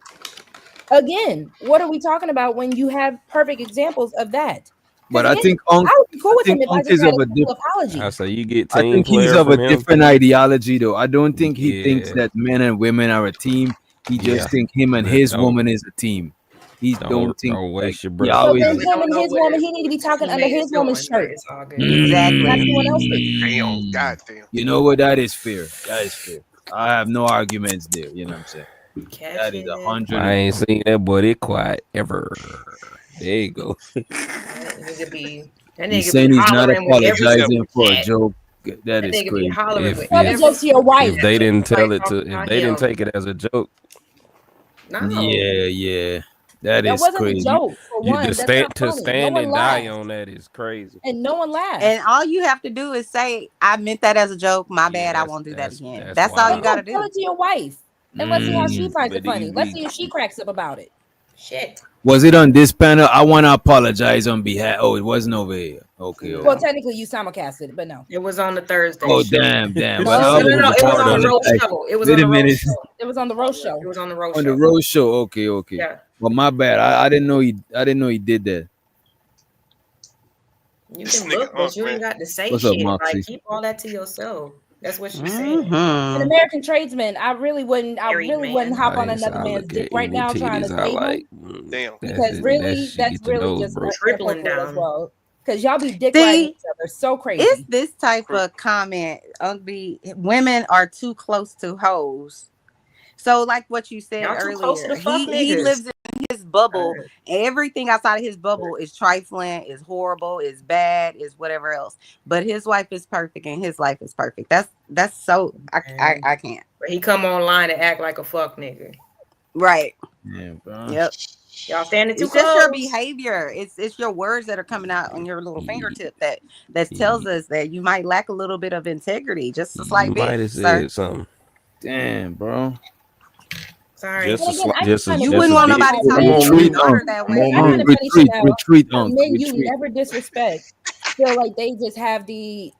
Again, what are we talking about when you have perfect examples of that?
But
Again,
I think
I
Unc,
would be cool with him if I just
is
had
of
a
a
simple
different.
apology.
I say you get
I
team
think he's
player
of a
from him.
different ideology, though. I don't think he thinks
Yeah.
that men and women are a team. He just
Yeah.
think him and
But
his
don't
woman is a team. He don't think
waste your
he
breath.
So
always.
then
We
him
don't
and
know
his
what
woman, he need to be talking under
teammate is
his woman's
doing, but
shirt.
it's all good.
Exactly.
Not anyone else's.
Damn. God damn.
You know what? That is fair. That is fair. I have no arguments there. You know what I'm saying?
Catch
That is
it.
100.
I ain't seen that boy that quiet ever. There you go.
That nigga be
He's saying he's not
hollering with every
apologizing
super
for a
chat.
joke. That
That
is
nigga be
crazy.
hollering with
Tell the
every
joke to your wife.
If they didn't tell it to,
talking
if
about
they didn't
him.
take it as a joke,
No.
Yeah. That
That
is
wasn't a
crazy.
joke. For
you
one,
to
that's
stand
not
to
funny. No
stand
one
and die
laughed,
on that is crazy.
and no one laughed.
And all you have to do is say, "I meant that as a joke. My bad. I won't do that again." That's all you got to
Tell
do.
it to your wife, and let's see how she finds
but
it funny.
he
Let's
be-
see if she cracks up about it.
Shit.
Was it on this panel? I want to apologize on behalf. Oh, it wasn't over here. Okay.
Well, technically, you simulcasted it, but no.
It was on the Thursday.
Oh,
show.
damn.
No,
Well, I
No.
wasn't
It was
part
on
of
the
it.
roast
Like,
show. It was
wait
on
a
the
minute.
roast show.
It was on the roast show.
It was on the roast
On
show.
the road show. Okay.
Yeah.
Well, my bad. I didn't know he. I didn't know he did that.
You can look, but you ain't got to say
What's up,
shit.
Moxie?
Like keep all that to yourself. That's what she's saying.
An American tradesman, I really wouldn't
man.
hop on
Nice,
another
I
man's
look
dick
at
right
any
now trying to
titties I
save
like.
him.
Damn.
Because really, that's really just
Tripling
inappropriate as
down.
well. Because y'all be dick riding
See,
each other so crazy.
it's this type of comment. Women are too close to hoes. So, like what you said
Y'all too close to
earlier,
the fuck
he
niggas.
lives in his bubble. Everything outside of his bubble is trifling, is horrible, is bad, is whatever else. But his wife is perfect, and his life is perfect. That's so I can't.
But he come online and act like a fuck nigga.
Right.
Yeah, bro.
Yep.
Y'all standing too
It's just
close.
your behavior. It's your words that are coming out on your little fingertip that tells us that you might lack a little bit of integrity, just a slight bit.
Might have
Sir.
said something.
Damn, bro.
Sorry.
Just a
And again,
sli-
I
just a,
kinda
You
just
wouldn't
a
want
bit.
nobody talking to your daughter that way.
I kind of funny shit out.
Retreat,
How
Unc.
men you
Retreat.
never disrespect feel like they just have the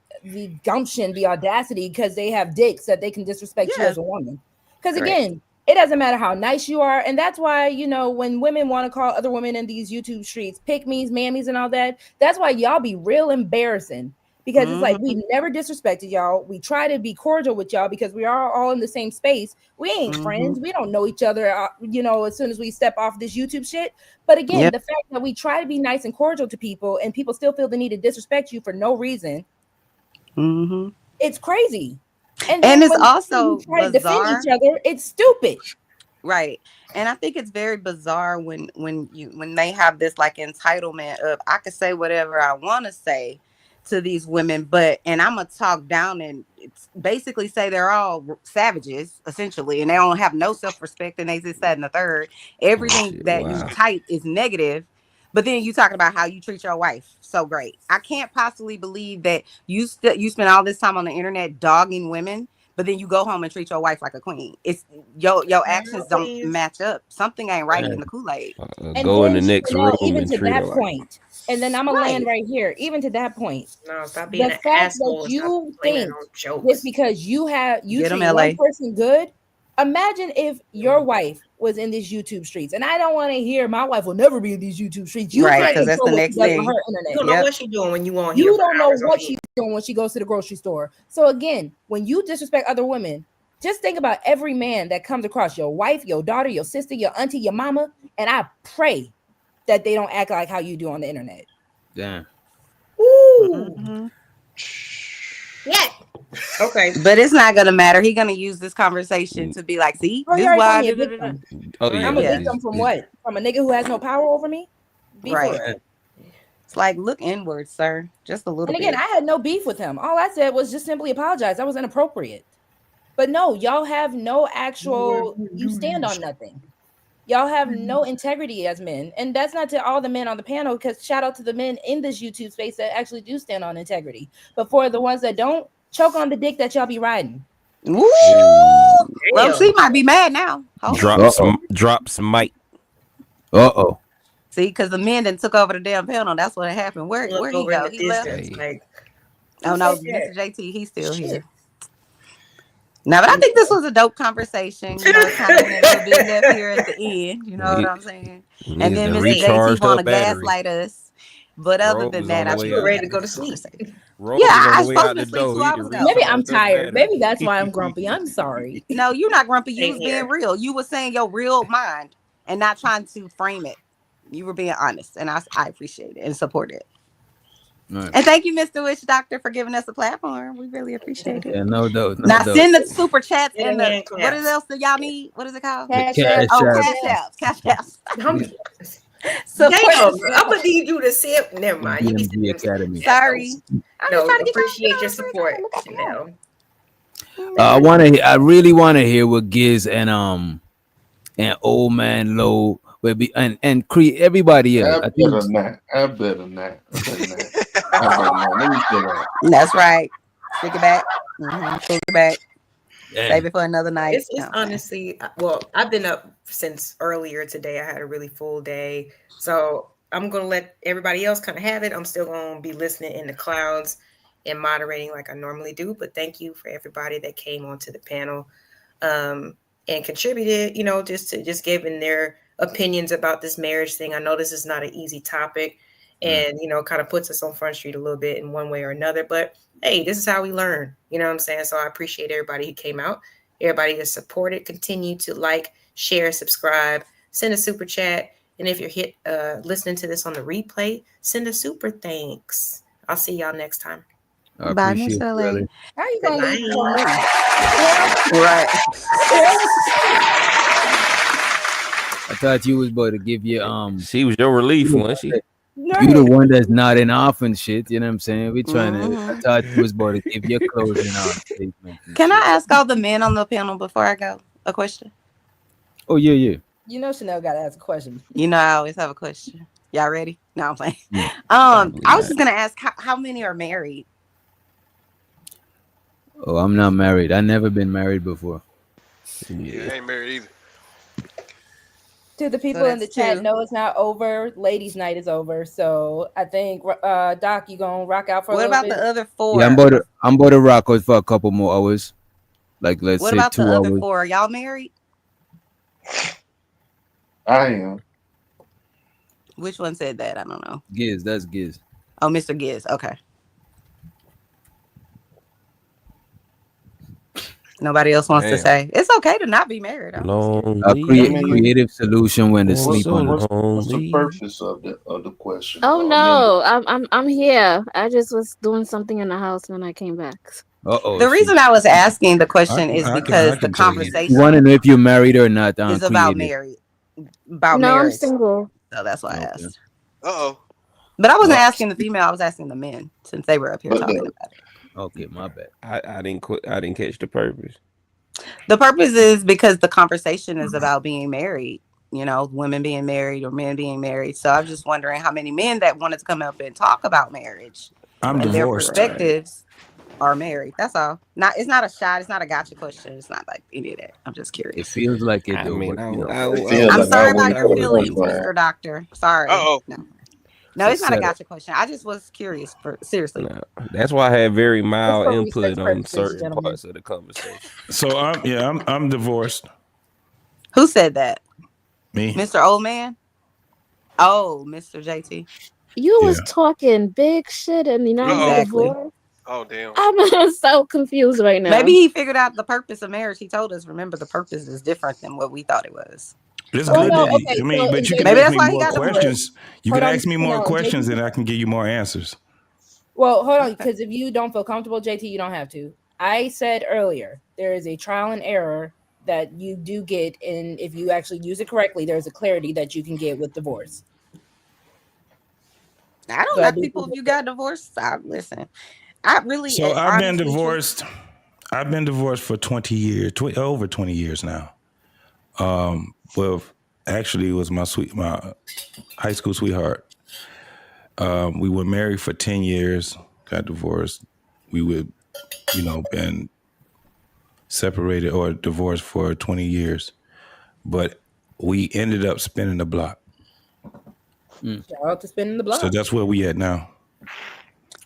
gumption, the audacity, because they have dicks that they can disrespect you
Yeah.
as a woman. Because
Correct.
again, it doesn't matter how nice you are, and that's why when women want to call other women in these YouTube streets pick-me's, mammies, and all that, that's why y'all be real embarrassing. Because it's like we never disrespected y'all. We try to be cordial with y'all because we are all in the same space. We ain't friends. We don't know each other, as soon as we step off this YouTube shit. But again,
Yep.
the fact that we try to be nice and cordial to people and people still feel the need to disrespect you for no reason, it's crazy. And
it's
when
also
we try to defend
bizarre.
each other, it's stupid.
Right. And I think it's very bizarre when they have this like entitlement of I can say whatever I want to say to these women, and I'm gonna talk down and basically say they're all savages essentially, and they don't have no self-respect, and they just said in the third everything that you type is negative. But then you talking about how you treat your wife so great. I can't possibly believe that you spend all this time on the internet dogging women, but then you go home and treat your wife like a queen. It's your actions don't match up. Something ain't right in the Kool-Aid.
Go in the
then,
next
Chanel,
room
even
and
to
treat
that
her like.
point, and then I'm gonna land right here. Even to that point,
No, stop being
the
an
fact
asshole.
that you
Stop blaming
think
on jokes.
just because you
Get 'em,
treat
LA.
one person good, imagine if your wife was in these YouTube streets. And I don't want to hear my wife will never be in these YouTube streets. You
Right,
can't
'cause that's
control
the
what
next
she does
thing.
on her internet.
You don't know what she's doing when you on here.
You
for
don't know
hours on
what
end.
she's doing when she goes to the grocery store. So again, when you disrespect other women, just think about every man that comes across your wife, your daughter, your sister, your auntie, your mama, and I pray that they don't act like how you do on the internet.
Damn.
Ooh.
Yeah. Okay.
But it's not gonna matter. He's gonna use this conversation to be like, see,
Oh,
this
you
is
already
why
called
I
me a
did
victim.
Oh yeah.
I'm a
Yeah.
victim from what? From a nigga who has no power over me? Be for
Right.
real.
It's like look inward, sir. Just a little
And again,
bit.
I had no beef with him. All I said was just simply apologize. That was inappropriate. But no, y'all have no actual, you stand on nothing. Y'all have no integrity as men. And that's not to all the men on the panel, because shout out to the men in this YouTube space that actually do stand on integrity. But for the ones that don't, choke on the dick that y'all be riding.
Woo! Well, she might be mad now. Hold on.
Drops mic.
Uh-oh.
See, because the men then took over the damn panel. That's what happened. Where he
over
go?
in the
He left.
distance, like,
Oh
who
no,
said that?
Mr. JT, he's still here. Now, but I think this was a dope conversation. You know, it kind of went a little bit left here at the end. You know what I'm saying? And
Needs
then
to
Mr.
recharge
JT want
her
to
battery.
gaslight us. But other
Roll
than
was
that,
on
I
the
think
way
we
out.
ready
had
to
a
go to
good
sleep.
conversation.
Roll
Yeah,
was
I
on
was
the way
supposed
out
to
the
sleep
door.
2
He
hours
need to
ago.
Maybe
recharge
I'm
that
tired.
battery.
Maybe that's why I'm grumpy. I'm sorry.
No, you're not grumpy. You
Same
was
here.
being real. You were saying your real mind and not trying to frame it. You were being honest, and I appreciate it and support it.
Right.
And thank you, Mr. Witch Doctor, for giving us a platform. We really appreciate it.
Yeah, no doubt. No
Now
doubt.
send the super chats
Get
and
a
the
hand
what
claps.
else do y'all need? What is it called?
Cash
Cash
App.
Oh,
App.
cash apps. Cash apps. Support
Damn,
yourself.
I'm gonna need you to sip. Never mind. You be
DMV
sipping
Academy.
Sorry. I'm
No,
just trying to get
appreciate your support, Chanel.
I really want to hear what Giz and Old Man Low will be and create everybody else. I think
I better not. Let me sit down.
That's right. Stick it back. Stick it back. Save it for another night.
It's honestly, well, I've been up since earlier today. I had a really full day. So I'm going to let everybody else kind of have it. I'm still going to be listening in the clouds and moderating like I normally do. But thank you for everybody that came onto the panel and contributed, just giving their opinions about this marriage thing. I know this is not an easy topic and, kind of puts us on Front Street a little bit in one way or another. But hey, this is how we learn. You know what I'm saying? So I appreciate everybody who came out, everybody that supported. Continue to like, share, subscribe, send a super chat. And if you're listening to this on the replay, send a super thanks. I'll see y'all next time.
Bye, Miss LA.
How you gonna leave for me?
Right.
I thought you was about to give you
She was your relief, wasn't she?
You the one that's not in off and shit. You know what I'm saying? We trying to. I thought you was about to give your closing statement.
Can I ask all the men on the panel before I go a question?
Oh yeah.
You know Chanel got to ask a question.
You know I always have a question. Y'all ready? No, I'm playing.
Yeah,
I was just gonna ask how many are married.
Oh, I'm not married. I never been married before.
Yeah, I ain't married either.
To the people in the chat, no, it's not over. Ladies' night is over. So I think Doc, you gonna rock out for a little bit?
What about the other four?
Yeah, I'm about to rock out for a couple more hours. Like let's
what
say
about
2
the
hours.
other four? Are y'all married?
I am.
Which one said that? I don't know.
Giz, that's Giz.
Oh, Mr. Giz. Okay. Nobody else wants to say. It's okay to not be married.
Creative solution when the sleep on.
What's the purpose of the question?
Oh no, I'm here. I just was doing something in the house when I came back.
The reason I was asking the question is because the conversation.
You want to know if you're married or not?
Is about married. About
no,
marriage.
I'm single.
So that's why I asked.
Uh-oh.
But I wasn't asking the female. I was asking the men since they were up here talking about it.
Okay, my bad.
I didn't catch the purpose.
The purpose is because the conversation is about being married, women being married or men being married. So I'm just wondering how many men that wanted to come up and talk about marriage
I'm
and
divorced.
their perspectives are married. That's all. It's not a shot. It's not a gotcha question. It's not like any of that. I'm just curious.
It feels like it.
I'm sorry about your feelings, Mr. Doctor. Sorry.
Uh-oh.
No, it's not a gotcha question. I just was curious. Seriously.
No, that's why I had very mild
for
input
respect
on
purposes,
certain
gentlemen.
parts of the conversation.
So I'm divorced.
Who said that?
Me.
Mr. Old Man? Oh, Mr. JT.
You was talking big shit and you're not
Exactly.
divorced.
Oh damn.
I'm so confused right now.
Maybe he figured out the purpose of marriage. He told us, remember, the purpose is different than what we thought it was.
It's
Oh,
good.
no,
That,
okay,
I mean,
so
but you can
maybe
ask
that's
me
why he
more
got divorced.
questions. You
Hold
can
on,
ask me more
no,
questions,
JT.
and I can give you more answers.
Well, hold on, because if you don't feel comfortable, JT, you don't have to. I said earlier, there is a trial and error that you do get, and if you actually use it correctly, there's a clarity that you can get with divorce.
I don't
So I
knock
do
people if
think
you got divorced. Listen, I really.
So I've been
honestly,
divorced. I've been divorced for 20 years, over 20 years now. Well, actually, it was my high school sweetheart. We were married for 10 years, got divorced. We would, been separated or divorced for 20 years, but we ended up spinning the block.
Shout out to spinning the block.
So that's where we at now.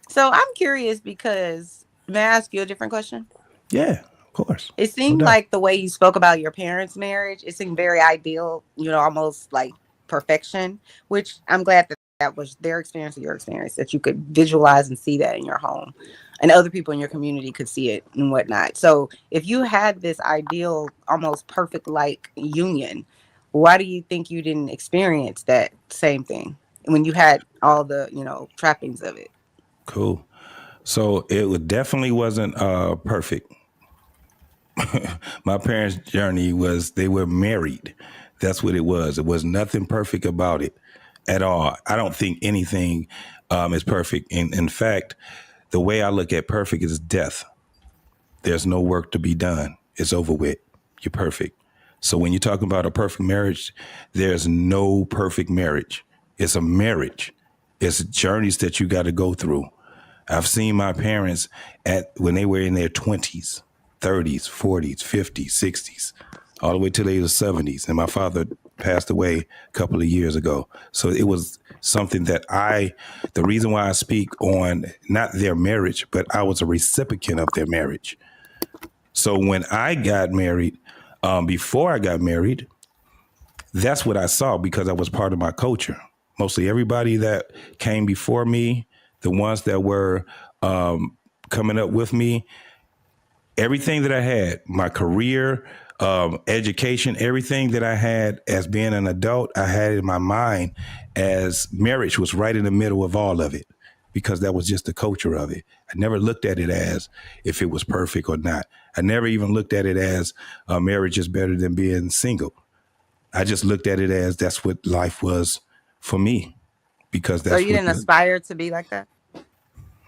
So I'm curious because may I ask you a different question?
Yeah, of course.
It seemed like the way you spoke about your parents' marriage, it seemed very ideal, almost like perfection, which I'm glad that was their experience or your experience, that you could visualize and see that in your home and other people in your community could see it and whatnot. So if you had this ideal, almost perfect like union, why do you think you didn't experience that same thing when you had all the, trappings of it?
Cool. So it definitely wasn't perfect. My parents' journey was they were married. That's what it was. It was nothing perfect about it. at all. I don't think anything is perfect. In fact, the way I look at perfect is death. There's no work to be done. It's over with. You're perfect. So when you're talking about a perfect marriage, there's no perfect marriage. It's a marriage. It's journeys that you got to go through. I've seen my parents when they were in their 20s, 30s, 40s, 50s, 60s, all the way to the 70s. And my father passed away a couple of years ago. So it was something that the reason why I speak on not their marriage, but I was a recipient of their marriage. So when I got married, before I got married, that's what I saw because I was part of my culture. Mostly everybody that came before me, the ones that were coming up with me, everything that I had, my career, education, everything that I had as being an adult, I had in my mind as marriage was right in the middle of all of it because that was just the culture of it. I never looked at it as if it was perfect or not. I never even looked at it as marriage is better than being single. I just looked at it as that's what life was for me because that's
So you didn't aspire to be like that?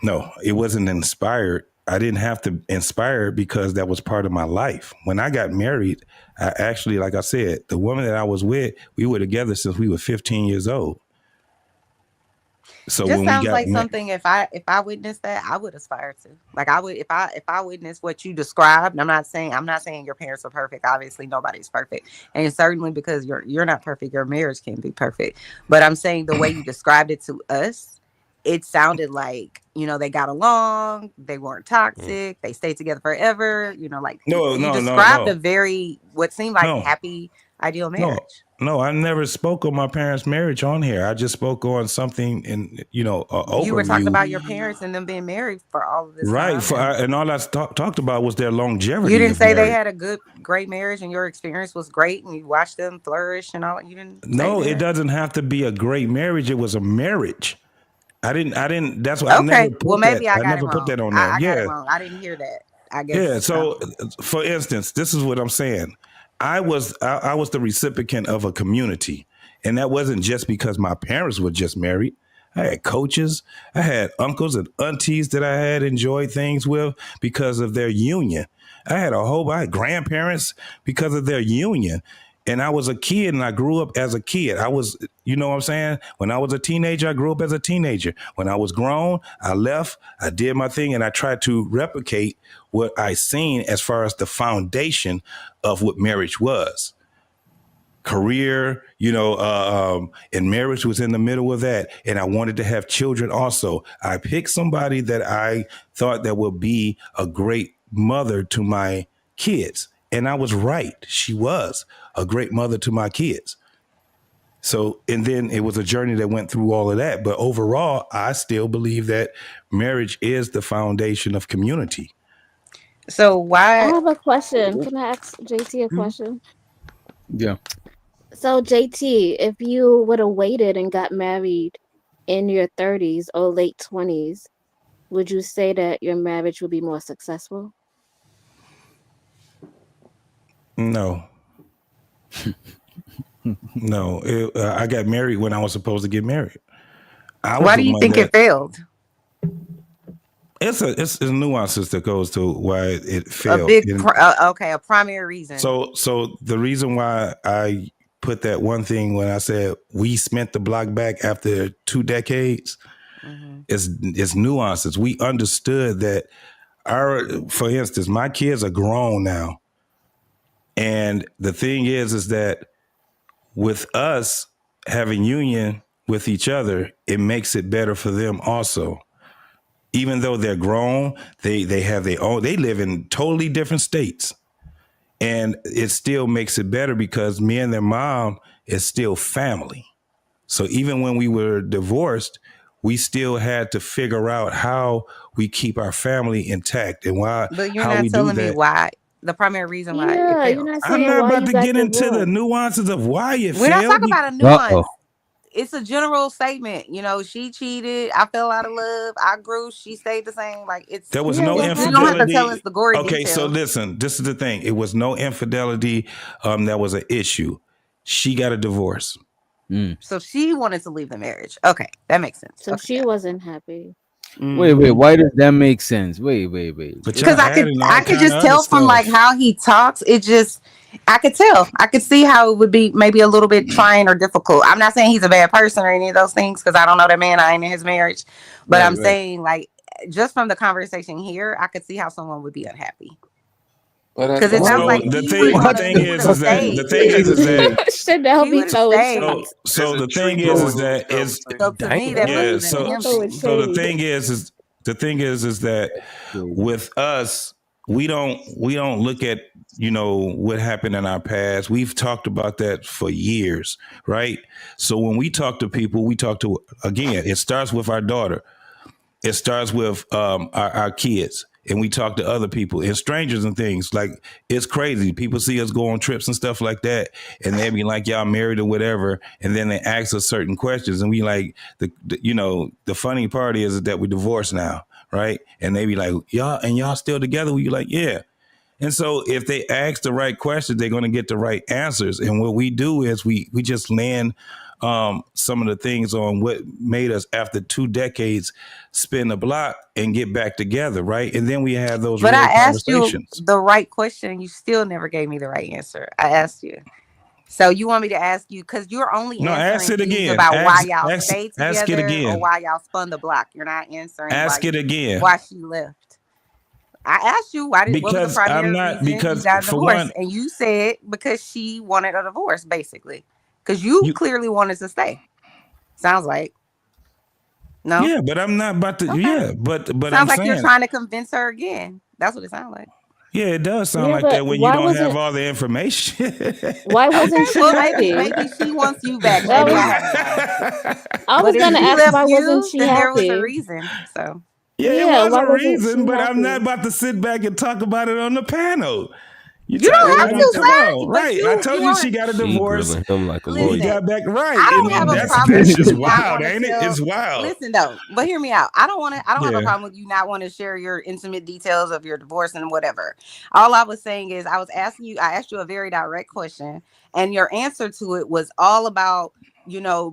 No, it wasn't inspired. I didn't have to inspire because that was part of my life. When I got married, I actually, like I said, the woman that I was with, we were together since we were 15 years old. So
Just
when
sounds
we got
like something if I witnessed that, I would aspire to. Like I would if I witnessed what you described. I'm not saying your parents are perfect. Obviously nobody's perfect. And certainly because you're not perfect, your marriage can't be perfect. But I'm saying the way you described it to us, it sounded like, they got along, they weren't toxic, they stayed together forever, like you described a very what seemed like happy ideal marriage.
No, I never spoke on my parents' marriage on here. I just spoke on something in, overview.
You were talking about your parents and them being married for all of this
right,
time.
and all I talked about was their longevity.
You didn't say they had a great marriage and your experience was great and you watched them flourish and all. You didn't.
No, it doesn't have to be a great marriage. It was a marriage. I didn't. That's why I never put
maybe
that.
I got it
never
wrong.
put that on there.
I got it wrong. I didn't hear that. I guess.
Yeah. So, for instance, this is what I'm saying. I was the recipient of a community, and that wasn't just because my parents were just married. I had coaches, I had uncles and aunties that I had enjoyed things with because of their union. I had grandparents because of their union. And I was a kid and I grew up as a kid. I was, you know what I'm saying? When I was a teenager, I grew up as a teenager. When I was grown, I left, I did my thing, and I tried to replicate what I seen as far as the foundation of what marriage was. Career, and marriage was in the middle of that. And I wanted to have children also. I picked somebody that I thought that would be a great mother to my kids. And I was right. She was a great mother to my kids. So, and then it was a journey that went through all of that. But overall, I still believe that marriage is the foundation of community.
So why?
I have a question. Can I ask JT a question?
Yeah.
So JT, if you would have waited and got married in your 30s or late 20s, would you say that your marriage would be more successful?
No. No. I got married when I was supposed to get married.
Why do you think it failed?
It's nuances that goes to why it failed.
A primary reason.
So the reason why I put that one thing when I said we spent the block back after 2 decades is nuances. We understood that for instance, my kids are grown now. And the thing is that with us having union with each other, it makes it better for them also. Even though they're grown, they have their own, they live in totally different states. And it still makes it better because me and their mom is still family. So even when we were divorced, we still had to figure out how we keep our family intact and why.
But you're not telling me why. The primary reason why it failed.
I'm not about to get into the nuances of why it failed.
We're not talking about a nuance. It's a general statement. She cheated. I fell out of love. I grew. She stayed the same. Like
there was no infidelity.
You don't have to tell us the gory
Okay,
details.
so listen. This is the thing. It was no infidelity. That was an issue. She got a divorce.
So she wanted to leave the marriage. Okay, that makes sense.
So she wasn't happy.
Wait, why does that make sense? Wait.
Because I could just tell from like how he talks. I could tell. I could see how it would be maybe a little bit trying or difficult. I'm not saying he's a bad person or any of those things because I don't know that man. I ain't in his marriage, but I'm saying like just from the conversation here, I could see how someone would be unhappy. Because it sounds like
the thing is that
Chanel be throwing shots.
So the thing is that the thing is that with us, we don't look at what happened in our past. We've talked about that for years, right? So when we talk to people, again, it starts with our daughter. It starts with our kids. And we talk to other people and strangers and things. Like, it's crazy. People see us go on trips and stuff like that, and they be like, y'all married or whatever. And then they ask us certain questions. And we like, the funny part is that we divorced now, right? And they be like, y'all still together? We like, yeah. And so if they ask the right questions, they're going to get the right answers. And what we do is we just land some of the things on what made us, after 2 decades, spin the block and get back together, right? And then we have those real conversations.
You the right question. You still never gave me the right answer. I asked you. So you want me to ask you, because you're only answering about why y'all stayed together or why y'all spun the block. You're not answering why she left. I asked you what was the primary reason you got a divorce, and you said because she wanted a divorce, basically. Because you clearly wanted to stay. Sounds like. No?
Yeah, but I'm not about to. Okay. Yeah, but
sounds like you're trying to convince her again. That's what it sounds like.
Yeah, it does sound like that when you don't have all the information.
Why wasn't she happy?
Maybe she wants you back.
I was going to ask why wasn't she happy?
There was a reason. So.
Yeah, it was a reason, but I'm not about to sit back and talk about it on the panel.
You don't have to say,
right? I told you she got a divorce.
Him like a lawyer.
He got back right.
I don't have a problem.
That's just wild, ain't it? It's wild.
Listen though, but hear me out. I don't have a problem with you not wanting to share your intimate details of your divorce and whatever. All I was saying is I asked you a very direct question, and your answer to it was all about,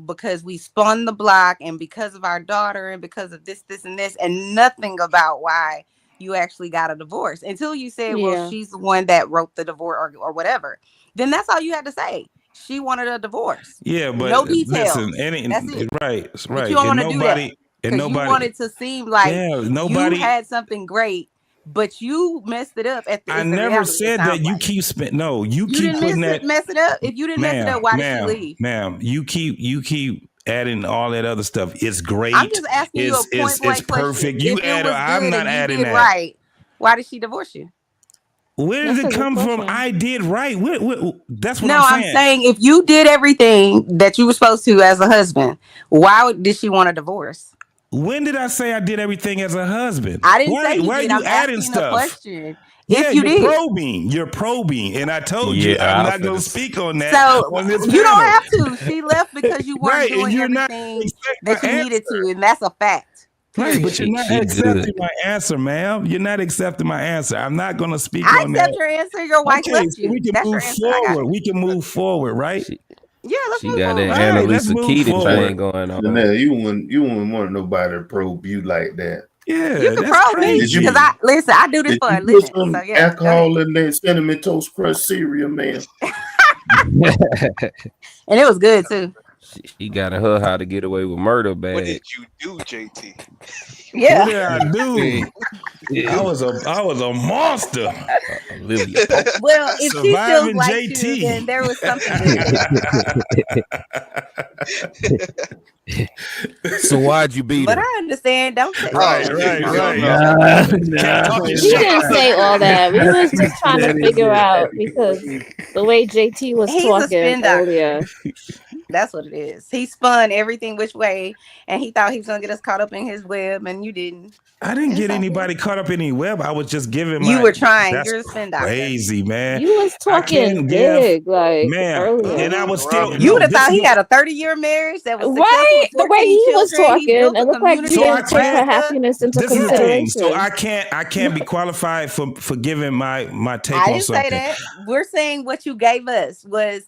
because we spun the block and because of our daughter and because of this, and this, and nothing about why you actually got a divorce until you said, well, she's the one that wrote the divorce or whatever. Then that's all you had to say. She wanted a divorce.
Yeah, but
no details.
Listen,
that's it.
Right.
But you don't want to do that. And nobody, you wanted to seem like you had something great, but you messed it up at the end.
I never said that. You keep spending. No, you keep putting that.
Mess it up. If you didn't mess it up, why did she leave?
Ma'am, you keep adding all that other stuff. It's great.
I'm just asking you a point blank
it's perfect.
You
add. I'm not adding that.
Right. Why did she divorce you?
Where did it come from? I did right. That's what
I'm saying. If you did everything that you were supposed to as a husband, why did she want a divorce?
When did I say I did everything as a husband?
I didn't say you
why
did.
Are you adding stuff?
Question.
Yeah, you're probing, and I told you I'm not going to speak on that.
So you don't have to. She left because you weren't doing everything that you needed to, and that's a fact.
Right, but you're not accepting my answer, ma'am. You're not accepting my answer. I'm not going to speak on that.
I accept your answer. Your wife left you.
We can move forward. We can move forward, right?
Yeah, let's move
got
forward.
that Annalisa Keating thing going on.
Janelle, you wouldn't want nobody to probe you like that.
Yeah,
you can probe me because I do this for a living. So
alcohol in that cinnamon toast crust cereal, man.
And it was good too.
She got in her How to Get Away with Murder bag.
What did you do, JT?
Yeah.
What did I do? I was a monster.
Well, if she feels like JT. You, then there was something.
So why'd you beat her?
But I understand. Don't say
right.
We didn't say all that. We was just trying to figure out because the way JT was talking earlier.
That's what it is. He spun everything which way, and he thought he was gonna get us caught up in his web, and you didn't.
I didn't get anybody caught up in any web. I was just giving.
You were trying.
That's
You're a spin doctor.
Crazy, man.
You was talking big, earlier.
And I was still.
You would have thought he had a 30-year marriage that was
right. The way he was talking, it looked like he didn't take her happiness into consideration.
So I can't be qualified for giving my take on something.
I didn't say that. We're saying what you gave us was.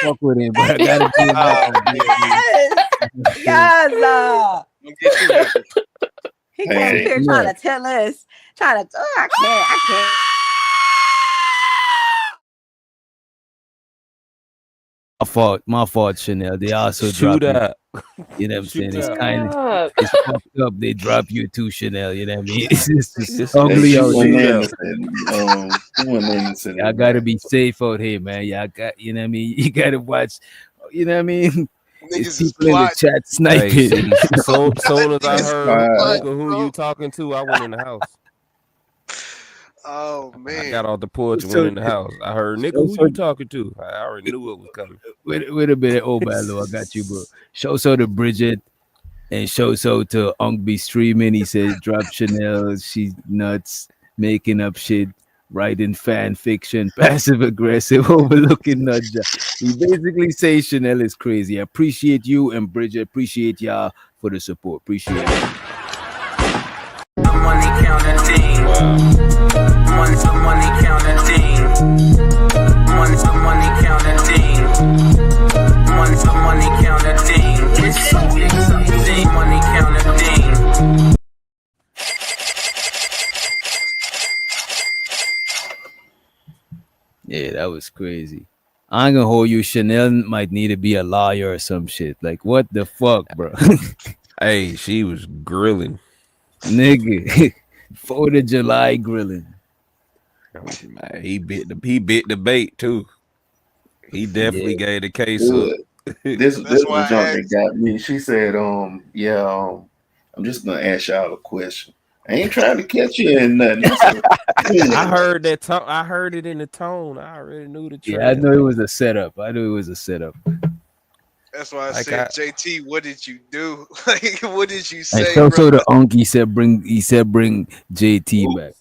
fuck with him, but I gotta do it.
Yes.
Don't get too happy.
He came here trying to tell us, I can't.
My fault, Chanel. They also drop you. You know what I'm saying? It's kind of it's fucked up. They drop you too, Chanel. You know what I mean? It's just ugly out there. I gotta be safe out here, man. Y'all got, you know what I mean? You gotta watch. You know what I mean? There's people in the chat sniping.
Soon as I heard nigga, who you talking to, I went in the house.
Oh man!
I got off the porch and went in the house. I heard nigga, who you talking to? I already knew it was coming.
Wait a minute, oh bad Lord, I got you, bro. Show so to Bridget and show so to Unk be streaming. He says drop Chanel, she's nuts, making up shit, writing fan fiction, passive aggressive, overlooking nut job. He basically says Chanel is crazy. I appreciate you and Bridget. Appreciate y'all for the support. Appreciate it.
Money counting. Money counting. Money counting. Money counting. It's something. Money counting.
Yeah, that was crazy. I ain't gonna hold you. Chanel might need to be a lawyer or some shit. Like, what the fuck, bro?
Hey, she was grilling.
Nigga. 4th of July grilling.
He bit the bait too. He definitely gave the case up.
This was the junk that got me. She said, I'm just gonna ask y'all a question. I ain't trying to catch you in nothing.
I heard that tone. I heard it in the tone. I already knew the trend.
Yeah, I knew it was a setup.
That's why I said, JT, what did you do? Like, what did you say?
And so the Unk, he said bring JT back.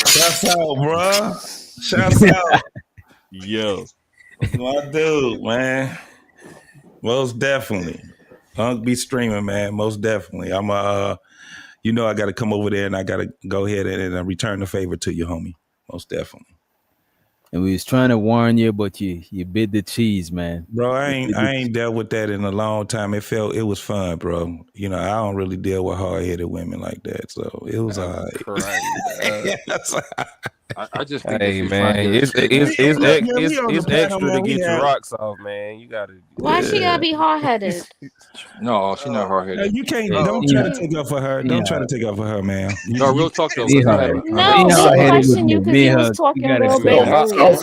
Shouts out, bro. Shouts out.
Yo.
My dude, man. Most definitely. Unk be streaming, man. Most definitely. I'm I got to come over there and I got to go ahead and return the favor to you, homie. Most definitely.
And we was trying to warn you, but you bit the cheese, man.
Bro, I ain't dealt with that in a long time. It was fun, bro. You know, I don't really deal with hard-headed women like that, so it was all right.
I just think
hey man, it's extra to get your rocks off, man. You gotta.
Why she gotta be hard headed?
No, she not hard headed.
You can't. Don't try to take up for her. Don't try to take up for her, man.
No, real talk though.
No, we question you because you was talking a little bit earlier.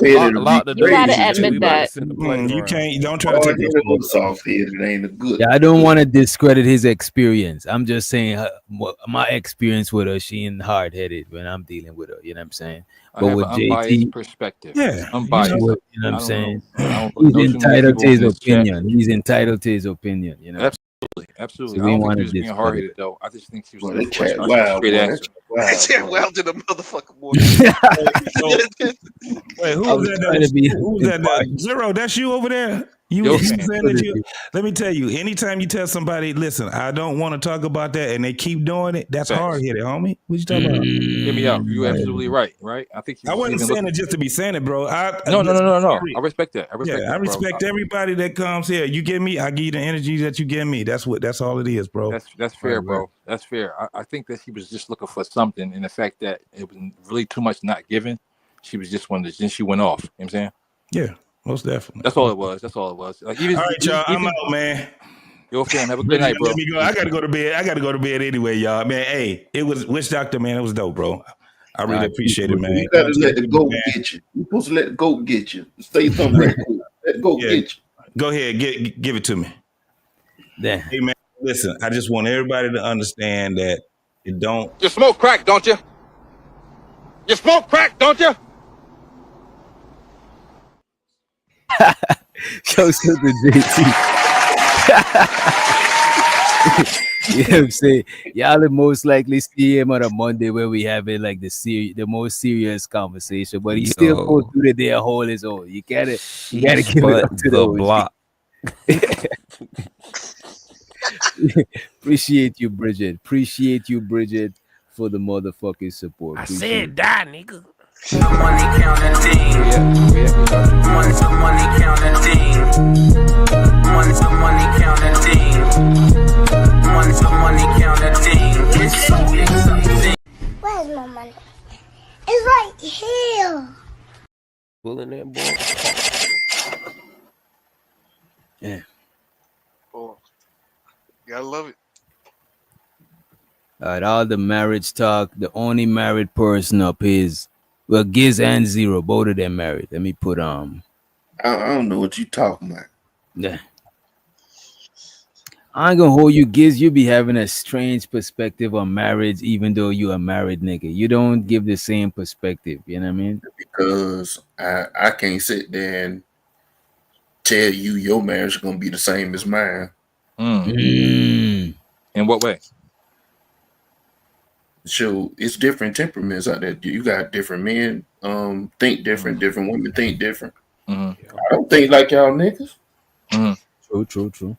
You gotta admit that.
You can't. Don't try to take up for her.
Soft-headed ain't a good.
Yeah, I don't want to discredit his experience. I'm just saying my experience with her. She ain't hard-headed when I'm dealing with her. You know what I'm saying? But with JT,
perspective.
Yeah,
unbiased.
You know what I'm saying? He's entitled to his opinion. He's entitled to his opinion. You know.
Absolutely.
So
I don't think he was being hard-headed though. I just think he was a straight answer.
Well to the motherfucker boy.
Wait, who was that? Zero, that's you over there? Let me tell you, anytime you tell somebody, listen, I don't want to talk about that, and they keep doing it, that's hard-headed, homie. What you talking about?
Hear me out. You're absolutely right. I think
I wasn't saying it just to be saying it, bro.
No. I respect that.
I respect everybody that comes here. You get me, I give you the energy that you give me. That's all it is, bro.
That's fair, bro. That's fair. I think that she was just looking for something, and the fact that it was really too much not given, she was just one that then she went off. You know what I'm saying?
Yeah, most definitely.
That's all it was. Like, all right,
y'all. I'm out, man.
Yo, fam, have a good night, bro.
Let me go. I gotta go to bed anyway, y'all. Man, hey, it was Witch Doctor, man. It was dope, bro. I really appreciate it, man.
You gotta let the goat get you. You're supposed to let the goat get you. Say something right quick. Let the goat get you.
Go ahead, give it to me.
Yeah.
Hey, man, listen, I just want everybody to understand that it don't.
You smoke crack, don't you? You smoke crack, don't you?
Show something, JT. You know what I'm saying? Y'all will most likely see him on a Monday where we having like the most serious conversation, but he still goes through the day a whole his own. You gotta give it up to the
block.
Appreciate you, Bridget. For the motherfucking support.
I said die, nigga.
Money counting. Money counting. Money counting. Money counting. It's something.
Where's my money? It's right here.
Pulling that boy.
Yeah.
Oh, gotta love it.
All right, all the marriage talk. The only married person up is well, Giz and Zero. Both of them married. Let me put
I don't know what you talking about.
Yeah. I ain't gonna hold you, Giz. You be having a strange perspective on marriage, even though you a married nigga. You don't give the same perspective. You know what I mean?
Because I can't sit there and tell you your marriage is gonna be the same as mine.
Mm.
In what way?
So it's different temperaments out there. You got different men think different, different women think different. I don't think like y'all niggas.
True.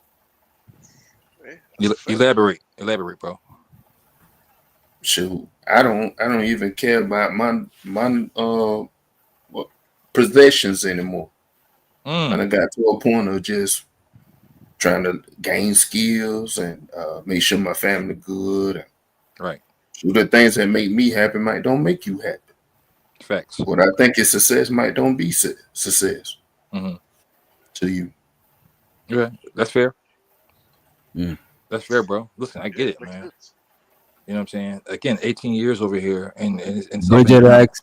Elaborate, bro.
Shoot, I don't even care about my what, possessions anymore. And I got to a point of just trying to gain skills and make sure my family good.
Right.
So the things that make me happy might don't make you happy.
Facts.
What I think is success might don't be success to you.
Yeah, that's fair.
Mm.
That's fair, bro. Listen, I get it, man. You know what I'm saying? Again, 18 years over here, and something.
Bridget asks,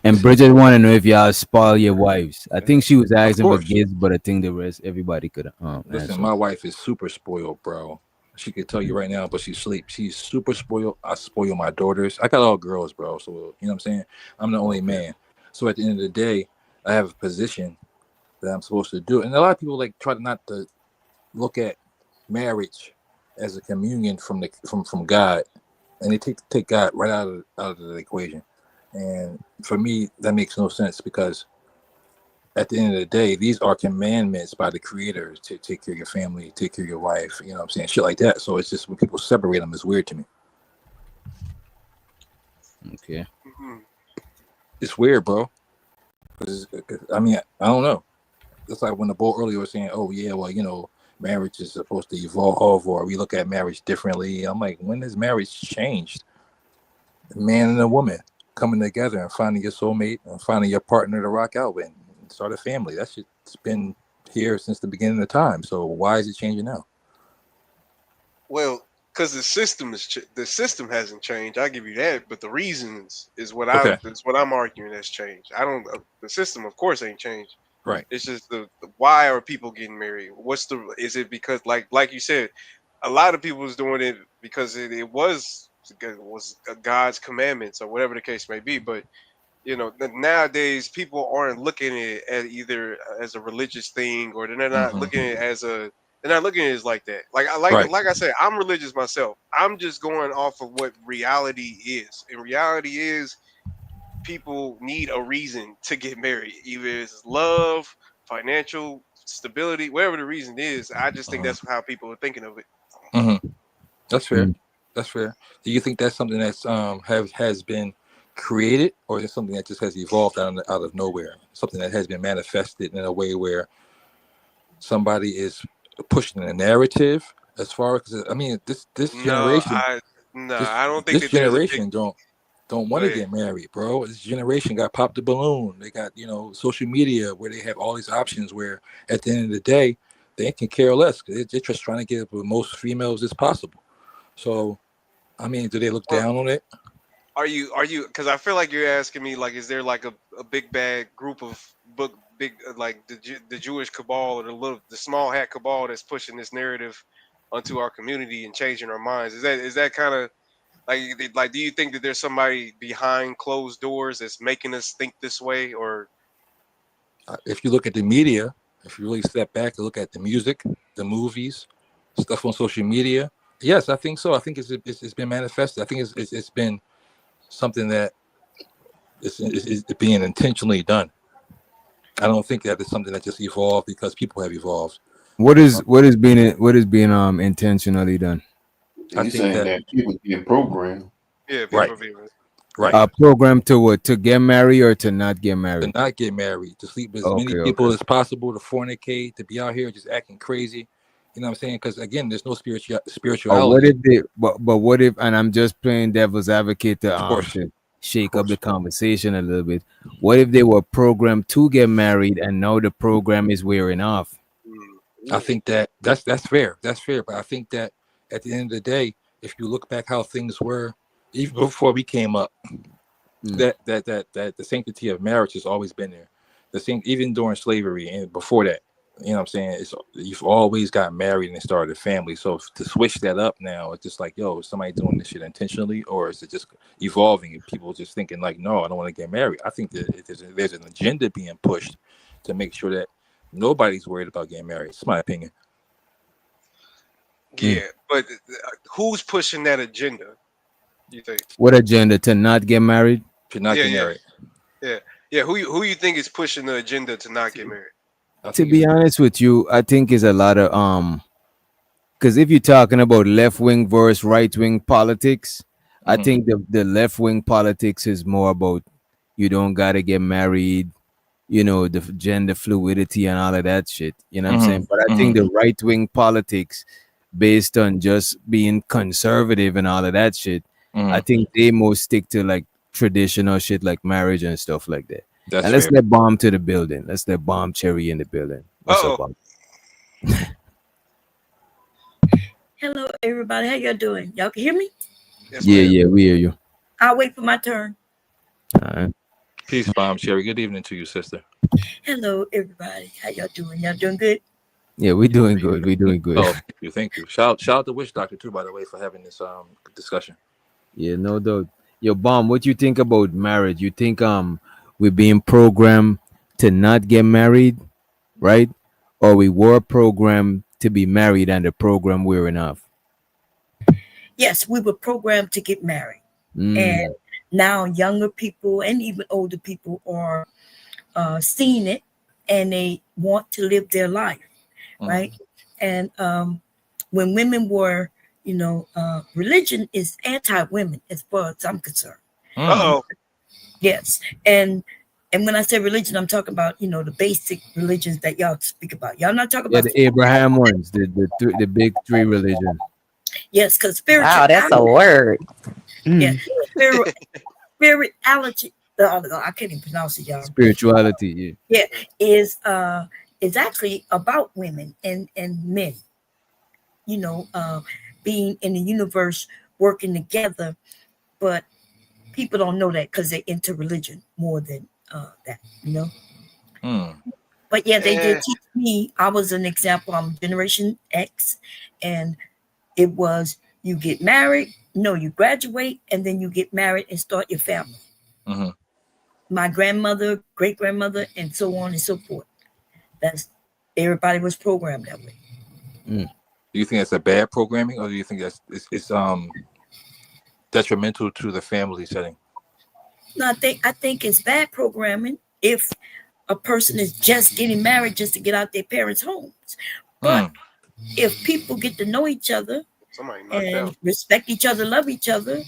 and Bridget want to know if y'all spoil your wives. I think she was asking for Giz, but I think the rest everybody could
Listen,
answer.
my wife is super spoiled, bro. She could tell you right now, but she sleeps. She's super spoiled. I spoil my daughters. I got all girls, bro. So you know what I'm saying? I'm the only man. So at the end of the day, I have a position that I'm supposed to do. And a lot of people like try to not to look at marriage as a communion from God, and they take God right out of the equation. And for me, that makes no sense because at the end of the day, these are commandments by the Creator to take care of your family, take care of your wife. You know what I'm saying? Shit like that. So it's just when people separate them, it's weird to me.
Okay.
It's weird, bro. I mean, I don't know. It's like when the boy earlier was saying, "Oh yeah, well, you know, marriage is supposed to evolve, or we look at marriage differently." I'm like, when has marriage changed? A man and a woman coming together and finding your soulmate and finding your partner to rock out with and start a family. That shit's been here since the beginning of time. So why is it changing now?
Well, because the system the system hasn't changed. I give you that, but the reasons is what
Okay.
I'm arguing has changed. I don't. The system, of course, ain't changed.
Right.
It's just the why are people getting married? Is it because like you said, a lot of people was doing it because it was God's commandments or whatever the case may be. But you know, nowadays people aren't looking at it as either as a religious thing or they're not looking at it as they're not looking at it as like that. Like I said, I'm religious myself. I'm just going off of what reality is. And reality is people need a reason to get married. Either it's love, financial stability, whatever the reason is. I just think that's how people are thinking of it.
That's fair. That's fair. Do you think that's something that's has been created, or is it something that just has evolved out of nowhere? Something that has been manifested in a way where somebody is pushing a narrative as far as I mean this generation.
I don't think
this
that there's a big.
generation don't want to get married, bro. This generation got popped the balloon. They got social media where they have all these options. Where at the end of the day, they can care less. They're just trying to get with most females as possible. So, I mean, do they look down on it?
Are you? Because I feel like you're asking me like, is there like a big bad group of big like the Jewish cabal or the small hat cabal that's pushing this narrative onto our community and changing our minds? Is that kind of like do you think that there's somebody behind closed doors that's making us think this way? Or
if you look at the media, if you really step back and look at the music, the movies, stuff on social media, yes, I think so. I think it's been manifested. I think it's been something that is being intentionally done. I don't think that it's something that just evolved because people have evolved.
What is being intentionally done?
I think that people get programmed.
Yeah,
right.
Programmed to what? To get married or to not get married?
To not get married, to sleep with as many people as possible, to fornicate, to be out here just acting crazy. You know what I'm saying? Because again, there's no spirituality.
What if they? But what if? And I'm just playing devil's advocate to shake up the conversation a little bit. What if they were programmed to get married and now the program is wearing off?
I think that's fair. That's fair. But I think that at the end of the day, if you look back how things were, even before we came up, that the sanctity of marriage has always been there. The same, even during slavery and before that. You know what I'm saying? You've always got married and started a family. So to switch that up now, it's just like, yo, is somebody doing this shit intentionally, or is it just evolving and people just thinking like, no, I don't want to get married? I think that there's an agenda being pushed to make sure that nobody's worried about getting married. It's my opinion.
Yeah, but who's pushing that agenda? You think?
What agenda? To not get married?
To not get married.
Yeah. Who you think is pushing the agenda to not get married?
To be honest with you, I think is a lot of because if you're talking about left wing versus right wing politics, I think the left wing politics is more about you don't gotta get married, you know, the gender fluidity and all of that shit. You know what I'm saying? But I think the right wing politics, based on just being conservative and all of that shit, I think they most stick to like traditional shit like marriage and stuff like that.
That's
and let's
fair.
let Bomb to the building. Let's let Bomb Cherry in the building. What's up, Bomb?
Hello, everybody. How y'all doing? Y'all can hear me?
Yeah, we hear you.
I'll wait for my turn.
All right.
Peace, Bomb Cherry. Good evening to you, sister.
Hello, everybody. How y'all doing? Y'all doing good?
Yeah, we're doing good. We're doing good.
Oh, thank you. Shout out to Witch Doctor too, by the way, for having this discussion.
Yeah, no doubt. Yo, Bomb, what you think about marriage? You think we're being programmed to not get married, right? Or we were programmed to be married and the program we're enough?
Yes, we were programmed to get married. And now younger people and even older people are seeing it and they want to live their life, right? And when women were, religion is anti-women as far as I'm concerned. Yes. And when I say religion, I'm talking about, the basic religions that y'all speak about. Y'all not talking about
the Abraham ones, the big three religions.
Yes, because spiritual.
Wow, that's a word.
Yeah, spirituality. I can't even pronounce it, y'all.
Spirituality,
yeah, is actually about women and men. Being in the universe, working together, but people don't know that because they're into religion more than that. But yeah, they did teach me. I was an example. I'm Generation X, and it was you get married, you graduate, and then you get married and start your family. My grandmother, great grandmother, and so on and so forth. That's everybody was programmed that way.
Do you think that's a bad programming, or do you think it's detrimental to the family setting?
No, I think it's bad programming if a person is just getting married just to get out their parents' homes. But if people get to know each other and respect each other, love each other,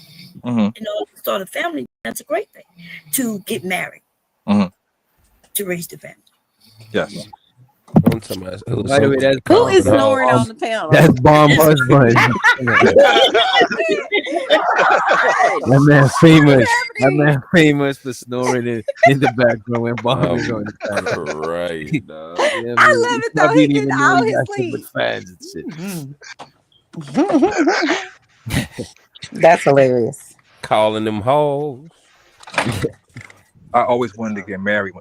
start a family, that's a great thing. To get married, to raise the family.
Yes.
By the way, that's who is snoring on the panel?
That's Bomb husband. That man famous for snoring in the background when Bomb is on the panel.
Right.
Yeah,
I love it though. He getting all his sleep.
With fans and shit.
That's hilarious.
Calling them hoes.
I always wanted to get married.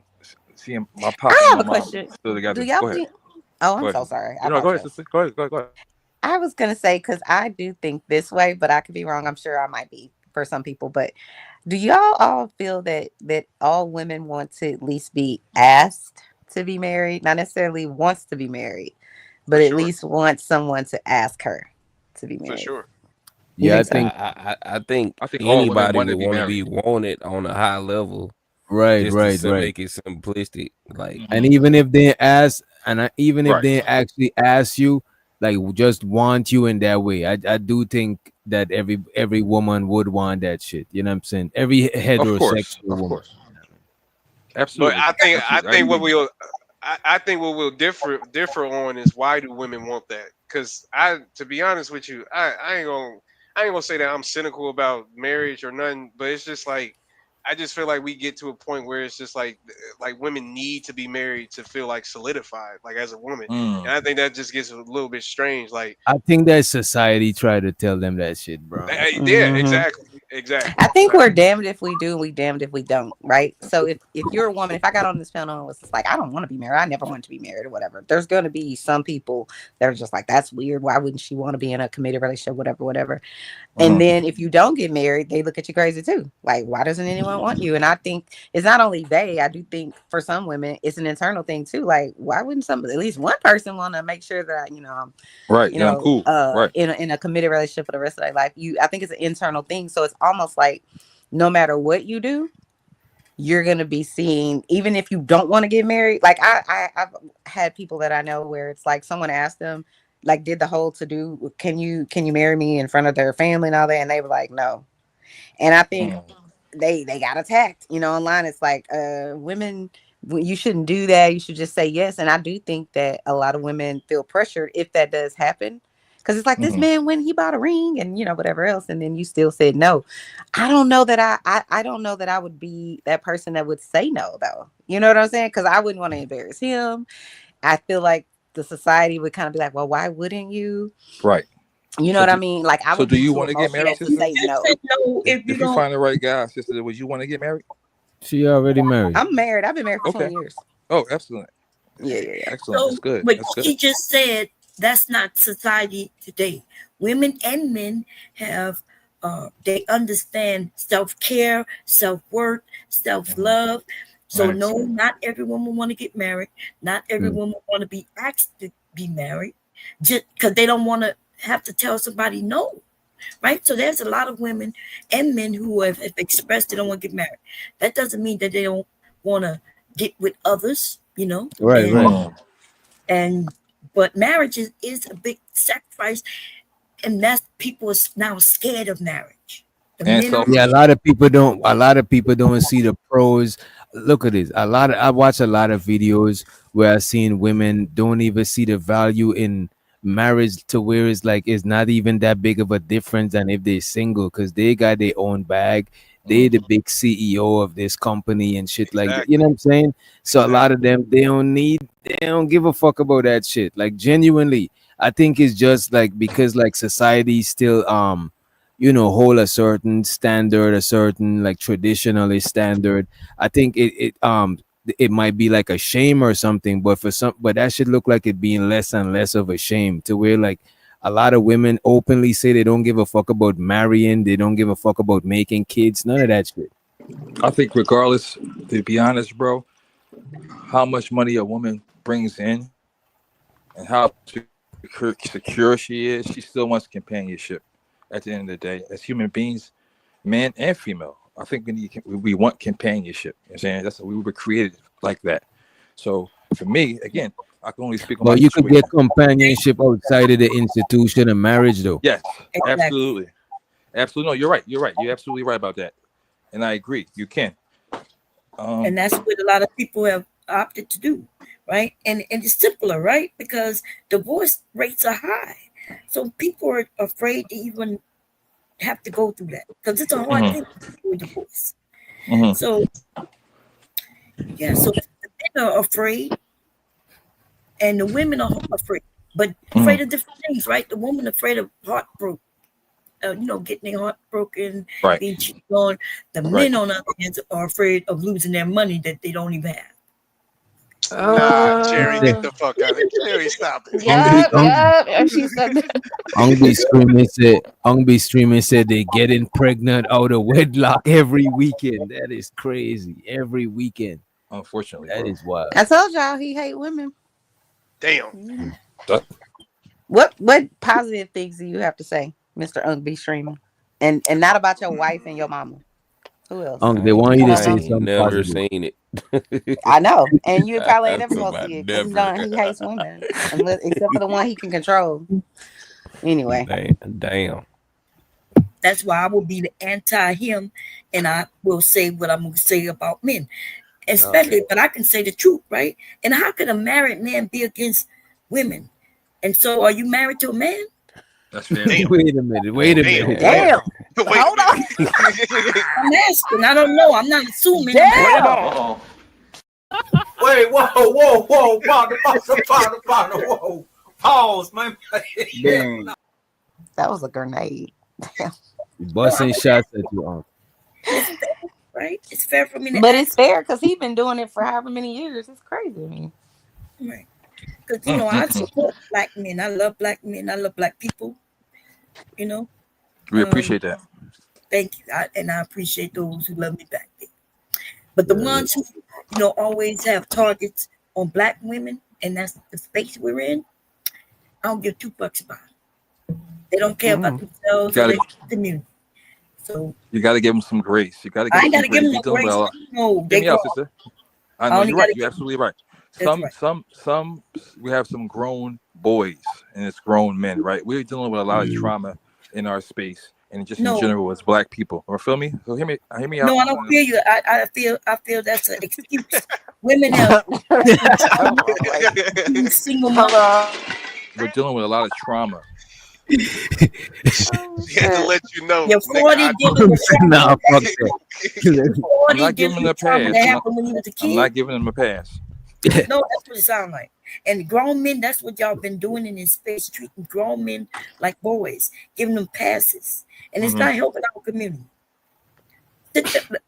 Seeing my pop
I have
and
a
my
question.
mom still together.
Do y'all
Go ahead.
think? Oh, I'm
Go
so
ahead.
sorry.
No, go ahead, sister. Go ahead.
I was gonna say because I do think this way, but I could be wrong. I'm sure I might be for some people. But do y'all all feel that all women want to at least be asked to be married, not necessarily wants to be married, but at least wants someone to ask her to be married?
For sure.
Yeah,
I think
all women
anybody
want to
would
be
want to
married.
be wanted on a high level.
Right.
Make it simplistic. Like,
and even if they ask, even if
Right.
they actually ask you, like just want you in that way, I do think that every woman would want that shit. You know what I'm saying? Every heterosexual woman.
Absolutely.
But I think what we'll differ on is why do women want that? Because to be honest with you, I ain't gonna say that I'm cynical about marriage or nothing, but it's just like I just feel like we get to a point where it's just like women need to be married to feel like solidified, like as a woman, and I think that just gets a little bit strange. Like,
I think that society tried to tell them that shit, bro.
yeah, exactly.
I think we're damned if we do, we damned if we don't, right? So if you're a woman, if I got on this panel and was just like, I don't want to be married, I never want to be married or whatever, there's going to be some people that are just like, that's weird. Why wouldn't she want to be in a committed relationship, whatever. And then if you don't get married, they look at you crazy too. Like, why doesn't anyone want you? And I think it's not only they, I do think for some women, it's an internal thing too. Like, why wouldn't at least one person want to make sure that,
I'm cool. Right.
in a committed relationship for the rest of their life? I think it's an internal thing. So it's almost like no matter what you do, you're going to be seeing, even if you don't want to get married. Like I've had people that I know where it's like someone asked them, like, did the whole to do, can you marry me in front of their family and all that? And they were like, no. And I think they got attacked, online. It's like, women, you shouldn't do that. You should just say yes. And I do think that a lot of women feel pressured if that does happen. Because it's like this man, when he bought a ring and, whatever else, and then you still said no. I don't know that I don't know that I would be that person that would say no, though. You know what I'm saying? Because I wouldn't want to embarrass him. I feel like the society would kind of be like, well, why wouldn't you?
Right.
You know what I mean? Like, I would.
So do you want to get married, sister?
Say no.
If you find the right guy, sister, would you want to get married?
She already married.
I'm married. I've been married for 20 years.
Oh, excellent.
Yeah.
Excellent.
So,
That's good.
But
That's good.
she just said that's not society today. Women and men have, they understand self-care, self-worth, self-love. So no, not every woman want to get married. Not every woman want to be asked to be married, just because they don't want to have to tell somebody no, right? So there's a lot of women and men who have expressed they don't want to get married. That doesn't mean that they don't want to get with others,
Right.
But marriage is a big sacrifice, and that's people are now scared of marriage.
Yeah, a lot of people don't see the pros. Look at this. I watch a lot of videos where I've seen women don't even see the value in marriage, to where it's like it's not even that big of a difference than if they're single, because they got their own bag. They the big CEO of this company and shit like that. You know what I'm saying? So a lot of them, they don't give a fuck about that shit. Like, genuinely, I think it's just like because like society still hold a certain standard, a certain like traditionalist standard. I think it might be like a shame or something, but but that should look like it being less and less of a shame, to where like a lot of women openly say they don't give a fuck about marrying, they don't give a fuck about making kids, none of that shit.
I think regardless, to be honest, bro, how much money a woman brings in and how secure she is, she still wants companionship at the end of the day. As human beings, man and female, I think we want companionship. You know what I'm saying? That's we were created like that. So for me, again, I can only speak on
But you could get companionship outside of the institution of marriage, though.
Yes, absolutely. No, you're right. You're absolutely right about that. And I agree. You can.
And that's what a lot of people have opted to do, right? And it's simpler, right? Because divorce rates are high. So people are afraid to even have to go through that, because it's a hard thing to do a divorce. So, yeah, so the men are afraid and the women are afraid, but afraid of different things, right? The woman afraid of heartbreak, getting their heart broken, being cheated on. The men, on the other hand, are afraid of losing their money that they don't even have.
Nah, Jerry, get the fuck out of here. Jerry, stop it.
Ungby streaming said they getting pregnant out of wedlock every weekend. That is crazy. Every weekend.
Unfortunately,
that is wild.
I told y'all he hate women.
Damn.
What positive things do you have to say, Mr. Ungby streaming, and not about your wife and your mama? Who else?
They want you to say something
never
positive.
seen it.
I know, and you probably ain't never gonna see it. He hates women, except for the one he can control. Anyway,
damn.
That's why I will be the anti him, and I will say what I'm going to say about men, especially. But I can say the truth, right? And how could a married man be against women? And so, are you married to a man?
That's fair.
Wait a minute.
Damn.
Wait
Hold on.
I'm asking. I don't know. I'm not assuming.
Damn.
Wait, whoa, whoa. Pause, man.
Damn.
That was a grenade. Damn.
Busting shots at you, Unc.
Right? It's fair for me to
But
ask.
it's fair because he's been doing it for however many years. It's crazy to me.
Right. Because, you know, I support black men. I love black men. I love black people. You know?
We appreciate that.
Thank you. And I appreciate those who love me back there. But the ones who, you know, always have targets on black women, and that's the space we're in, I don't give two fucks about it. They don't care about themselves or their community. So
You got to give them some grace. You got to
I
give
ain't
them
got
some
to give
grace.
them no grace. No,
Hear
they
me out,
grown.
sister. I know
only
you're right.
gotta
You're
give-
absolutely right.
That's
Some we have some grown boys and it's grown men, right? We're dealing with a lot of trauma in our space and just in
No.
general as black people. Or feel me? So hear me out.
No, I don't feel you. I feel that's an excuse. Women have single mothers.
We're dealing with a lot of trauma.
He had to let you know.
You're 40 dealing with trauma.
Nah, fuck that.
I'm not giving them a pass.
That happened when you was a kid.
I'm not giving them a pass.
No, that's what it sounds like. And grown men, that's what y'all been doing in this space, treating grown men like boys, giving them passes. And it's not helping our community.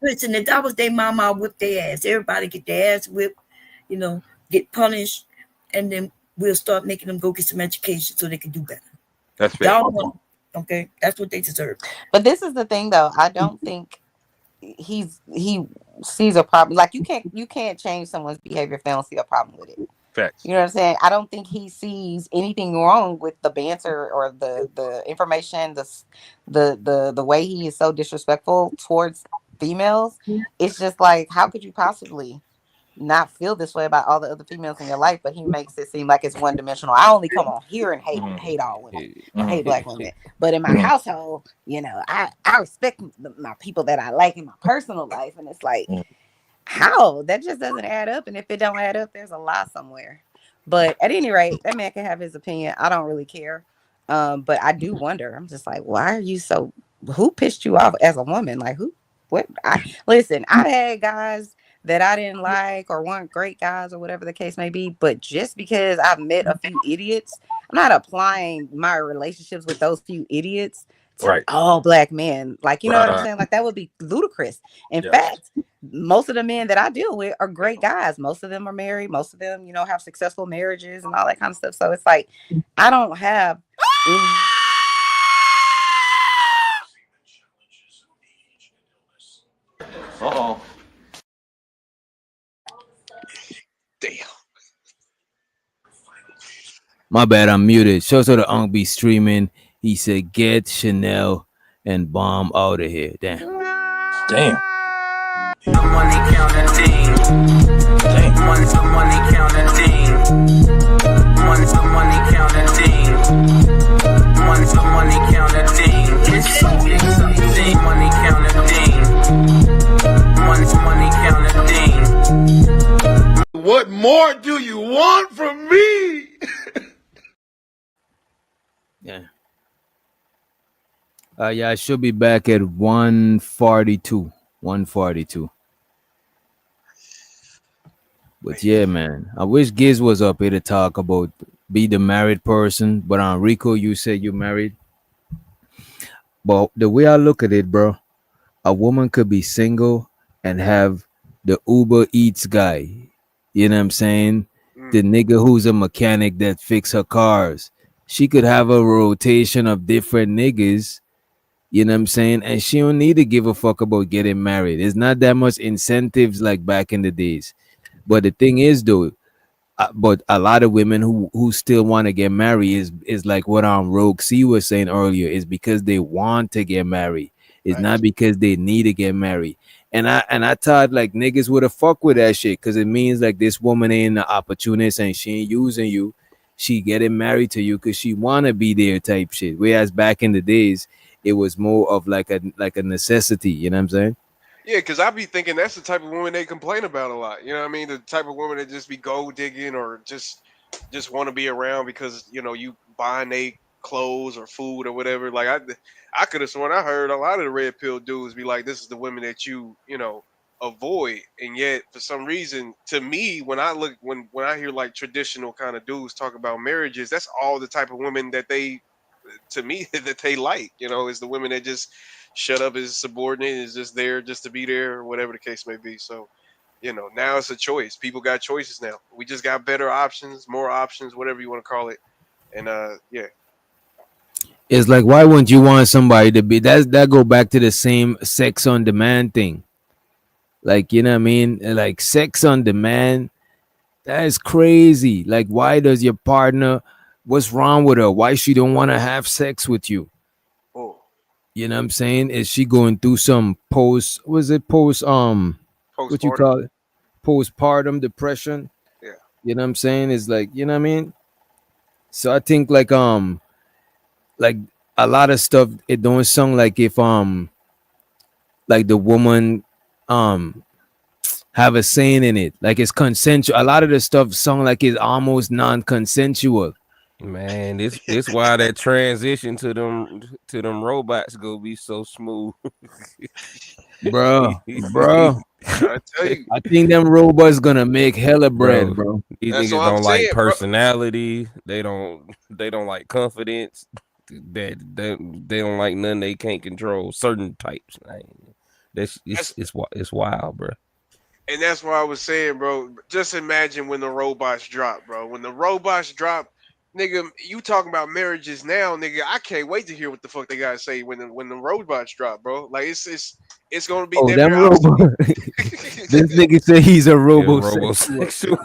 Listen, if that was their mama, I'll whip their ass. Everybody get their ass whipped, you know, get punished, and then we'll start making them go get some education so they can do better.
That's fair.
Y'all want, okay? That's what they deserve.
But this is the thing, though. I don't think he sees a problem. Like you can't change someone's behavior if they don't see a problem with it.
Facts.
You know what I'm saying? I don't think he sees anything wrong with the banter or the information, the way he is so disrespectful towards females. It's just like, how could you possibly not feel this way about all the other females in your life? But he makes it seem like it's one dimensional. I only come on here and hate all women, or hate black women. But in my household, you know, I respect my people that I like in my personal life, and it's like, how? That just doesn't add up. And if it don't add up, there's a lie somewhere. But at any rate, that man can have his opinion. I don't really care. But I do wonder. I'm just like, why are you so? Who pissed you off as a woman? Like who? What? Listen, I had guys that I didn't like or weren't great guys or whatever the case may be. But just because I've met a few idiots, I'm not applying my relationships with those few idiots to all black men. Like, you know what I'm saying? Like that would be ludicrous. In fact, most of the men that I deal with are great guys. Most of them are married. Most of them, you know, have successful marriages and all that kind of stuff. So it's like, I don't have any.
Uh-oh.
Damn.
My bad, I'm muted. Show so the Unc be streaming. He said, get Chanel and bomb out of here. Damn.
Damn.
The money counting team. Money, the money counting team. Money, the money counting team. Money, the money counting team. It's so exciting. Money counting team. Money, the money counting team.
What more do you want from me?
Yeah. Yeah, I should be back at 142. 142. But yeah, man, I wish Giz was up here to talk about be the married person. But on Rico, you said you married. But the way I look at it, bro, a woman could be single and have the Uber Eats guy. You know what I'm saying? The nigga who's a mechanic that fix her cars. She could have a rotation of different niggas. You know what I'm saying? And she don't need to give a fuck about getting married. It's not that much incentives like back in the days. But the thing is, though, but a lot of women who still want to get married is like what Rogue C was saying earlier, is because they want to get married. It's not because they need to get married. And I thought like niggas would have fuck with that shit, because it means like this woman ain't an opportunist and she ain't using you. She getting married to you because she want to be there type shit. Whereas back in the days, it was more of like a necessity. You know what I'm saying?
Yeah, because I be thinking that's the type of woman they complain about a lot. You know what I mean? The type of woman that just be gold digging or just want to be around because, you know, you buying they clothes or food or whatever. Like I could have sworn I heard a lot of the red pill dudes be like, "This is the women that you know avoid," and yet for some reason, to me, when I look when I hear like traditional kind of dudes talk about marriages, that's all the type of women that they, to me, that they like. You know, is the women that just shut up, is subordinate, is just there just to be there, or whatever the case may be. So, you know, now it's a choice. People got choices now. We just got better options, more options, whatever you want to call it. And yeah.
It's like, why wouldn't you want somebody to be that go back to the same sex on demand thing? Like, you know what I mean? Like sex on demand, that is crazy. Like, why does your partner, what's wrong with her? Why she don't want to have sex with you?
Oh.
You know what I'm saying? Is she going through some post what you
Postpartum.
call it? Postpartum depression?
Yeah.
You know what I'm saying? It's like, you know what I mean? So I think like a lot of stuff, it don't sound like if like the woman have a saying in it, like it's consensual. A lot of the stuff sound like it's almost non-consensual.
Man, this why that transition to them robots go be so smooth.
bro.
I tell you,
I think them robots gonna make hella bread, bro.
These
that's
niggas
what I'm
don't like
saying, bro.
personality. They don't like confidence. That they don't like nothing they can't control. Certain types. Like, it's wild, bro.
And that's why I was saying, bro, just imagine when the robots drop, bro. When the robots drop, nigga, you talking about marriages now, nigga. I can't wait to hear what the fuck they gotta say when the robots drop, bro. Like it's gonna be
Oh,
damn
them
near
robot. This nigga say he's a
robosexual.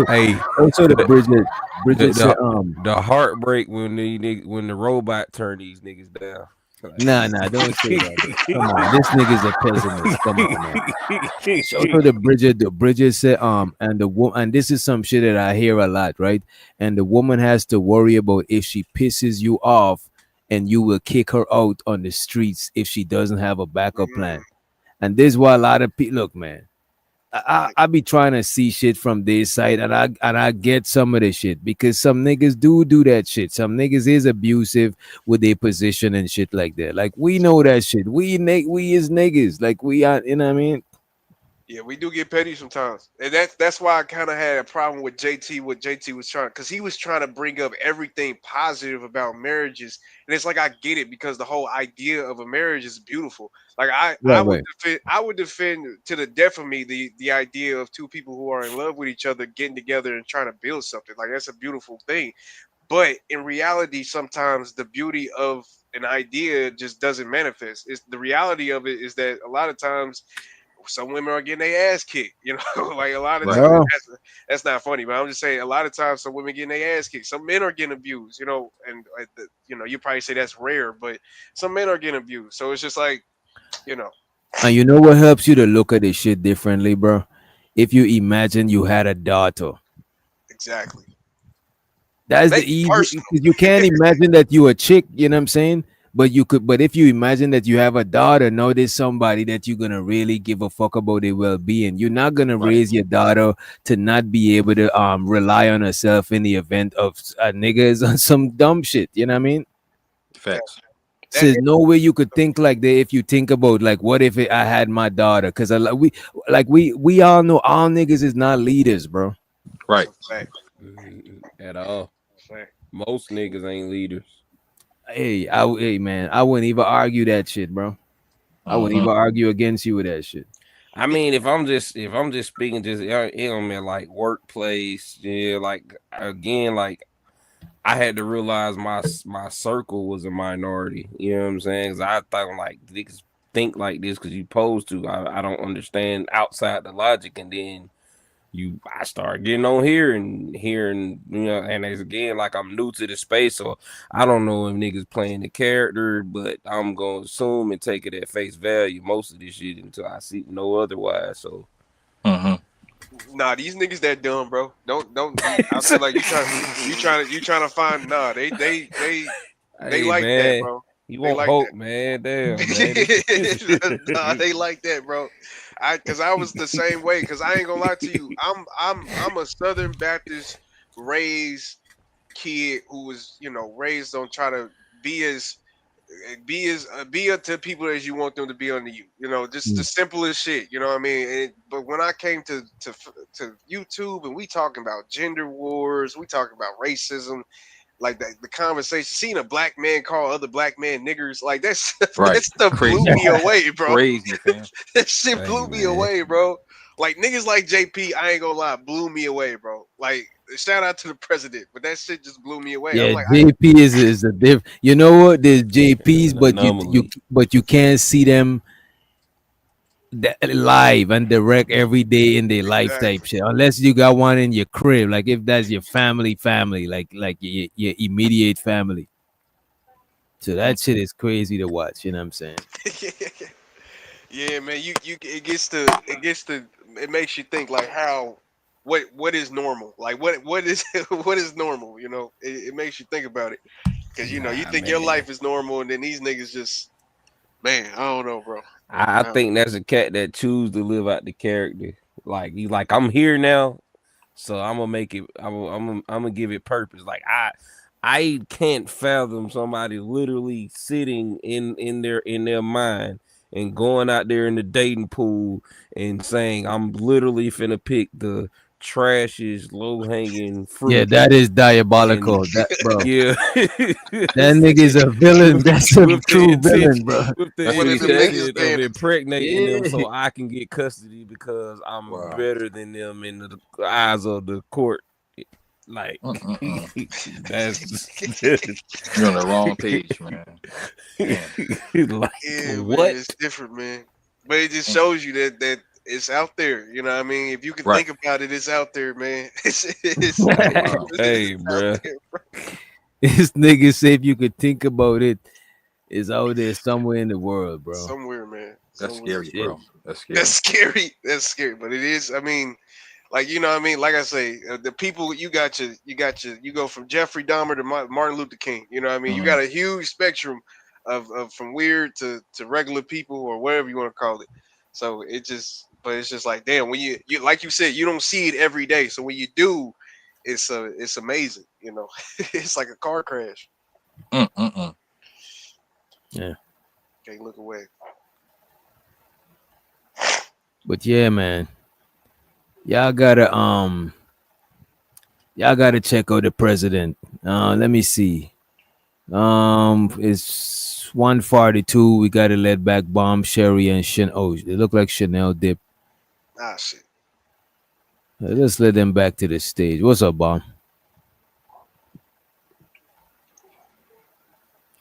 Hey.
Also the Bridget said
the heartbreak when the robot turn these niggas down.
Nah, don't say that. Come on, this nigga's a pessimist. Come on, man. Shout out to Bridget. The Bridget said, and the woman, and this is some shit that I hear a lot, right? And the woman has to worry about if she pisses you off, and you will kick her out on the streets if she doesn't have a backup plan. And this is why a lot of people look, man. I be trying to see shit from this side, and I get some of the shit because some niggas do that shit. Some niggas is abusive with their position and shit like that. Like, we know that shit. We is niggas. Like, we are, you know what I mean?
Yeah, we do get petty sometimes, and that's why I kind of had a problem with JT. What JT was trying, because he was trying to bring up everything positive about marriages, and it's like, I get it, because the whole idea of a marriage is beautiful. Like I would defend to the death of me the idea of two people who are in love with each other getting together and trying to build something. Like, that's a beautiful thing, but in reality, sometimes the beauty of an idea just doesn't manifest. It's the reality of it is that a lot of times some women are getting their ass kicked, you know, like a lot of times. That's not funny, but I'm just saying a lot of times some women getting their ass kicked. Some men are getting abused, you know, and you know, you probably say that's rare, but some men are getting abused. So it's just like, you know.
And you know what helps you to look at this shit differently, bro? If you imagine you had a daughter.
Exactly.
That's the easy, because you can't imagine that you a chick, you know what I'm saying? But you could, but if you imagine that you have a daughter, know there's somebody that you're gonna really give a fuck about their well-being. You're not gonna raise your daughter to not be able to rely on herself in the event of a nigga is on some dumb shit. You know what I mean?
Facts.
So there's no way you could think like that if you think about, like, what if I had my daughter? Because we all know all niggas is not leaders, bro.
Right.
At all. Most niggas ain't leaders.
Hey, man, I wouldn't even argue that shit, bro. I wouldn't even argue against you with that shit.
I mean, if I'm just speaking, just man, like workplace, yeah, like again, like I had to realize my circle was a minority. You know what I'm saying? Because I thought, like, niggas think like this because you supposed to. I don't understand outside the logic, and then I start getting on here and hearing, you know, and it's again, like, I'm new to the space, so I don't know if niggas playing the character, but I'm gonna assume and take it at face value most of this shit until I see no otherwise. So
nah, these niggas that dumb, bro. Don't I feel like you trying to find they like
man,
that, bro.
You want like hope, that. Man. Damn, man.
Nah, they like that, bro. Cause I was the same way. Cause I ain't gonna lie to you. I'm a Southern Baptist raised kid who was, raised on try to be as be to people as you want them to be under you. Just the simplest shit. You know what I mean? But when I came to YouTube and we talking about gender wars, we talking about racism, like the conversation, seeing a black man call other black men niggers, like that
Right.
stuff blew
Crazy.
me away, bro.
Crazy, fam.
That shit
Hey,
blew me
man.
away, bro. Like niggas like JP, I ain't gonna lie, blew me away, bro. Like shout out to the president, but that shit just blew me away. I'm
Yeah,
like,
JP is a diff. You know what? There's JPs,
An
but you can't see them live and direct every day in their life type shit, unless you got one in your crib. Like if that's your family, like your immediate family. So that shit is crazy to watch. You know what I'm saying?
yeah, man, it makes you think like what is normal? Like what is what is normal? It makes you think about it because you think your life is normal and then these niggas just, man, I don't know, bro.
I think that's a cat that choose to live out the character. Like he like, I'm here now, so I'm gonna make it. I'm gonna give it purpose. Like I can't fathom somebody literally sitting in their mind and going out there in the dating pool and saying, I'm literally finna pick the trashiest, low hanging fruit.
Yeah, that is diabolical. That, bro.
Yeah,
that nigga is a villain. That's a true villain, bro.
With the
What is the
intention
niggas
of impregnating them
Yeah.
so I can get custody because I'm better than them in the eyes of the court. Like that's
you're on the wrong page, man.
Like,
yeah,
what?
Man, it's different, man. But it just shows you that it's out there. You know what I mean? If you can think about it, it's out there, man.
Hey, bro.
This nigga say if you could think about it, it's out there somewhere in the world, bro.
Somewhere, man.
That's scary, bro. That's scary.
That's scary. That's scary. But it is. I mean, like, you know what I mean? Like I say, the people you go from Jeffrey Dahmer to Martin Luther King. You know what I mean? You got a huge spectrum of from weird to regular people or whatever you want to call it. So it's just like, damn, when you like you said, you don't see it every day. So when you do, it's amazing. It's like a car crash.
Yeah.
Can't look away.
But yeah, man. Y'all gotta check out the president. Let me see. It's 1:42. We gotta let back Bomb, Sherry, and Chanel. Oh, they look like Chanel dip.
Ah, shit.
Let's let them back to the stage. What's up, Bomb?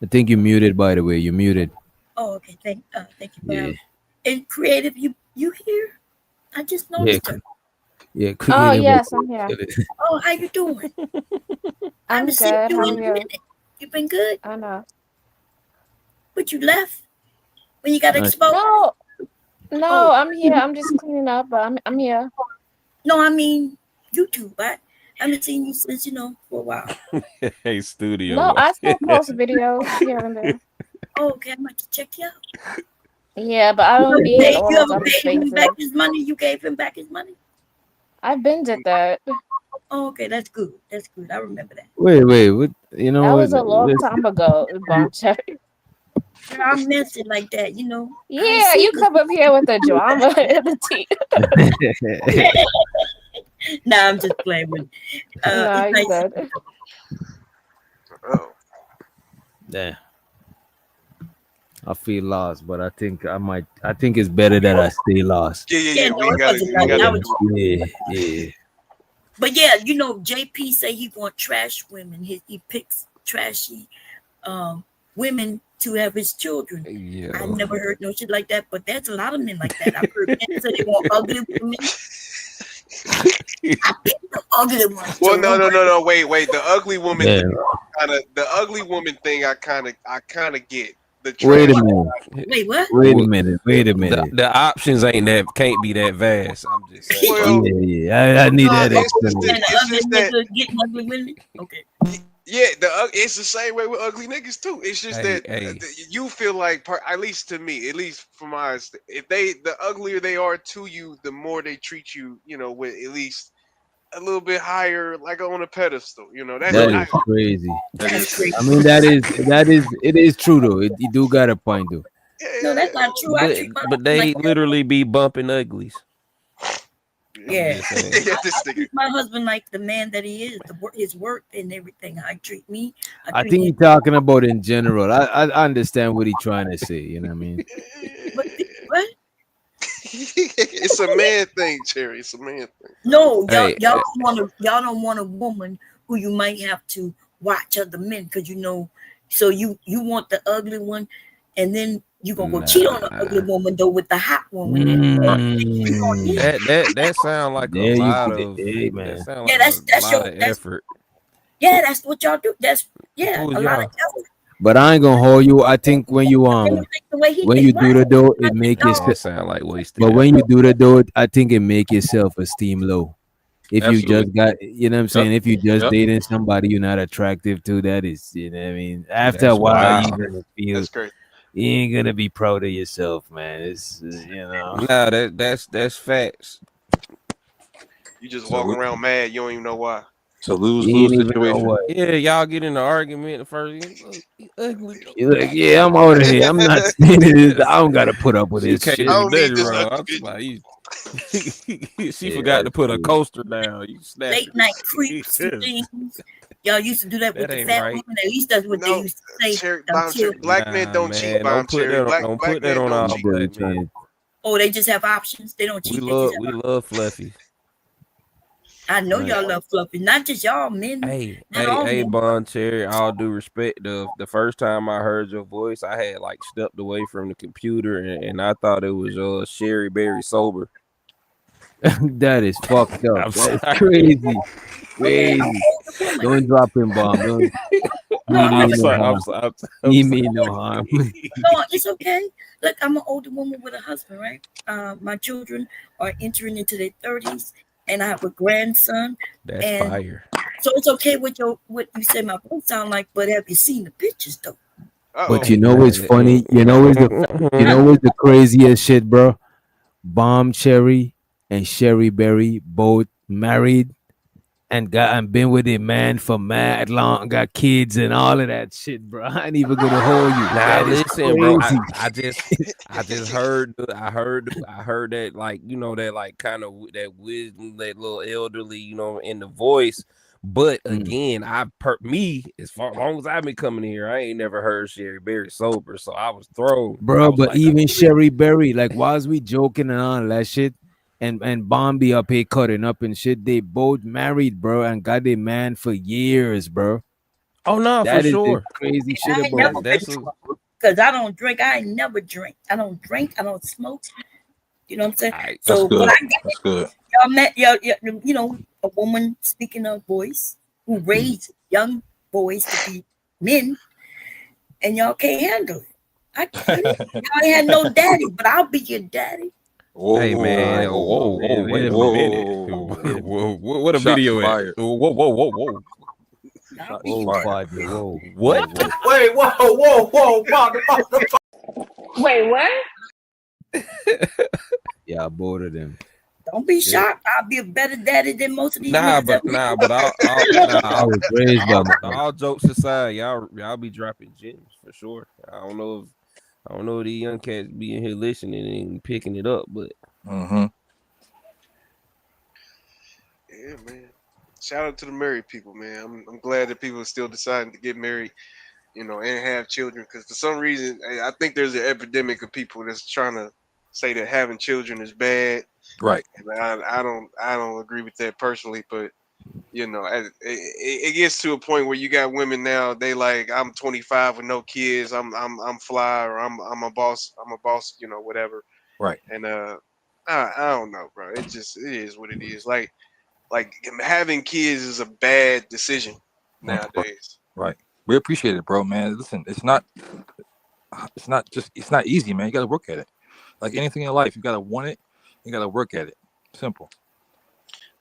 I think you're muted, by the way. You're muted.
Oh, okay. Thank you.
Yeah.
And Creative, you here? I just noticed her.
Yeah.
Oh
Creative.
yes, I'm here.
Oh, how you doing?
I'm
haven't seen
good.
you
How
in
are
a
you?
minute. You been good?
I know.
But you left when you got exposed.
No, I'm here. I'm just cleaning up, but I'm here.
No, I mean YouTube. I haven't seen you since for a while.
Hey, studio.
No, I still post videos here and there.
Oh, okay, I'm about to check you out.
Yeah, but I don't be in all
You
those
ever
other
paid him
spaces.
back his money? You gave him back his money?
I've been did that.
Oh, okay, that's good. That's good. I remember that.
Wait. What? You know
That
what?
was a long time ago, Bomb Cherry.
Girl, I'm messing like that,
Yeah, you come up here with the drama and the tea.
Nah, I'm just playing with
No, you good.
Oh.
Yeah. I feel lost, but I think it's better that I stay lost.
Yeah.
no,
We
it
got
wasn't like that.
Yeah.
But yeah, JP say he want trash women. He picks trashy women to have his children.
Yeah.
I never heard no shit like that, but there's a lot of men like that. I've heard men say they want ugly women. I picked the ugly ones.
Well, no. Wait. The ugly woman,
Yeah.
the ugly woman thing. I kind of get.
Wait a minute.
Wait, what?
Wait a minute.
The options can't be that vast. I'm just saying.
Well,
yeah. I need that explanation.
It's just that.
Getting ugly women. Okay.
Yeah, it's the same way with ugly niggas too. It's just you feel like, at least to me, at least from my eyes, the uglier they are to you, the more they treat you, with at least a little bit higher, like on a pedestal. You know, that's
That
I,
is crazy.
That is crazy.
I mean, it is true though. You do got a point though.
No, that's not true. I
But
treat my
but
husband
they
like that.
literally be bumping uglies.
Yeah.
Just saying.
yeah, this
I
nigga.
treat my husband like the man that he is, his work and everything. I treat me.
I
treat
think
him.
he's talking about in general. I understand what he's trying to say. You know what I mean?
What?
It's a man thing, Cherry. It's a man thing.
No,
Hey,
y'all don't want a woman who you might have to watch other men because you know. So you want the ugly one, and then you gonna go cheat on the ugly woman though with the hot woman.
That sound like a
There you
lot
go.
of
Hey,
that
man.
sound
Yeah,
like a lot of
that's
effort.
yeah, that's what y'all do. That's yeah,
Who's
a lot of
y'all?
effort.
But I ain't gonna hold you. I think when you
Think the way he
when
think,
you do
right?
the dough, it make
No,
yourself.
That sound like wasted.
But when you do the dough, I think it make your self-esteem low. If you
Absolutely.
just got, you know what I'm saying?
Yep.
If you just
Yep.
dating somebody you're not attractive to, that is, you know what I mean? After a
That's
while,
wild.
you're gonna feel
That's crazy.
you ain't gonna be proud of yourself, man. It's you know.
Nah, that's facts.
You just
So
walking
we-
around mad. You don't even know why.
So lose
You ain't even know
situation.
what.
Yeah, y'all get in the argument first. Look, you ugly.
You're like, yeah, I'm out of here. I'm not saying it. I don't gotta put up with
She
this
can't
shit.
do
I don't need
nothing
this
wrong.
ugly
I'm
bitch.
like, she
Yeah,
forgot to
that's
put a
crazy.
coaster down. You snap
late
it.
night creeps and things. Y'all used to do that with
That
the
ain't
fat
right.
women. At least that's what they
No,
used to say.
Cherry, bomb
Until
Cherry. Black men
Nah,
don't cheat,
man,
bomb Cherry.
don't
Black
put that
men
on
don't
all
cheat.
black men.
they just have options. They don't cheat. They just have
We
options.
love Fluffy.
I know
Right.
y'all love fluffy. Not just y'all men. Not all
Hey,
men.
Bon Cherry. All due respect, the first time I heard your voice, I had like stepped away from the computer and I thought it was Sherry Berry sober.
That is fucked up.
I'm
That
sorry.
is crazy.
Okay, I'm
Crazy.
older woman.
Don't drop him bomb. Don't
No,
he
I'm
mean
just
no
saying.
harm.
I'm
He
sorry.
mean no harm.
No, it's okay. Look, I'm an older woman with a husband, right? My children are entering into their 30s, and I have a grandson.
That's
And
fire.
so it's okay with what you say my voice sound like, but have you seen the pictures though?
But
Hey,
you know what's
man.
funny? You know what's the craziest shit, bro? Bomb Cherry and Sherry Berry both married and been with a man for mad long, got kids and all of that shit, bro. I ain't even gonna hold you.
Now
That is
listen, bro.
crazy.
I just heard that like that like kind of that wisdom, that little elderly, in the voice. But again, me as long as I've been coming here, I ain't never heard Sherry Berry sober, so I was thrown. I
Bro,
was
but
like,
even Sherry Berry, like, whilst we joking and all that shit, and Bombi up here cutting up and shit, they both married, bro, and got a man for years, bro.
oh no, for
That is the
sure.
crazy shit
I ain't
about
never
it.
That's
because I don't drink. I ain't never drink. I don't drink. I don't smoke. You know what I'm saying?
Right.
So
That's good.
what I get,
That's good.
y'all met a woman speaking of voice who raised young boys to be men, and y'all can't handle it. I get it. Y'all ain't had no daddy, but I'll be your daddy.
Hey man, whoa, wait a minute. Whoa, what a
Shots
video
fired.
at? Whoa.
I'll be
Whoa,
your daddy.
Fabi, whoa.
What?
Wait, whoa, motherfucker.
Wait, what?
Yeah, both of them.
Don't be shocked. I'll be a better daddy than most of these
Nah,
niggas.
but
I was raised by my
all jokes aside, y'all be dropping gems for sure. I don't know if these young cats be in here listening and picking it up, but
Yeah, man. Shout out to the married people, man. I'm glad that people are still deciding to get married, and have children. Because for some reason, I think there's an epidemic of people that's trying to say that having children is bad.
Right.
And I don't agree with that personally, but it gets to a point where you got women now. They like, I'm 25 with no kids. I'm fly, or I'm a boss. I'm a boss. Whatever.
Right.
And I don't know, bro. It is what it is. Like having kids is a bad decision nowadays.
Right. We appreciate it, bro, man. Listen, it's not easy, man. You got to work at it. Like anything in life, you got to want it. You got to work at it. Simple.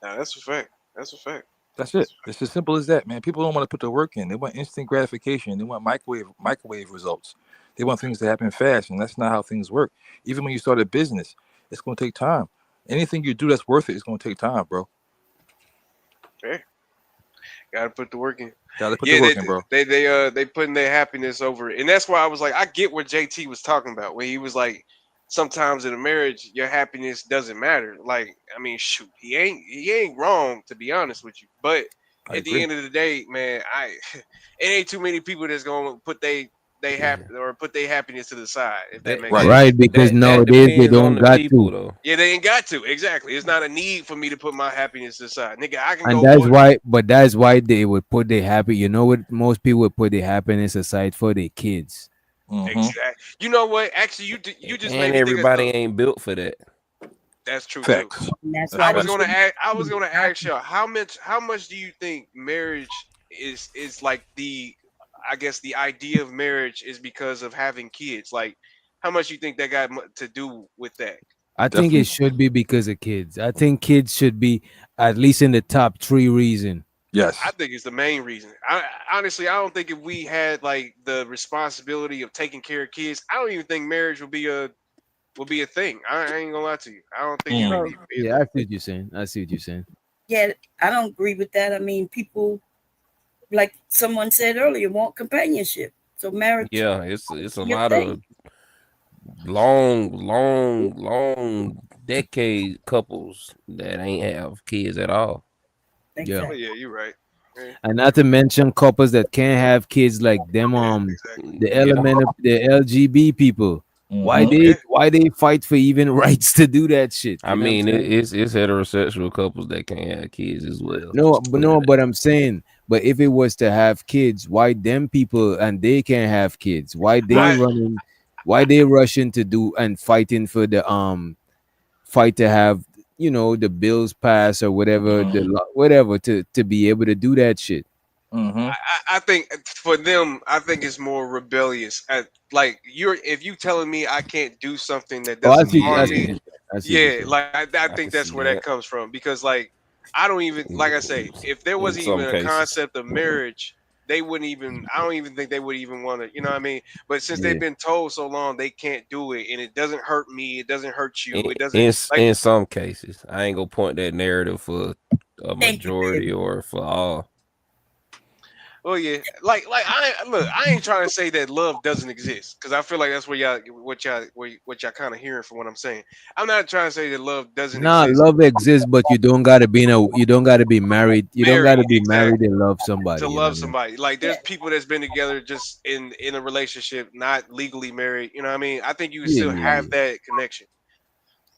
Nah, that's a fact. That's a fact.
That's it. It's as simple as that, man. People don't want to put the work in. They want instant gratification. They want microwave results. They want things to happen fast, and that's not how things work. Even when you start a business, it's going to take time. Anything you do that's worth it is going to take time, bro.
Yeah, gotta put the work in.
Gotta put
Yeah,
the work in, bro.
they putting their happiness over it, and that's why I was like, I get what JT was talking about, where he was like, sometimes in a marriage, your happiness doesn't matter. Like, I mean, shoot, he ain't wrong, to be honest with you, but
I
at the
agree.
end of the day, man, it ain't too many people that's gonna put they happy or put their happiness to the side, if that makes sense.
Right, because
That
nowadays they
depends on
don't
the
got
people
to.
though.
Yeah, they ain't got to. Exactly. It's not a need for me to put my happiness to the side. Nigga, I can
And
go
that's
order.
why, but that's why they would put their happy. You know what? Most people would put their happiness aside for their kids.
Exactly. You know what? Actually, you just made
And
me think of
everybody ain't built for that.
that's true too.
Facts.
And that's
That's
why
I was
they
gonna
shouldn't.
ask. I was gonna ask y'all how much do you think marriage is like the I guess the idea of marriage is because of having kids. Like, how much you think that got to do with that?
I think it
definitely
should be because of kids. I think kids should be at least in the top three reason.
I
yes.
think it's the main reason. I honestly, I don't think if we had like the responsibility of taking care of kids, I don't even think marriage would be a thing. I ain't gonna lie to you. I don't think it would
Oh,
be a
Yeah, I
thing.
see what you're saying. I see what you're saying.
yeah, I don't agree with that. I mean, people, like someone said earlier, want companionship. So marriage
Yeah, it's
should
a
be a
lot
thing.
of long decade couples that ain't have kids at all.
Yeah.
Oh
Exactly.
yeah, you're right. Yeah,
And not to mention couples that can't have kids like them
yeah, exactly.
the
Yeah.
element of the LGB people.
Mm-hmm.
Yeah,
Why they fight for even rights to do that shit?
I
You know what I'm
mean,
saying?
it's heterosexual couples that can't have kids as well.
No,
Just to
but
put it
no,
out.
but I'm saying, but if it was to have kids, why them people and they can't have kids?
Right.
Why they rushing to do and fighting for the fight to have, you know, the bills passed or whatever,
Mm-hmm.
whatever to be able to do that shit.
Mm-hmm.
I think for them, I think it's more rebellious. Like if you telling me I can't do something that
Oh,
doesn't
I
harm
see what
me,
you're saying. I see what you're
yeah,
saying.
like I
I can
think that's
see
where that
that
comes from. Because like I don't even like I say, if there
in
wasn't
some
even a
cases.
concept of marriage, they wouldn't even. I don't even think they would even want to. You know what I mean? But since they've
Yeah.
been told so long they can't do it, and it doesn't hurt me, it doesn't hurt
In,
you, it doesn't
in
like.
in some cases, I ain't gonna point that narrative for a
Thank you,
majority
baby.
or for all.
Oh yeah, like I ain't trying to say that love doesn't exist because I feel like that's where what y'all kind of hearing from what I'm saying. I'm not trying to say that love doesn't
Nah,
exist.
love exists, but you don't gotta be married. You don't gotta
Married,
be married
exactly,
and love
to
somebody, you know
love
what I mean?
somebody. Like
Yeah,
there's people that's been together just in a relationship, not legally married. You know what I mean? I think you can
Yeah,
still
yeah,
have
yeah.
that connection.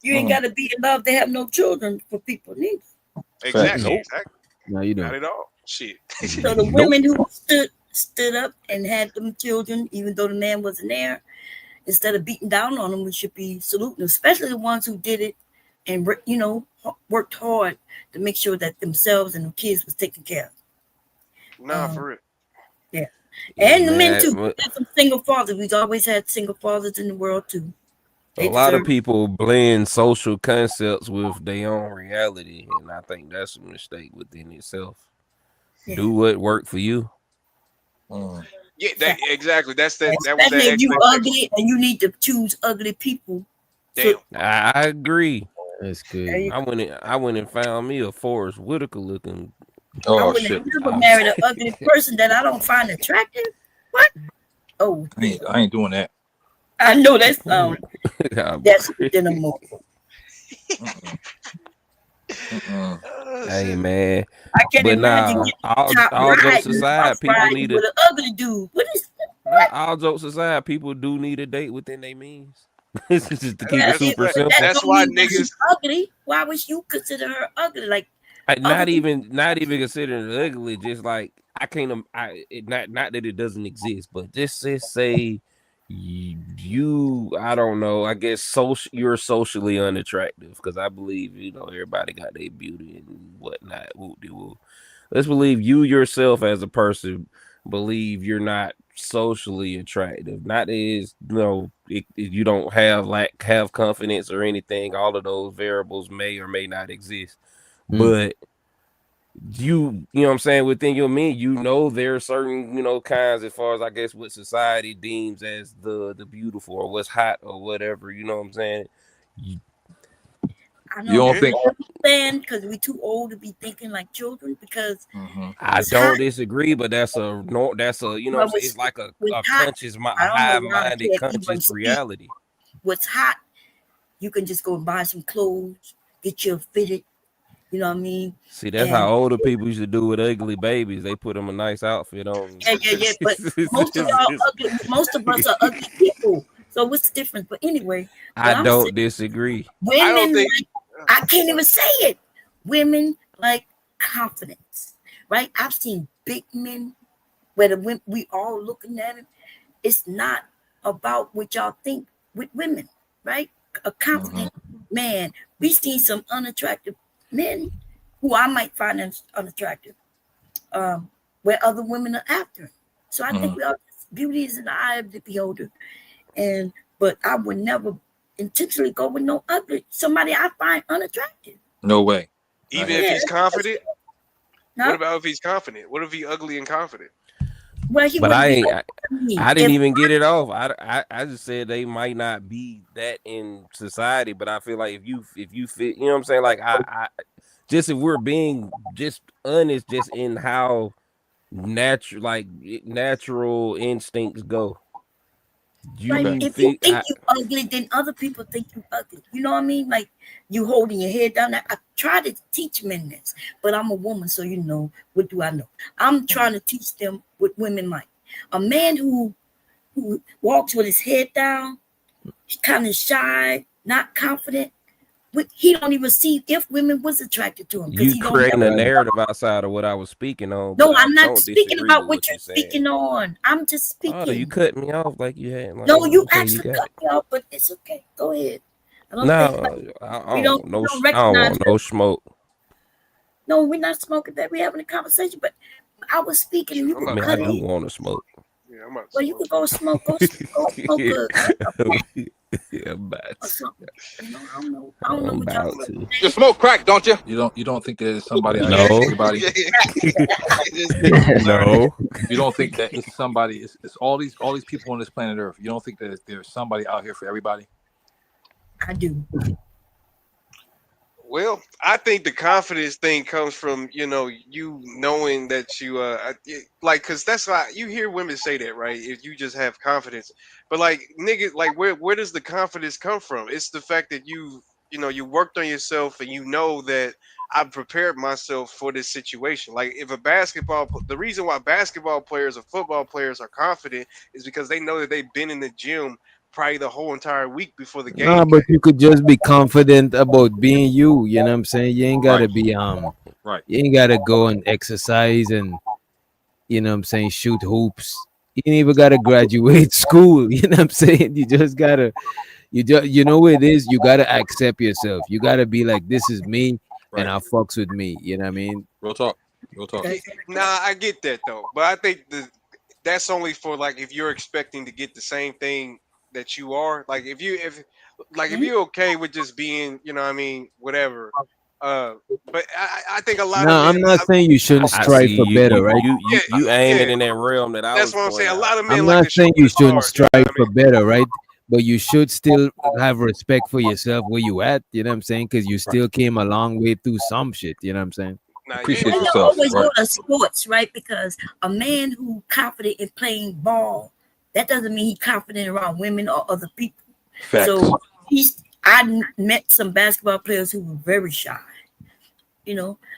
you ain't
Mm.
got to be in love to have no children for people neither.
Facts.
Exactly,
Nope.
exactly.
No, you
Not
don't.
at all. Shit.
So the
Nope.
women who stood up and had them children, even though the man wasn't there, instead of beating down on them, we should be saluting them, especially the ones who did it and worked hard to make sure that themselves and the kids was taken care
Nah,
of.
for real.
Yeah,
Yeah,
and the men
man.
too. There's some single fathers. We've always had single fathers in the world too.
A
They
lot of
deserve.
people blend social concepts with their own reality, and I think that's a mistake within itself.
Yeah,
Do what worked for you.
Mm.
Yeah, that
exactly.
exactly. That was
Especially
that
if you
expectation.
ugly and you need to choose ugly people. So
Damn.
I agree.
That's
there
crazy.
you go.
I went and found me a Forrest Whitaker looking.
I
Oh
wouldn't
shit.
have never
I,
married an ugly person that I don't find attractive. What? Oh,
I ain't doing that.
I know that sounds
I'm
desperate than a mo.
Mm-mm. Mm-mm.
Oh,
hey
shit.
man,
I can't
but
imagine
now
getting top
all jokes
riding,
aside,
horse
people
riding
need
with
a
an ugly dude. What is what?
all jokes aside, people do need a date within their means. This is just to keep
Well,
it super
but that
simple.
That's
don't
why
mean that
niggas.
she's ugly. Why would you consider her ugly? Like other people.
Not even considering it ugly. Just like I can't. Not that it doesn't exist, but just say you. I don't know. I guess you're socially unattractive because I believe everybody got their beauty and whatnot. Whoop-de-whoop. Let's believe you yourself as a person believe you're not socially attractive. Not that is you don't have confidence or anything. All of those variables may or may not exist,
Mm.
but you know what I'm saying, within your mean, there are certain kinds as far as I guess what society deems as the beautiful or what's hot or whatever, you know what I'm saying. You,
I
You
know
don't think?
because we're too old to be thinking like children because
I
it's
don't
hot.
disagree, but that's a no. That's a you know what I'm
But
saying. It's like a
hot,
conscious, a
I don't know why I
high-minded,
can't even
conscious
speak.
reality.
What's hot, you can just go and buy some clothes, get you fitted. You know what I mean?
See, that's how older people used to do with ugly babies. They put them a nice outfit on.
Yeah. But most of y'all ugly. Most of us are ugly people. So what's the difference? But anyway,
I don't disagree.
women like, I can't even say it. Women like confidence, right? I've seen big men where we all looking at him. It's not about what y'all think with women, right? A confident man. We seen some unattractive men who I might find unattractive, where other women are after. So I think beauty is in the eye of the beholder. But I would never intentionally go with no ugly somebody I find unattractive.
No way.
Even if he's confident. What about if he's confident? What if he's ugly and confident?
Well,
but I didn't even get it off. I just said they might not be that in society, but I feel like if you fit, you know what I'm saying? Like I just if we're being just honest, just in how natural instincts go.
If you think you ugly, then other people think you ugly. You know what I mean? Like you holding your head down. I try to teach men this, but I'm a woman, so you know what do I know? I'm trying to teach them what women like. A man who walks with his head down, kind of shy, not confident. He don't even see if women was attracted to him.
You creating a narrative outside of what I was speaking on.
No, I'm not speaking about what you're speaking on. I'm just speaking.
Oh, you cut me off like you had. Like,
no, you actually cut me off, but it's okay. Go ahead.
I don't want no smoke.
No, we're not smoking that. We're having a conversation, but I was speaking and you were
I do want to smoke.
Yeah, I'm about to
well, you could go smoke. Go smoke
yeah, I'm about to.
I don't know what y'all
to. You smoke crack, don't you? You don't think there's somebody out here for everybody?
No.
You don't think that it's somebody? It's all these people on this planet Earth. You don't think that there's somebody out here for everybody?
I do.
Well, I think the confidence thing comes from, you knowing that you like, because that's why you hear women say that, right? If you just have confidence, but like nigga, like where does the confidence come from? It's the fact that you worked on yourself and you know that I've prepared myself for this situation. Like if the reason why basketball players or football players are confident is because they know that they've been in the gym probably the whole entire week before the game.
No, but you could just be confident about being you. You know what I'm saying? You ain't gotta be
right.
You ain't gotta go and exercise and you know what I'm saying, shoot hoops. You ain't even gotta graduate school. You know what I'm saying? You just gotta you know what it is, you gotta accept yourself. You gotta be like, this is me and I fucks with me. You know what I mean?
Real talk.
Nah, I get that though. But I think that's only for like if you're expecting to get the same thing that you are, like if you're okay with just being, whatever. But I think a lot
no,
of men,
I'm not saying you shouldn't strive for better, right?
You aiming in that realm that
that's what I'm saying. A lot of men
I'm
like
not
to
saying
show
you shouldn't
hard,
strive for better, right? But you should still have respect for yourself where you at, you know what I'm saying? Because you still came a long way through some shit, you know what I'm saying?
Appreciate
you
yourself.
always go to sports, right? Because a man who confident in playing ball, that doesn't mean he's confident around women or other people.
Facts.
So I met some basketball players who were very shy,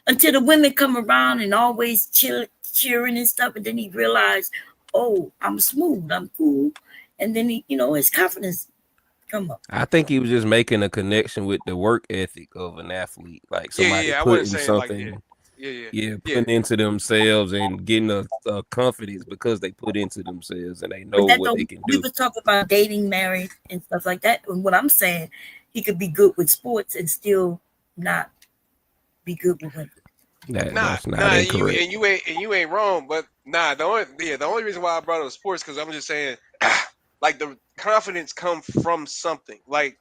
until the women come around and always cheering and stuff, and then he realized, oh, I'm smooth, I'm cool, and then he, his confidence come up.
I think he was just making a connection with the work ethic of an athlete, like somebody
I
putting
wasn't saying
something.
Like that.
Putting into themselves and getting a confidence because they put into themselves and they know what they can do.
We were talking about dating, married, and stuff like that. And what I'm saying, he could be good with sports and still not be good with women.
That's not incorrect.
You ain't wrong, but the only reason why I brought up sports because I'm just saying, like the confidence come from something. Like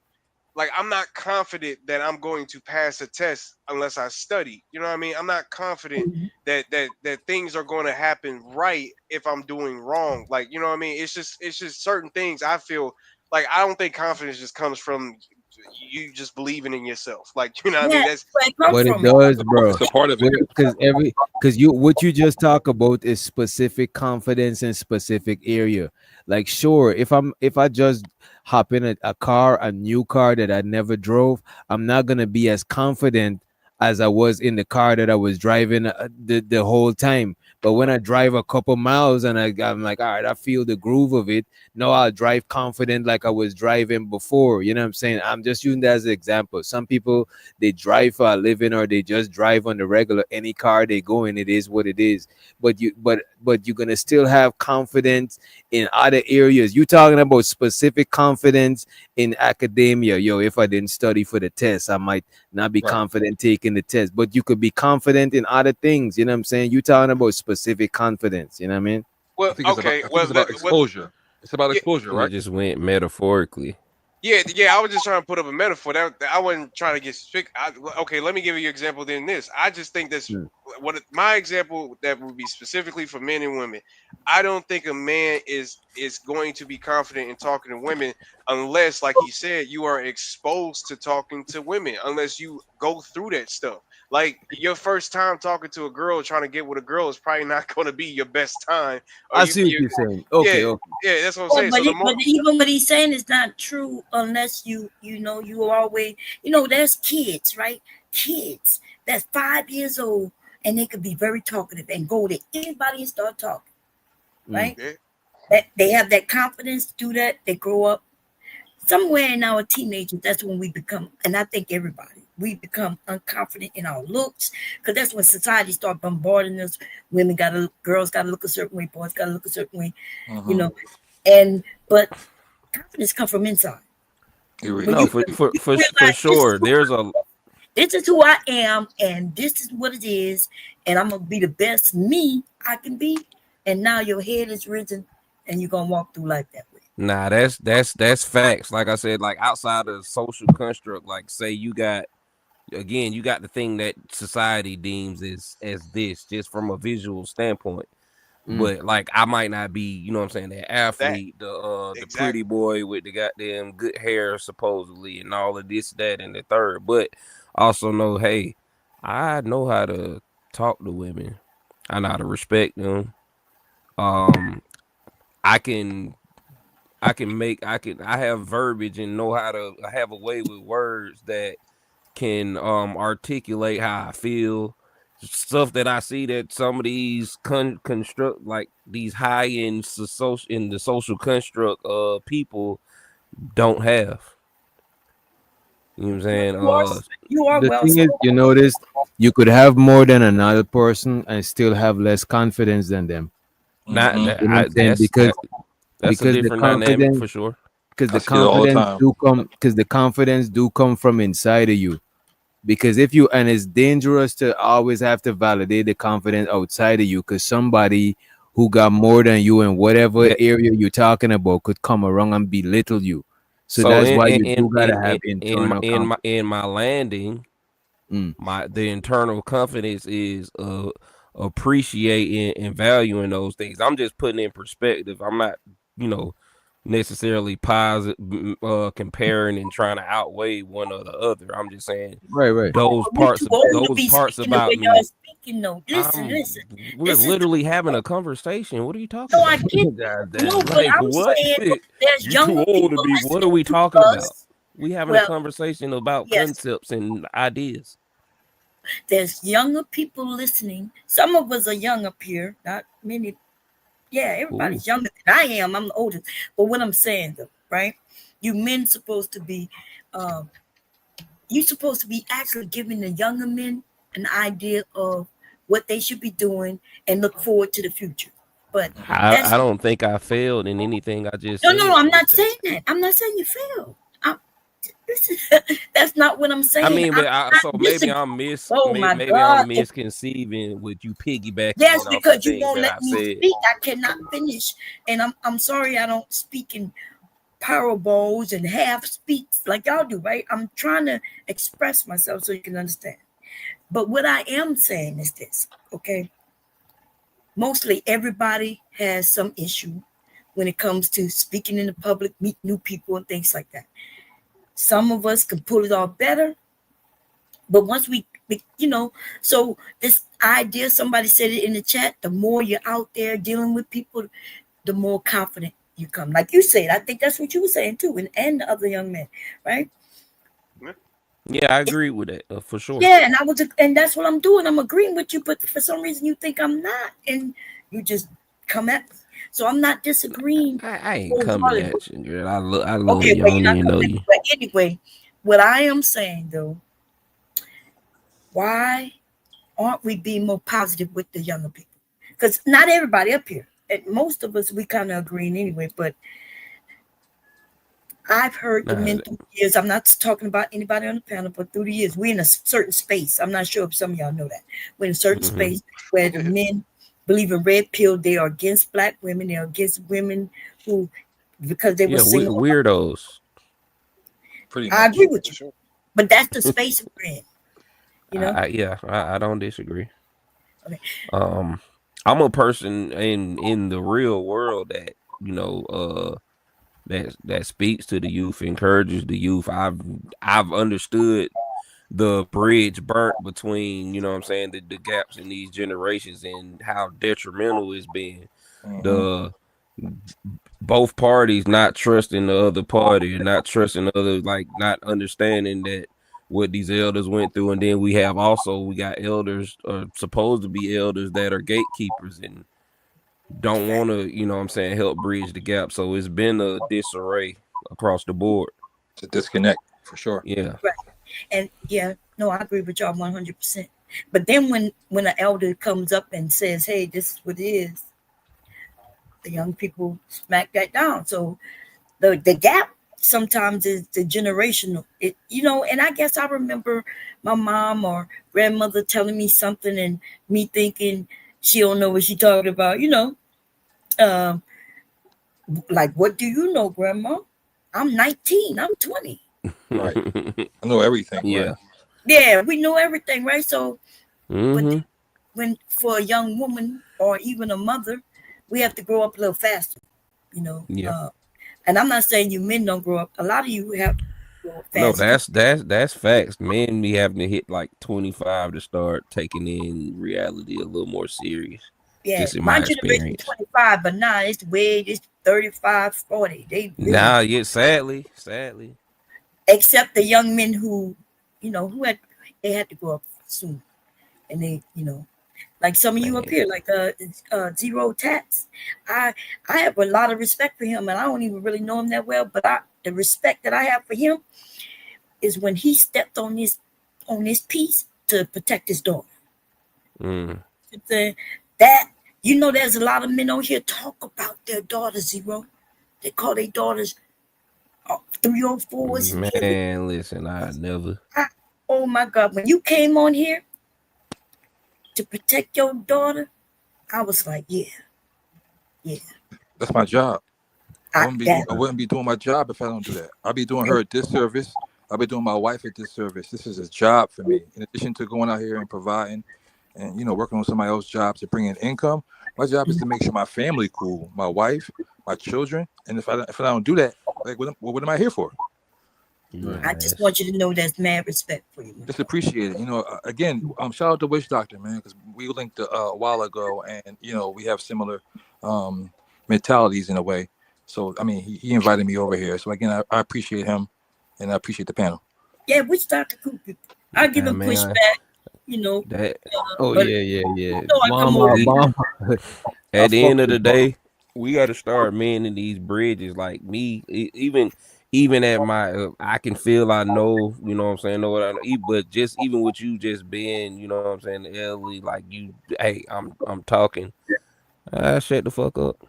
I'm not confident that I'm going to pass a test unless I study. You know what I mean? I'm not confident that things are going to happen right if I'm doing wrong. Like, you know what I mean? It's just certain things I feel like I don't think confidence just comes from you just believing in yourself. Like, you know what I mean? That's
What it does, bro.
It's a part of it.
Because what you just talk about is specific confidence in specific area. Like, sure, if I just hop in a new car that I never drove, I'm not gonna be as confident as I was in the car that I was driving the whole time. But when I drive a couple miles and I'm like, all right, I feel the groove of it. No, I'll drive confident like I was driving before. You know what I'm saying? I'm just using that as an example. Some people, they drive for a living or they just drive on the regular. Any car they go in, it is what it is. But you're gonna still have confidence in other areas. You talking about specific confidence in academia. Yo, if I didn't study for the test, I might not be confident taking the test. But you could be confident in other things. You know what I'm saying? You talking about specific confidence. You know what I mean?
Well, okay. Well,
it's about exposure. It's about exposure,
It
right?
just went metaphorically.
Yeah. I was just trying to put up a metaphor. That I wasn't trying to get strict. Okay, let me give you an example. Then this, I just think that's what my example that would be specifically for men and women. I don't think a man is going to be confident in talking to women unless, like he said, you are exposed to talking to women. Unless you go through that stuff. Like your first time talking to a girl, trying to get with a girl is probably not going to be your best time.
I see what you're saying. Okay, okay.
Yeah, that's what I'm saying.
But even what he's saying is not true unless you are always, there's kids, right? Kids that's 5 years old and they could be very talkative and go to anybody and start talking, right? That they have that confidence to do that. They grow up somewhere in our teenagers. That's when we become, and I think everybody, we become unconfident in our looks, because that's when society start bombarding us. Girls gotta look a certain way, boys gotta look a certain way, but confidence comes from inside.
No, for sure.
This is who I am, and this is what it is, and I'm gonna be the best me I can be. And now your head is risen, and you're gonna walk through life that way.
Nah, that's facts. Like I said, like outside of social construct, like say you got the thing that society deems as this, just from a visual standpoint. But like I might not be, you know what I'm saying, the athlete, the pretty boy with the goddamn good hair supposedly and all of this, that, and the third. But also know, hey, I know how to talk to women. I know how to respect them. I have verbiage and know how to. I have a way with words that can articulate how I feel. Stuff that I see that some of these construct, like these high end in the social construct people don't have. You know what I'm saying?
The thing is, you notice you could have more than another person and still have less confidence than them.
Not
you know what I'm saying? Because
a different dynamic for sure.
Because the confidence do come from inside of you. Because and it's dangerous to always have to validate the confidence outside of you, because somebody who got more than you in whatever area you're talking about could come around and belittle you. So that's why you do gotta have internal confidence.
In my landing, the internal confidence is appreciating and valuing those things. I'm just putting in perspective. I'm not, necessarily comparing and trying to outweigh one or the other. I'm just saying,
right.
Those parts about me.
Listen.
We're literally having a conversation. What are you talking about?
I get
what?
There's
You
younger
too old to be. What are we talking about? We having a conversation about concepts and ideas.
There's younger people listening. Some of us are young up here, not many. Yeah, everybody's younger than I am. I'm the oldest. But what I'm saying, though, right? You men supposed to be, actually giving the younger men an idea of what they should be doing and look forward to the future. But
I don't think I failed in anything I just said.
No, I'm not saying that. I'm not saying you failed. That's not what I'm saying.
I mean, but maybe I'm misconceiving with you piggybacking.
Yes, because you won't let me speak. I cannot finish, and I'm sorry I don't speak in parables and half speaks like y'all do, right? I'm trying to express myself so you can understand. But what I am saying is this, okay? Mostly everybody has some issue when it comes to speaking in the public, meet new people and things like that. Some of us can pull it off better, but once we so this idea, somebody said it in the chat, the more you're out there dealing with people, the more confident you come. Like you said, I think that's what you were saying too, and the other young men, right?
Yeah, I agree with that for sure.
Yeah, and that's what I'm doing. I'm agreeing with you, but for some reason you think I'm not, and you just come at me. So I'm not disagreeing.
I ain't coming at you, girl. I love
Okay,
you.
but
I
you're
don't
not
even know
coming at
you.
me. But anyway, what I am saying though, why aren't we being more positive with the younger people? Because not everybody up here, and most of us, we kind of agreeing anyway, but I've heard the men through the years. I'm not talking about anybody on the panel, but through the years, we're in a certain space. I'm not sure if some of y'all know that. We're in a certain space where the men believe in red pill. They are against black women. They are against women who, because they were single.
Weirdos.
I agree with you, but that's the space we're in. You know?
I don't disagree.
Okay.
I'm a person in the real world that that speaks to the youth, encourages the youth. I've understood the bridge burnt between, you know what I'm saying, the gaps in these generations and how detrimental it's been. The both parties not trusting the other party and not trusting the other, like not understanding that what these elders went through. And then we got elders supposed to be elders that are gatekeepers and don't want to, you know what I'm saying, help bridge the gap. So it's been a disarray across the board.
It's a disconnect for sure.
Yeah.
Right. And I agree with y'all 100%. But then when an elder comes up and says, hey, this is what it is, the young people smack that down. So the gap sometimes is the generational. And I guess I remember my mom or grandmother telling me something and me thinking she don't know what she talking about, like, what do you know, Grandma? I'm 19, I'm 20.
Right. I know everything.
Yeah.
Right?
Yeah, we know everything, right? So
Mhm.
when for a young woman or even a mother, we have to grow up a little faster,
Yeah.
And I'm not saying you men don't grow up. A lot of you have to grow up
No,
faster.
that's facts. Men be having to hit like 25 to start taking in reality a little more serious.
Yeah,
Just in
my
my
generation
experience.
25, but now it's 35, 40. They really,
Nah, yeah, sadly.
except the young men who they had to grow up soon, and they, like some of you up here, like Zero Tats. I have a lot of respect for him, and I don't even really know him that well, but the respect that I have for him is when he stepped on this piece to protect his daughter. That there's a lot of men on here talk about their daughters, Zero. They call their daughters 304s.
Man, listen, I never.
Oh my God, when you came on here to protect your daughter, I was like, yeah.
That's my job. I wouldn't be doing my job if I don't do that. I'll be doing her a disservice. I'll be doing my wife a disservice. This is a job for me. In addition to going out here and providing and working on somebody else's job to bring in income, my job is to make sure my family cool, my wife, my children. And if I don't do that, like what am I here for?
I just want you to know there's mad respect for you.
Just appreciate it. Again, shout out to Witch Doctor, man, because we linked a while ago, and we have similar mentalities in a way. So I mean, he invited me over here. So again, I appreciate him, and I appreciate the panel.
Yeah, Witch Doctor cool people. I give him pushback.
That.
Yeah.
Mama. At the end of the day, we got to start mending these bridges. Like me, even at my, I can feel, I know, you know what I'm saying, know what I know. But just even with you just being, you know what I'm saying, the elderly, like you, hey, I'm talking. Shut the fuck up.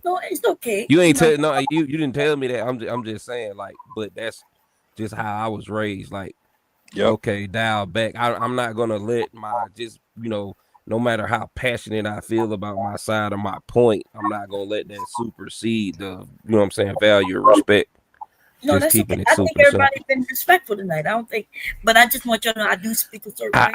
No, it's okay.
You ain't tell no, you didn't tell me that. I'm just saying, like, but that's just how I was raised. Like, okay, dial back. I'm not gonna let my no matter how passionate I feel about my side or my point, I'm not gonna let that supersede the, you know what I'm saying, value or respect.
No, that's okay. I think everybody's been respectful tonight. I don't think, but I just want you to know I do speak a certain way.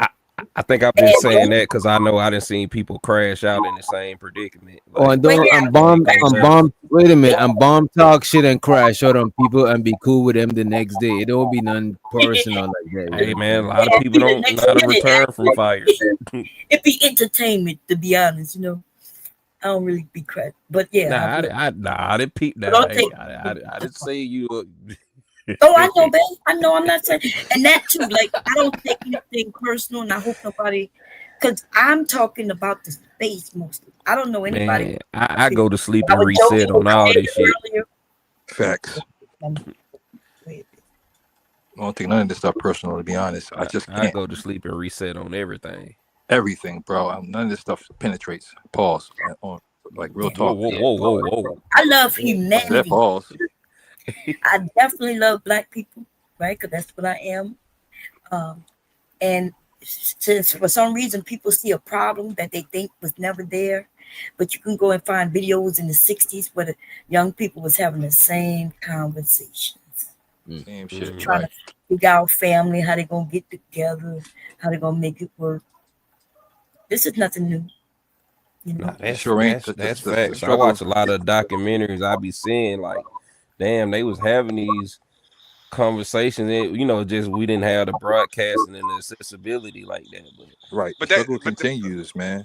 I think I'm just saying that because I know I done seen people crash out in the same predicament.
Oh,
Like,
and don't I'm bomb. Wait a minute, I'm bomb talk shit and crash out on people and be cool with them the next day. It don't be none personal like that.
Hey man, a lot of people don't know how to return from fires.
It be entertainment, to be honest. I don't really be crazy, but yeah.
I didn't peep that.
Don't take-
I didn't say you.
Oh, I know, babe. I know. I'm not saying, and that too. Like, I don't take anything personal, and I hope nobody, because I'm talking about the space mostly. I don't know anybody.
Man, I go to sleep
I
and
was
reset
joking
on
with
all
David
this shit.
earlier.
Facts. I don't take none of this stuff personal, to be honest. I just
I
can't.
go to sleep and reset on everything.
Everything, bro. None of this stuff penetrates. Pause. On like real talk.
Whoa.
I love
I said
humanity.
pause.
I definitely love Black people, right? Because that's what I am. And since for some reason people see a problem that they think was never there, but you can go and find videos in the 60s where the young people was having the same conversations.
Same shit.
Trying to figure out family, how they gonna get together, how they gonna make it work. This is nothing new.
Nah, that's
sure ain't.
that's
The
facts. I
struggle.
watch a lot of documentaries. I be seeing like, damn, they was having these conversations. Just we didn't have the broadcasting and the accessibility like that.
Right.
But
the struggle continues, man.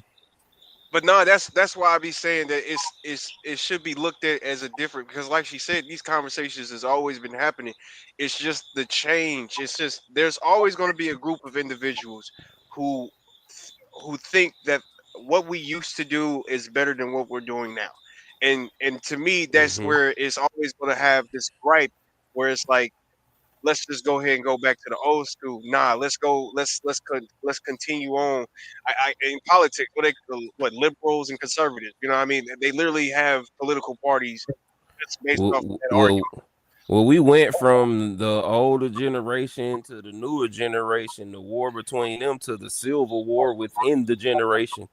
But no, that's why I be saying that it should be looked at as a different, because like she said, these conversations has always been happening. It's just the change. It's just there's always going to be a group of individuals who think that what we used to do is better than what we're doing now. And to me, that's where it's always going to have this gripe where it's like, let's just go ahead and go back to the old school. Nah, let's go. Let's continue on. In politics, what liberals and conservatives? You know what I mean? They literally have political parties that's based off of that argument.
Well, we went from the older generation to the newer generation, the war between them, to the civil war within the generation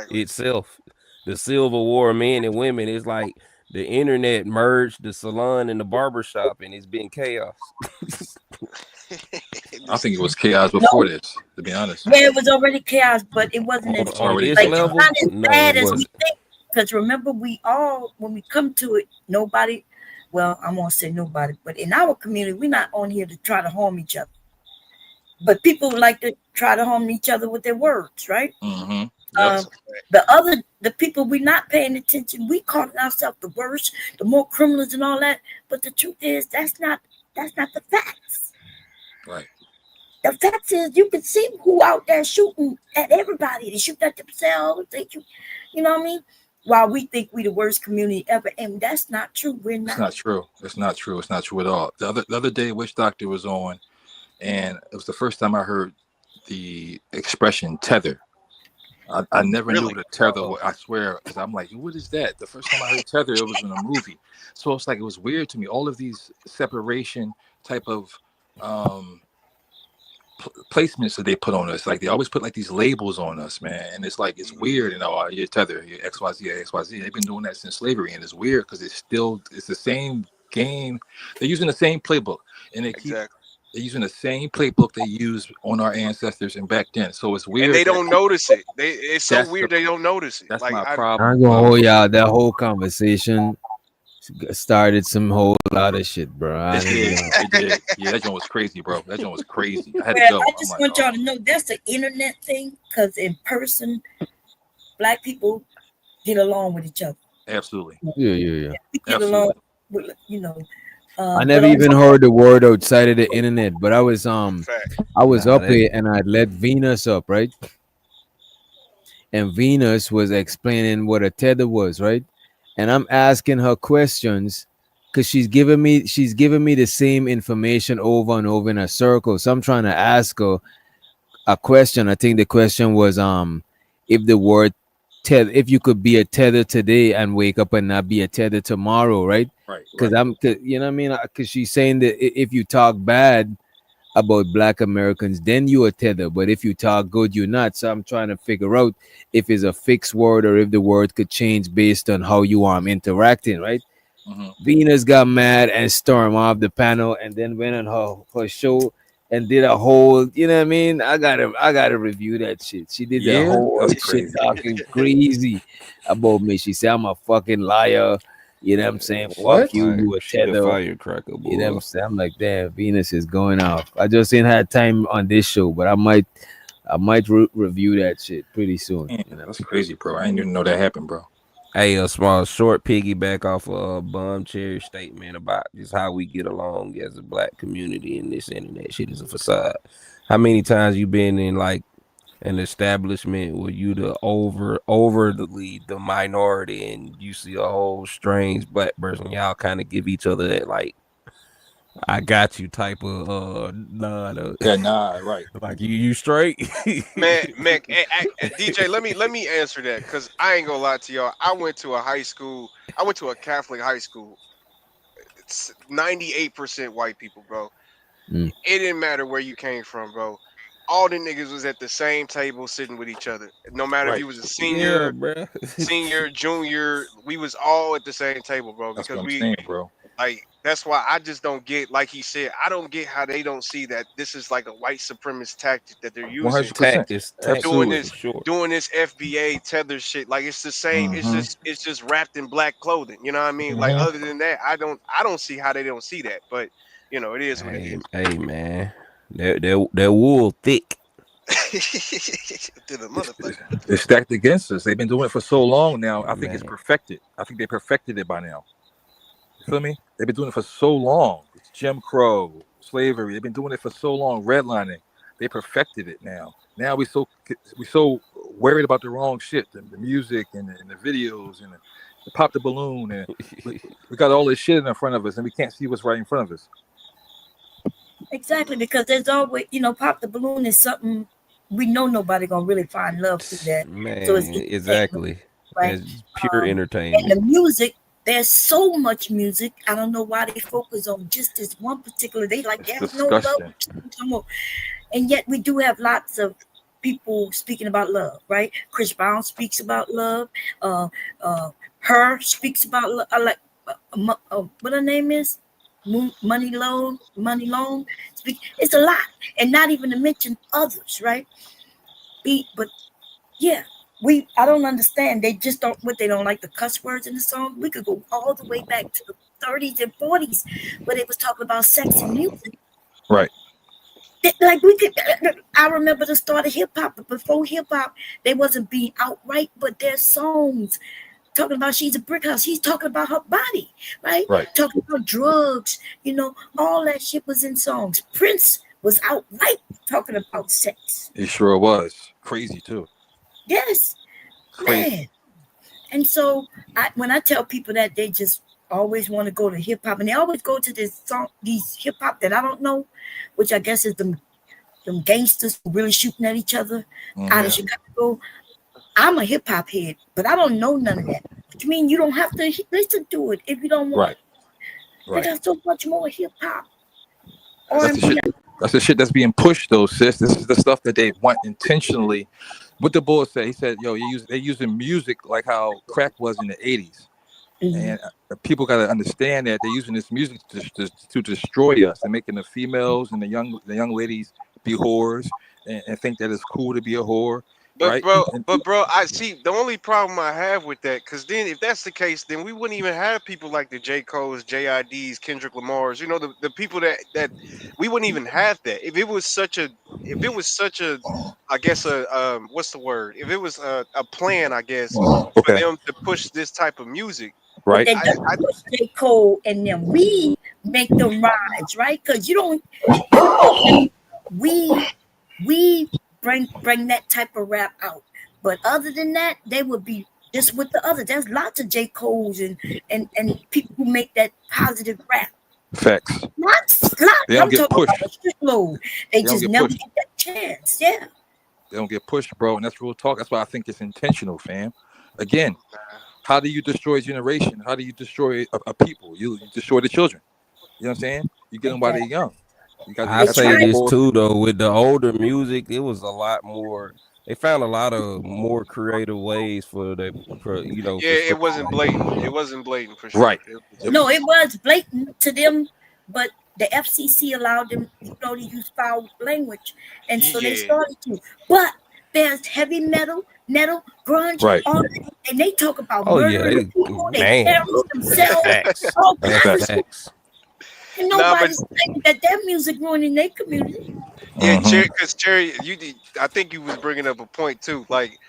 itself. The civil war of men and women is like the internet merged the salon and the barbershop, and it's been chaos.
I think it was chaos before this, to be honest.
Yeah, it was already chaos, but it wasn't as
already
like
chaos.
it's not as
No,
bad
it
as we
wasn't.
think. Because remember, we all, when we come to it, nobody, well, I won't say nobody, but in our community, we're not on here to try to harm each other. But people like to try to harm each other with their words, right?
Mm-hmm.
The people we're not paying attention, we calling ourselves the worst, the more criminals and all that. But the truth is, that's not the facts.
Right.
The fact is, you can see who out there shooting at everybody. They shoot at themselves. They shoot, you know what I mean? While we think we the worst community ever, and that's not true. We're not.
It's not true. It's not true. It's not true at all. The other day, Witch Doctor was on, and it was the first time I heard the expression tether. I never knew what a tether was. I swear, because I'm like, what is that? The first time I heard tether, it was in a movie. So it's like, it was weird to me. All of these separation type of placements that they put on us, like they always put like these labels on us, man. And it's like, it's weird. You're tether, you're XYZ, XYZ. They've been doing that since slavery, and it's weird because it's the same game. They're using the same playbook, and they're using the same playbook they used on our ancestors and back then. So it's weird.
And they don't notice it. It's so weird they don't notice it.
That's
like,
my problem.
I'm gonna hold y'all. That whole conversation started some whole lot of shit, bro.
It did. Yeah, that joint was crazy, bro. That joint was crazy. I had to
Well,
go.
I just want y'all to know that's an internet thing, because in person, Black people get along with each other.
Absolutely.
Yeah.
We get along with,
I never even heard the word outside of the internet, but I was up here and I let Venus up, right? And Venus was explaining what a tether was, right? And I'm asking her questions because she's giving me the same information over and over in a circle. So I'm trying to ask her a question. I think the question was if the word tether, if you could be a tether today and wake up and not be a tether tomorrow, right?
Right.
Because you know what I mean? Because she's saying that if you talk bad about Black Americans, then you a tether. But if you talk good, you're not. So I'm trying to figure out if it's a fixed word or if the word could change based on how you are interacting, right?
Mm-hmm.
Venus got mad and stormed off the panel and then went on her show and did a whole, you know what I mean? I gotta review that shit. She did the whole
that's
shit
crazy.
talking crazy about me. She said I'm a fucking liar. You know what I'm saying?
What?
Fuck you, you a
She a
tether.
firecracker,
You know what
boy.
I'm saying? I'm like, damn, Venus is going off. I just ain't had time on this show, but I might review that shit pretty soon.
Man,
You know?
that's crazy, bro. I didn't even know that happened, bro.
Hey, a small short piggyback off of Bum Cherry statement about just how we get along as a black community, and this internet shit is a facade. How many times you been in like an establishment where you overly the minority, and you see a whole strange black person, y'all kind of give each other that like I got you type of nod.
Yeah, nah, right.
Like you straight.
Man, DJ, let me answer that, because I ain't gonna lie to y'all. I went to a Catholic high school. It's 98% white people, bro.
Mm.
It didn't matter where you came from, bro. All the niggas was at the same table sitting with each other. No matter if
Right.
you was a senior,
Yeah, bro.
senior, junior, we was all at the same table, bro.
That's
Because
what I'm saying, bro.
like, that's why I just don't get, like he said, I don't get how they don't see that this is like a white supremacist tactic that they're using.
100%.
It's
Doing
Absolutely.
this,
for sure.
doing this FBA tether shit, like it's the same. It's just wrapped in black clothing. You know what I mean? Like, other than that, I don't see how they don't see that. But you know, it is what it is.
Hey man, that wool thick.
To the motherfucker.
It's stacked against us. They've been doing it for so long now. I think it's
Man.
perfected. I think they perfected it by now. You feel me? They've been doing it for so long. It's Jim Crow, slavery. They've been doing it for so long. Redlining. They perfected it now. Now we so worried about the wrong shit, the music and the videos and the pop the balloon, and we got all this shit in front of us, and we can't see what's right in front of us.
Exactly, because there's always, pop the balloon is something we know nobody gonna really find love through that.
Man,
So it's
exactly.
right?
It's pure
And
entertainment.
the music, there's so much music. I don't know why they focus on just this one particular. They like
It's
there's no love.
disgusting.
And yet we do have lots of people speaking about love, right? Chris Brown speaks about love. Her speaks about love. What her name is? Money Long. It's a lot, and not even to mention others, right? But yeah, I don't understand. They just don't. What they don't like the cuss words in the song. We could go all the way back to the 30s and 40s, where they was talking about sex and music.
Right.
Like we could. I remember the start of hip hop, but before hip hop, they wasn't being outright, but their songs. Talking about she's a brick house. He's talking about her body, right? Talking about drugs, all that shit was in songs. Prince was outright talking about sex.
It sure was. Crazy too.
Yes,
Crazy.
man. And so when I tell people that, they just always want to go to hip hop, and they always go to these hip hop that I don't know, which I guess is them gangsters who really shooting at each other out of Chicago. I'm a hip hop head, but I don't know none of that. Which means you don't have to listen to it if you don't want.
Right.
They got so much more hip hop.
That's the shit that's being pushed, though, sis. This is the stuff that they want intentionally. What the boy said, he said, "Yo, they're using music like how crack was in the '80s, and people got to understand that they're using this music to destroy us. They're making the females and the young ladies be whores and think that it's cool to be a whore."
But
right?
bro, I see the only problem I have with that, because then if that's the case, then we wouldn't even have people like the J. Cole's, JIDs, Kendrick Lamar's, the people that we wouldn't even have that. If it was such a I guess what's the word? If it was a plan, I guess, for them to push this type of music.
Right.
They push J. Cole and them. We make them rise, right? Because we bring that type of rap out. But other than that, they would be just with the other. There's lots of J. Cole's and people who make that positive rap.
Facts.
Lots.
They don't get pushed.
They just never get that chance. Yeah.
They don't get pushed, bro, and that's real talk. That's why I think it's intentional, fam. Again, how do you destroy a generation? How do you destroy a people? You destroy the children. You know what I'm saying? You get them while they're young.
I say this too, though. With the older music, it was a lot more. They found a lot of more creative ways for the,
Yeah, it wasn't blatant. It wasn't blatant for sure.
Right.
No, it was blatant to them, but the FCC allowed them, to use foul language, and so they
Yeah.
started to. But there's heavy metal, grunge,
Right.
all that, and they talk about
Oh yeah,
murdering people, they
man.
carry themselves,
Facts.
all
That's
kinds of shit.
facts.
And
Nah, but
nobody's saying that their music ruining their community.
yeah, because Cherry, I think you was bringing up a point too, like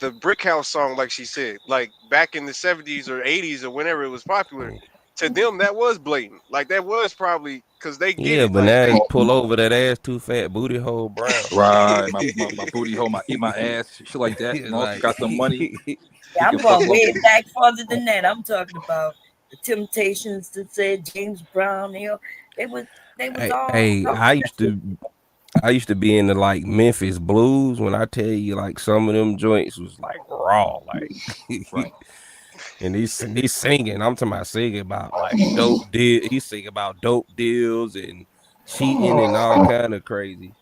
the Brick House song, like she said, like back in the 70s or 80s or whenever it was popular. To them, that was blatant. Like that was probably because they get
Yeah,
it.
but
Like
now
they,
you pull over that ass too fat booty hole brown.
Right, my booty hole, eat my ass, shit like that. You know, if you got some money,
Yeah,
you
I'm
can fuck
going way
up.
back farther than that. I'm talking about the Temptations that said James Brown. They was all.
Hey, I used to be into like Memphis blues. When I tell you, like some of them joints was like raw, like
right.
And he's singing. I'm talking about singing about like dope deal. He's singing about dope deals and cheating and all kind of crazy.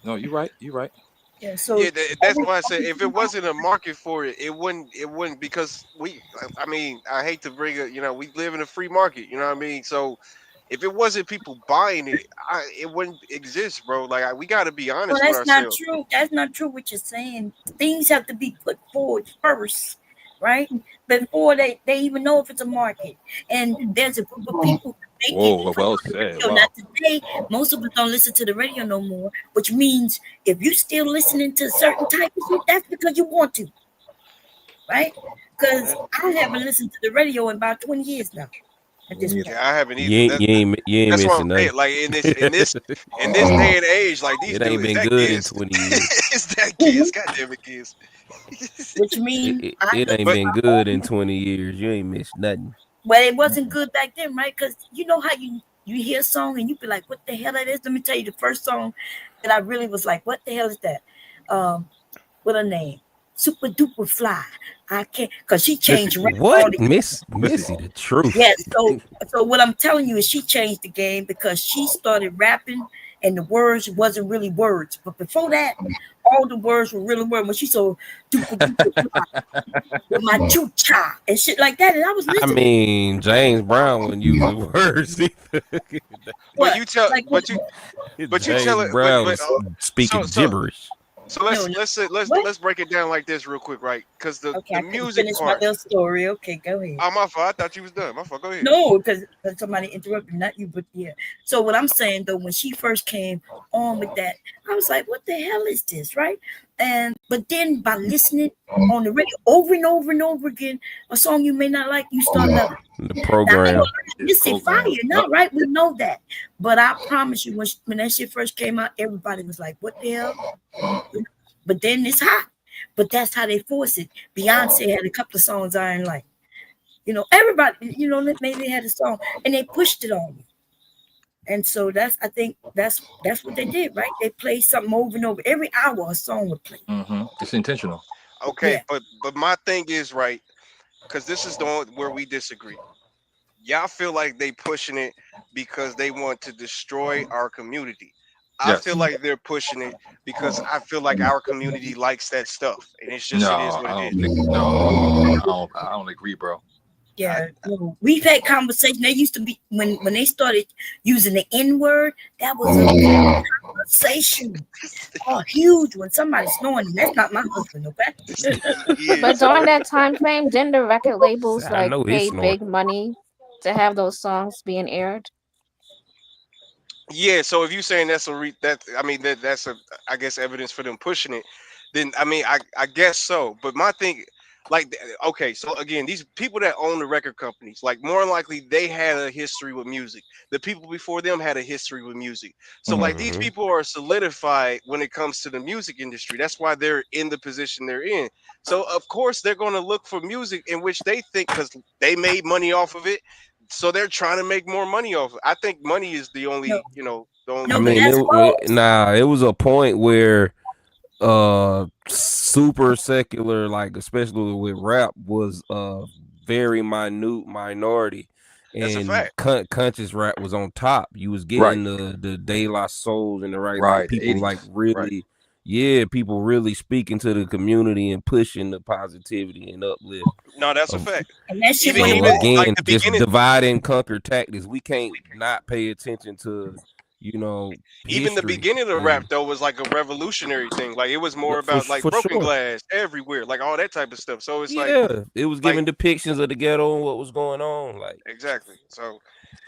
No, you're right. You're right.
Yeah, so
yeah, that's why I said if it wasn't a market for it, it wouldn't because I mean, I hate to bring it, we live in a free market, you know what I mean? So if it wasn't people buying it, it wouldn't exist, bro. Like we got to be
Well,
honest with
that's not
ourselves.
true. That's not true. What you're saying. Things have to be put forward first, right? Before they even know if it's a market. And there's a group of people who make
Whoa,
it.
well said.
So
Wow.
not today. Most of us don't listen to the radio no more, which means if you're still listening to certain type of shit, that's because you want to, right? Because I haven't listened to the radio in about 20 years now. At this point.
Yeah, I haven't
You
either.
ain't
That's what
missing
I'm saying.
nothing.
Like in this day and age, like these
It ain't
dudes,
been
that
good in
kids,
20 years.
it's that kids, goddamn it, kids.
Which means
It ain't been good in 20 years. You ain't missed nothing.
But it wasn't good back then, right? Because you know how you hear a song and you be like, what the hell it is? Let me tell you the first song that I really was like, what the hell is that? What a name. Super Duper Fly. I can't, because she changed
What? Missy the truth.
Yeah, so what I'm telling you is she changed the game because she started rapping and the words wasn't really words. But before that, all the words were really words. When she saw Duper Duper Fly with my choo-cha and shit like that, and I was
I
listening.
mean, James Brown wouldn't use the words either.
But you tell,
Like,
but you
James
tell it.
Brown
But,
was speaking gibberish.
So let's break it down like this real quick, right? Because the music
finish
part.
my little story. Okay, go ahead.
Oh, my fault. I thought you was done. My fault. Go ahead.
No, because somebody interrupted, not you, but yeah. So what I'm saying though, when she first came on with that, I was like, "What the hell is this?" Right? But then by listening on the radio over and over and over again, a song you may not like, you start loving
the program.
This is fire, no, right? We know that, but I promise you, when that shit first came out, everybody was like, "What the hell?" But then it's hot. But that's how they force it. Beyonce had a couple of songs I didn't like. Everybody, maybe they had a song and they pushed it on me. And so I think that's what they did, right? They played something over and over. Every hour a song would play.
Mm-hmm. It's intentional.
Okay, but my thing is, right, because this is the one where we disagree. Y'all feel like they pushing it because they want to destroy our community. I feel like they're pushing it because I feel like our community likes that stuff, and it's just it is what it is.
I don't agree, bro.
Yeah, we've had conversation. They used to be when they started using the N-word. That was a conversation, a huge one. Somebody snoring. That's not my husband, okay?
But during that time frame, didn't the record labels
I know he's
pay
snoring.
big money to have those songs being aired?
Yeah, so if you're saying that's that's I guess evidence for them pushing it, then I mean I guess so. But my thing, like, okay, so again, these people that own the record companies, like more likely they had a history with music. The people before them had a history with music. So like these people are solidified when it comes to the music industry. That's why they're in the position they're in. So of course they're going to look for music in which they think, because they made money off of it. So they're trying to make more money off it. I think money is the only, the only.
I mean, it was a point where super secular, like especially with rap, was very minute minority, and conscious rap was on top. You was getting the De La Souls and the right people, like really, yeah, people really speaking to the community and pushing the positivity and uplift.
No, that's a
of-
fact.
And that shit
So
went
Even
wrong.
like
again,
the
just
beginning,
divide and conquer tactics. We can't not pay attention to, you know,
even the
history.
beginning of the
And
rap though was like a revolutionary thing. Like it was more about like
for
broken
sure.
glass everywhere, like all that type of stuff. So it's
Yeah, it was
like
giving depictions of the ghetto and what was going on. Like
exactly. So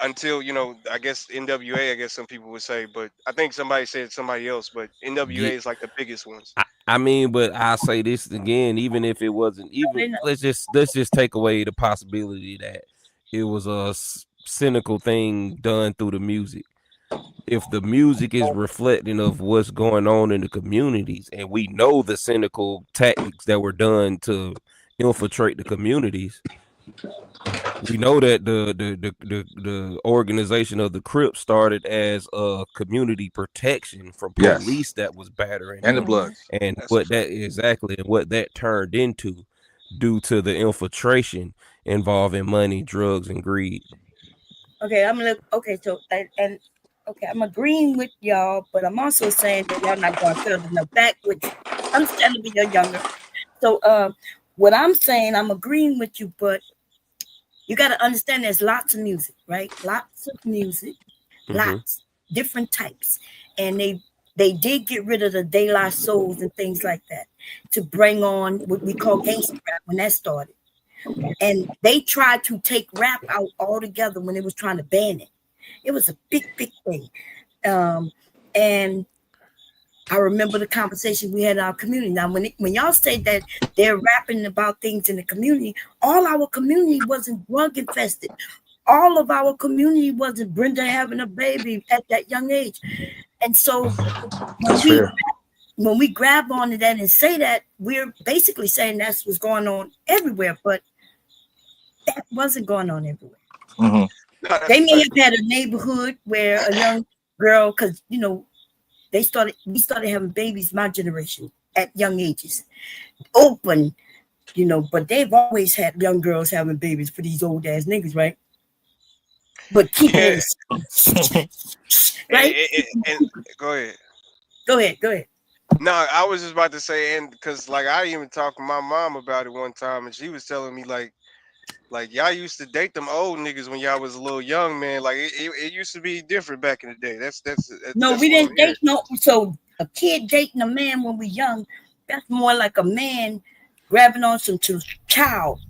until I guess NWA, I guess some people would say, but I think somebody said somebody else, but NWA is like the biggest ones.
I mean, but I say this again, even if it wasn't, even let's just take away the possibility that it was a cynical thing done through the music. If the music is reflecting of what's going on in the communities, and we know the cynical tactics that were done to infiltrate the communities, we know that the organization of the Crips started as a community protection from
Yes.
police that was battering
And the
them.
Bloods.
And
That's
what that exactly and what that turned into due to the infiltration involving money, drugs, and greed.
Okay, so okay, I'm agreeing with y'all, but I'm also saying that y'all not going further enough back, which understandably you're younger. So what I'm saying, I'm agreeing with you, but you got to understand there's lots of music, right? Lots of music, lots, different types. And they did get rid of the De La Souls and things like that to bring on what we call gangster rap when that started. And they tried to take rap out altogether when they was trying to ban it. It was a big, big thing. And I remember the conversation we had in our community. Now, when y'all say that they're rapping about things in the community, all our community wasn't drug infested. All of our community wasn't Brenda having a baby at that young age. And so when we grab onto that and say that, we're basically saying that's what's going on everywhere, but that wasn't going on everywhere.
Mm-hmm.
They may have had a neighborhood where a young girl, because we started having babies, my generation, at young ages. Open, but they've always had young girls having babies for these old ass niggas, right? But keeping it right?
And go ahead.
Go ahead.
No, I was just about to say, and because like I even talked to my mom about it one time, and she was telling me like y'all used to date them old niggas when y'all was a little young, man. Like it used to be different back in the day.
No,
that's
we
what I'm
didn't date no. So a kid dating a man when we young, that's more like a man grabbing on some child.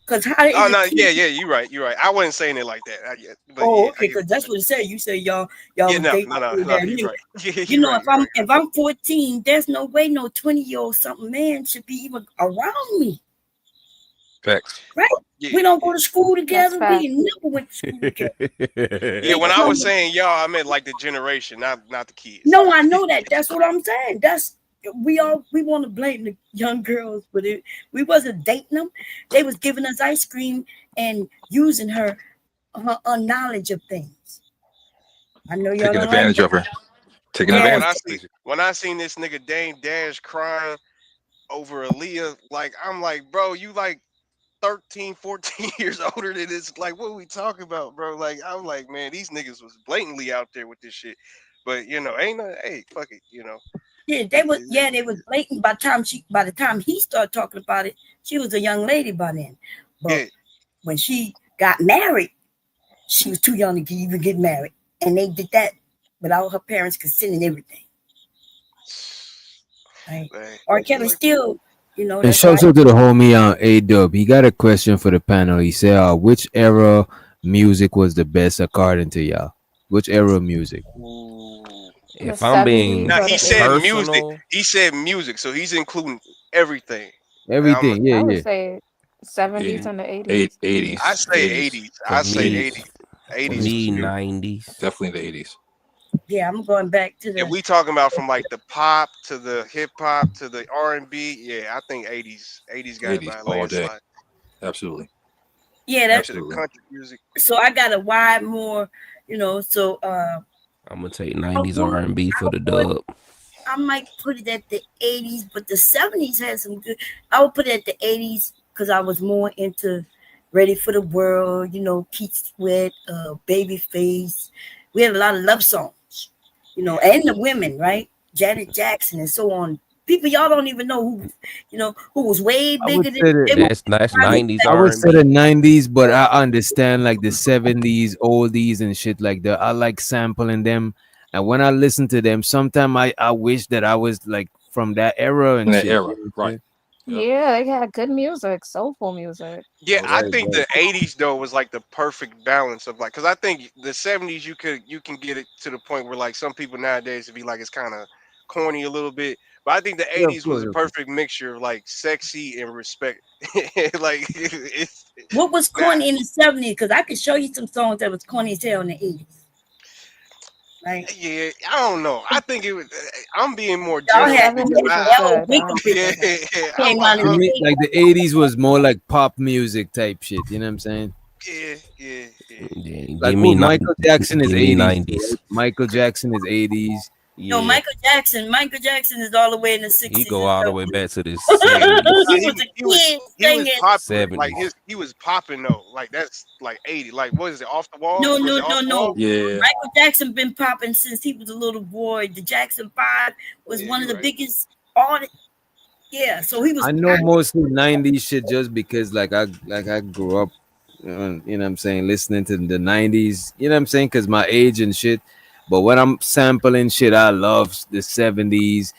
Cause how?
Oh no, yeah, you're right. I wasn't saying it like that.
Okay, because that's what it said. You say y'all
no,
date.
you're right.
If I'm 14, there's no way no 20-year-old something man should be even around me.
Facts.
Right?
Yeah.
We don't go to school together. We never went to school together.
Yeah, when I was saying y'all, I meant like the generation, not the kids.
No, I know that. That's what I'm saying. We want to blame the young girls, but we wasn't dating them. They was giving us ice cream and using her knowledge of things. I know y'all
taking
don't
advantage
like
of her. Taking advantage.
When I seen this nigga Dame Dash crying over Aaliyah, like I'm like, bro, you like 13, 14 years older than this. Like, what are we talking about, bro? Like, I'm like, man, these niggas was blatantly out there with this shit. But ain't no, hey, fuck it,
Yeah, they was blatant by the time he started talking about it, she was a young lady by then. But when she got married, she was too young to even get married. And they did that without her parents consenting everything. Right? Or Kelly still,
And shout out to the homie on A-Dub. He got a question for the panel. He said, which era music was the best according to y'all? Which era of music?
If I'm being
he said
personal,
music. He said music, so he's including everything.
Everything,
I would
yeah.
say 70s and the 80s.
80s.
I say 80s. I say 80s. 80s.
Me 90s.
Definitely the 80s.
Yeah, I'm going back to the.
If we talking about from like the pop to the hip hop to the R&B, yeah, I think 80s. 80s got it by a
all day.
landslide.
Absolutely.
Yeah, that's
the country music.
So I got a wide more, so
I'm gonna take 90s R&B for the dub.
I might put it at the 80s, but the 70s had some good. I would put it at the 80s because I was more into Ready for the World, Keith Sweat, Babyface. We had a lot of love songs, and the women, right? Janet Jackson and so on. People y'all don't even know who was way
I would
bigger
say
than
that
That's 90s
I would say
R&B.
the 90s, but I understand like the 70s, oldies and shit like that. I like sampling them. And when I listen to them, sometimes I wish that I was like from that era
In
and
that
shit.
era,
You know what I'm
right?
saying?
Yeah, they had good music, soulful music.
Yeah, I
Right,
think
right.
the '80s though was like the perfect balance of like, because I think the '70s you can get it to the point where like some people nowadays would be like it's kind of corny a little bit, but I think the
Yeah, of
'80s was
course,
a
of course.
perfect mixture of like sexy and respect. Like it's
what was
now,
corny in the 70s, because I could show you some songs that was corny as hell in the 80s. Like
yeah, I don't know. I think it was. I'm being more
y'all
The
general
had
because
70s was
L.
good. I
yeah,
say that.
came out in
To
the
me,
80s.
like the 80s was more like pop music type shit. You know what I'm saying?
yeah.
Yeah,
Like
give
who
me
Michael Jackson is
give me
80s,
'90s.
right? Michael Jackson is 80s.
No,
Yeah,
Michael Jackson is all the way in the
he
60s
go
and
all the way
70s.
back to the '70s.
He was a kid
He was
singing.
popular. Like
'70s.
he was popping though. Like that's like '80. Like what is it? Off the wall?
No,
Was
no,
it off
no,
the
no.
wall?
Yeah.
Michael Jackson been popping since he was a little boy. The Jackson 5 was
Yeah,
one of
you're
the
right.
biggest artists. Yeah, so he was
I know mostly 90s shit just because like I grew up, you know what I'm saying, listening to the 90s, you know what I'm saying, because my age and shit. But when I'm sampling shit, I love the 70s.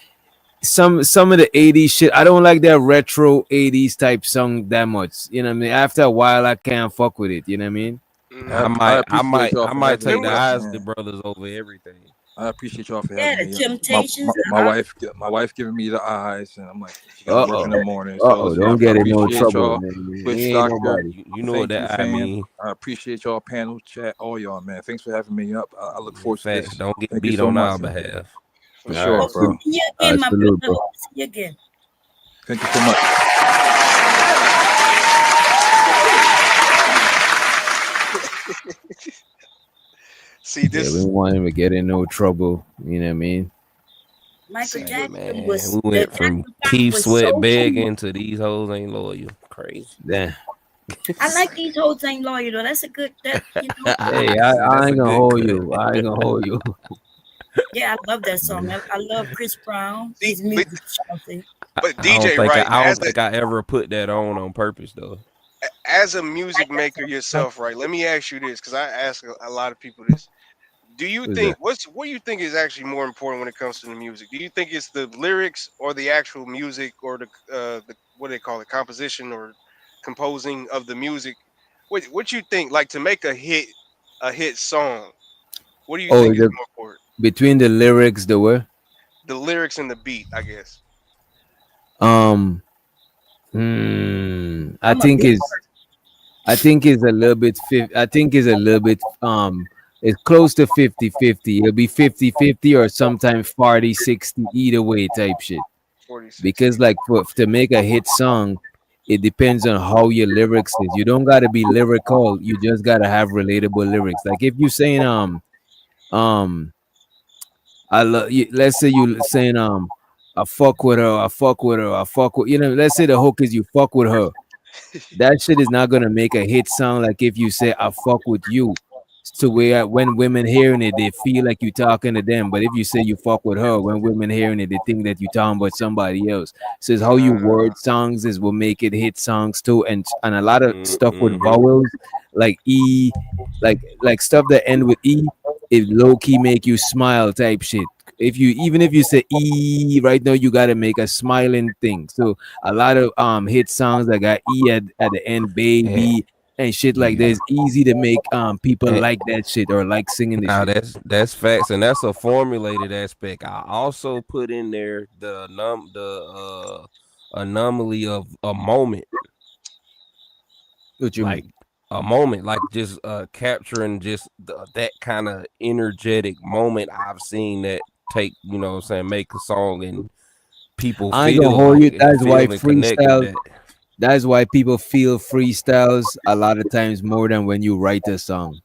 Some of the 80s shit, I don't like that retro 80s type song that much. You know what I mean? After a while, I can't fuck with it. You know what I mean?
I,
Mm-hmm.
I
I
appreciate
might
y'all
I
for
might
having
take
There
me
the
was
up,
Isley
man.
Brothers over everything.
I appreciate y'all for
yeah,
having
the
me.
Temptations.
My wife giving me the eyes, and I'm like, she got to work in
Uh-oh.
the morning. So
Uh-oh.
listen,
Don't
I
get in no
appreciate
trouble,
y'all.
man.
Twitch
He ain't
Doctor,
nobody.
You know what
thank you,
that I
fam.
mean.
I appreciate y'all, panel, chat, all y'all, man. Thanks for having me up. I look forward to
Facts.
this.
Don't get
Thank you
beat
so
on
much.
our behalf.
for
All right,
Hope
sure,
to
bro.
see you
all
again,
right,
my
salute,
brother.
bro.
Hope to see you again.
Thank you so much.
see
Yeah, we
this.
don't want him to get in no trouble. You know what I mean?
Michael
See
Hey
Jackson
man,
was
we
the
went from
Jackson 5
Keith
was so
Sweat
cool.
begging to these hoes ain't loyal. Crazy.
Damn.
I like these hoes ain't loyal though. That's a good
Hey,
See,
I
that's a
ain't gonna
good
hold
cut.
you. I ain't gonna hold you.
yeah, I love that song. I love Chris Brown.
see,
His music, Chelsea.
but
I don't
DJ,
think
right?
I don't think I ever put that on purpose though.
As a music maker yourself, right? Let me ask you this, because I ask a lot of people this. Do you
Who's
think
that?
what do you think is actually more important when it comes to the music? Do you think it's the lyrics or the actual music or the what do they call it, composition or composing of the music? What you think, like to make a hit song? What do you
Oh,
think is
the
more important?
between the lyrics, the what?
The lyrics and the beat, I guess.
Um, I
I'm a
think
big
is I think is a little bit I think is a little bit it's close to 50-50. It'll be 50-50 or sometimes 40-60 either way type shit.
40, 60.
Because like to make a hit song, it depends on how your lyrics is. You don't gotta be lyrical, you just gotta have relatable lyrics. Like if you saying um I love you, let's say you saying I fuck with her, I fuck with her, I fuck with, you know, let's say the hook is you fuck with her. That shit is not gonna make a hit sound like if you say I fuck with you. To where when women hearing it, they feel like you talking to them. But if you say you fuck with her, when women hearing it, they think that you talking about somebody else. So it's how you word songs is will make it hit songs too. And a lot of stuff with
Mm-hmm.
vowels like E, like stuff that end with E, it low key make you smile type shit. If you even if you say E right now, you gotta make a smiling thing. So a lot of hit songs that got E at the end,
And,
baby and shit like that. It's easy to make people
and
like that shit or like singing the
now
shit.
that's facts, and that's a formulated aspect. I also put in there anomaly of a moment,
What you
like
mean?
a moment, like just capturing just that kind of energetic moment. I've seen that take, you know what I'm saying, make a song and people
I ain't gonna hold you. That's why
feel and connect with
freestyle.
that.
That's why people feel freestyles a lot of times more than when you write a song.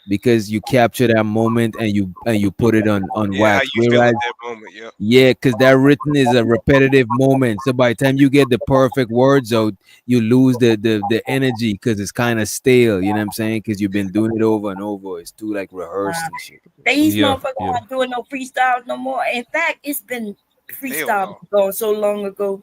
because you capture that moment and you put it on
Yeah, how
wax.
you feel
Whereas,
at that moment. Yep.
yeah, because that written is a repetitive moment. So by the time you get the perfect words out, you lose the energy because it's kind of stale. You know what I'm saying? Because you've been doing it over and over. It's too like rehearsed and shit.
These
Yeah,
motherfuckers
yeah.
aren't doing no freestyles no more. In fact, it's been
Hell
freestyle
no.
going so long ago.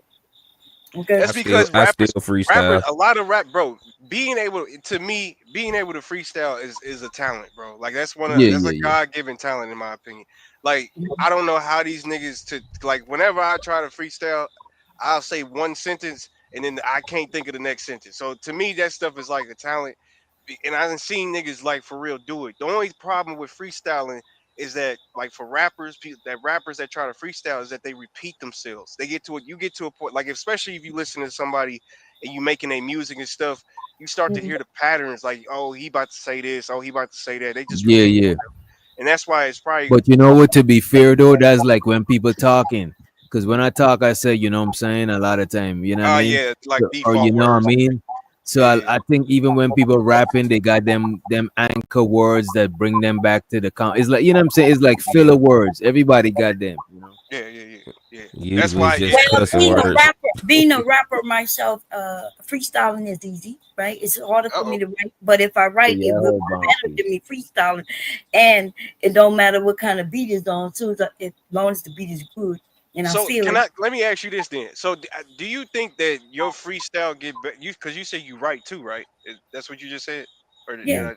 Okay.
That's because
I still
rappers,
freestyle.
a lot of rap, bro. Being able to freestyle is a talent, bro. Like
Yeah,
that's
yeah,
a
yeah.
God given talent in my opinion. Like I don't know how these niggas like whenever I try to freestyle, I'll say one sentence and then I can't think of the next sentence. So to me, that stuff is like a talent. And I haven't seen niggas like for real do it. The only problem with freestyling is that like for rappers that try to freestyle is that they repeat themselves. You get to a point like especially if you listen to somebody and you making their music and stuff, you start to hear the patterns like, oh, he about to say this, oh, he about to say that. They just
Yeah,
repeat
yeah.
themselves. And that's why it's probably
But you know what? To be fair though, that's like when people talking. Because when I talk, I say, you know what I'm saying, a lot of time. You know what I mean?
yeah, like
Or you
default
know what I
words.
mean? So I think even when people rapping, they got them anchor words that bring them back to the It's like, you know what I'm saying? It's like filler words. Everybody got them. You know?
Yeah. That's
Usually
why
just cussing
Being a
words.
rapper, myself, freestyling is easy, right? It's harder for me to write, but if I write,
Yeah,
it
I
will
heard
be
Bounce
better than me freestyling. And it don't matter what kind of beat is on, as long as the beat is good and I
so
feel it.
let me ask you this then. So do you think that your freestyle get because you say you write too, right? That's what you just said, or did
Yeah.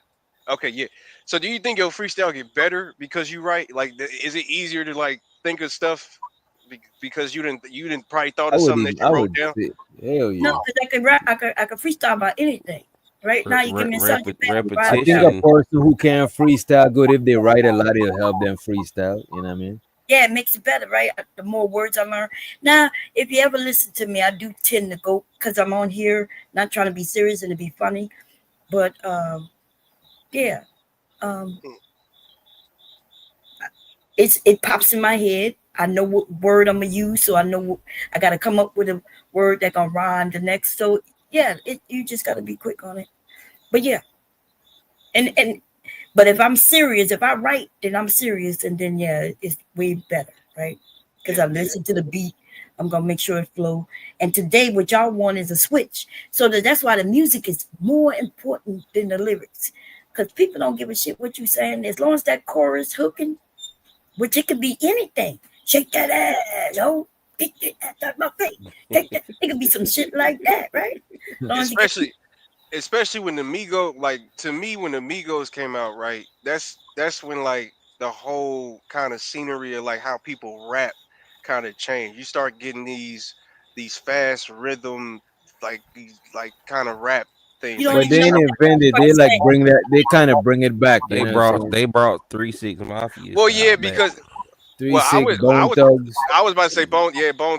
I? Okay, yeah. So do you think your freestyle get better because you write? Like, is it easier to like think of stuff because you didn't probably thought of something that you
I
wrote
would
down?
say, hell
No,
yeah.
because I can rap, I can freestyle about anything. Right now, you give me a subject matter, write
I
it
think
down.
a person who can freestyle good, if they write a lot, it'll help them freestyle. You know what I mean?
Yeah, it makes it better, right? The more words I learn. Now, if you ever listen to me, I do tend to go because I'm on here, not trying to be serious and to be funny, but yeah, um, it pops in my head. I know what word I'm gonna use, so I know I got to come up with a word that gonna rhyme the next. So yeah, you just got to be quick on it. But yeah, and but if I'm serious, if I write, then I'm serious, and then yeah, it's way better, right? Because I listen to the beat, I'm gonna make sure it flow. And today, what y'all want is a switch, so that's why the music is more important than the lyrics, because people don't give a shit what you saying as long as that chorus hooking, which it could be anything. Shake that ass, yo. Get that out my face. Take that. It could be some shit like that, right? As long as you get
Especially when the Migos, like to me, when the Migos came out, right? That's when like the whole kind of scenery of like how people rap kind of changed. You start getting these fast rhythm, like these like kind of rap
you
things.
don't
Like
But
you
even
they
know
ain't
start.
what
invented. They
I'm
like
saying.
bring that. They kind of bring it back. You
They
know what I'm
brought
saying?
they brought 3-6 Mafia
Well, yeah,
style back.
because
Three
well,
six Bone Thugs.
I was about to say Bone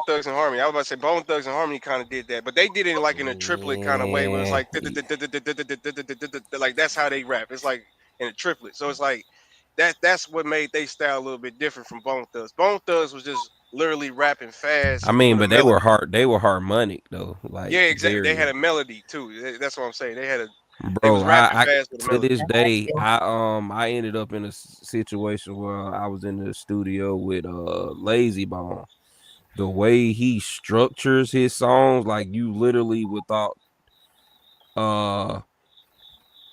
Thugs and Harmony. I was about to say Bone Thugs and Harmony kind of did that, but they did it like in a triplet kind of way, where it's
Yeah.
like like that's how they rap. It's like in a triplet, so it's like that's what made they style a little bit different from Bone Thugs. Bone Thugs was just literally rapping
I
fast
mean,
with a
but they were
melody.
hard. They were harmonic though, like
Yeah, exactly. They had
very.
a melody too. That's what I'm saying. They was
Bro,
rapping
I
fast with a
to
melody.
this day, I ended up in a situation where I was in the studio with Lazy Bone. The way he structures his songs, like you literally would thought uh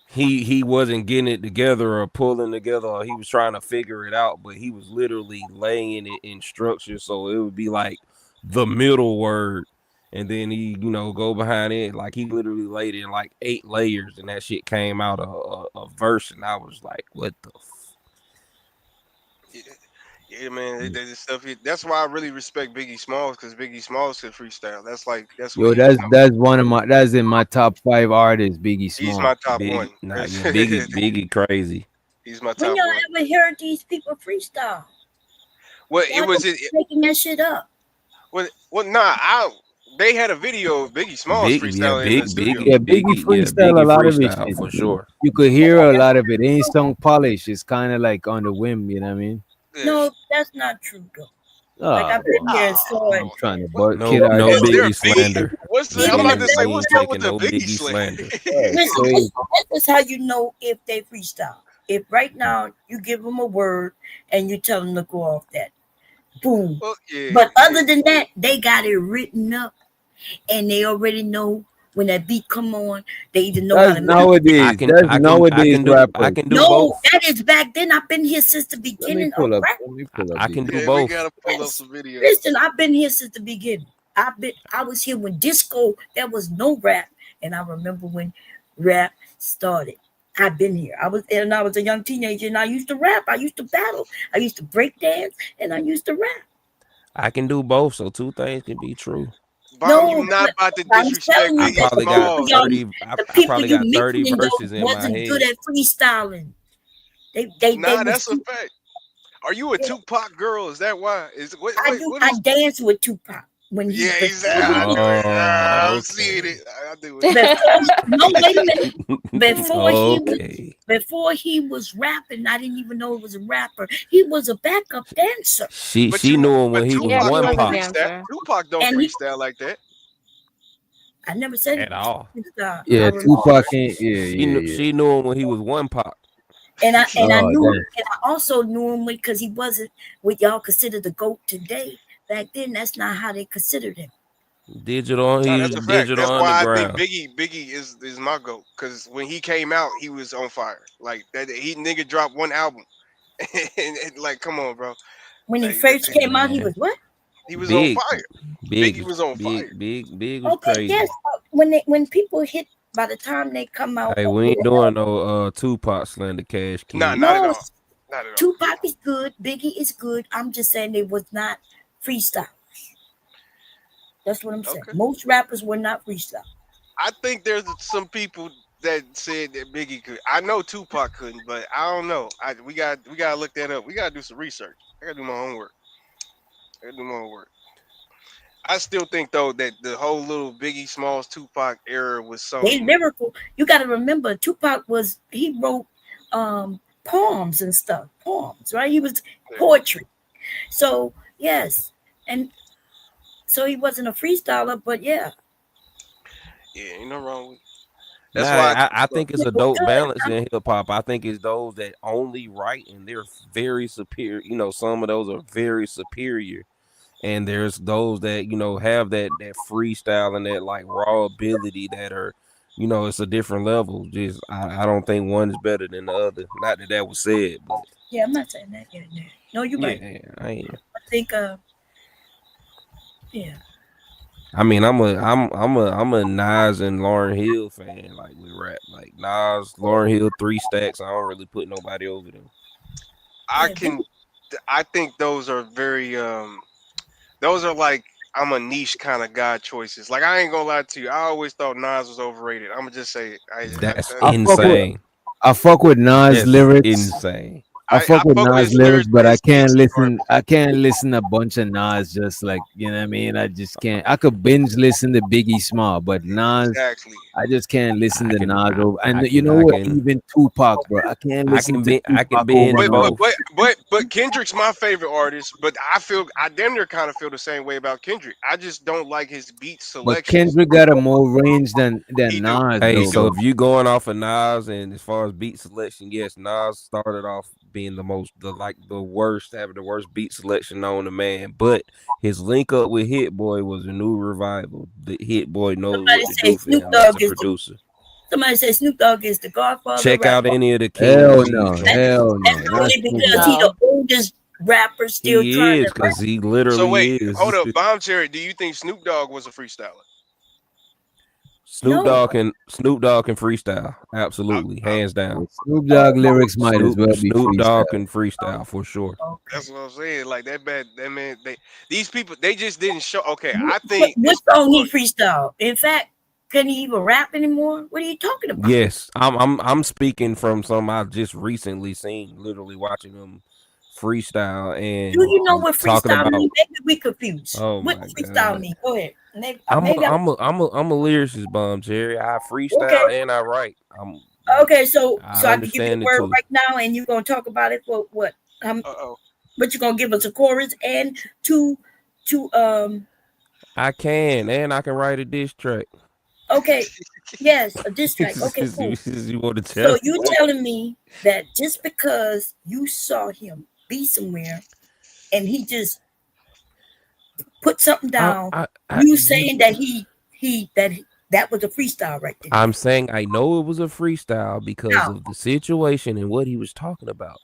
he wasn't getting it together or pulling together, or he was trying to figure it out, but he was literally laying it in structure, so it would be like the middle word, and then he go behind it. Like he literally laid it in like 8 layers, and that shit came out a verse, and I was like, what the
Yeah, man, they just stuff. That's why I really respect Biggie Smalls because Biggie Smalls could freestyle. That's what
Yo,
he was.
that's one of my. That's in my top 5 artists. Biggie
He's
Small.
my top
Biggie?
one.
Nah, yeah, Biggie crazy.
He's my
When
top
y'all
one.
ever heard these people freestyle?
Well, it
Y'all
was
just making that shit up.
nah. They had a video of Biggie Smalls freestyling in the studio.
Yeah, Biggie freestyle a
Biggie
lot of his
freestyle
shit.
for sure.
You could hear a lot of it. Ain't song polish. It's kind of like on the whim. You know what I mean?
No, that's not true though. Like
Oh,
I've been there and saw it.
I'm trying to kid
No,
our
no
Is there
Biggie
beef?
slander.
I'm about
We
to say,
we
what's
ain't
up with
taking
the
no
Biggie
Biggie
slang?
slander.
Listen,
crazy.
this is how you know if they freestyle. if right now you give them a word and you tell them to go off that, boom.
Well, yeah,
But other than that, they got it written up, and they already know when that beat come on. They either know how
That's
to make
nowadays. That's nowadays
I
rappers.
can do
No,
both.
that is back then. I've been here since the
Let me
beginning of
pull up.
rap.
Let me pull up.
I can do
yeah, we
both.
gotta pull up
Yes.
some videos.
Listen, I've been here since the beginning. I was here when disco, there was no rap. And I remember when rap started. I've been here. I was a young teenager and I used to rap. I used to battle. I used to break dance and I used to rap.
I can do both, so two things can be true.
Bomb,
No,
you not about to
I'm
disrespect
telling you
I
Biggie
that
probably got
Smalls.
30.
the
I
people
probably
you
got 30
mentioning those
verses in my
wasn't
head.
good at freestyling. They
Nah,
was
that's a fact. Are you a Tupac girl? Is that why? Is what
I
what
do
what
I
is?
dance with Tupac when he
Yeah,
before
exactly.
he
I knew it. I'm
Okay.
seeing it. I do
before
it.
no wait a minute
Okay.
before he was rapping. I didn't even know he was a rapper. He was a backup dancer.
She knew him when he was
Yeah, he
one
was a
pop
dancer.
Tupac don't
And he,
freestyle like that.
I never said he
at
was
all.
freestyle. I
Yeah,
remember,
Tupac ain't. Yeah,
She knew
yeah,
she knew him when he was one pop.
and I
Oh,
knew,
damn.
and I also knew him because he wasn't what y'all consider the GOAT today. Back then, that's not how they considered him.
Digital,
No,
he
that's
was
a fact.
digital
That's why I think
underground.
Biggie is my goat. Cause when he came out, he was on fire. Like that, he nigga dropped one album, and like, come on, bro.
When he
Like,
first came out, he
Man.
was what?
he was on
Big,
fire.
big,
Biggie was on fire.
big was
Okay,
crazy.
yes. When people hit, by the time they come out
Hey, we
with
ain't doing no Tupac slander Cash
Nah,
Kid.
not at
no,
all. Not at all.
Tupac is good, Biggie is good. I'm just saying they was not freestyle. That's what I'm saying.
Okay.
Most rappers were not freestyle.
I think there's some people that said that Biggie could. I know Tupac couldn't, but I don't know. We gotta look that up. We gotta do some research. I gotta do my homework. I gotta do my homework. I still think though that the whole little Biggie Smalls Tupac era was
They
something.
lyrical. You got to remember, Tupac he wrote poems and stuff. Poems, right? He was poetry. So yes, and so he wasn't a freestyler, but yeah.
Yeah, ain't no wrong with.
Nah,
That's why
I think it's a
It was
dope balance
good.
in hip hop. I think it's those that only write and they're very superior. You know, some of those are very superior. And there's those that, you know, have that freestyle and that like raw ability that are, you know, it's a different level. Just I don't think one is better than the other. Not that that was said, but
Yeah, I'm not saying that. Yeah, yeah. No, you're right.
yeah, I am.
I think yeah.
I mean, I'm a Nas and Lauryn Hill fan. Like we rap, like Nas, Lauryn Hill, 3 stacks. I don't really put nobody over them.
I think those are very those are like I'm a niche kind of guy choices. Like I ain't gonna lie to you. I always thought Nas was overrated. I'm gonna just say it.
That's
I fuck with
insane.
I fuck with Nas
That's
lyrics.
insane.
I fuck with
fuck with
Nas
his
lyrics, but I
his
can't
beats are
listen. I can't listen a bunch of Nas just like you know what I mean. I just can't. I could binge listen to Biggie Small, but Nas,
exactly.
I just can't listen
I
to
can,
Nas over. And
I
you
can,
know
I
what?
can,
Even Tupac, bro, I can't listen to
I can
Tupac over
binge
But
Nas.
both.
but Kendrick's my favorite artist. But I damn near kind of feel the same way about Kendrick. I just don't like his beat
But
selections.
Kendrick got a more range than
He do.
Nas,
Hey,
though,
so
bro.
if you going off of Nas and as far as beat selection, yes, Nas started off being the worst, having the worst beat selection known to man. But his link up with Hit Boy was a new revival. The Hit Boy knows
Somebody
what to
say
do for
Snoop
him as a
Dogg is the
producer.
somebody say Snoop Dogg is the Godfather of
Check
rap.
out any of the King
Hell
G's
no,
joints.
hell no,
That's
not
only
Snoop
because he
Dogg.
the
No.
oldest rapper still
He
trying
is
to rap.
because he
So
literally
wait,
is.
hold up, Bomb Cherry. Do you think Snoop Dogg was a freestyler?
Snoop
No,
Dogg can freestyle, absolutely, hands down.
Snoop Dogg lyrics might as well be
Snoop Dogg
freestyle.
can freestyle for sure.
That's what I'm saying. Like that man, these people, they just didn't show. Okay, I
what,
think
what
it's
song he freestyle? In fact, can he even rap anymore? What are you talking about?
Yes, I'm speaking from some I just recently seen, literally watching them freestyle
Do
and
you know what
talking
freestyle
about.
mean? Maybe we confused.
Oh
What
my
freestyle
god,
mean? Go ahead. Maybe,
I'm a
maybe I'm
I'm a I'm a I'm a lyricist, Bomb Jerry. I
okay.
freestyle and I write. I'm like
Okay, so
I
I can give you
understand
the
the
word
two.
right now, and you're gonna talk about it for what?
oh.
But you're gonna give us a chorus and two
I can and I can write a diss track.
Okay, Yes, a diss track. Okay, cool.
You want to
So
tell?
you telling me that just because you saw him be somewhere and he just put something down, you saying that that was a freestyle right there?
I'm saying I know it was a freestyle because of the situation and what he was talking about.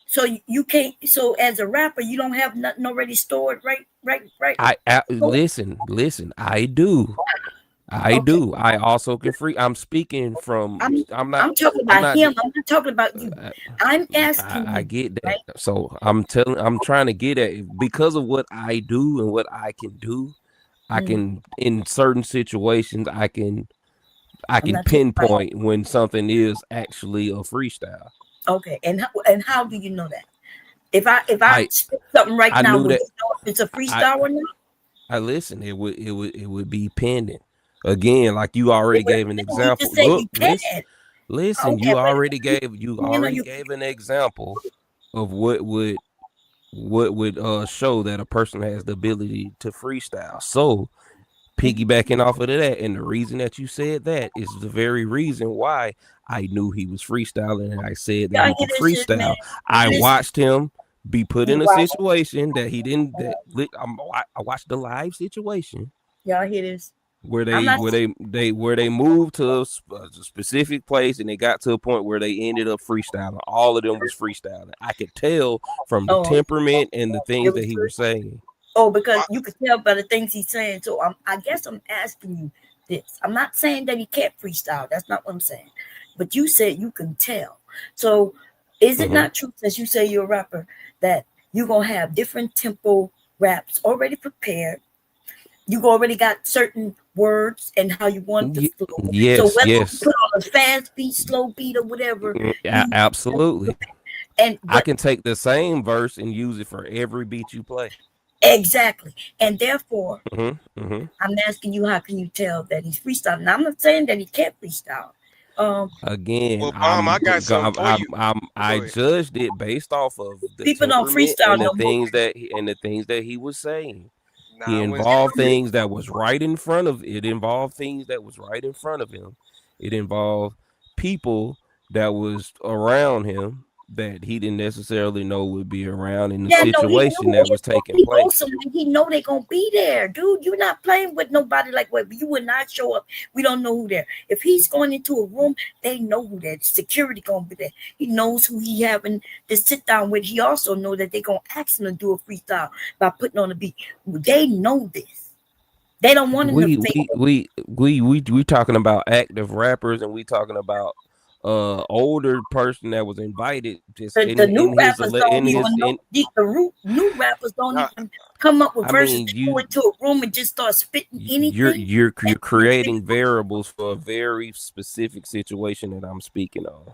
So you can't. So as a rapper, you don't have nothing already stored, right?
Listen. I do. I do. I also can free. I'm speaking from. I'm
talking about him. I'm not talking about you. I'm asking.
I get that. Right? So I'm trying to get at because of what I do and what I can do. I can in certain situations. I can pinpoint when something is actually a freestyle.
Okay, and how do you know that? If I spit something right now, would you know if it's a freestyle or not?
I listen. It would be pending. Again, like you already gave an example. Look, listen. You already gave an example of what would show that a person has the ability to freestyle. So piggybacking off of that, and the reason that you said that is the very reason why I knew he was freestyling, and I said that he could freestyle. I watched him be put in a situation that he didn't. I watched the live situation.
Y'all hear this?
Where they moved to a specific place and they got to a point where they ended up freestyling. All of them was freestyling. I could tell from the temperament and the things that he was saying.
Oh, because you could tell by the things he's saying. So I guess I'm asking you this. I'm not saying that he can't freestyle. That's not what I'm saying. But you said you can tell. So is it not true, since you say you're a rapper, that you're going to have different tempo raps already prepared? You already got certain words and how you want it to flow.
Yes,
so whether
yes.
you put on a fast beat, slow beat, or whatever.
Absolutely. And I can take the same verse and use it for every beat you play.
Exactly. And therefore, I'm asking you, how can you tell that he's freestyling? Now, I'm not saying that he can't freestyle.
Again,
well, I got something for you.
I judged it based off of the
people don't freestyle
and the things that he was saying. He involved things that was right in front of it. Involved things that was right in front of him. It involved people that was around him that he didn't necessarily know would be around in the situation that was taking place.
He know they gonna be there, dude. You're not playing with nobody like what you would not show up. We don't know who there. If he's going into a room, they know who there. Security gonna be there. He knows who he having to sit down with. He also know that they gonna ask him to do a freestyle by putting on a beat. They know this. They don't want him to fake.
We talking about active rappers, and we talking about older person that was invited. Just
the new rappers don't even know. The new rappers don't even come up with verses. You go into a room and just start spitting anything.
You're creating variables for a very specific situation that I'm speaking on.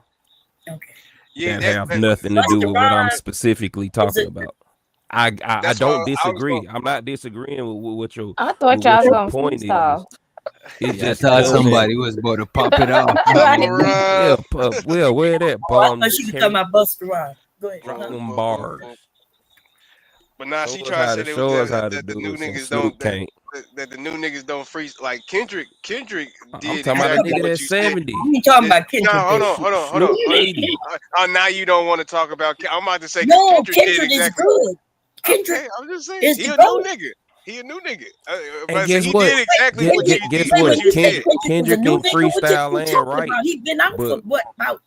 Okay.
Yeah, that have nothing to do with what I'm specifically talking about. I don't disagree. I'm not disagreeing with what your.
I thought y'all was gonna freestyle.
It just thought somebody was about to pop it off.
Well, where that bomb?
I she was talking about Busta Rhymes. Go ahead.
Bars.
But now she trying to say that the new niggas don't. That the new niggas don't freeze like Kendrick. Kendrick did.
I'm talking about a nigga that's 70.
You talking about Kendrick?
No, hold on. Oh, now you don't want to talk about. I'm about to say.
No, Kendrick is good. Kendrick.
Okay, I'm just saying. He a new nigga. He a new nigga.
And guess what?
Did exactly what you
guess
did.
what? Kendrick can freestyle and right.
He's been out for what, about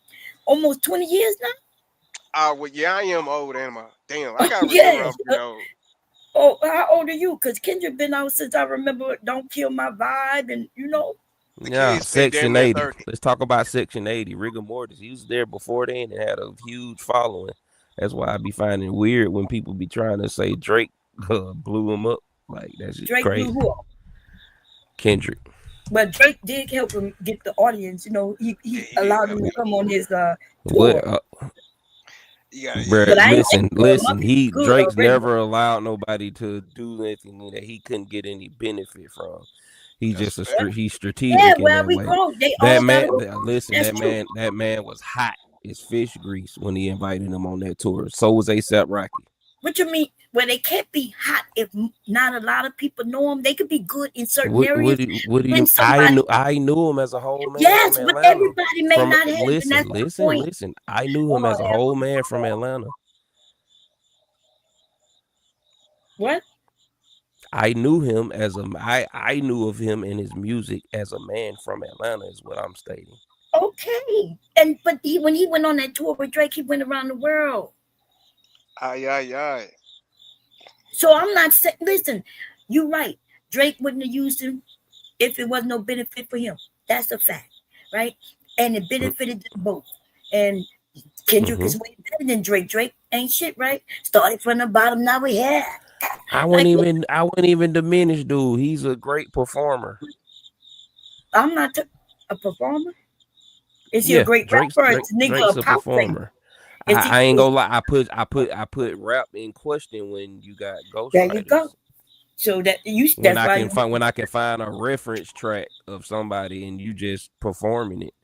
almost 20 years now?
Well, yeah, I am old, am I? Damn, I gotta remember I'm old.
Oh, how old are you? Because Kendrick been out since I remember Don't Kill My Vibe, and you know.
Yeah, Section 80. Let's talk about Section 80. Rigor Mortis. He was there before then and had a huge following. That's why I be finding it weird when people be trying to say Drake blew him up. Like that's just
Drake
crazy.
Blew who up?
Kendrick.
But Drake did help him get the audience. You know, he allowed him to come on his tour.
What? Listen. Drake's never allowed nobody to do anything that he couldn't get any benefit from. He's just he's strategic.
Yeah,
in
where
that
we
way.
go.
That man was hot as fish grease when he invited him on that tour. So was ASAP Rocky.
What you mean? Well, they can't be hot if not a lot of people know them. They could be good in certain areas.
What do
When
you?
somebody,
I knew him as a whole man from
yes, but
Atlanta.
everybody may not have, and that's the point.
Listen. I knew him as a whole man from Atlanta.
What?
I knew him as a I knew of him and his music as a man from Atlanta is what I'm stating.
Okay, but when he went on that tour with Drake, he went around the world.
Aye.
So I'm not saying. Listen, you're right. Drake wouldn't have used him if it was no benefit for him. That's a fact, right? And it benefited them both. And Kendrick is way better than Drake. Drake ain't shit, right? Started from the bottom, now we have.
I wouldn't even diminish dude. He's a great performer.
I'm not a performer. Is he a great rapper? It's
Drake's a performer. I ain't gonna lie. I put rap in question when you got ghostwriters.
There you go. So that
when I can find a reference track of somebody and you just performing it.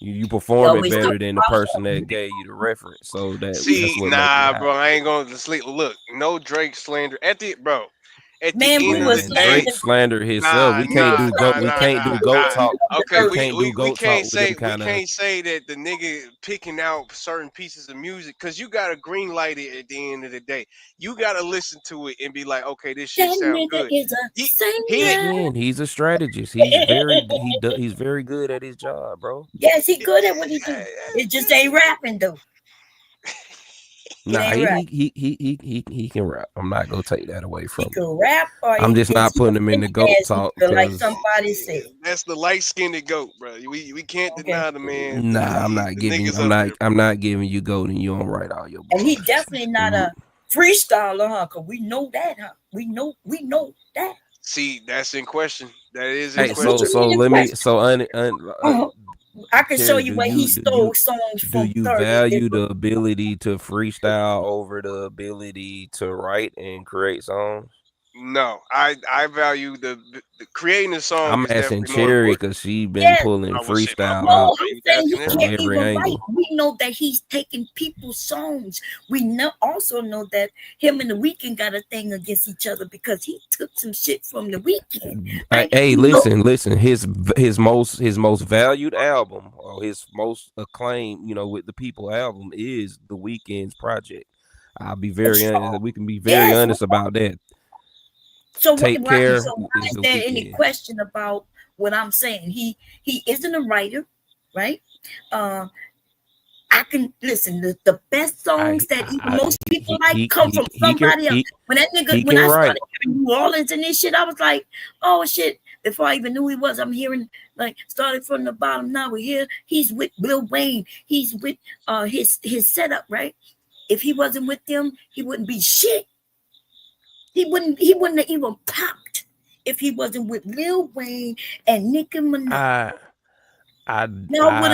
You perform it better than the person that gave you the reference. So that's what
bro. I ain't gonna sleep. Look, no Drake slander at the bro. At the
Man,
end of the day,
Drake slander himself. We can't do goat talk.
Okay,
we
can't say that the nigga picking out certain pieces of music because you gotta green light it at the end of the day. You gotta listen to it and be like, okay, this shit sounds good.
He's a strategist. He's very good at his job, bro.
Yes, he good at what he do. It just ain't rapping though.
Nah, he can rap. I'm not gonna take that away from him.
He can rap, or
I'm just not putting him in the goat talk.
Like somebody said,
that's the light skinned goat, bro. We can't deny the man.
Nah, I'm not giving you goat, and you don't write all your.
And he definitely not a freestyler, huh? Cause we know that, huh? We know that.
See, that's in question. That is in question.
So let me.
I can show you where he stole songs from.
Do you value the ability to freestyle over the ability to write and create songs?
No, I value the creating a song.
I'm asking Cherry because she been pulling freestyle out from every angle.
We know that he's taking people's songs. We also know that him and The Weeknd got a thing against each other because he took some shit from The Weeknd.
Hey, listen. His most valued album or his most acclaimed, with the people album is The Weeknd's project. I'll be very honest. We can be very honest about that.
So why is there any question about what I'm saying? He isn't a writer, right? I can listen. The best songs that most people like come from somebody else. When that nigga, when I started hearing New Orleans and this shit, I was like, oh shit. Before I even knew he was, I'm hearing like started from the bottom. Now we're here. He's with Lil Wayne. He's with his setup, right? If he wasn't with them, he wouldn't be shit. He wouldn't have even popped if he wasn't with Lil Wayne and Nicki Minaj.
I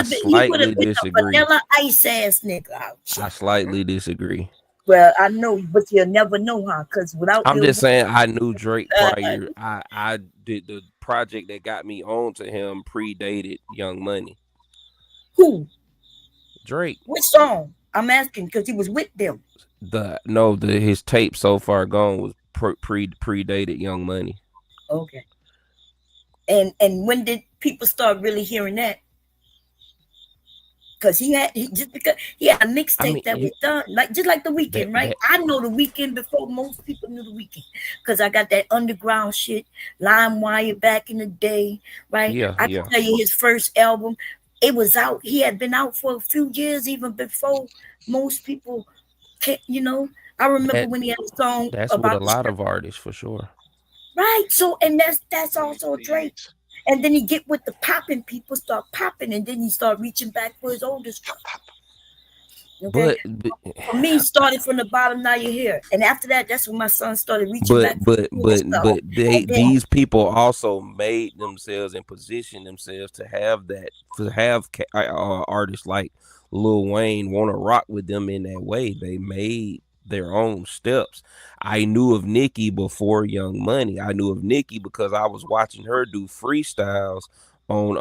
slightly disagree.
A vanilla ice ass nigga.
I slightly disagree.
Well, I know, but you'll never know, huh? Because without
I'm just saying, I knew Drake prior. I did the project that got me on to him predated Young Money.
Who?
Drake.
Which song? I'm asking because he was with them.
His tape So Far Gone was predated Young Money.
Okay. And when did people start really hearing that? Because he had a mixtape that was done just like The Weeknd, right? I know The Weeknd before most people knew The Weeknd because I got that underground shit, LimeWire back in the day, right? I can tell you his first album, it was out. He had been out for a few years even before most people. I remember when he had a song.
That's about with a lot of artists for sure.
Right. So, and that's also Drake. And then he get with the popping people, start popping, and then he start reaching back for his older stuff. Okay. But for me, he started from the bottom. Now you're here, and after that, that's when my son started reaching back.
These people also made themselves and positioned themselves to have artists like Lil Wayne want to rock with them in that way. They made their own steps. I knew of Nicki before Young Money. I knew of Nicki because I was watching her do freestyles on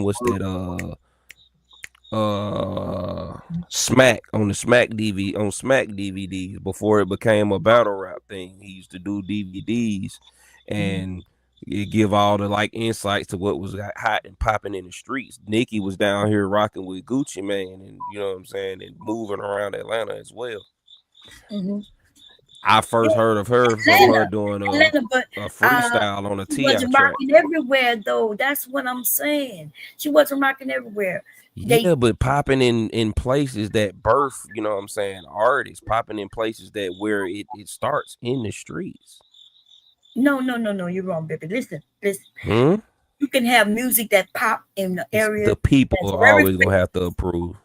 what's that Smack on the Smack DVD on Smack DVDs before it became a battle rap thing. He used to do DVDs and it give all the like insights to what was hot and popping in the streets. Nicki was down here rocking with Gucci Mane, and you know what I'm saying, and moving around Atlanta as well.
Mm-hmm.
I first heard of her from her doing a freestyle on a
she
T.I.
wasn't
track.
rocking everywhere though. That's what I'm saying. She wasn't rocking everywhere.
Yeah, but popping in places that birth, you know what I'm saying, artists, popping in places that where it starts in the streets.
No, you're wrong, baby. Listen.
Hmm?
You can have music that pop in the area.
The people are always gonna have to approve.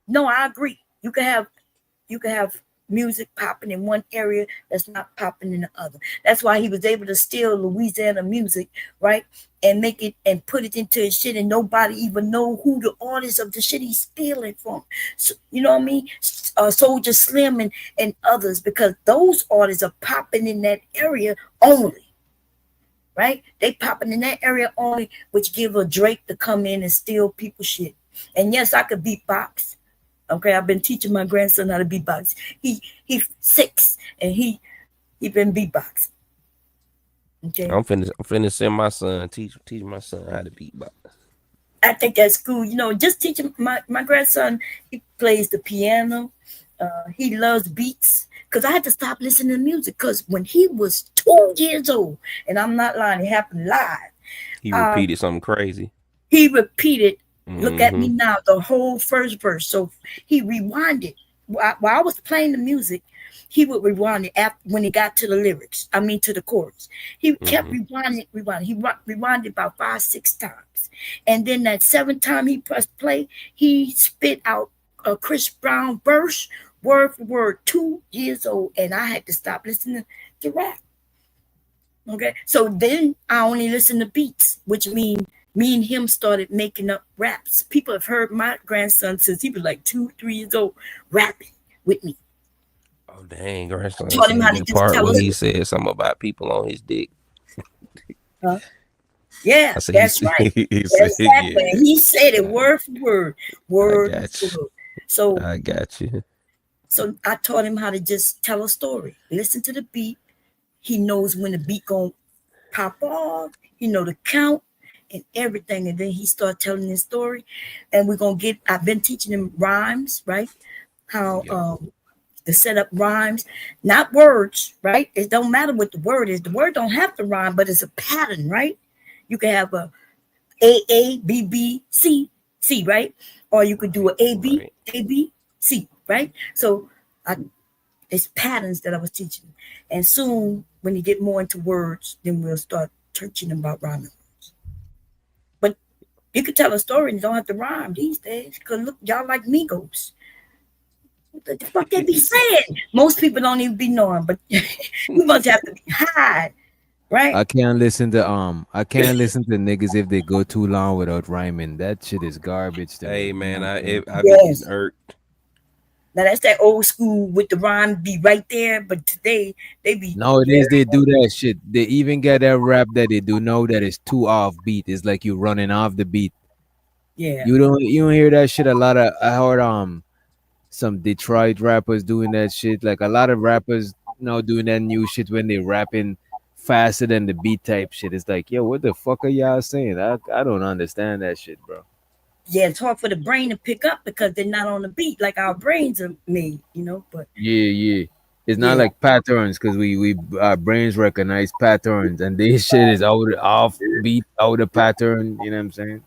No, I agree. You can have music popping in one area that's not popping in the other. That's why he was able to steal Louisiana music, right? And make it and put it into his shit, and nobody even know who the artist of the shit he's stealing from. So, you know what I mean? Soldier Slim and others, because those artists are popping in that area only. Right? They popping in that area only, which give a Drake to come in and steal people's shit. And yes, I could beatbox. Okay, I've been teaching my grandson how to beatbox. He's 6 and he been beatbox. Okay,
I'm finna send my son teach my son how to beatbox.
I think that's cool. You know, just teaching my grandson. He plays the piano. He loves beats. Because I had to stop listening to music. Because when he was 2 years old, and I'm not lying, it happened live.
He repeated something crazy.
He repeated, look at me now, the whole first verse. So he rewinded. While I was playing the music, he would rewind it after, when he got to the lyrics. I mean, to the chords. He kept rewinding. He rewinded about 5-6 times. And then that 7th time he pressed play, he spit out a Chris Brown verse, word for word, 2 years old, and I had to stop listening to rap. Okay, so then I only listen to beats, which means me and him started making up raps. People have heard my grandson since he was like 2-3 years old rapping with me.
Oh dang, grandson!
Taught him how to just
part
tell
when
us.
he said something about people on his dick.
Yeah, that's right. Exactly.
Yeah.
He said it word for word, word
I got
for
you.
word. So
I got you.
So I taught him how to just tell a story. Listen to the beat. He knows when the beat gonna pop off. He know the count and everything. And then he start telling his story. And I've been teaching him rhymes, right? How to set up rhymes, not words, right? It don't matter what the word is. The word don't have to rhyme, but it's a pattern, right? You can have a B, B, C, C, right? Or you could do a A, B, C, right? So it's patterns that I was teaching. And soon, when you get more into words, then we'll start teaching about rhyming words. But you could tell a story and you don't have to rhyme these days. Because look, y'all like Migos. What the fuck they be saying? Most people don't even be knowing, but we must have to be high, right?
I can't listen to niggas if they go too long without rhyming. That shit is garbage to me.
Hey man, I be getting irked.
Now that's that old school with the rhyme be right there, but today they be
nowadays they do that shit. They even get that rap that they do know that is too off beat. It's like you running off the beat.
Yeah.
You don't hear that shit a lot of. I heard some Detroit rappers doing that shit. Like a lot of rappers now doing that new shit when they rapping faster than the beat type shit. It's like, yo, what the fuck are y'all saying? I don't understand that shit, bro.
Yeah, it's hard for the brain to pick up because they're not on the beat like our brains are made, you know. But
yeah, it's not like patterns because our brains recognize patterns, and this shit is off beat, out of pattern. You know what I'm saying?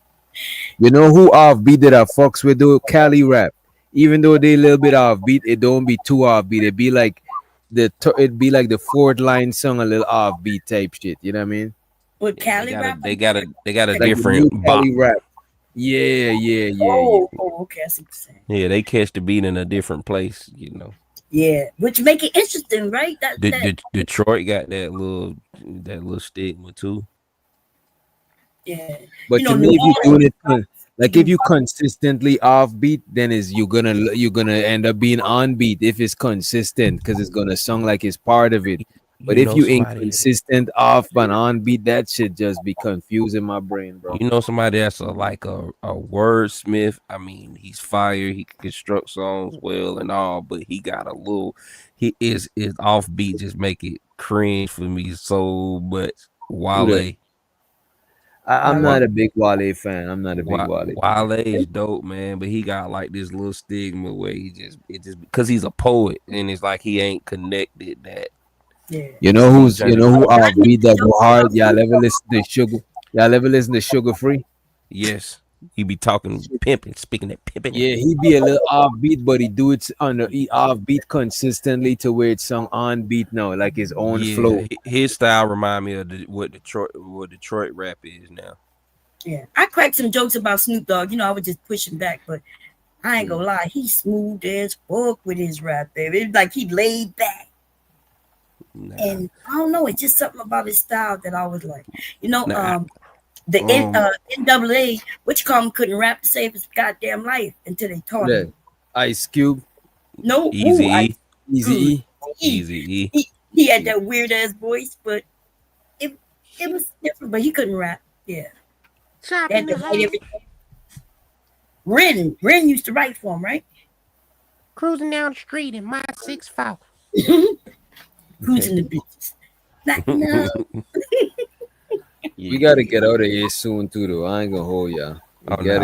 You know who off beat that I fucks with though? Cali rap. Even though they a little bit off beat, it don't be too off beat. It'd be like the 4th line song, a little off beat type shit. You know what I mean?
With Cali rap,
they got a
like
different bop.
Cali rap. Yeah.
Oh, okay, I see what you're saying.
Yeah, they catch the beat in a different place, you know.
Yeah, which make it interesting, right?
Detroit got that little stigma too.
Yeah,
but to me, if you're doing it like if you consistently off beat, then you're gonna end up being on beat if it's consistent because it's gonna sound like it's part of it. But if you inconsistent off and on beat, that shit just be confusing my brain, bro.
You know somebody that's a wordsmith. I mean, he's fire. He can construct songs well and all, but he got a little. He is offbeat. Just make it cringe for me so much. Wale.
I'm not a big Wale fan. I'm not a big Wale.
Wale is dope, man, but he got like this little stigma where it just because he's a poet and it's like he ain't connected that.
Yeah.
You know who beat that go hard? Y'all ever listen to Sugar? Y'all ever listen to Sugar Free?
Yes. He be talking pimping, speaking that pimping.
Yeah, he be a little offbeat, but he do it offbeat consistently to where it's sung on beat now, like his own flow.
His style remind me of what Detroit rap is now.
Yeah, I cracked some jokes about Snoop Dogg. You know, I was just pushing back, but I ain't gonna lie, he's smooth as fuck with his rap, baby. It's like he laid back. And I don't know, it's just something about his style that I was like, you know, the NAA, which couldn't rap to save his goddamn life until they taught him.
Ice Cube.
No,
Easy
E. He had that weird ass voice, but it was different. But he couldn't rap. Yeah. Ren used to write for him, right?
Cruising down the street in my 6'5".
Cruising the beaches. No.
We gotta get out of here soon too, though. I ain't gonna hold y'all.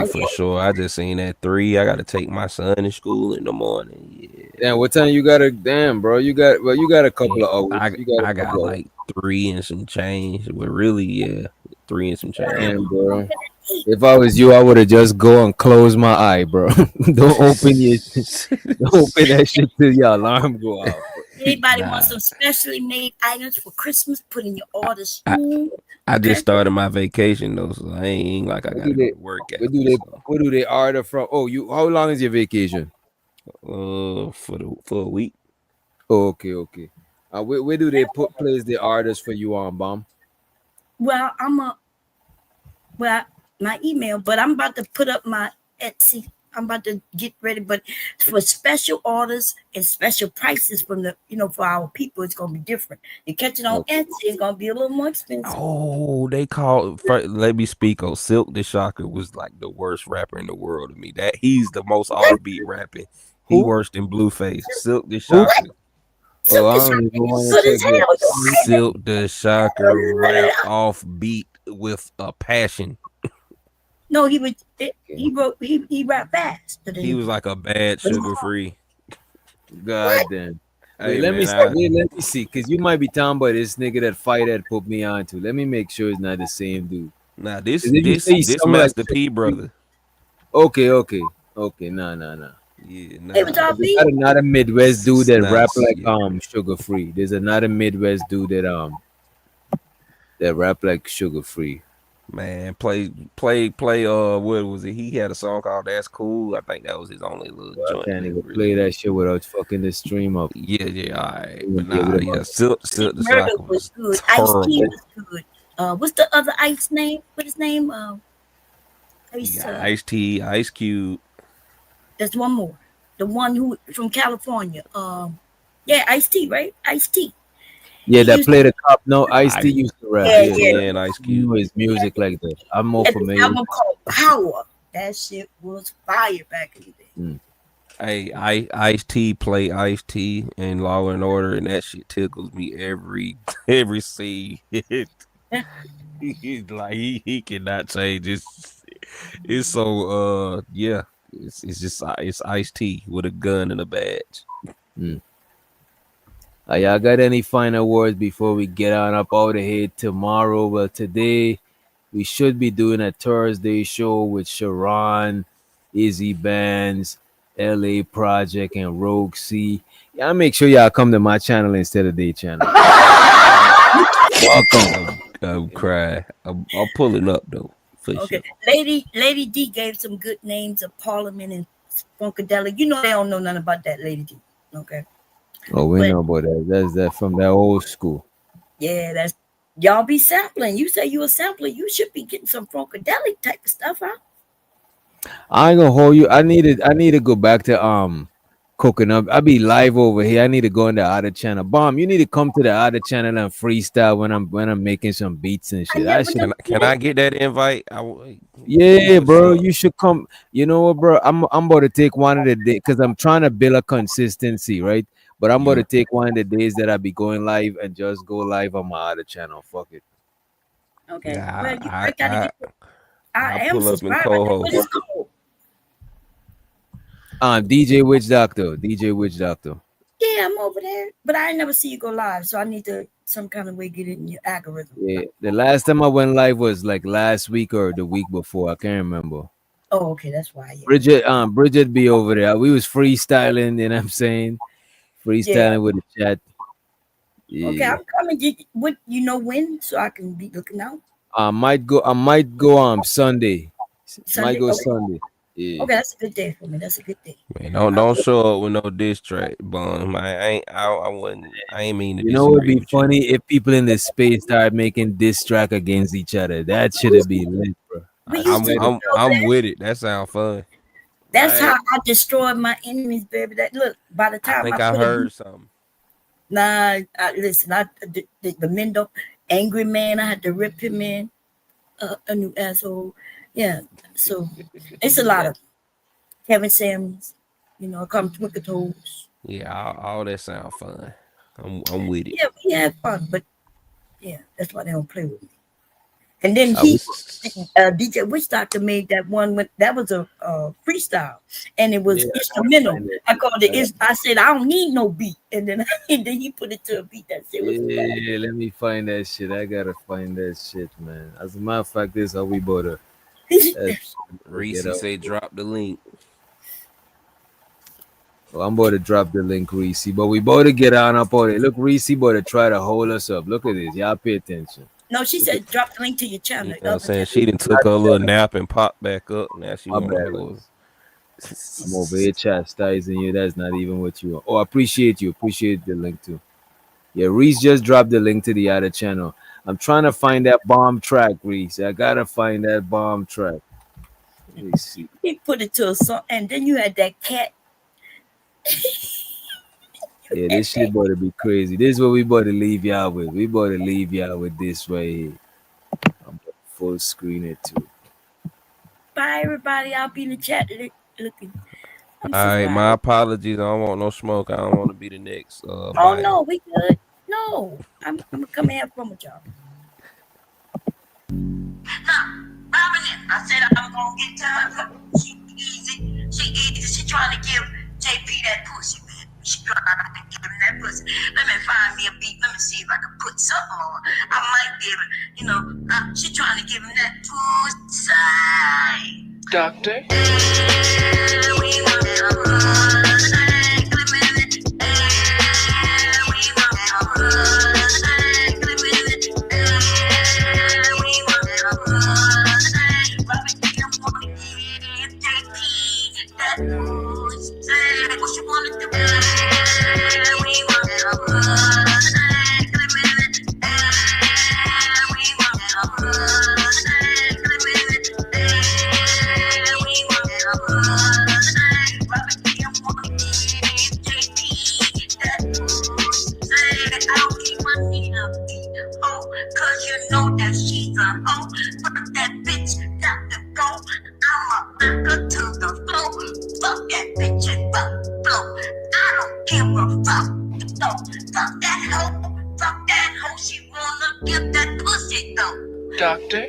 For sure. I just seen that 3. I gotta take my son to school in the morning. Yeah.
Damn, what time you gotta? Damn, bro, you got a couple of hours.
I got like 3 and some change. But really, 3 and some change.
Damn, bro. If I was you, I would have just go and close my eye, bro. Don't open that shit till your alarm go out.
Anybody want some specially made items for Christmas? Put in your orders.
I just started my vacation though, so I ain't like I gotta go to work.
What do they order from? Oh, how long is your vacation?
For a week.
Oh, okay. Where do they place the orders for you on, Bomb?
Well, my email, but I'm about to put up my Etsy. I'm about to get ready, but for special orders and special prices from for our people, it's gonna be different. You catch it on Etsy, it's gonna be a little more expensive.
Oh, they call. Let me speak on Silk the Shocker was like the worst rapper in the world to me. That he's the most offbeat rapping. He worse than Blueface. Silk the Shocker.
Oh, I don't even want to check it.
Silk the Shocker rap offbeat with a passion.
No, he rapped fast.
He was like a bad Sugar Free.
God damn. Hey, let me see, because you might be talking about this nigga that fight that put me on to. Let me make sure it's not the same dude.
Nah, this Master P brother.
Okay. Nah.
Yeah,
there's not a Midwest dude that rap like Sugar Free. There's another Midwest dude that rap like Sugar Free.
Man, play. What was it? He had a song called "That's Cool." I think that was his only little joint.
I can't even play that shit without fucking the stream up.
Yeah, all right. But Silk the
Marital was good. Ice-T was good. What's the other Ice name? What his name?
Ice-T, Ice Cube.
There's one more. The one who from California. Ice-T, right? Ice-T.
Yeah, that played a cop. No, Ice-T used to rap.
Yeah, and Ice Cube.
His music like that. I'm more familiar.
Album called Power. That shit was fire back in the day.
Hey, Ice-T play Ice-T in Law and Order, and that shit tickles me every scene. He's like he cannot change. It's so it's Ice-T with a gun and a badge.
Y'all got any final words before we get on up out of here tomorrow? Well, today we should be doing a Thursday show with Sharon, Izzy Bands, LA Project, and Rogue C. Y'all make sure y'all come to my channel instead of their channel. Welcome.
I'm crying. I'm pulling up though.
Okay. Sure. Lady D gave some good names of Parliament and Funkadelic. You know they don't know nothing about that, Lady D. Okay.
Oh, we know about that. That's that from that old school.
Yeah, that's y'all be sampling. You say you a sampler, you should be getting some Funkadelic type of stuff out.
I ain't gonna hold you. I need to go back to cooking up. I be live over here. I need to go in the other channel. Bomb, you need to come to the other channel and freestyle when I'm making some beats and shit.
Can I get that invite?
Yeah, bro, you should come. You know what, bro? I'm about to take one of the days because I'm trying to build a consistency, right? But I'm about to take one of the days that I be going live and just go live on my other channel. Fuck it.
Okay.
Yeah,
Well, I gotta get. I am
pull up and
subscribed. What is
co-host.
called?
DJ Witch Doctor. DJ Witch Doctor.
Yeah, I'm over there, but I ain't never see you go live, so I need to some kind of way get it in your algorithm.
Yeah, the last time I went live was like last week or the week before. I can't remember.
Oh, okay, that's why.
Bridget,
Yeah.
Bridget be over there. We was freestyling, you know what I'm saying? Freestyling with the chat. Yeah.
Okay, I'm coming. What you know when, so I can be looking out.
I might go Sunday. Might go
okay.
Sunday. Yeah.
Okay, that's a good day for me. That's a good day.
Man, don't show up with no diss track, Bum. I ain't mean to.
You know what would
disagree
be
with you.
funny if people in this space start making diss track against each other. That should be lit, bro.
I'm with it. That sounds fun.
That's how I destroyed my enemies, baby. That look. By the time
I think I heard something.
Nah, listen. The Mendo angry man. I had to rip him in. A new asshole. Yeah. So it's a lot of Kevin Samuels. You know, come Twinkle Toes.
Yeah, all that sound fun. I'm with it.
Yeah, we had fun, but yeah, that's why they don't play with me. And then DJ Witch Doctor made that one with that was a freestyle, and it was instrumental. I called it. I said I don't need no beat, and then he put it to a beat that shit was
Yeah, let me find that shit. I gotta find that shit, man. As a matter of fact, this is how we bought her.
Reese say drop the link.
Well, I'm about to drop the link, Reese. But we about to get on up on it. Look, Reese about to try to hold us up. Look at this. Y'all pay attention.
No, she said drop the link to your channel.
You know what I'm saying? She done took her little nap and popped back up. Now she
I'm over here chastising you. That's not even what you want. Oh, I appreciate you. Appreciate the link too. Yeah, Reese just dropped the link to the other channel. I'm trying to find that bomb track, Reese. I gotta find that bomb track. Let me see.
He put it to a song, and then you had that cat.
Yeah, this shit about to be crazy. This is what we about to leave y'all with. We about to leave y'all with this right here. I'm gonna full screen it too.
Bye, everybody. I'll be in the chat looking.
All right, my apologies. I don't want no smoke. I don't want to be the next.
Oh
bite.
no, we good. No, I'm gonna come here and have fun with y'all. I said I'm gonna get to her. She easy. She trying to give JP that pussy, man. She trying to give him that pussy. Let me find me a beat. Let me see if I can put something on. I might be able, she trying to give him that pussy.
Doctor.
Cause you know that she's a hoe, but that bitch got to go. I'ma back her to the floor. Fuck that bitch and fuck flow. I don't give a fuck. No, fuck that hoe. Fuck that hoe. She wanna give that pussy though.
Doctor.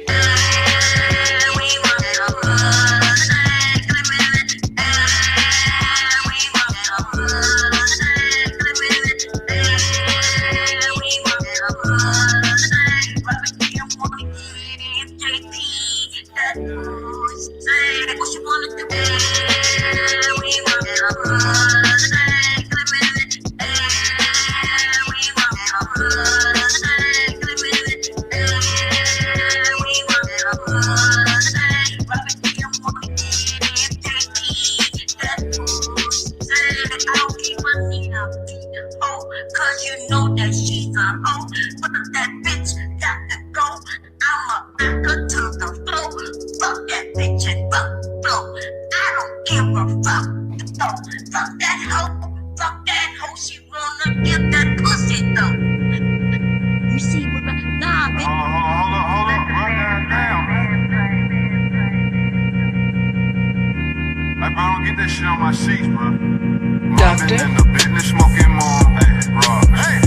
Cause you know that she's a hoe, but that bitch got to go. I'ma back her to the floor. Fuck that bitch and fuck flow. I don't give a fuck. No, fuck that hoe. bullshit though. You see what? Nah, bitch.
Hold up. Damn. Hey, bro, don't get that shit on my sheets, bro. I've been in the business smoking more. Hey, bro. Hey.